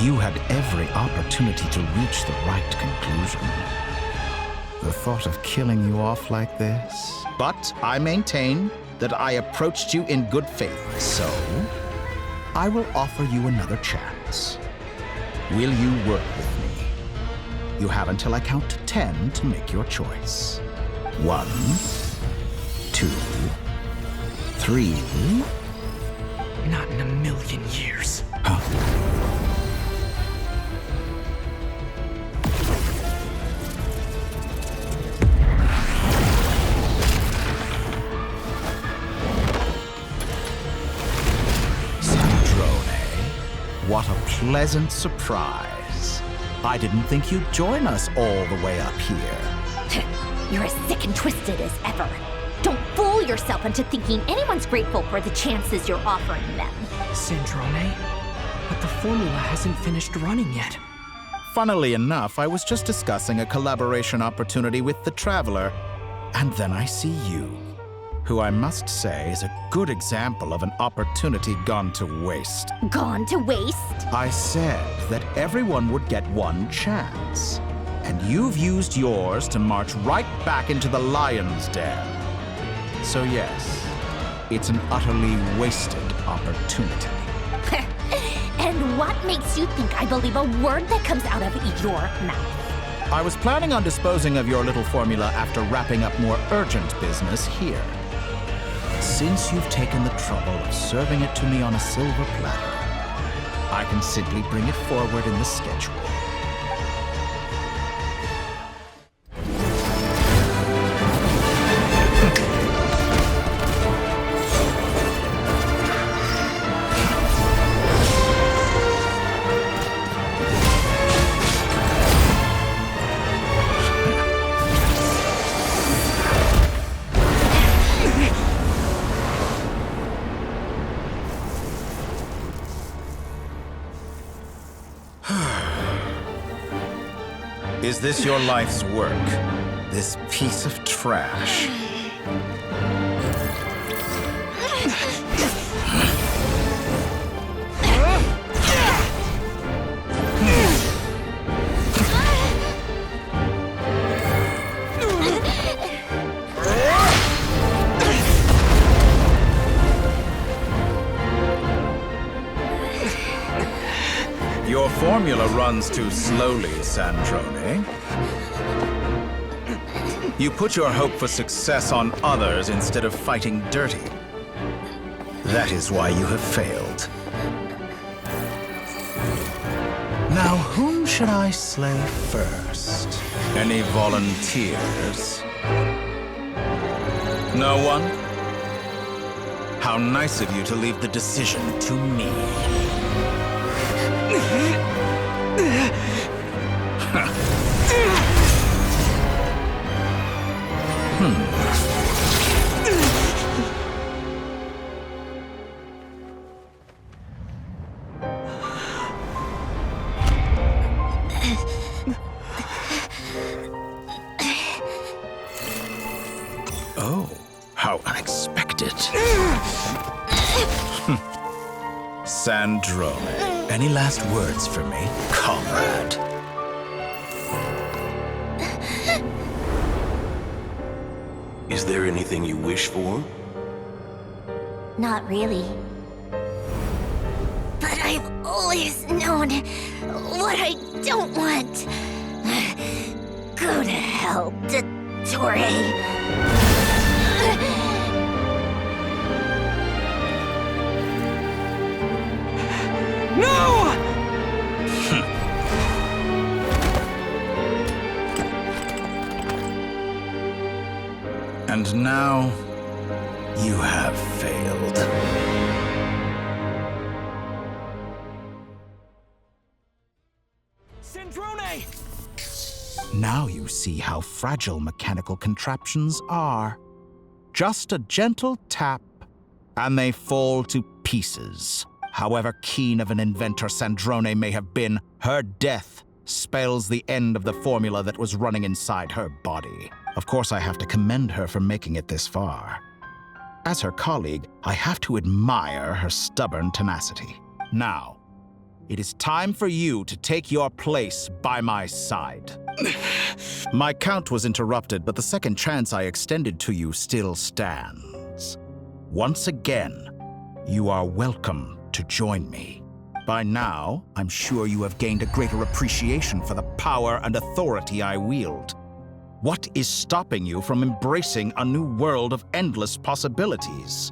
You had every opportunity to reach the right conclusion. The thought of killing you off like this? But I maintain that I approached you in good faith, so I will offer you another chance. Will you work with me? You have until I count to 10 to make your choice. 1, 2, 3. Not in a million years. Huh? What a pleasant surprise. I didn't think you'd join us all the way up here. You're as sick and twisted as ever. Don't fool yourself into thinking anyone's grateful for the chances you're offering them. Sandrone? But the formula hasn't finished running yet. Funnily enough, I was just discussing a collaboration opportunity with the Traveler, and then I see you, who I must say is a good example of an opportunity gone to waste. Gone to waste? I said that everyone would get one chance, and you've used yours to march right back into the lion's den. So yes, it's an utterly wasted opportunity. And what makes you think I believe a word that comes out of your mouth? I was planning on disposing of your little formula after wrapping up more urgent business here. Since you've taken the trouble of serving it to me on a silver platter, I can simply bring it forward in the schedule. Is this your life's work? This piece of trash? Your formula runs too slowly, Sandrone. You put your hope for success on others instead of fighting dirty. That is why you have failed. Now, whom should I slay first? Any volunteers? No one? How nice of you to leave the decision to me. Oh, how unexpected. Sandrone, any last words for me, comrade? Is there anything you wish for? Not really. But I've always known what I don't want. Go to hell, Dottore. No! And now, you have failed. Sandrone! Now you see how fragile mechanical contraptions are. Just a gentle tap, and they fall to pieces. However keen of an inventor Sandrone may have been, her death spells the end of the formula that was running inside her body. Of course, I have to commend her for making it this far. As her colleague, I have to admire her stubborn tenacity. Now, it is time for you to take your place by my side. My count was interrupted, but the second chance I extended to you still stands. Once again, you are welcome to join me. By now, I'm sure you have gained a greater appreciation for the power and authority I wield. What is stopping you from embracing a new world of endless possibilities?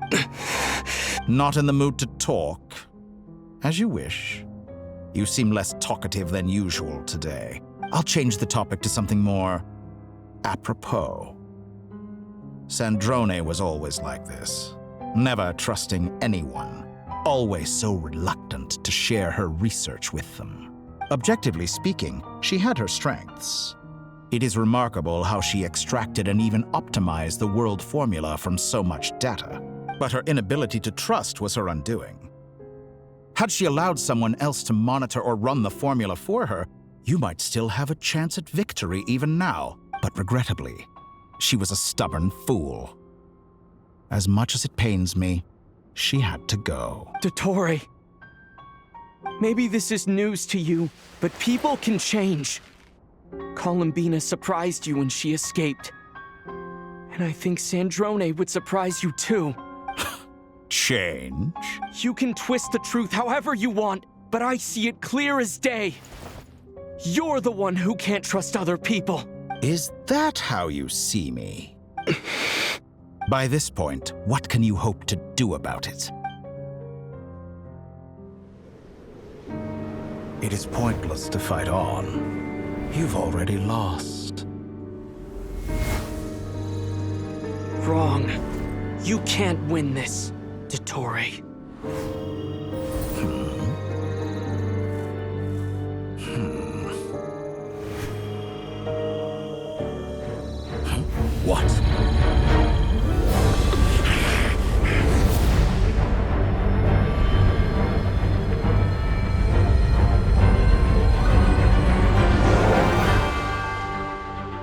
Not in the mood to talk? As you wish. You seem less talkative than usual today. I'll change the topic to something more apropos. Sandrone was always like this, never trusting anyone, always so reluctant to share her research with them. Objectively speaking, she had her strengths. It is remarkable how she extracted and even optimized the world formula from so much data. But her inability to trust was her undoing. Had she allowed someone else to monitor or run the formula for her, you might still have a chance at victory even now. But regrettably, she was a stubborn fool. As much as it pains me, she had to go. Dottore, maybe this is news to you, but people can change. Columbina surprised you when she escaped. And I think Sandrone would surprise you too. Change? You can twist the truth however you want, but I see it clear as day. You're the one who can't trust other people. Is that how you see me? By this point, what can you hope to do about it? It is pointless to fight on. You've already lost. Wrong. You can't win this, Dottore. What?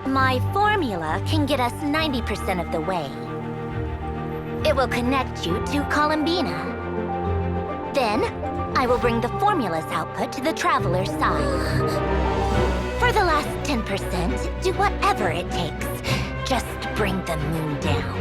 My formula can get us 90% of the way. It will connect you to Columbina. Then, I will bring the formula's output to the Traveler's side. For the last 10%, do whatever it takes. Just bring the moon down.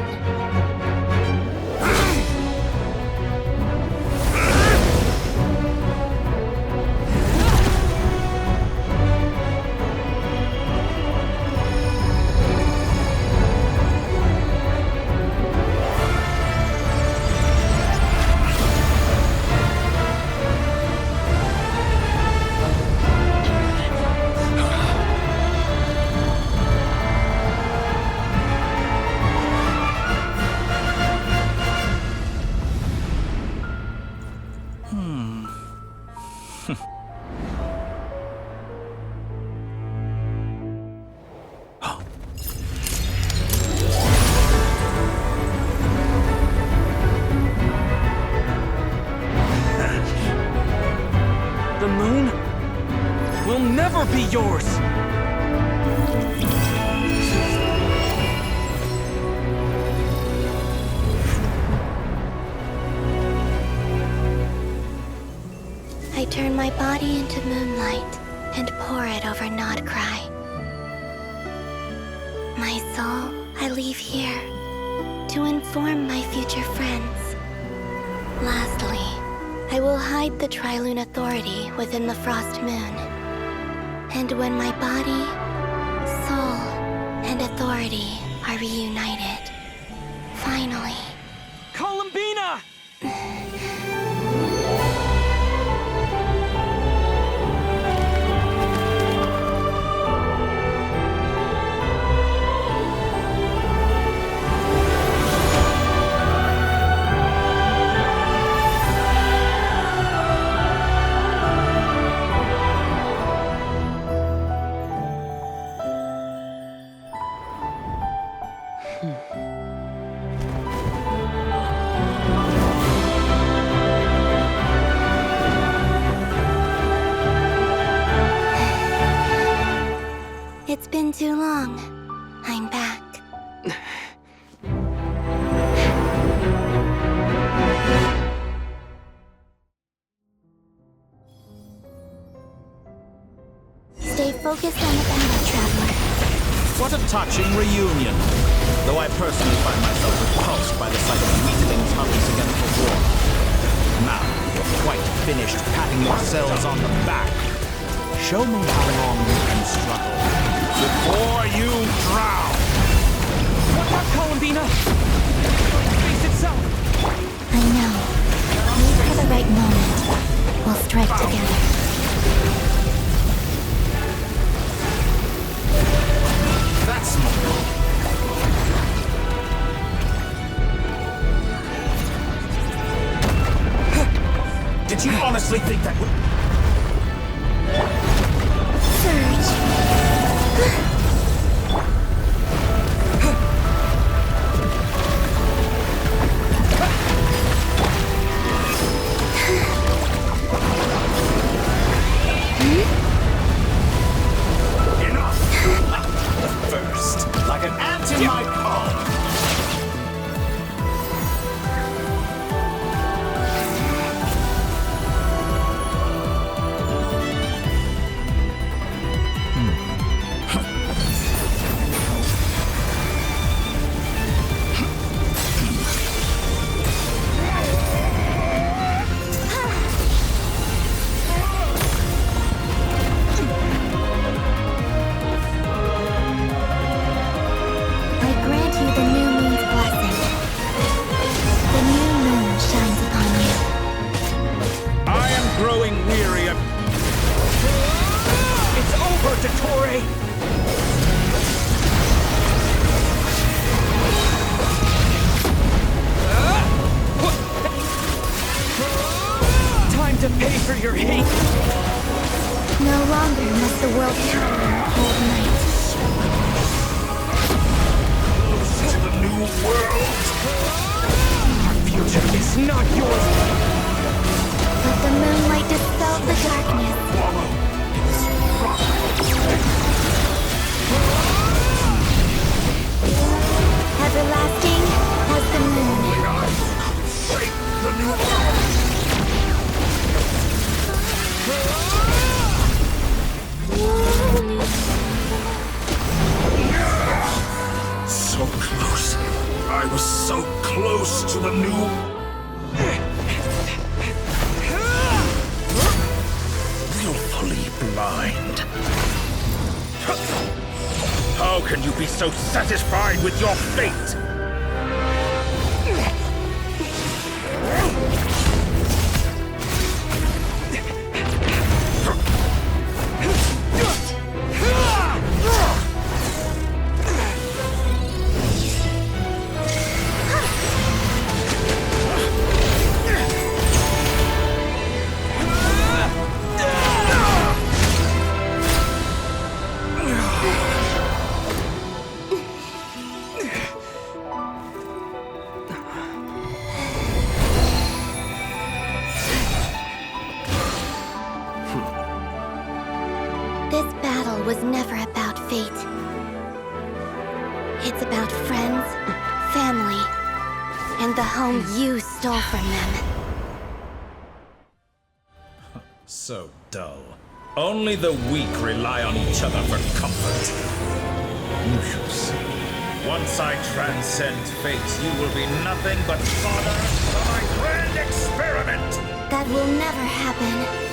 The moon will never be yours! I turn my body into moonlight and pour it over Nod-Krai. My soul, I leave here to inform my future friends. Lastly, I will hide the Trilune Authority within the Frost Moon. And when my body, soul, and authority are reunited, finally... Columbina! It's been too long. I'm back. Stay focused on the battle, Traveler. What a touching reunion. Though I personally find myself repulsed by the sight of weaklings huddled together for war. Now, you're quite finished patting yourselves on the back. Show me how long you can struggle before you drown. What about Columbina? Face itself. I know. Wait for the right moment. We'll strike together. That's more. Did you honestly think that would... Enough! First, like an ant in my palm. To pay for your hate. No longer must the world cower in the cold night. Close to the new world. Our future is not yours. Let the moonlight dispel the darkness. Follow in this rock. Everlasting as the moon. Shape the new world. So close. I was so close to the new... Willfully blind. How can you be so satisfied with your fate? This battle was never about fate. It's about friends, family, and the home you stole from them. So dull. Only the weak rely on each other for comfort. You shall see. Once I transcend fate, you will be nothing but fodder for my grand experiment! That will never happen.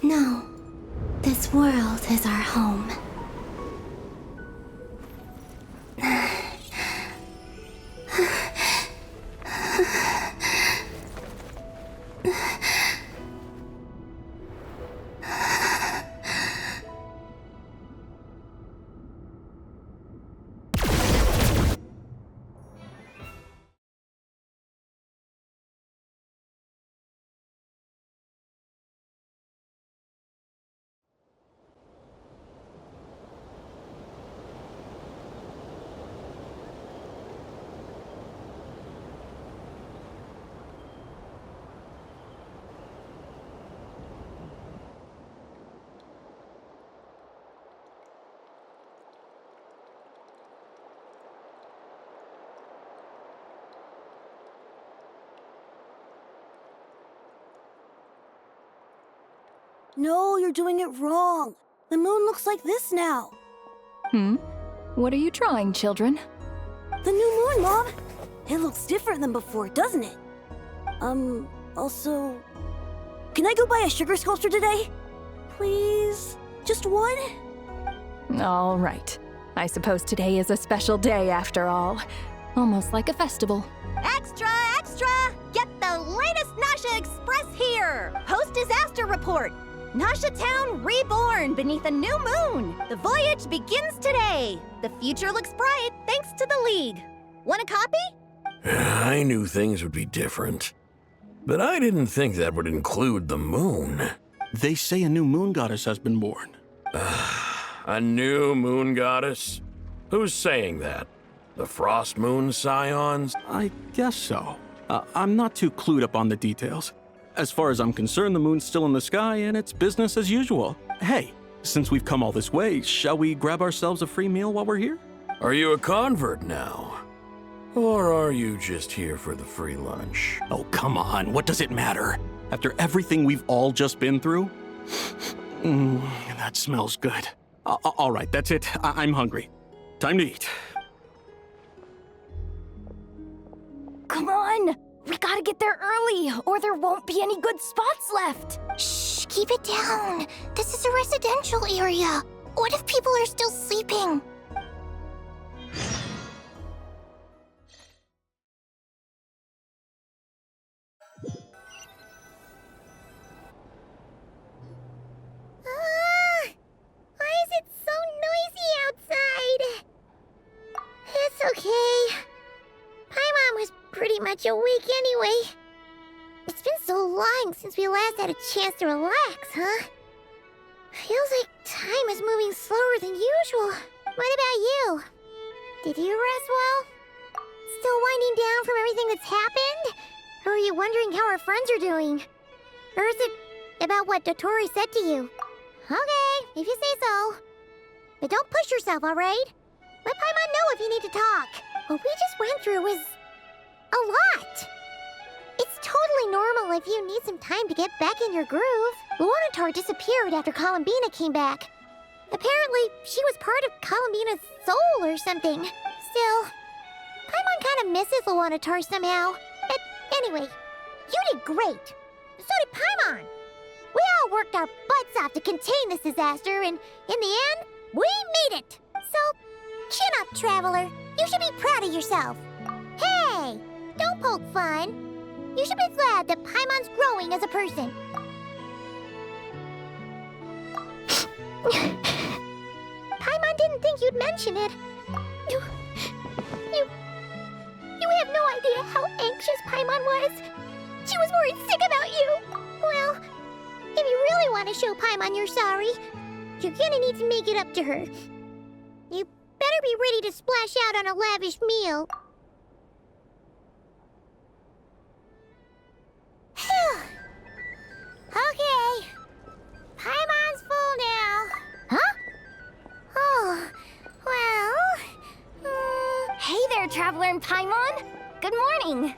No, this world is our home. No, you're doing it wrong. The moon looks like this now. What are you drawing, children? The new moon, Mom! It looks different than before, doesn't it? Also... Can I go buy a sugar sculpture today? Please? Just one? All right. I suppose today is a special day after all. Almost like a festival. Extra, extra! Get the latest Nasha Express here! Post-disaster report! Nasha Town reborn beneath a new moon! The voyage begins today! The future looks bright thanks to the League. Want a copy? I knew things would be different. But I didn't think that would include the moon. They say a new moon goddess has been born. A new moon goddess? Who's saying that? The Frost Moon Scions? I guess so. I'm not too clued up on the details. As far as I'm concerned, the moon's still in the sky and it's business as usual. Hey, since we've come all this way, shall we grab ourselves a free meal while we're here? Are you a convert now? Or are you just here for the free lunch? Oh, come on. What does it matter? After everything we've all just been through? That smells good. All right, that's it. I'm hungry. Time to eat. Come on! We gotta get there early, or there won't be any good spots left! Shh, keep it down. This is a residential area. What if people are still sleeping? Why is it so noisy outside? It's okay. Paimon was pretty much awake anyway. It's been so long since we last had a chance to relax, huh? Feels like time is moving slower than usual. What about you? Did you rest well? Still winding down from everything that's happened? Or are you wondering how our friends are doing? Or is it about what Dotori said to you? Okay, if you say so. But don't push yourself, alright? Let Paimon know if you need to talk. What we just went through was a lot. It's totally normal if you need some time to get back in your groove. Luanatar disappeared after Columbina came back. Apparently, she was part of Columbina's soul or something. Still, Paimon kind of misses Luanatar somehow. But anyway, you did great. So did Paimon. We all worked our butts off to contain this disaster, and in the end, we made it. So, chin up, Traveler. You should be proud of yourself. Hey, don't poke fun. You should be glad that Paimon's growing as a person. Paimon didn't think you'd mention it. You have no idea how anxious Paimon was. She was worried sick about you. Well, if you really want to show Paimon you're sorry, you're gonna need to make it up to her. You better be ready to splash out on a lavish meal. Okay. Paimon's full now. Huh? Oh, well... Hey there, Traveler and Paimon! Good morning!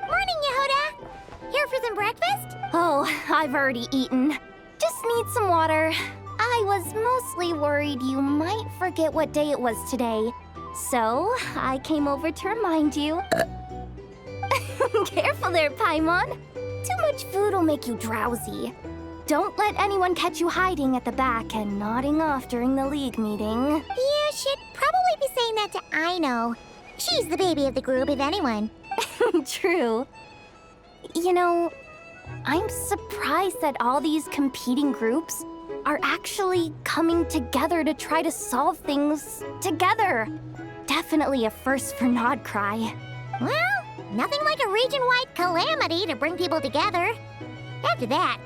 Morning, Yehuda! Here for some breakfast? Oh, I've already eaten. Just need some water. I was mostly worried you might forget what day it was today. So, I came over to remind you. Careful there, Paimon. Too much food will make you drowsy. Don't let anyone catch you hiding at the back and nodding off during the League meeting. Yeah, she'd probably be saying that to Aino. She's the baby of the group, if anyone. True. You know, I'm surprised that all these competing groups are actually coming together to try to solve things together. Definitely a first for Nod-Krai. Well, nothing like a region-wide calamity to bring people together. After that,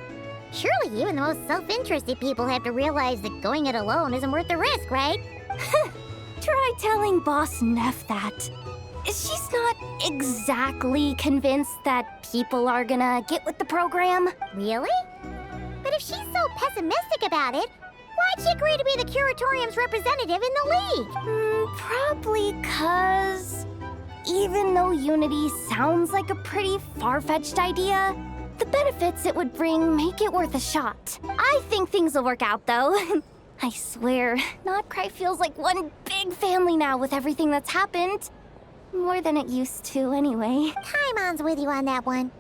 surely even the most self-interested people have to realize that going it alone isn't worth the risk, right? Try telling Boss Neff that. She's not exactly convinced that people are gonna get with the program. Really? But if she's so pessimistic about it, why'd she agree to be the Curatorium's representative in the League? Probably 'cause even though unity sounds like a pretty far-fetched idea, The benefits it would bring make it worth a shot. I think things will work out, though. I swear, Nod-Krai feels like one big family now with everything that's happened. More than it used to, anyway. Paimon's with you on that one.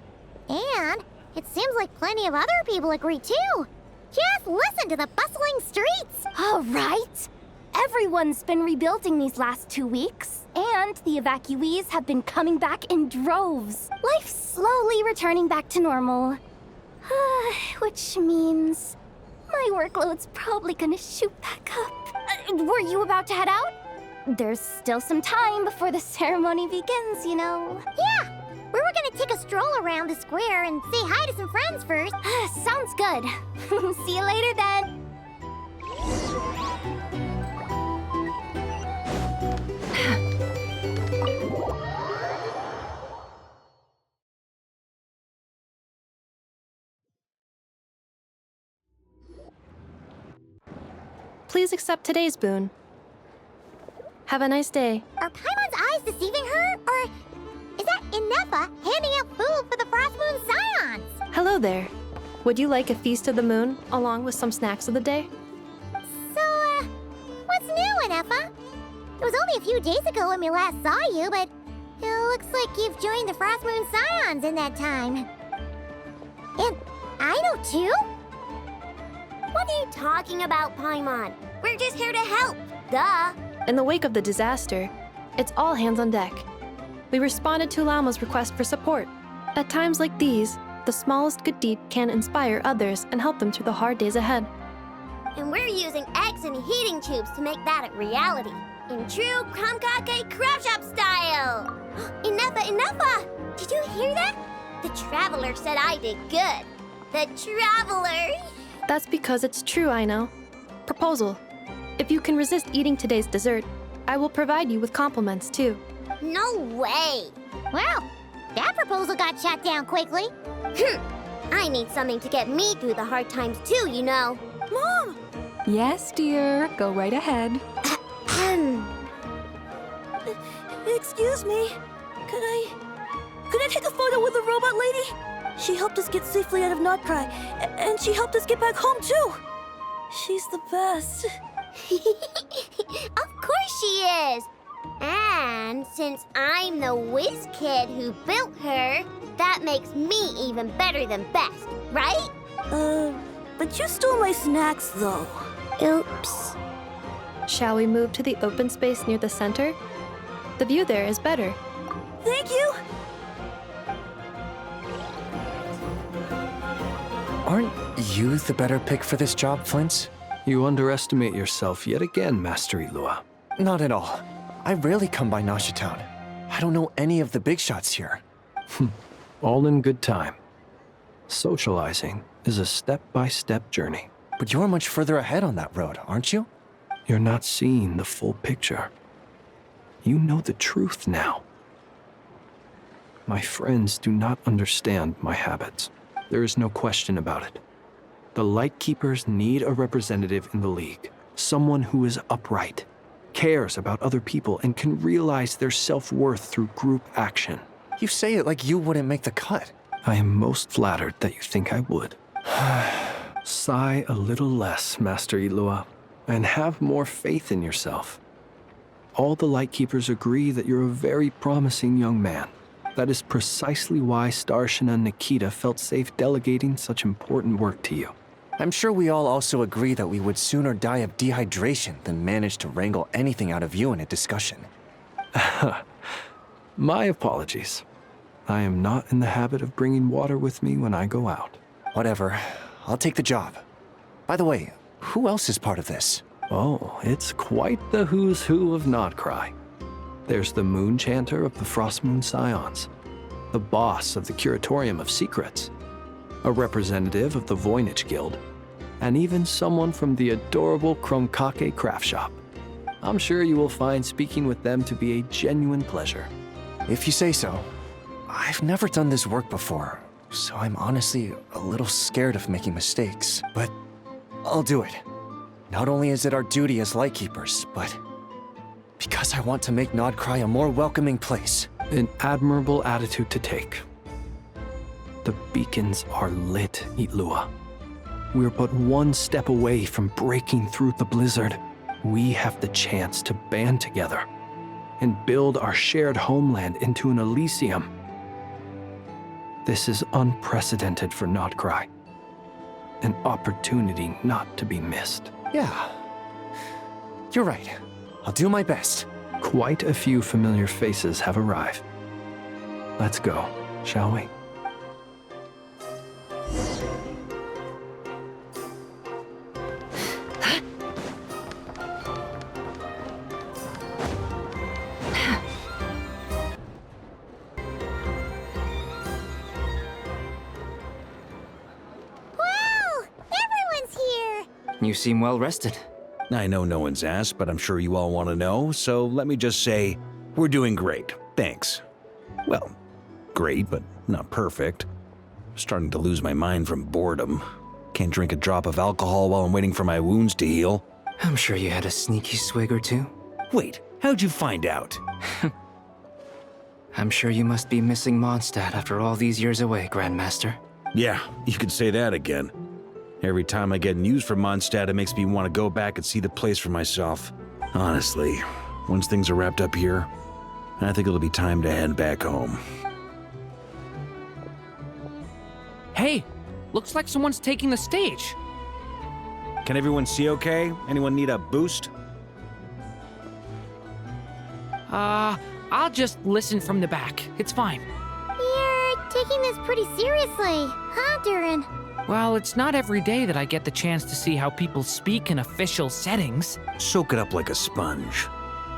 And it seems like plenty of other people agree, too. Just listen to the bustling streets. All right. Everyone's been rebuilding these last 2 weeks, and the evacuees have been coming back in droves. Life's slowly returning back to normal. Which means my workload's probably gonna shoot back up. Were you about to head out? There's still some time before the ceremony begins, you know. Yeah, we were gonna take a stroll around the square and say hi to some friends first. Sounds good. See you later then. Please accept today's boon. Have a nice day. Are Paimon's eyes deceiving her? Or is that Inefa handing out food for the Frost Moon Scions? Hello there. Would you like a feast of the moon, along with some snacks of the day? So, what's new, Inefa? It was only a few days ago when we last saw you, but it looks like you've joined the Frost Moon Scions in that time. And I know too? What are you talking about, Paimon? We're just here to help. Duh. In the wake of the disaster, it's all hands on deck. We responded to Lama's request for support. At times like these, the smallest good deed can inspire others and help them through the hard days ahead. And we're using eggs and heating tubes to make that a reality. In true Kromkake craft shop style! Inefa! Did you hear that? The Traveler said I did good. The Traveler! That's because it's true, I know. Proposal. If you can resist eating today's dessert, I will provide you with compliments, too. No way! Well, that proposal got shot down quickly. I need something to get me through the hard times, too, you know. Mom! Yes, dear. Go right ahead. Excuse me. Could I take a photo with the robot lady? She helped us get safely out of Nod-Krai, and she helped us get back home, too. She's the best. Of course she is! And since I'm the whiz kid who built her, that makes me even better than best, right? But you stole my snacks, though. Oops. Shall we move to the open space near the center? The view there is better. Thank you! Aren't you the better pick for this job, Flint? You underestimate yourself yet again, Master Ilua. Not at all. I rarely come by Nasha Town. I don't know any of the big shots here. All in good time. Socializing is a step-by-step journey. But you're much further ahead on that road, aren't you? You're not seeing the full picture. You know the truth now. My friends do not understand my habits. There is no question about it. The Lightkeepers need a representative in the League. Someone who is upright, cares about other people, and can realize their self-worth through group action. You say it like you wouldn't make the cut. I am most flattered that you think I would. Sigh a little less, Master Ilua, and have more faith in yourself. All the Lightkeepers agree that you're a very promising young man. That is precisely why Starshina Nikita felt safe delegating such important work to you. I'm sure we all also agree that we would sooner die of dehydration than manage to wrangle anything out of you in a discussion. My apologies. I am not in the habit of bringing water with me when I go out. Whatever. I'll take the job. By the way, who else is part of this? Oh, it's quite the who's who of Nod-Krai. There's the Moon Chanter of the Frost Moon Scions, the boss of the Curatorium of Secrets, a representative of the Voynich Guild, and even someone from the adorable Kromkake craft shop. I'm sure you will find speaking with them to be a genuine pleasure. If you say so. I've never done this work before, so I'm honestly a little scared of making mistakes, but I'll do it. Not only is it our duty as Lightkeepers, but because I want to make Nod-Krai a more welcoming place. An admirable attitude to take. The beacons are lit, Itlua. We're but one step away from breaking through the blizzard. We have the chance to band together and build our shared homeland into an Elysium. This is unprecedented for Nod-Krai. An opportunity not to be missed. Yeah. You're right. I'll do my best. Quite a few familiar faces have arrived. Let's go, shall we? You seem well rested. I know no one's asked, but I'm sure you all want to know, so let me just say, we're doing great. Thanks. Well, great, but not perfect. I'm starting to lose my mind from boredom. Can't drink a drop of alcohol while I'm waiting for my wounds to heal. I'm sure you had a sneaky swig or two. Wait, how'd you find out? I'm sure you must be missing Mondstadt after all these years away, Grandmaster. Yeah, you could say that again. Every time I get news from Mondstadt, it makes me want to go back and see the place for myself. Honestly, once things are wrapped up here, I think it'll be time to head back home. Hey, looks like someone's taking the stage. Can everyone see okay? Anyone need a boost? I'll just listen from the back. It's fine. You're taking this pretty seriously, huh, Durin? Well, it's not every day that I get the chance to see how people speak in official settings. Soak it up like a sponge.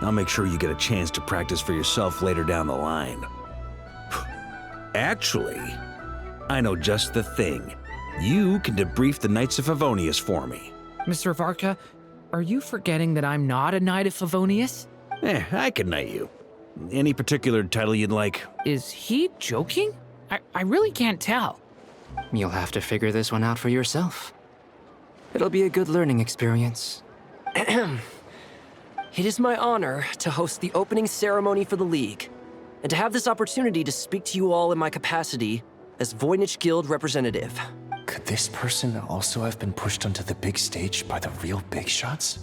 I'll make sure you get a chance to practice for yourself later down the line. Actually, I know just the thing. You can debrief the Knights of Favonius for me. Mr. Varka, are you forgetting that I'm not a Knight of Favonius? I can knight you. Any particular title you'd like? Is he joking? I really can't tell. You'll have to figure this one out for yourself. It'll be a good learning experience. It is my honor to host the opening ceremony for the League, and to have this opportunity to speak to you all in my capacity as Voynich Guild representative. Could this person also have been pushed onto the big stage by the real big shots?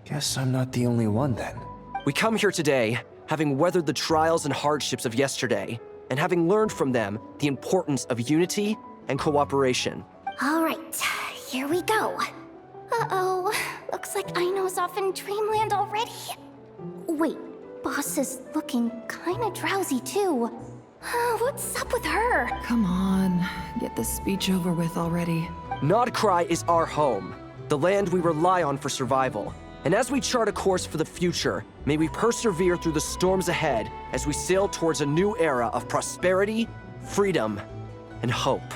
Guess I'm not the only one then. We come here today, having weathered the trials and hardships of yesterday, and having learned from them the importance of unity and cooperation. All right, here we go. Uh-oh, looks like Aino's off in Dreamland already. Wait, Boss is looking kinda drowsy too. What's up with her? Come on, get this speech over with already. Nod-Krai is our home, the land we rely on for survival. And as we chart a course for the future, may we persevere through the storms ahead as we sail towards a new era of prosperity, freedom, and hope.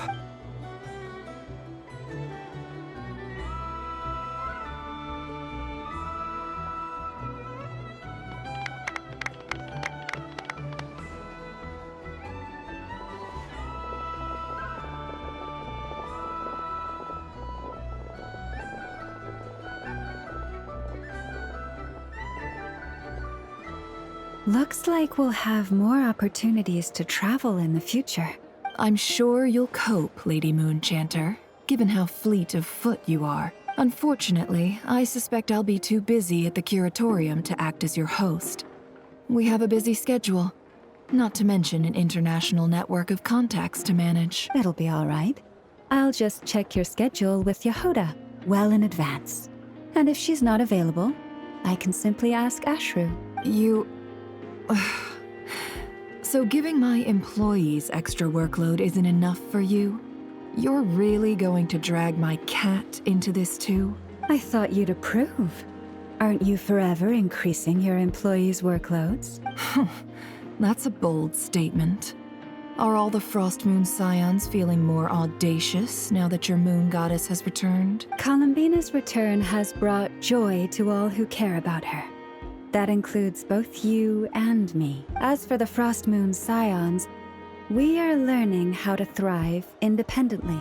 Looks like we'll have more opportunities to travel in the future. I'm sure you'll cope, Lady Moonchanter, given how fleet of foot you are. Unfortunately, I suspect I'll be too busy at the Curatorium to act as your host. We have a busy schedule, not to mention an international network of contacts to manage. It'll be all right. I'll just check your schedule with Yehuda well in advance. And if she's not available, I can simply ask Ashru. So giving my employees extra workload isn't enough for you? You're really going to drag my cat into this too? I thought you'd approve. Aren't you forever increasing your employees' workloads? That's a bold statement. Are all the Frost Moon Scions feeling more audacious now that your moon goddess has returned? Columbina's return has brought joy to all who care about her. That includes both you and me. As for the Frost Moon Scions, we are learning how to thrive independently,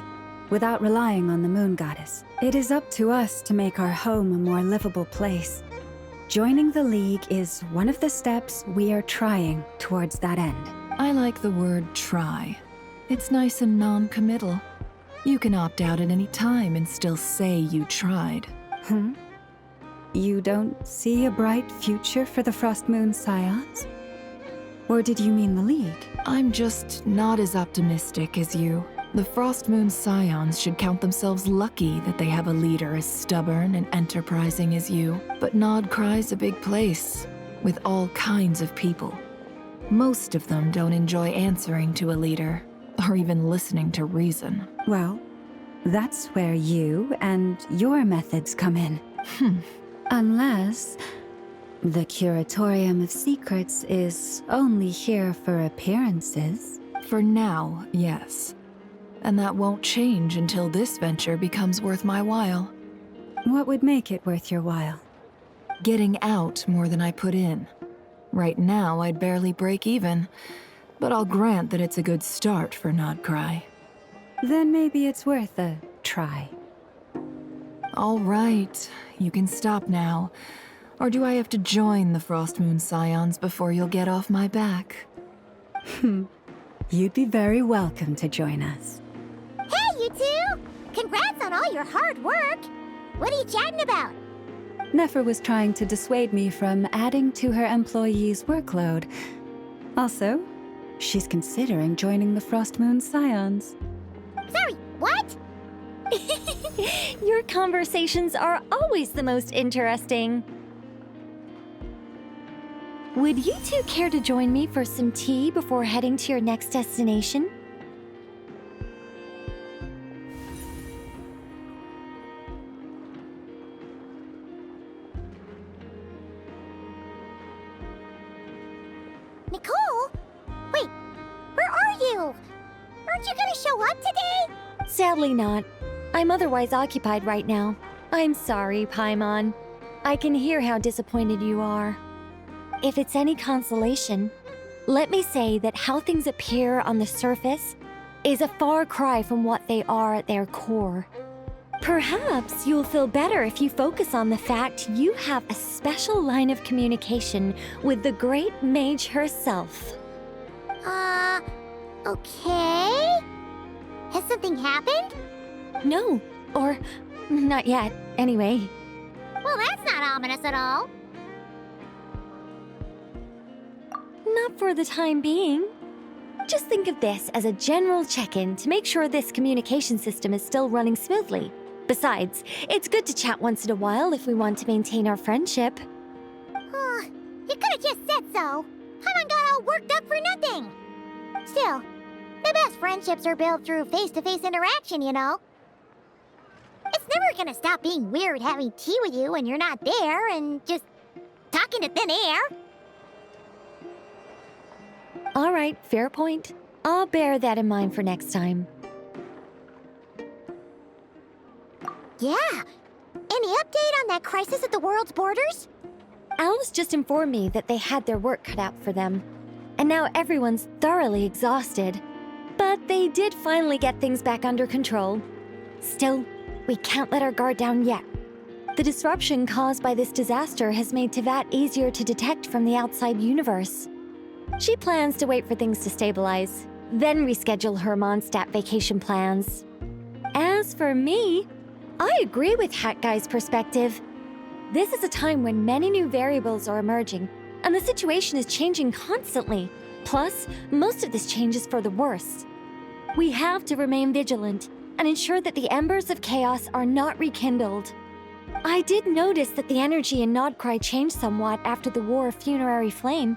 without relying on the moon goddess. It is up to us to make our home a more livable place. Joining the League is one of the steps we are trying towards that end. I like the word try. It's nice and non-committal. You can opt out at any time and still say you tried. You don't see a bright future for the Frost Moon Scions? Or did you mean the League? I'm just not as optimistic as you. The Frost Moon Scions should count themselves lucky that they have a leader as stubborn and enterprising as you. But Nod-Krai's a big place, with all kinds of people. Most of them don't enjoy answering to a leader, or even listening to reason. Well, that's where you and your methods come in. Unless the Curatorium of Secrets is only here for appearances. For now, yes. And that won't change until this venture becomes worth my while. What would make it worth your while? Getting out more than I put in. Right now, I'd barely break even, but I'll grant that it's a good start for Nod-Krai. Then maybe it's worth a try. All right, you can stop now. Or do I have to join the Frost Moon Scions before you'll get off my back? You'd be very welcome to join us. Hey, you two! Congrats on all your hard work! What are you chatting about? Nefer was trying to dissuade me from adding to her employees' workload. Also, she's considering joining the Frost Moon Scions. Sorry, what? Your conversations are always the most interesting. Would you two care to join me for some tea before heading to your next destination? Nicole? Wait, where are you? Aren't you gonna show up today? Sadly not. I'm otherwise occupied right now. I'm sorry, Paimon. I can hear how disappointed you are. If it's any consolation, let me say that how things appear on the surface is a far cry from what they are at their core. Perhaps you'll feel better if you focus on the fact you have a special line of communication with the great mage herself. Okay? Has something happened? No, or not yet, anyway. Well, that's not ominous at all. Not for the time being. Just think of this as a general check-in to make sure this communication system is still running smoothly. Besides, it's good to chat once in a while if we want to maintain our friendship. You could have just said so. Paimon got all worked up for nothing. Still, the best friendships are built through face-to-face interaction, you know. It's never gonna stop being weird having tea with you when you're not there and just talking to thin air. All right, fair point. I'll bear that in mind for next time. Yeah. Any update on that crisis at the world's borders? Alice just informed me that they had their work cut out for them. And now everyone's thoroughly exhausted. But they did finally get things back under control. Still, we can't let our guard down yet. The disruption caused by this disaster has made Teyvat easier to detect from the outside universe. She plans to wait for things to stabilize, then reschedule her Mondstadt vacation plans. As for me, I agree with Hat Guy's perspective. This is a time when many new variables are emerging, and the situation is changing constantly. Plus, most of this change is for the worse. We have to remain vigilant and ensure that the embers of chaos are not rekindled. I did notice that the energy in Nod-Krai changed somewhat after the War of Funerary Flame,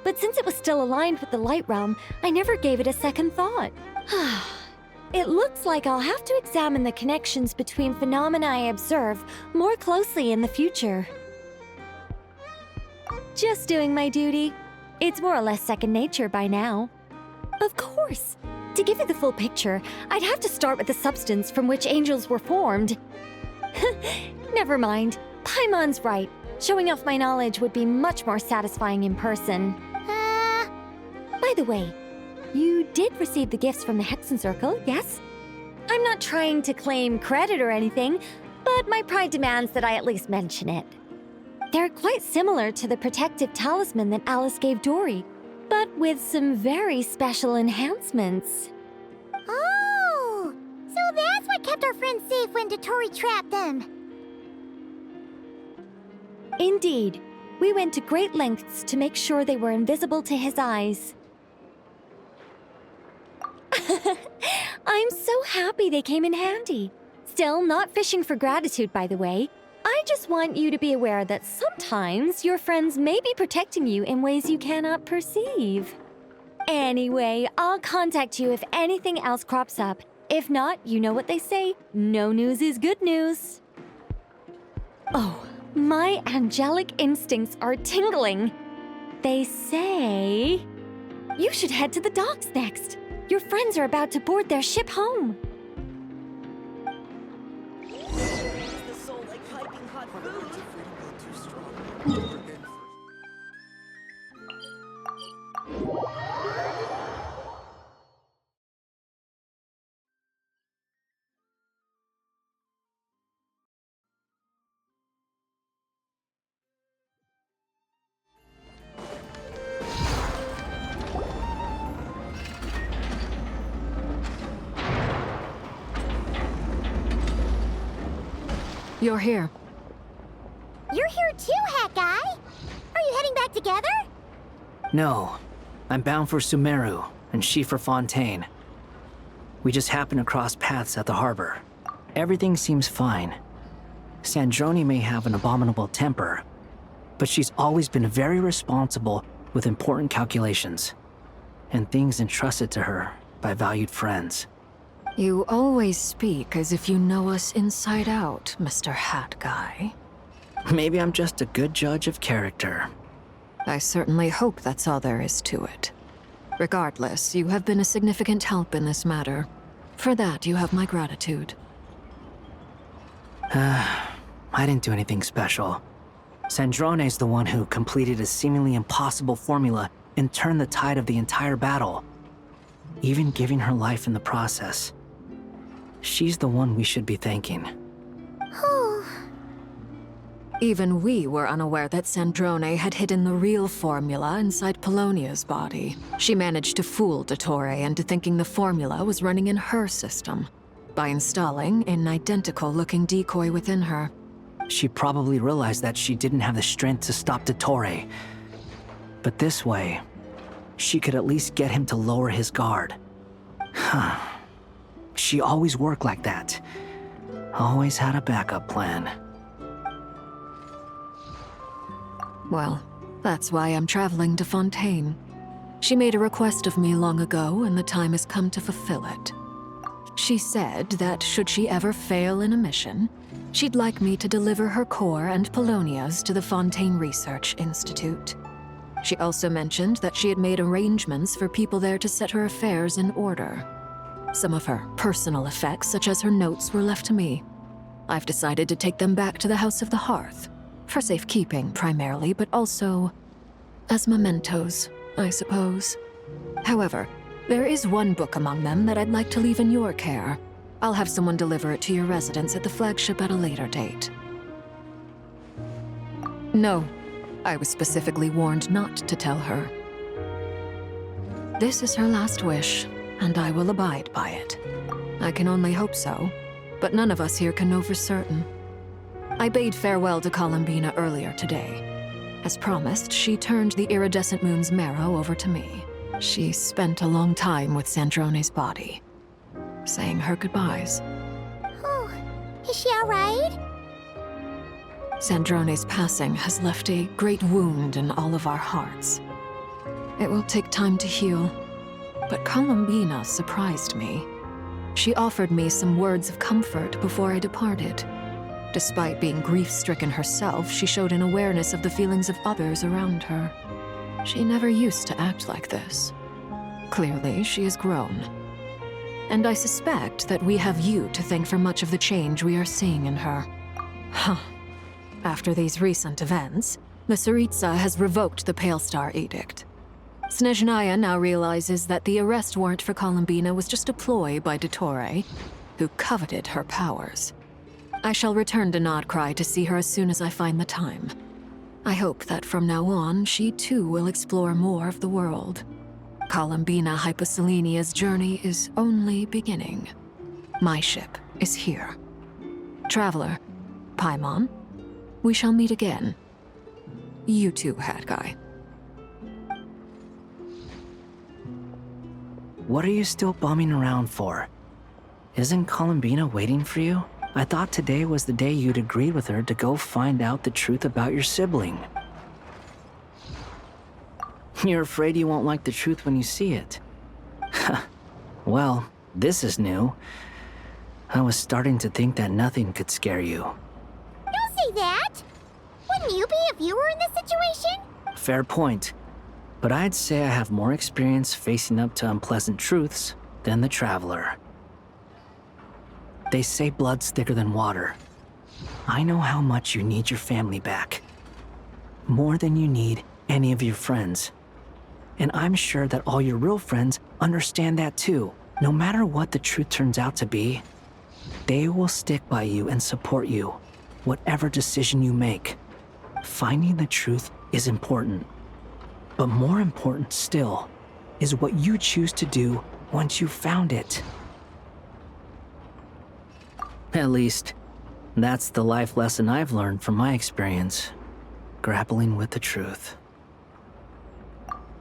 but since it was still aligned with the Light Realm, I never gave it a second thought. It looks like I'll have to examine the connections between phenomena I observe more closely in the future. Just doing my duty. It's more or less second nature by now. Of course! To give you the full picture, I'd have to start with the substance from which angels were formed. Never mind. Paimon's right. Showing off my knowledge would be much more satisfying in person. By the way, you did receive the gifts from the Hexen Circle, yes? I'm not trying to claim credit or anything, but my pride demands that I at least mention it. They're quite similar to the protective talisman that Alice gave Dory, but with some very special enhancements. kept our friends safe when Dotori trapped them. Indeed. We went to great lengths to make sure they were invisible to his eyes. I'm so happy they came in handy. Still, not fishing for gratitude, by the way. I just want you to be aware that sometimes your friends may be protecting you in ways you cannot perceive. Anyway, I'll contact you if anything else crops up. If not, you know what they say, no news is good news. Oh, my angelic instincts are tingling. They say you should head to the docks next. Your friends are about to board their ship home. You're here. You're here too, Hat Guy. Are you heading back together? No. I'm bound for Sumeru, and she for Fontaine. We just happened to cross paths at the harbor. Everything seems fine. Sandrone may have an abominable temper, but she's always been very responsible with important calculations, and things entrusted to her by valued friends. You always speak as if you know us inside out, Mr. Hat Guy. Maybe I'm just a good judge of character. I certainly hope that's all there is to it. Regardless, you have been a significant help in this matter. For that, you have my gratitude. I didn't do anything special. Sandrone's the one who completed a seemingly impossible formula and turned the tide of the entire battle, even giving her life in the process. She's the one we should be thanking. Even we were unaware that Sandrone had hidden the real formula inside Polonia's body. She managed to fool Dottore into thinking the formula was running in her system by installing an identical-looking decoy within her. She probably realized that she didn't have the strength to stop Dottore. But this way, she could at least get him to lower his guard. She always worked like that. Always had a backup plan. Well, that's why I'm traveling to Fontaine. She made a request of me long ago, and the time has come to fulfill it. She said that should she ever fail in a mission, she'd like me to deliver her core and Polonia's to the Fontaine Research Institute. She also mentioned that she had made arrangements for people there to set her affairs in order. Some of her personal effects, such as her notes, were left to me. I've decided to take them back to the House of the Hearth. For safekeeping, primarily, but also as mementos, I suppose. However, there is one book among them that I'd like to leave in your care. I'll have someone deliver it to your residence at the flagship at a later date. No, I was specifically warned not to tell her. This is her last wish, and I will abide by it. I can only hope so, but none of us here can know for certain. I bade farewell to Columbina earlier today. As promised, she turned the iridescent moon's marrow over to me. She spent a long time with Sandrone's body, saying her goodbyes. Oh, is she all right? Sandrone's passing has left a great wound in all of our hearts. It will take time to heal, but Columbina surprised me. She offered me some words of comfort before I departed. Despite being grief-stricken herself, she showed an awareness of the feelings of others around her. She never used to act like this. Clearly, she has grown. And I suspect that we have you to thank for much of the change we are seeing in her. After these recent events, the Tsaritsa has revoked the Pale Star Edict. Snezhnaya now realizes that the arrest warrant for Columbina was just a ploy by Dottore, who coveted her powers. I shall return to Nod-Krai to see her as soon as I find the time. I hope that from now on, she too will explore more of the world. Columbina Hyposelenia's journey is only beginning. My ship is here. Traveler, Paimon, we shall meet again. You too, Hat Guy. What are you still bumming around for? Isn't Columbina waiting for you? I thought today was the day you'd agreed with her to go find out the truth about your sibling. You're afraid you won't like the truth when you see it. Well, this is new. I was starting to think that nothing could scare you. Don't say that! Wouldn't you be if you were in this situation? Fair point. But I'd say I have more experience facing up to unpleasant truths than the Traveler. They say blood's thicker than water. I know how much you need your family back. More than you need any of your friends. And I'm sure that all your real friends understand that too. No matter what the truth turns out to be, they will stick by you and support you, whatever decision you make. Finding the truth is important. But more important still is what you choose to do once you've found it. At least, that's the life lesson I've learned from my experience, grappling with the truth.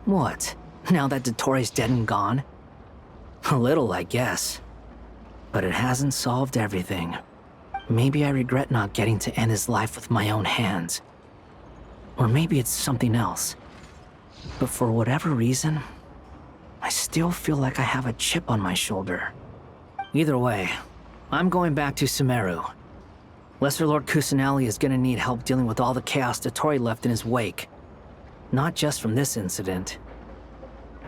What? Now that Dottoro's dead and gone? A little, I guess. But it hasn't solved everything. Maybe I regret not getting to end his life with my own hands. Or maybe it's something else. But for whatever reason, I still feel like I have a chip on my shoulder. Either way, I'm going back to Sumeru. Lesser Lord Kusanali is gonna need help dealing with all the chaos Dottori left in his wake. Not just from this incident,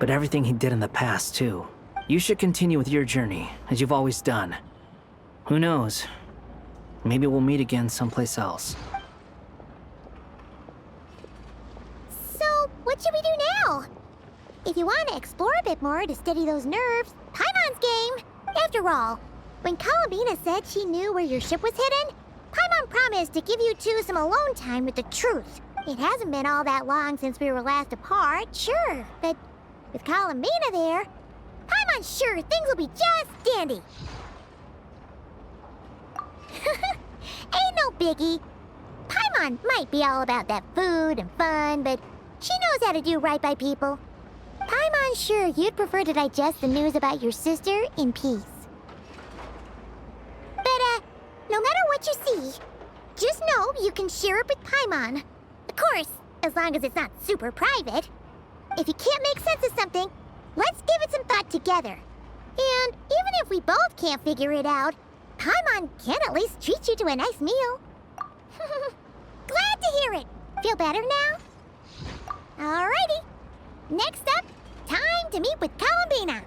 but everything he did in the past, too. You should continue with your journey, as you've always done. Who knows? Maybe we'll meet again someplace else. So, what should we do now? If you want to explore a bit more to steady those nerves, Paimon's game! After all, when Columbina said she knew where your ship was hidden, Paimon promised to give you two some alone time with the truth. It hasn't been all that long since we were last apart, sure, but with Columbina there, Paimon's sure things will be just dandy. Ain't no biggie. Paimon might be all about that food and fun, but she knows how to do right by people. Paimon's sure you'd prefer to digest the news about your sister in peace. But, no matter what you see, just know you can share it with Paimon. Of course, as long as it's not super private. If you can't make sense of something, let's give it some thought together. And even if we both can't figure it out, Paimon can at least treat you to a nice meal. Glad to hear it. Feel better now? Alrighty. Next up, time to meet with Columbina.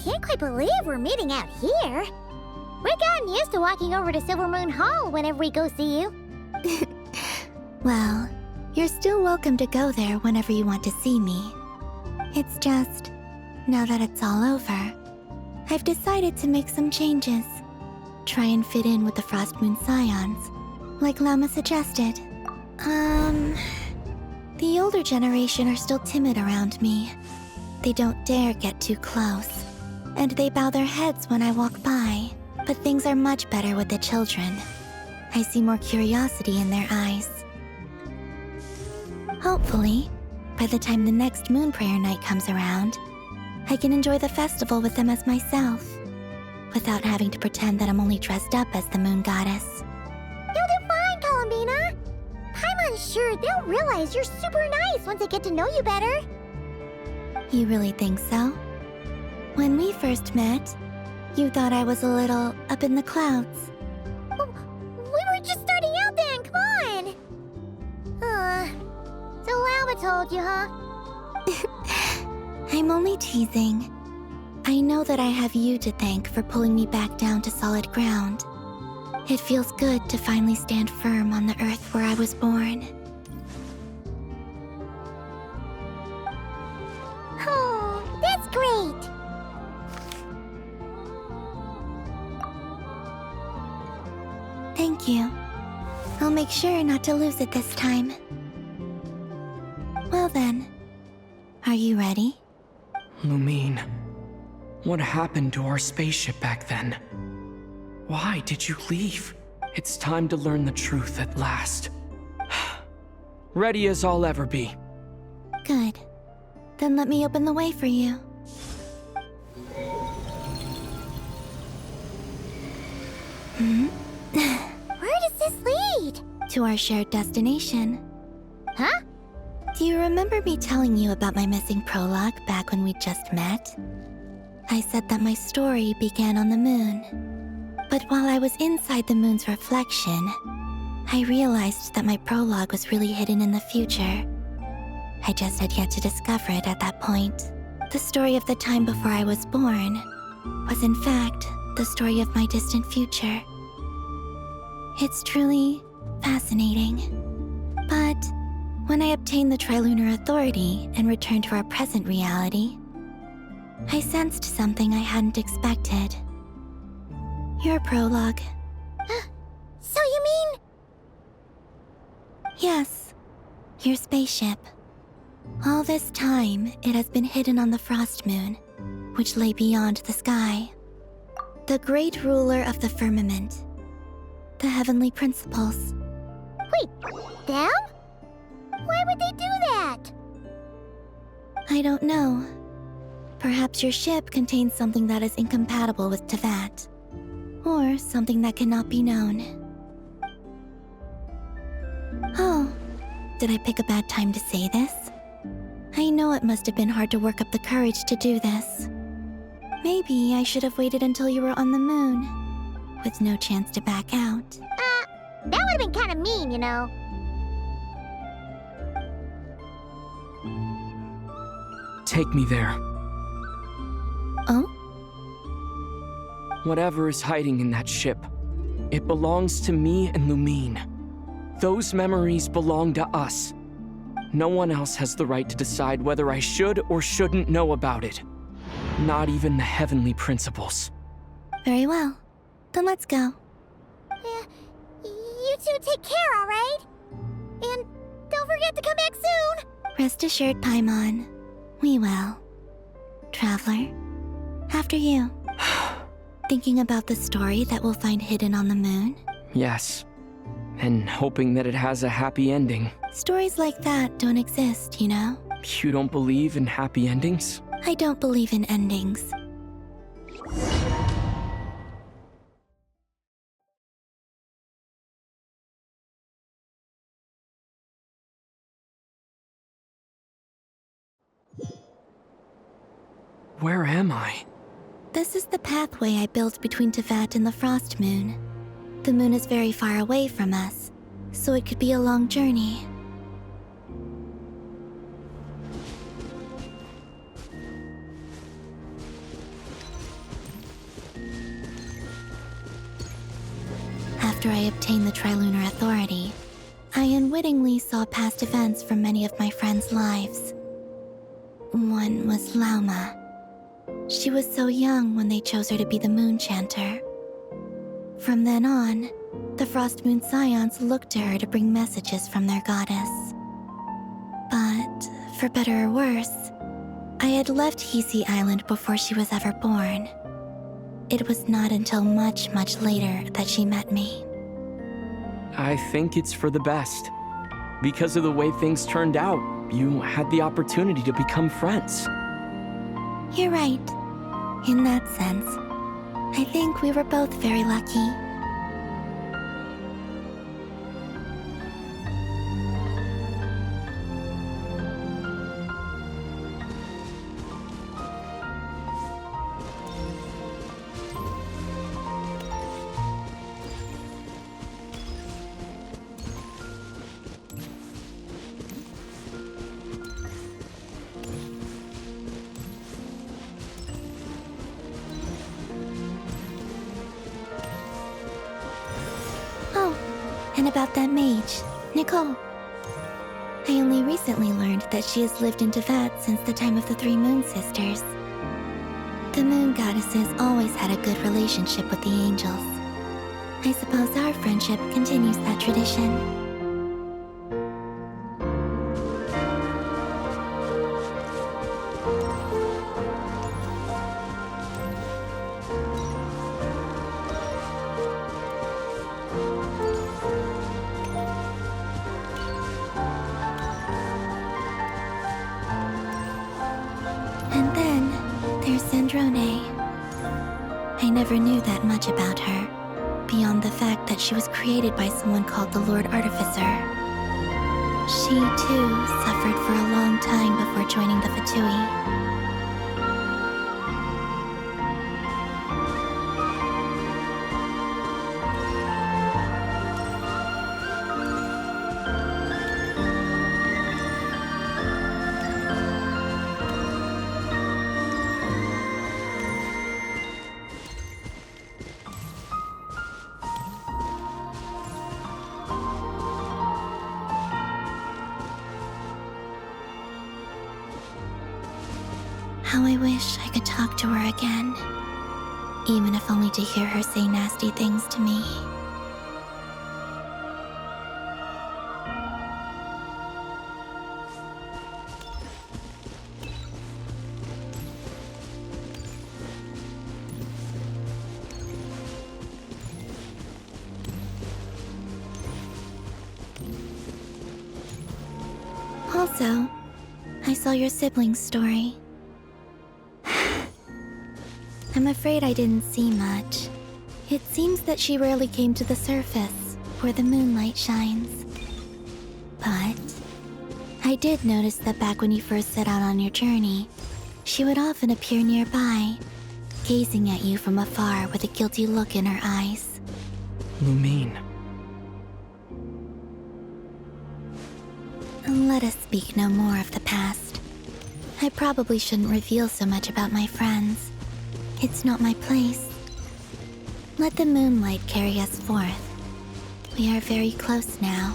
Can't quite believe we're meeting out here. We've gotten used to walking over to Silver Moon Hall whenever we go see you. Well, you're still welcome to go there whenever you want to see me. It's just, now that it's all over, I've decided to make some changes. Try and fit in with the Frost Moon Scions, like Lama suggested. The older generation are still timid around me. They don't dare get too close. And they bow their heads when I walk by. But things are much better with the children. I see more curiosity in their eyes. Hopefully, by the time the next Moon Prayer Night comes around, I can enjoy the festival with them as myself, without having to pretend that I'm only dressed up as the Moon Goddess. You'll do fine, Columbina. Paimon's sure they'll realize you're super nice once they get to know you better. You really think so? When we first met, you thought I was a little up in the clouds. We were just starting out then, come on! So Lama told you, huh? I'm only teasing. I know that I have you to thank for pulling me back down to solid ground. It feels good to finally stand firm on the earth where I was born. Oh, that's great! Thank you. I'll make sure not to lose it this time. Well then, are you ready? Lumine, what happened to our spaceship back then? Why did you leave? It's time to learn the truth at last. Ready as I'll ever be. Good. Then let me open the way for you. Where does this lead? To our shared destination. Huh? Do you remember me telling you about my missing prologue back when we just met? I said that my story began on the moon. But while I was inside the moon's reflection, I realized that my prologue was really hidden in the future. I just had yet to discover it at that point. The story of the time before I was born was in fact the story of my distant future. It's truly fascinating. But when I obtained the Trilunar Authority and returned to our present reality, I sensed something I hadn't expected. Your prologue. So you mean... Yes, your spaceship. All this time, it has been hidden on the Frost Moon, which lay beyond the sky. The great ruler of the firmament. The heavenly principles. Wait, them? Why would they do that? I don't know. Perhaps your ship contains something that is incompatible with Teyvat. Or something that cannot be known. Oh, did I pick a bad time to say this? I know it must have been hard to work up the courage to do this. Maybe I should have waited until you were on the moon, with no chance to back out. That would have been kind of mean, you know. Take me there. Oh? Whatever is hiding in that ship, it belongs to me and Lumine. Those memories belong to us. No one else has the right to decide whether I should or shouldn't know about it. Not even the heavenly principles. Very well. Then let's go. You two take care, alright? And don't forget to come back soon! Rest assured, Paimon. We will. Traveler, after you. Thinking about the story that we'll find hidden on the moon? Yes. And hoping that it has a happy ending. Stories like that don't exist, you know? You don't believe in happy endings? I don't believe in endings. Where am I? This is the pathway I built between Teyvat and the Frost Moon. The moon is very far away from us, so it could be a long journey. After I obtained the Trilunar Authority, I unwittingly saw past events from many of my friends' lives. One was Lauma. She was so young when they chose her to be the Moon Chanter. From then on, the Frost Moon Scions looked to her to bring messages from their goddess. But, for better or worse, I had left Hisi Island before she was ever born. It was not until much, much later that she met me. I think it's for the best. Because of the way things turned out, you had the opportunity to become friends. You're right. In that sense, I think we were both very lucky. And about that mage, Nicole. I only recently learned that she has lived in Teyvat since the time of the Three Moon Sisters. The Moon Goddesses always had a good relationship with the angels. I suppose our friendship continues that tradition. And then there's Zandrone. I never knew that much about her, beyond the fact that she was created by someone called the Lord Artificer. She, too, suffered for a long time before joining the Fatui. How I wish I could talk to her again, even if only to hear her say nasty things to me. Also, I saw your siblings' story. I'm afraid I didn't see much. It seems that she rarely came to the surface, where the moonlight shines. But I did notice that back when you first set out on your journey, she would often appear nearby, gazing at you from afar with a guilty look in her eyes. Lumine. Let us speak no more of the past. I probably shouldn't reveal so much about my friends. It's not my place. Let the moonlight carry us forth. We are very close now.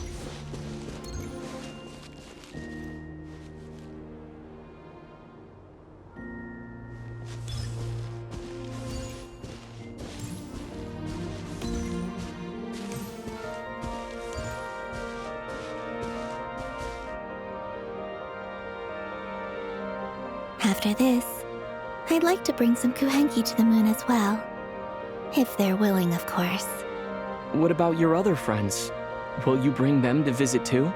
After this, I'd like to bring some kuhenki to the moon as well. If they're willing, of course. What about your other friends? Will you bring them to visit too?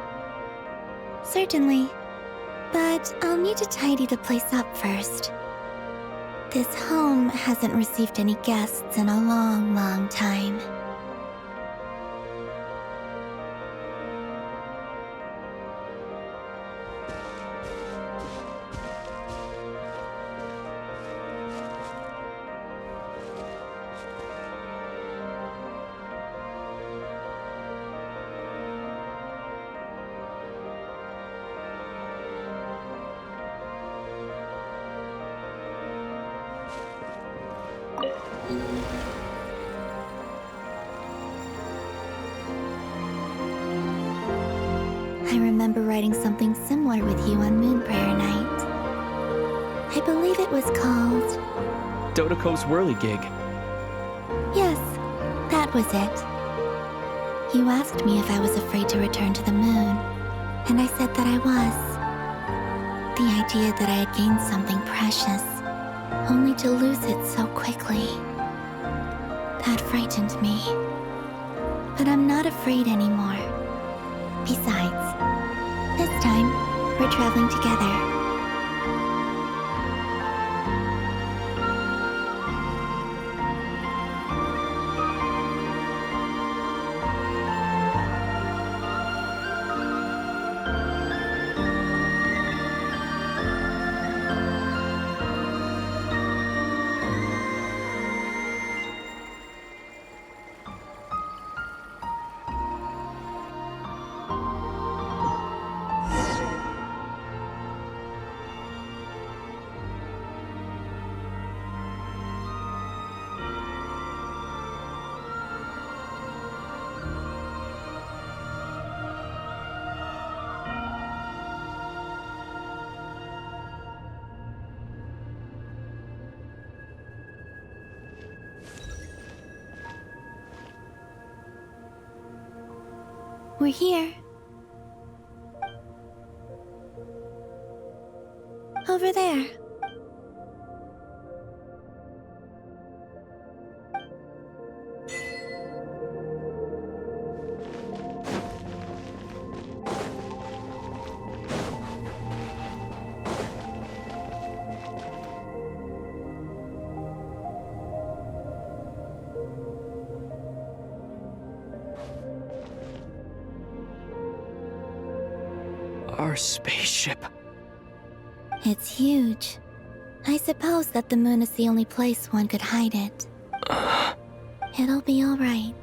Certainly. But I'll need to tidy the place up first. This home hasn't received any guests in a long, long time. I remember writing something similar with you on Moon Prayer Night. I believe it was called... Dodoko's Whirligig. Yes, that was it. You asked me if I was afraid to return to the moon, and I said that I was. The idea that I had gained something precious, only to lose it so quickly. That frightened me. But I'm not afraid anymore. Besides, this time, we're traveling together. We're here. Over there. Our spaceship. It's huge. I suppose that the moon is the only place one could hide it. It'll be alright.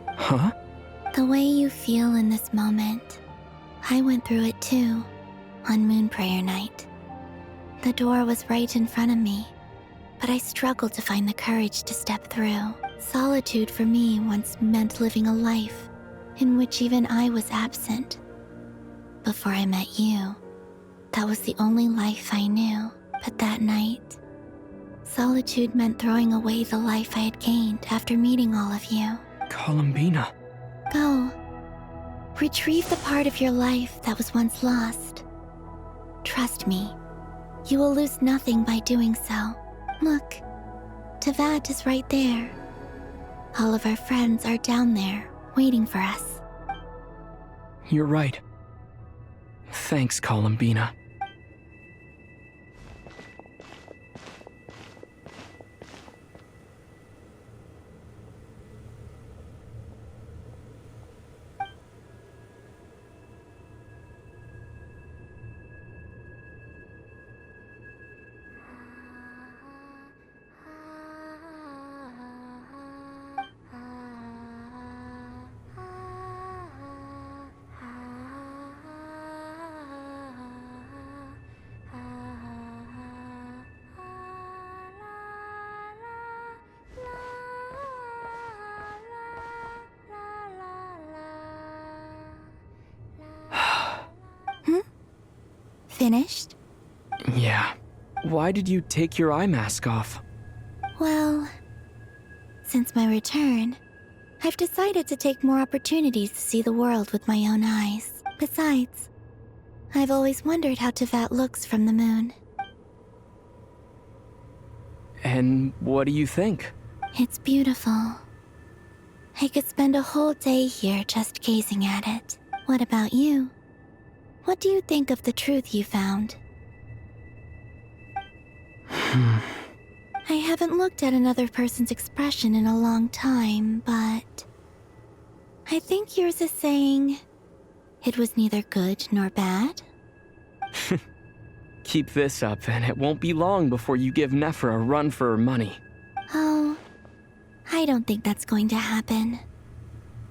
Huh? The way you feel in this moment, I went through it too, on Moon Prayer Night. The door was right in front of me, but I struggled to find the courage to step through. Solitude for me once meant living a life in which even I was absent. Before I met you, that was the only life I knew. But that night, solitude meant throwing away the life I had gained after meeting all of you. Columbina. Go. Retrieve the part of your life that was once lost. Trust me, you will lose nothing by doing so. Look, Teyvat is right there. All of our friends are down there, waiting for us. You're right. Thanks, Columbina. Finished? Yeah. Why did you take your eye mask off? Well, since my return, I've decided to take more opportunities to see the world with my own eyes. Besides, I've always wondered how Teyvat looks from the moon. And what do you think? It's beautiful. I could spend a whole day here just gazing at it. What about you? What do you think of the truth you found? I haven't looked at another person's expression in a long time, but I think yours is saying it was neither good nor bad. Keep this up, and it won't be long before you give Nephra a run for her money. Oh, I don't think that's going to happen.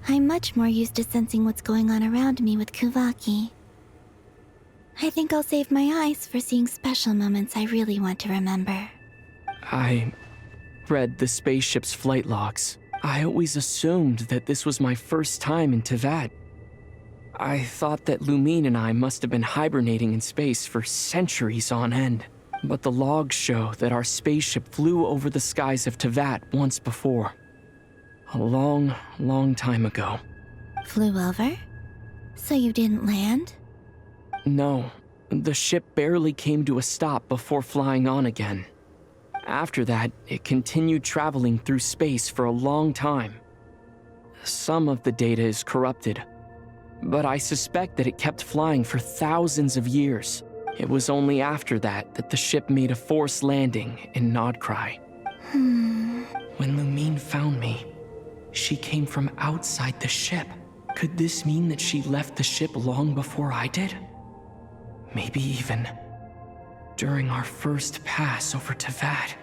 I'm much more used to sensing what's going on around me with Kuvaki. I think I'll save my eyes for seeing special moments I really want to remember. I read the spaceship's flight logs. I always assumed that this was my first time in Teyvat. I thought that Lumine and I must have been hibernating in space for centuries on end. But the logs show that our spaceship flew over the skies of Teyvat once before. A long, long time ago. Flew over? So you didn't land? No, the ship barely came to a stop before flying on again. After that, it continued traveling through space for a long time. Some of the data is corrupted, but I suspect that it kept flying for thousands of years. It was only after that that the ship made a forced landing in Nod-Krai. When Lumine found me, she came from outside the ship. Could this mean that she left the ship long before I did? Maybe even during our first pass over Teyvat.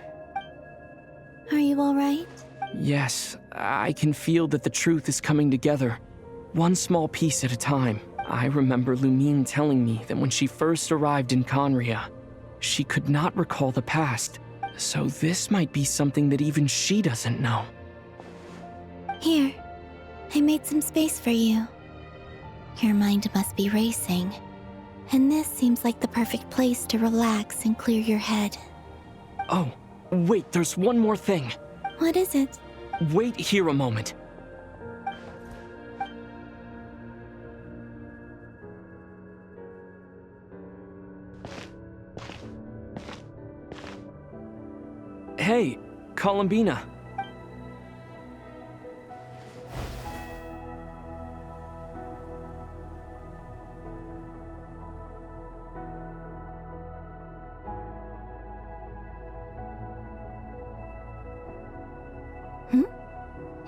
Are you alright? Yes, I can feel that the truth is coming together, one small piece at a time. I remember Lumine telling me that when she first arrived in Conria, she could not recall the past, so this might be something that even she doesn't know. Here, I made some space for you. Your mind must be racing, and this seems like the perfect place to relax and clear your head. Oh, wait, there's one more thing. What is it? Wait here a moment. Hey, Columbina.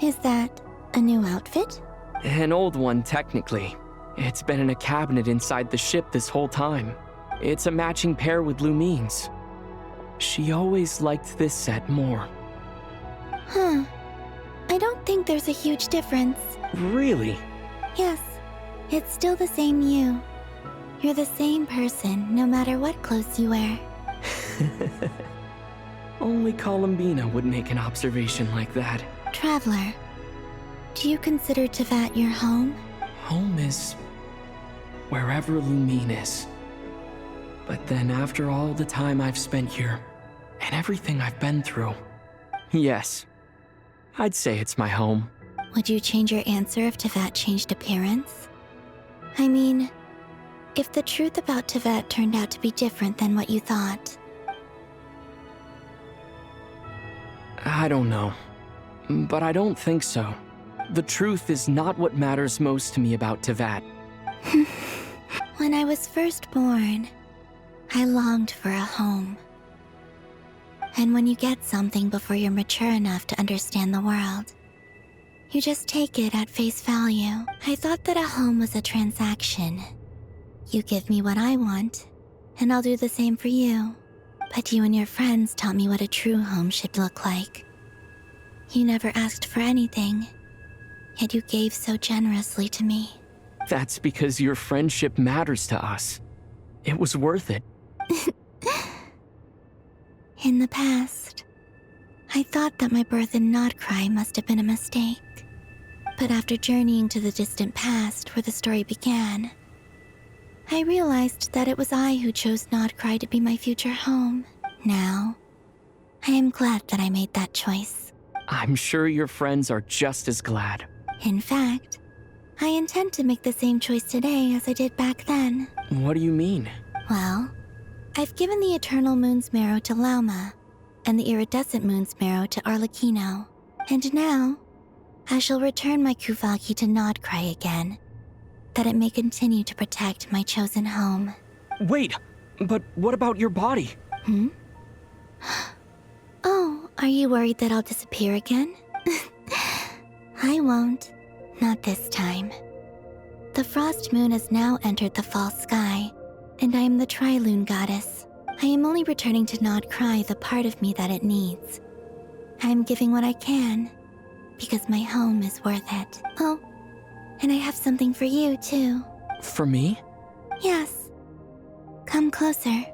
Is that a new outfit? An old one, technically. It's been in a cabinet inside the ship this whole time. It's a matching pair with Lumine's. She always liked this set more. Huh. I don't think there's a huge difference. Really? Yes. It's still the same you. You're the same person, no matter what clothes you wear. Only Columbina would make an observation like that. Traveler, do you consider Teyvat your home? Home is wherever Lumine is. But then after all the time I've spent here, and everything I've been through, yes, I'd say it's my home. Would you change your answer if Teyvat changed appearance? I mean, if the truth about Teyvat turned out to be different than what you thought. I don't know. But I don't think so. The truth is not what matters most to me about Teyvat. When I was first born, I longed for a home. And when you get something before you're mature enough to understand the world, you just take it at face value. I thought that a home was a transaction. You give me what I want, and I'll do the same for you. But you and your friends taught me what a true home should look like. You never asked for anything, yet you gave so generously to me. That's because your friendship matters to us. It was worth it. In the past, I thought that my birth in Nod-Krai must have been a mistake. But after journeying to the distant past where the story began, I realized that it was I who chose Nod-Krai to be my future home. Now, I am glad that I made that choice. I'm sure your friends are just as glad. In fact, I intend to make the same choice today as I did back then. What do you mean? Well, I've given the Eternal Moon's Marrow to Lauma, and the Iridescent Moon's Marrow to Arlecchino. And now, I shall return my Kuvagi to Nod-Krai again, that it may continue to protect my chosen home. Wait, but what about your body? Oh, are you worried that I'll disappear again? I won't. Not this time. The Frost Moon has now entered the false sky, and I am the Tri-Lune Goddess. I am only returning to Nod-Krai the part of me that it needs. I am giving what I can, because my home is worth it. Oh, and I have something for you, too. For me? Yes. Come closer.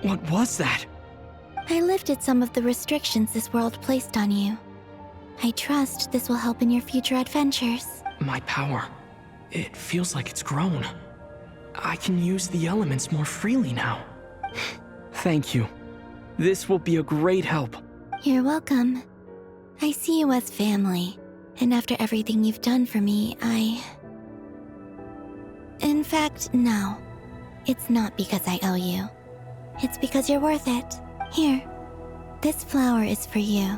What was that? I lifted some of the restrictions this world placed on you. I trust this will help in your future adventures. My power. It feels like it's grown. I can use the elements more freely now. Thank you. This will be a great help. You're welcome. I see you as family, and after everything you've done for me, In fact, no. It's not because I owe you. It's because you're worth it. Here, this flower is for you.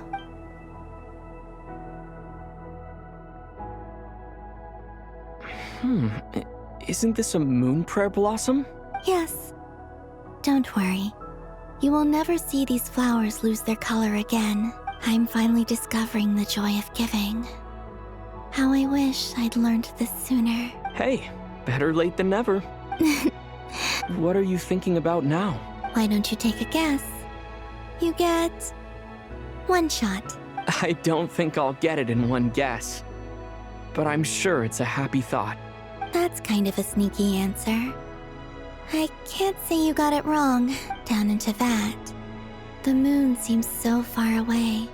Isn't this a moon prayer blossom? Yes. Don't worry. You will never see these flowers lose their color again. I'm finally discovering the joy of giving. How I wish I'd learned this sooner. Hey, better late than never. What are you thinking about now? Why don't you take a guess? You get one shot. I don't think I'll get it in one guess. But I'm sure it's a happy thought. That's kind of a sneaky answer. I can't say you got it wrong. Down in Teyvat, the moon seems so far away.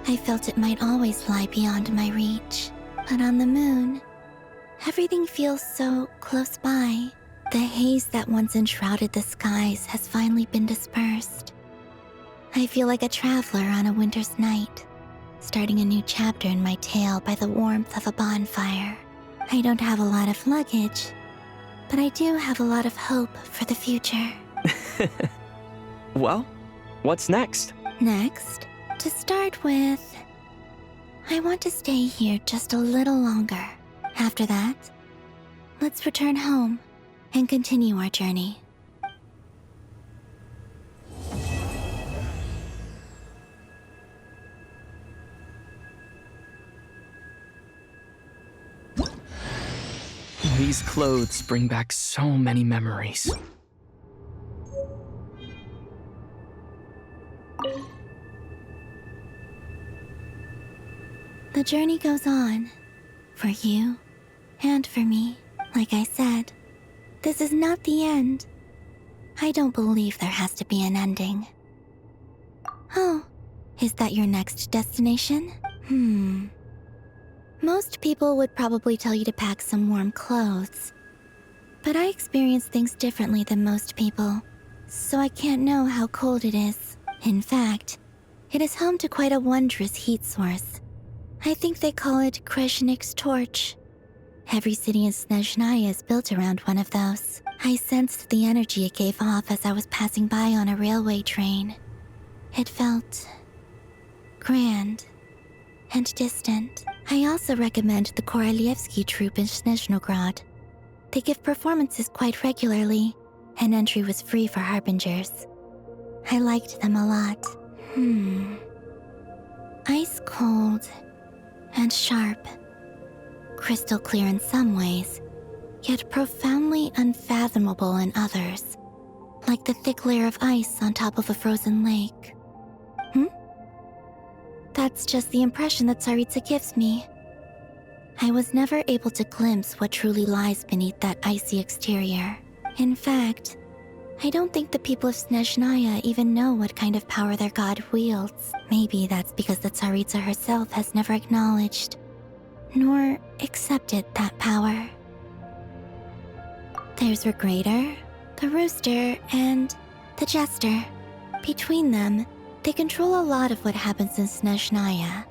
I felt it might always lie beyond my reach. But on the moon, everything feels so close by. The haze that once enshrouded the skies has finally been dispersed. I feel like a traveler on a winter's night, starting a new chapter in my tale by the warmth of a bonfire. I don't have a lot of luggage, but I do have a lot of hope for the future. Well, what's next? Next, to start with, I want to stay here just a little longer. After that, let's return home and continue our journey. These clothes bring back so many memories. The journey goes on, for you and for me. Like I said, this is not the end. I don't believe there has to be an ending. Oh, is that your next destination? Most people would probably tell you to pack some warm clothes. But I experience things differently than most people, so I can't know how cold it is. In fact, it is home to quite a wondrous heat source. I think they call it Kreshnik's torch. Every city in Snezhnaya is built around one of those. I sensed the energy it gave off as I was passing by on a railway train. It felt grand and distant. I also recommend the Korolievsky troupe in Snezhnograd. They give performances quite regularly, and entry was free for harbingers. I liked them a lot. Ice cold and sharp. Crystal clear in some ways, yet profoundly unfathomable in others. Like the thick layer of ice on top of a frozen lake. That's just the impression that Tsaritsa gives me. I was never able to glimpse what truly lies beneath that icy exterior. In fact, I don't think the people of Snezhnaya even know what kind of power their god wields. Maybe that's because the Tsaritsa herself has never acknowledged, nor accepted that power. There's Regrator, the Rooster, and the Jester. Between them, they control a lot of what happens in Snezhnaya,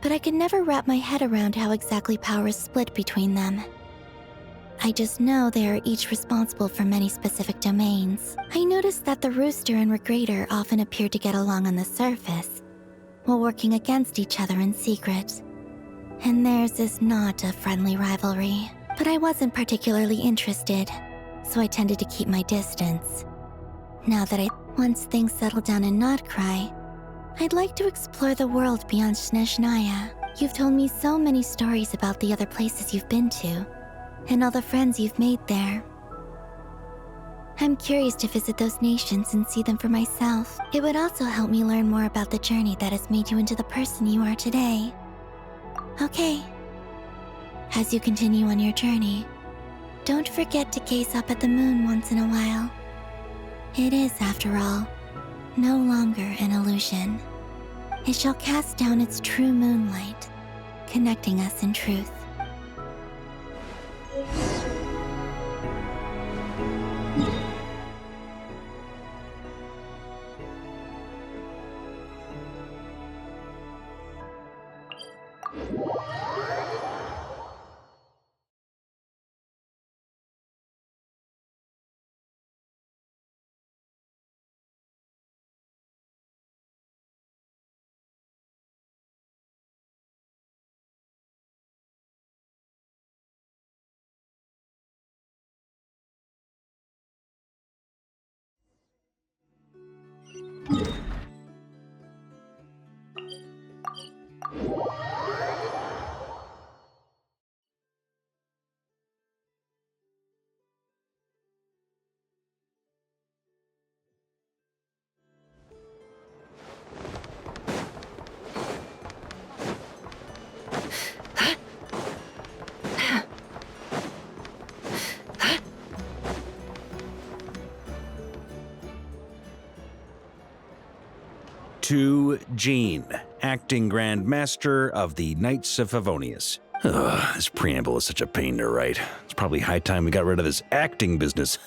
but I can never wrap my head around how exactly power is split between them. I just know they are each responsible for many specific domains. I noticed that the Rooster and Regrator often appear to get along on the surface, while working against each other in secret. And theirs is not a friendly rivalry. But I wasn't particularly interested, so I tended to keep my distance. Now that once things settle down in Nod-Krai, I'd like to explore the world beyond Snezhnaya. You've told me so many stories about the other places you've been to, and all the friends you've made there. I'm curious to visit those nations and see them for myself. It would also help me learn more about the journey that has made you into the person you are today. Okay. As you continue on your journey, don't forget to gaze up at the moon once in a while. It is, after all, no longer an illusion. It shall cast down its true moonlight, connecting us in truth. To Jean, acting Grand Master of the Knights of Favonius. Ugh, this preamble is such a pain to write. It's probably high time we got rid of this acting business.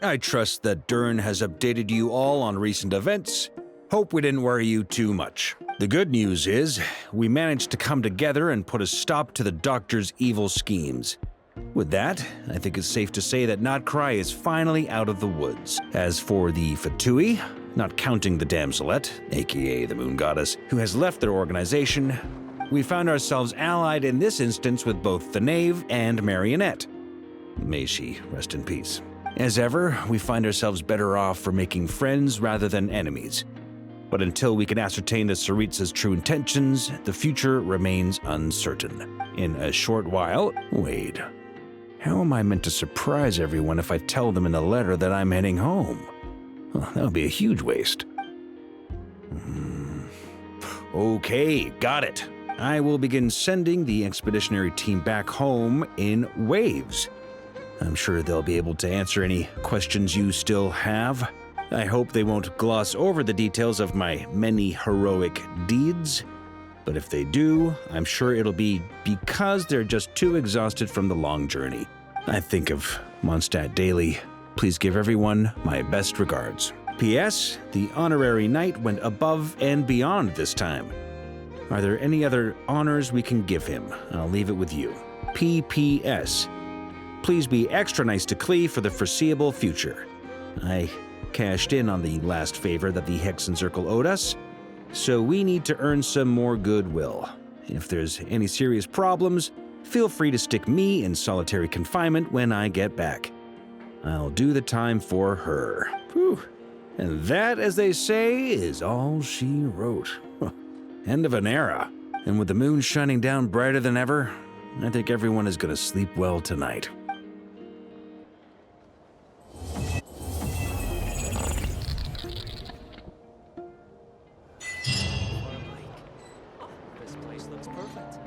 I trust that Dern has updated you all on recent events. Hope we didn't worry you too much. The good news is, we managed to come together and put a stop to the Doctor's evil schemes. With that, I think it's safe to say that Nod-Krai is finally out of the woods. As for the Fatui, not counting the Damselette, aka the Moon Goddess, who has left their organization, we found ourselves allied in this instance with both the Knave and Marionette. May she rest in peace. As ever, we find ourselves better off for making friends rather than enemies. But until we can ascertain the Tsaritsa's true intentions, the future remains uncertain. In a short while, wait, how am I meant to surprise everyone if I tell them in a letter that I'm heading home? Well, that would be a huge waste. Okay, got it. I will begin sending the expeditionary team back home in waves. I'm sure they'll be able to answer any questions you still have. I hope they won't gloss over the details of my many heroic deeds. But if they do, I'm sure it'll be because they're just too exhausted from the long journey. I think of Mondstadt daily. Please give everyone my best regards. P.S. The honorary knight went above and beyond this time. Are there any other honors we can give him? I'll leave it with you. P.P.S. Please be extra nice to Klee for the foreseeable future. I cashed in on the last favor that the Hexen Circle owed us, so we need to earn some more goodwill. If there's any serious problems, feel free to stick me in solitary confinement when I get back. I'll do the time for her. Whew. And that, as they say, is all she wrote. End of an era. And with the moon shining down brighter than ever, I think everyone is going to sleep well tonight. This place looks perfect.